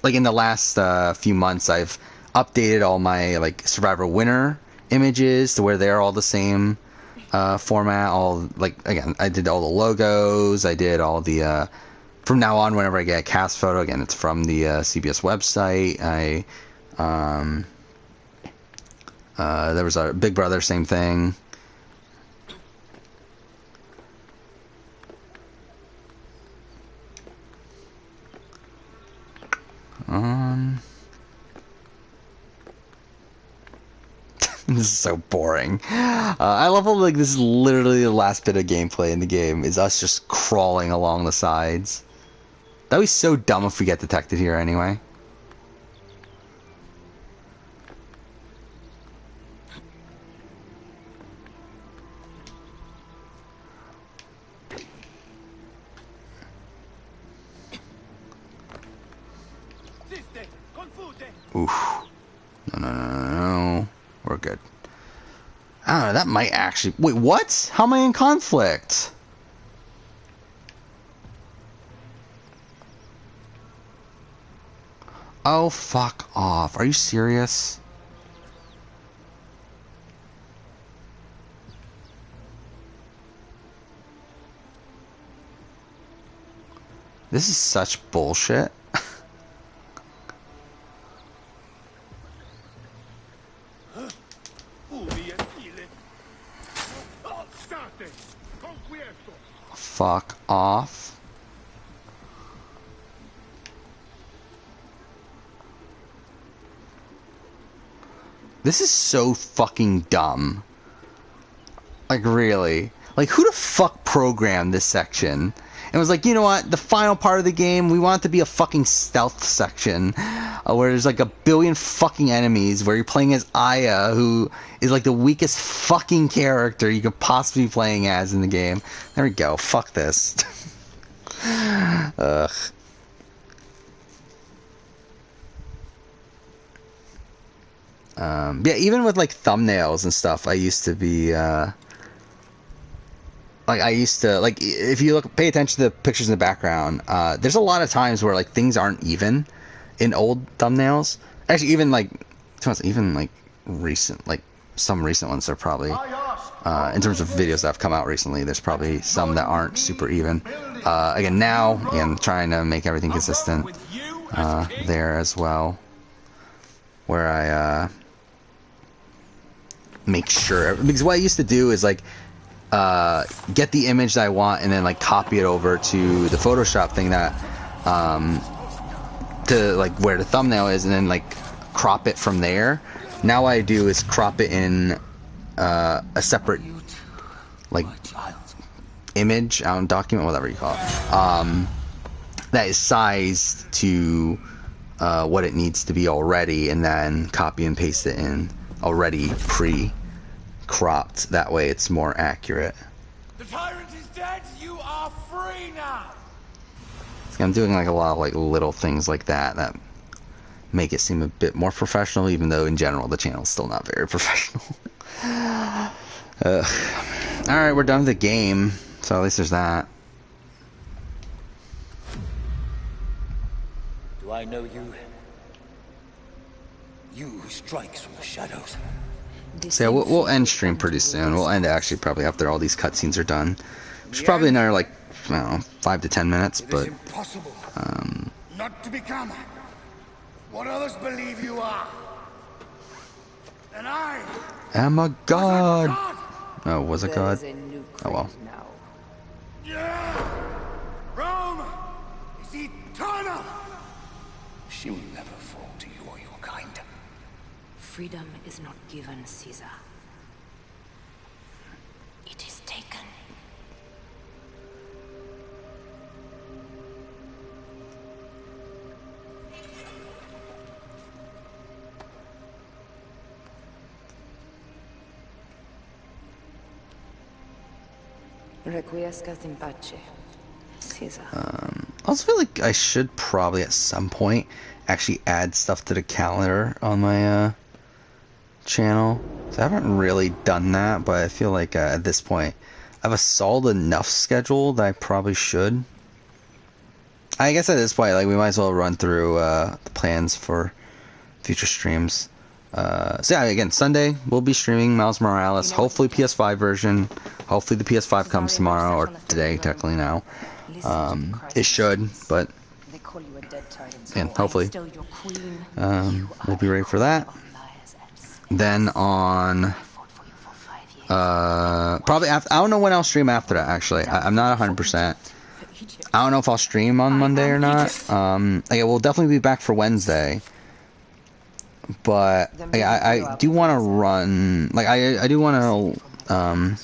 [SPEAKER 1] like in the last few months, I've updated all my like Survivor winner images to where they're all the same format. All like again, I did all the logos. I did all the from now on, whenever I get a cast photo, again, it's from the CBS website. There was a Big Brother, same thing. This is so boring. I love how like this is literally the last bit of gameplay in the game is us just crawling along the sides. That would be so dumb if we get detected here anyway. Oof. No. We're good. I don't know, that might actually... Wait, what? How am I in conflict? Oh, fuck off. Are you serious? This is such bullshit. Fuck off. This is so fucking dumb. Like, really? Like, who the fuck programmed this section? And was like, you know what? The final part of the game, we want it to be a fucking stealth section where there's like a billion fucking enemies, where you're playing as Aya, who is like the weakest fucking character you could possibly be playing as in the game. There we go. Fuck this. Ugh. Yeah, even with like thumbnails and stuff, I used to be like, if you pay attention to the pictures in the background, there's a lot of times where like things aren't even in old thumbnails. Actually, even like recent, like some recent ones are probably in terms of videos that have come out recently, there's probably some that aren't super even. Again, now I'm trying to make everything consistent there as well, where I make sure, because what I used to do is like get the image that I want and then like copy it over to the Photoshop thing that to like where the thumbnail is, and then like crop it from there. Now what I do is crop it in a separate like image, document, whatever you call it, that is sized to what it needs to be already, and then copy and paste it in already pre-cropped. That way it's more accurate.
[SPEAKER 14] The tyrant is dead. You are free now.
[SPEAKER 1] I'm doing like a lot of like little things like that that make it seem a bit more professional, even though in general the channel's still not very professional. Alright, we're done with the game, so at least there's that.
[SPEAKER 21] Do I know you? You who strikes from the shadows.
[SPEAKER 1] So yeah, we'll end stream pretty soon. We'll end actually probably after all these cutscenes are done, which is probably another like, I don't know, 5 to 10 minutes. But
[SPEAKER 9] not to become what others believe you are. And I
[SPEAKER 1] am a god. Oh, was a god? Oh well.
[SPEAKER 9] Rome is eternal.
[SPEAKER 21] She will never fall to you or your kind.
[SPEAKER 11] Freedom is not given, Caesar. It is taken. Requiescat in pace, Caesar.
[SPEAKER 1] I also feel like I should probably at some point actually add stuff to the calendar on my channel. So I haven't really done that, but I feel like at this point I have a solid enough schedule that I probably should. I guess at this point, like, we might as well run through the plans for future streams. So yeah, again, Sunday we'll be streaming Miles Morales, hopefully PS5 version. Hopefully the PS5 comes tomorrow, or today technically now. It should, but again, hopefully we'll be ready for that. Then on probably after, I don't know when I'll stream after that, actually. I'm not 100%. I don't know if I'll stream on Monday or not. Again, we'll definitely be back for Wednesday. But I do want to run, like, I do want to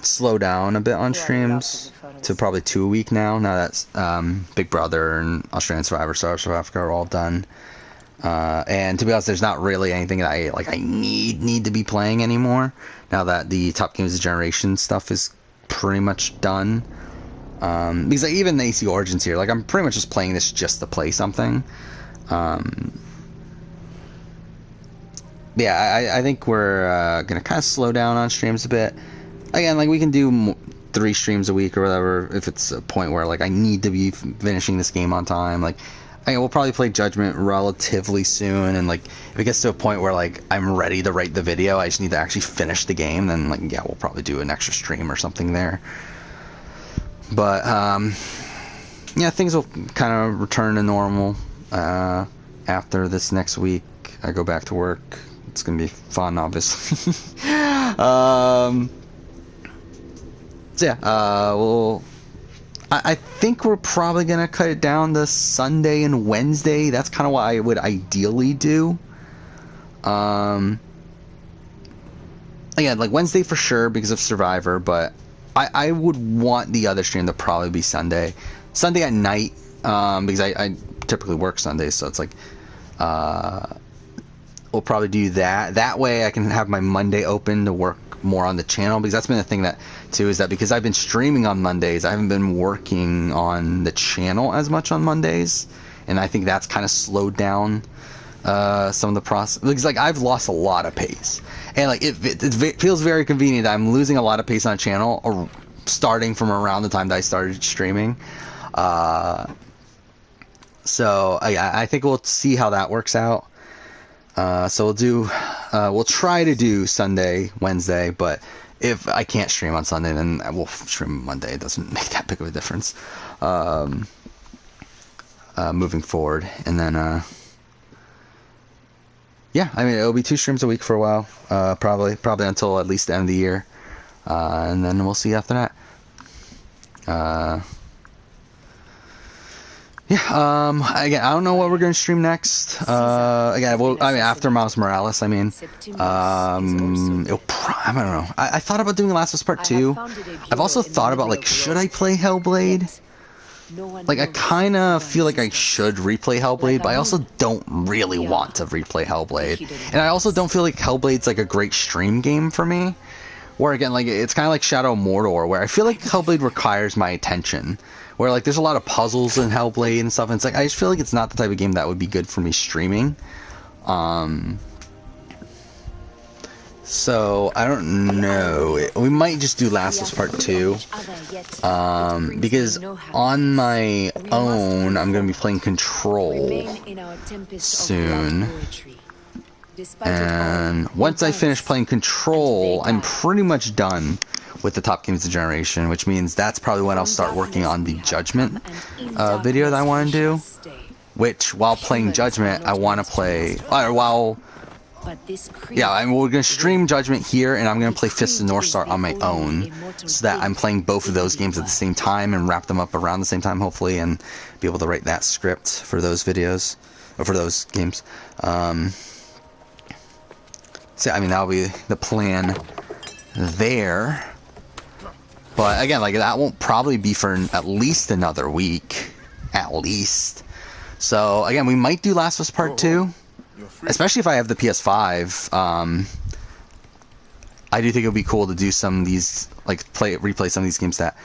[SPEAKER 1] slow down a bit on streams to probably 2 a week now that Big Brother and Australian Survivor, Star South Africa are all done. And to be honest, there's not really anything that I need to be playing anymore now that the Top Games of Generation stuff is pretty much done. Because like, even the AC Origins here, like, I'm pretty much just playing this just to play something. Yeah, I think we're gonna kind of slow down on streams a bit. Again, like, we can do 3 streams a week or whatever if it's a point where, like, I need to be finishing this game on time. Like, we'll probably play Judgment relatively soon, and like if it gets to a point where like I'm ready to write the video, I just need to actually finish the game, then like yeah, we'll probably do an extra stream or something there. But yeah, things will kind of return to normal after this next week. I go back to work. It's gonna be fun, obviously. So yeah, I think we're probably gonna cut it down to Sunday and Wednesday. That's kind of what I would ideally do. Again, like Wednesday for sure because of Survivor, but I would want the other stream to probably be Sunday at night, because I typically work Sundays, so it's like we'll probably do that. That way I can have my Monday open to work more on the channel, because that's been the thing that too, is that because I've been streaming on Mondays, I haven't been working on the channel as much on Mondays, and I think that's kind of slowed down some of the process, because like I've lost a lot of pace, and like it feels very convenient that I'm losing a lot of pace on a channel or starting from around the time that I started streaming. So I think we'll see how that works out. So we'll try to do Sunday, Wednesday, but if I can't stream on Sunday, then we'll stream Monday. It doesn't make that big of a difference moving forward. And then yeah, I mean, it'll be 2 streams a week for a while, probably until at least the end of the year, and then we'll see after that. Yeah, again, I don't know what we're going to stream next. Again, after Miles Morales, I mean, I don't know. I thought about doing Last of Us Part 2. I've also thought about, like, should I play Hellblade? Like, I kind of feel like I should replay Hellblade, but I also don't really want to replay Hellblade. And I also don't feel like Hellblade's, like, a great stream game for me. Where, again, like, it's kind of like Shadow of Mordor, where I feel like Hellblade requires my attention. Where, like, there's a lot of puzzles in Hellblade and stuff, and it's like, I just feel like it's not the type of game that would be good for me streaming. So, I don't know. We might just do Last of Us Part 2. Because on my own, I'm going to be playing Control soon. And once I finish playing Control, I'm pretty much done with the top games of the generation, which means that's probably when I'll start working on the Judgment video that I want to do. Which, while playing Judgment, I want to play, we're going to stream Judgment here, and I'm going to play Fist of Northstar on my own, so that I'm playing both of those games at the same time and wrap them up around the same time, hopefully, and be able to write that script for those videos, or for those games. So, I mean, that'll be the plan there. But again, like, that won't probably be for at least another week. At least. So, again, we might do Last of Us Part 2. Especially if I have the PS5. I do think it would be cool to do some of these, like, replay some of these games that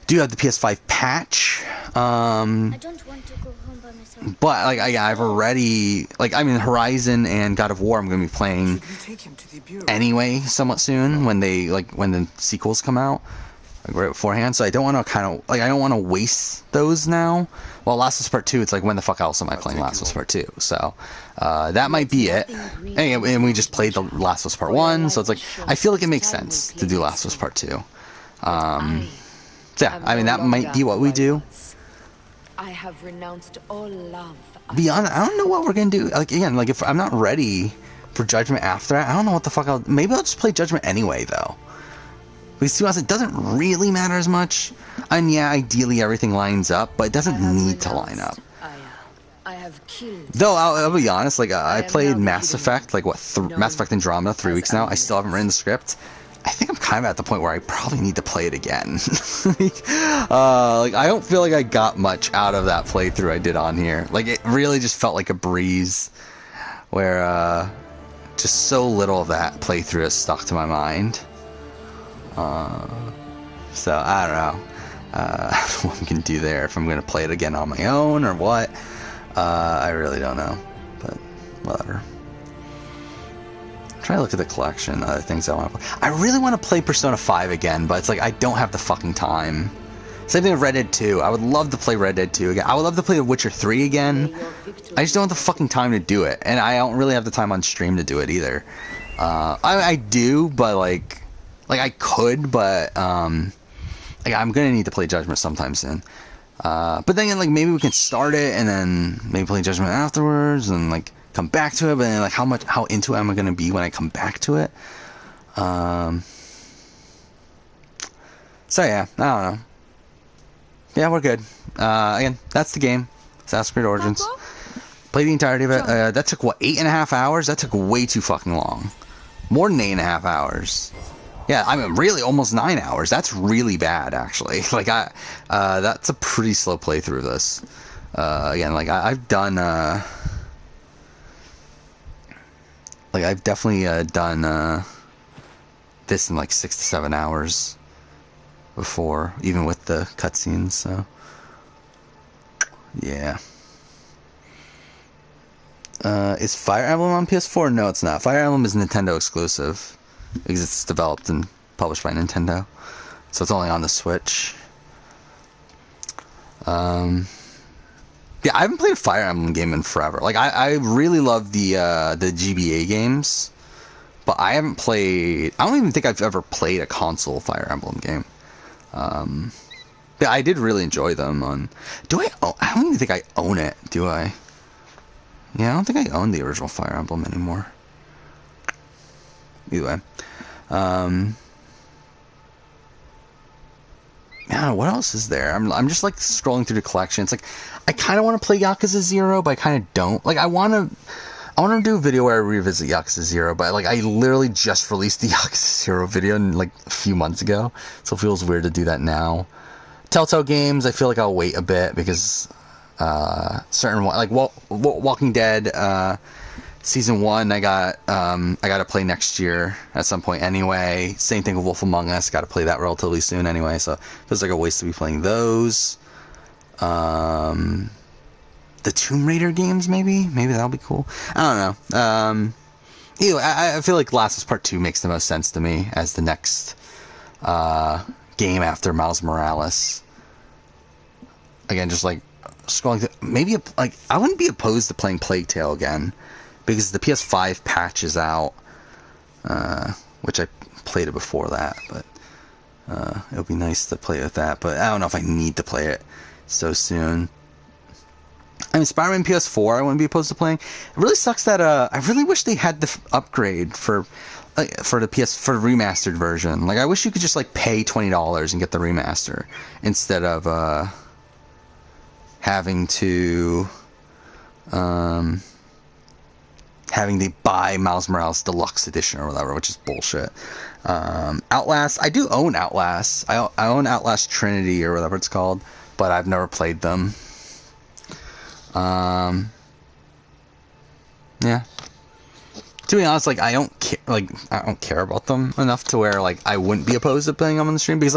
[SPEAKER 1] do have the PS5 patch.
[SPEAKER 6] I don't want to go home by myself.
[SPEAKER 1] But, like, I've already, like, I mean, Horizon and God of War I'm going to be playing anyway somewhat soon when the sequels come out, like, right beforehand. So I don't want to I don't want to waste those now. Well, Last of Us Part 2, it's like, when the fuck else am I playing Last of Us Part 2? So, that might be it. And we just played the Last of Us Part 1, so it's like, I feel like it makes sense to do Last of Us Part 2. So yeah, I mean, that might be what we do.
[SPEAKER 11] I have renounced all love.
[SPEAKER 1] Beyond, I don't know what we're gonna do. Like, again, like, if I'm not ready for Judgment after that, I don't know what the fuck maybe I'll just play Judgment anyway, though. Because, to us, it doesn't really matter as much. And yeah, ideally everything lines up, but it doesn't need to line up.
[SPEAKER 11] I have killed.
[SPEAKER 1] Though, I'll be honest, like, I played Mass Effect, like, Mass Effect Andromeda 3 weeks now. I still haven't written the script. I think I'm kind of at the point where I probably need to play it again. Like, I don't feel like I got much out of that playthrough I did on here. Like, it really just felt like a breeze, where, just so little of that playthrough has stuck to my mind. So, I don't know. What we can do there, if I'm going to play it again on my own, or what. I really don't know. But, whatever. Try to look at the collection, other things I want to play. I really want to play Persona 5 again, but it's like, I don't have the fucking time Same thing with Red Dead 2. I would love to play Red Dead 2 again. I would love to play The Witcher 3 again. I just don't have the fucking time to do it, and I don't really have the time on stream to do it either. I do, but like I could, but like I'm gonna need to play Judgment sometime soon. But then like maybe we can start it and then maybe play Judgment afterwards and like come back to it. But then like how into it am I gonna be when I come back to it? So yeah, I don't know. Yeah, we're good. Again, that's the game. Assassin's Creed Origins. Played the entirety of it. That took what, 8.5 hours? That took way too fucking long. More than 8.5 hours. Yeah, I mean, really, almost 9 hours. That's really bad, actually. Like, that's a pretty slow playthrough of this. Again, like, I've done, like, I've definitely, done, this in, like, 6 to 7 hours before, even with the cutscenes, so. Yeah. Is Fire Emblem on PS4? No, it's not. Fire Emblem is Nintendo exclusive because it's developed and published by Nintendo, so it's only on the Switch. Yeah, I haven't played a Fire Emblem game in forever. Like, I really love the GBA games, but I haven't played. I don't even think I've ever played a console Fire Emblem game. Yeah, I did really enjoy them. I don't even think I own it. Do I? Yeah, I don't think I own the original Fire Emblem anymore. Either way. Yeah, what else is there? I'm just like scrolling through the collection. It's like I kind of want to play Yakuza 0, but I kind of don't. Like I want to do a video where I revisit Yakuza 0, but like I literally just released the Yakuza 0 video like a few months ago, so it feels weird to do that now. Telltale games, I feel like I'll wait a bit because certain like Walking Dead season 1 I got to play next year at some point anyway. Same thing with Wolf Among Us, got to play that relatively soon anyway, so it feels like a waste to be playing those. The Tomb Raider games, maybe that'll be cool. I don't know. Anyway, I feel like Last of Us Part 2 makes the most sense to me as the next game after Miles Morales. Again, just like scrolling through, maybe like I wouldn't be opposed to playing Plague Tale again because the PS5 patch is out, which I played it before that, but it would be nice to play with that. But I don't know if I need to play it so soon. I mean, Spider-Man PS4, I wouldn't be opposed to playing. It really sucks that I really wish they had the upgrade for the remastered version. Like, I wish you could just like pay $20 and get the remaster instead of having to buy Miles Morales Deluxe Edition or whatever, which is bullshit. Outlast, I do own Outlast. I own Outlast Trinity or whatever it's called, but I've never played them. Yeah. To be honest, like I don't care about them enough to where like I wouldn't be opposed to playing them on the stream, because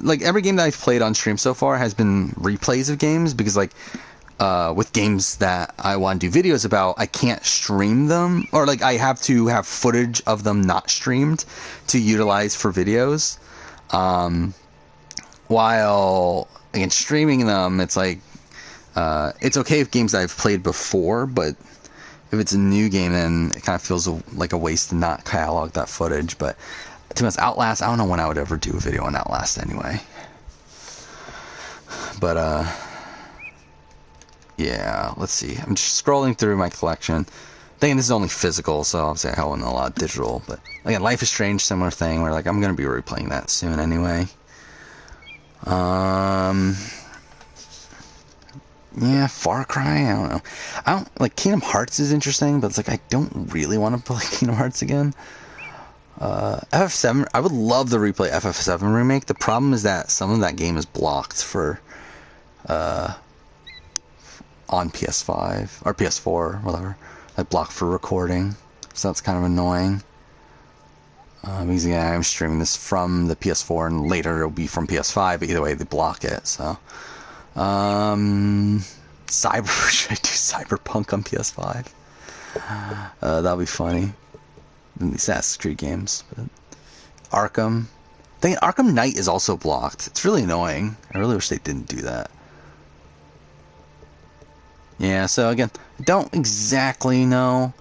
[SPEAKER 1] like every game that I've played on stream so far has been replays of games, because like with games that I want to do videos about, I can't stream them, or like I have to have footage of them not streamed to utilize for videos. While again streaming them, it's like it's okay if games that I've played before, but if it's a new game, then it kind of feels like a waste to not catalog that footage. But to be honest, Outlast, I don't know when I would ever do a video on Outlast anyway. But yeah, let's see. I'm just scrolling through my collection. Thinking this is only physical, so obviously I own a lot of digital. But again, Life is Strange, similar thing, where like I'm gonna be replaying that soon anyway. Yeah, Far Cry, I don't know. I don't like Kingdom Hearts is interesting, but it's like I don't really want to play Kingdom Hearts again. FF7, I would love to replay FF7 remake. The problem is that some of that game is blocked for on PS5 or PS4, whatever. Like blocked for recording, so that's kind of annoying. Because yeah, I'm streaming this from the PS4, and later it'll be from PS5. But either way, they block it. So, should I do Cyberpunk on PS5? That'll be funny. In the Assassin's Creed games, but Arkham, Dang it, Arkham Knight is also blocked. It's really annoying. I really wish they didn't do that. Yeah, so again, don't exactly know.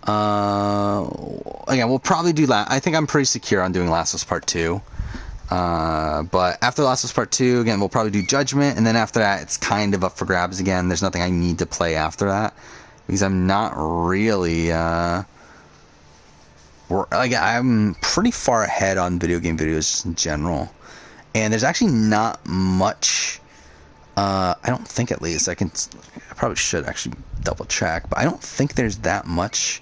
[SPEAKER 1] Again, we'll probably do that. I think I'm pretty secure on doing Last of Us Part 2. But after Last of Us Part 2, again, we'll probably do Judgment, and then after that, it's kind of up for grabs again. There's nothing I need to play after that, because I'm not really, I'm pretty far ahead on video game videos in general, and there's actually not much, I don't think, at least, I probably should actually double check, but I don't think there's that much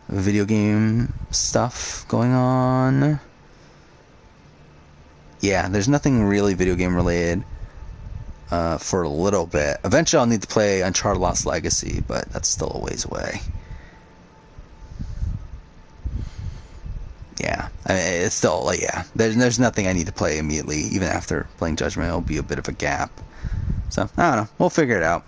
[SPEAKER 1] video game stuff going on. Yeah, there's nothing really video game related for a little bit. Eventually I'll need to play Uncharted Lost Legacy, but that's still a ways away. Yeah, I mean, it's still, like, yeah, there's nothing I need to play immediately. Even after playing Judgment, it'll be a bit of a gap. So, I don't know, we'll figure it out.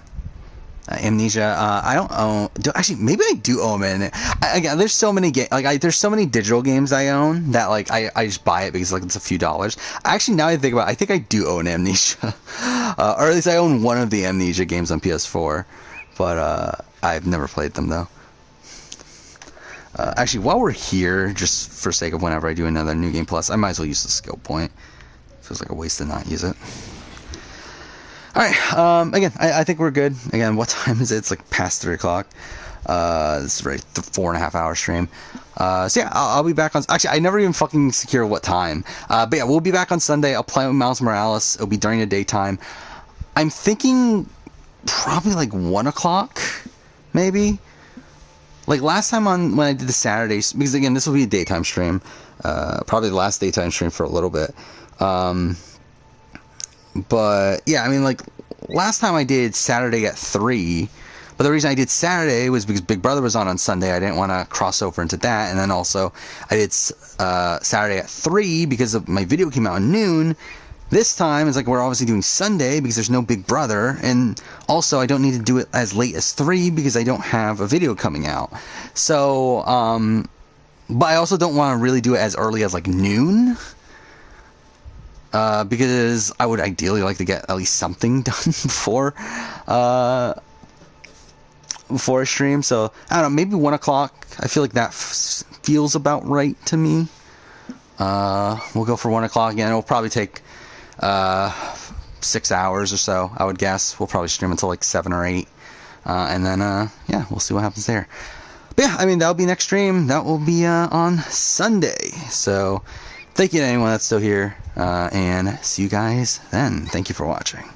[SPEAKER 1] Amnesia, I don't own. Actually, maybe I do own it. Again, there's so many there's so many digital games I own that like I just buy it because like it's a few dollars. Actually, now I think about it, I think I do own Amnesia, or at least I own one of the Amnesia games on PS4, but I've never played them though. Actually, while we're here, just for sake of whenever I do another New Game Plus, I might as well use the skill point. Feels like a waste to not use it. Alright, again, I think we're good. Again, what time is it? It's like past 3 o'clock. This is a very 4.5 hour stream. So yeah, I'll be back on... Actually, I never even fucking secure what time. But yeah, we'll be back on Sunday. I'll play with Miles Morales. It'll be during the daytime. I'm thinking probably like 1 o'clock, maybe? Like last time when I did the Saturdays, because again, this will be a daytime stream. Probably the last daytime stream for a little bit. But yeah, I mean, like last time I did Saturday at 3, but the reason I did Saturday was because Big Brother was on Sunday. I didn't want to cross over into that, and then also I did Saturday at 3 because of my video came out at noon. This time it's like we're obviously doing Sunday because there's no Big Brother, and also I don't need to do it as late as 3 because I don't have a video coming out. So, but I also don't want to really do it as early as like noon. Because I would ideally like to get at least something done before a stream. So, I don't know, maybe 1 o'clock. I feel like that feels about right to me. We'll go for 1 o'clock again. It'll probably take 6 hours or so, I would guess. We'll probably stream until like 7 or 8. And then, yeah, we'll see what happens there. But yeah, I mean, that'll be next stream. That will be on Sunday. So, thank you to anyone that's still here. And see you guys then. Thank you for watching.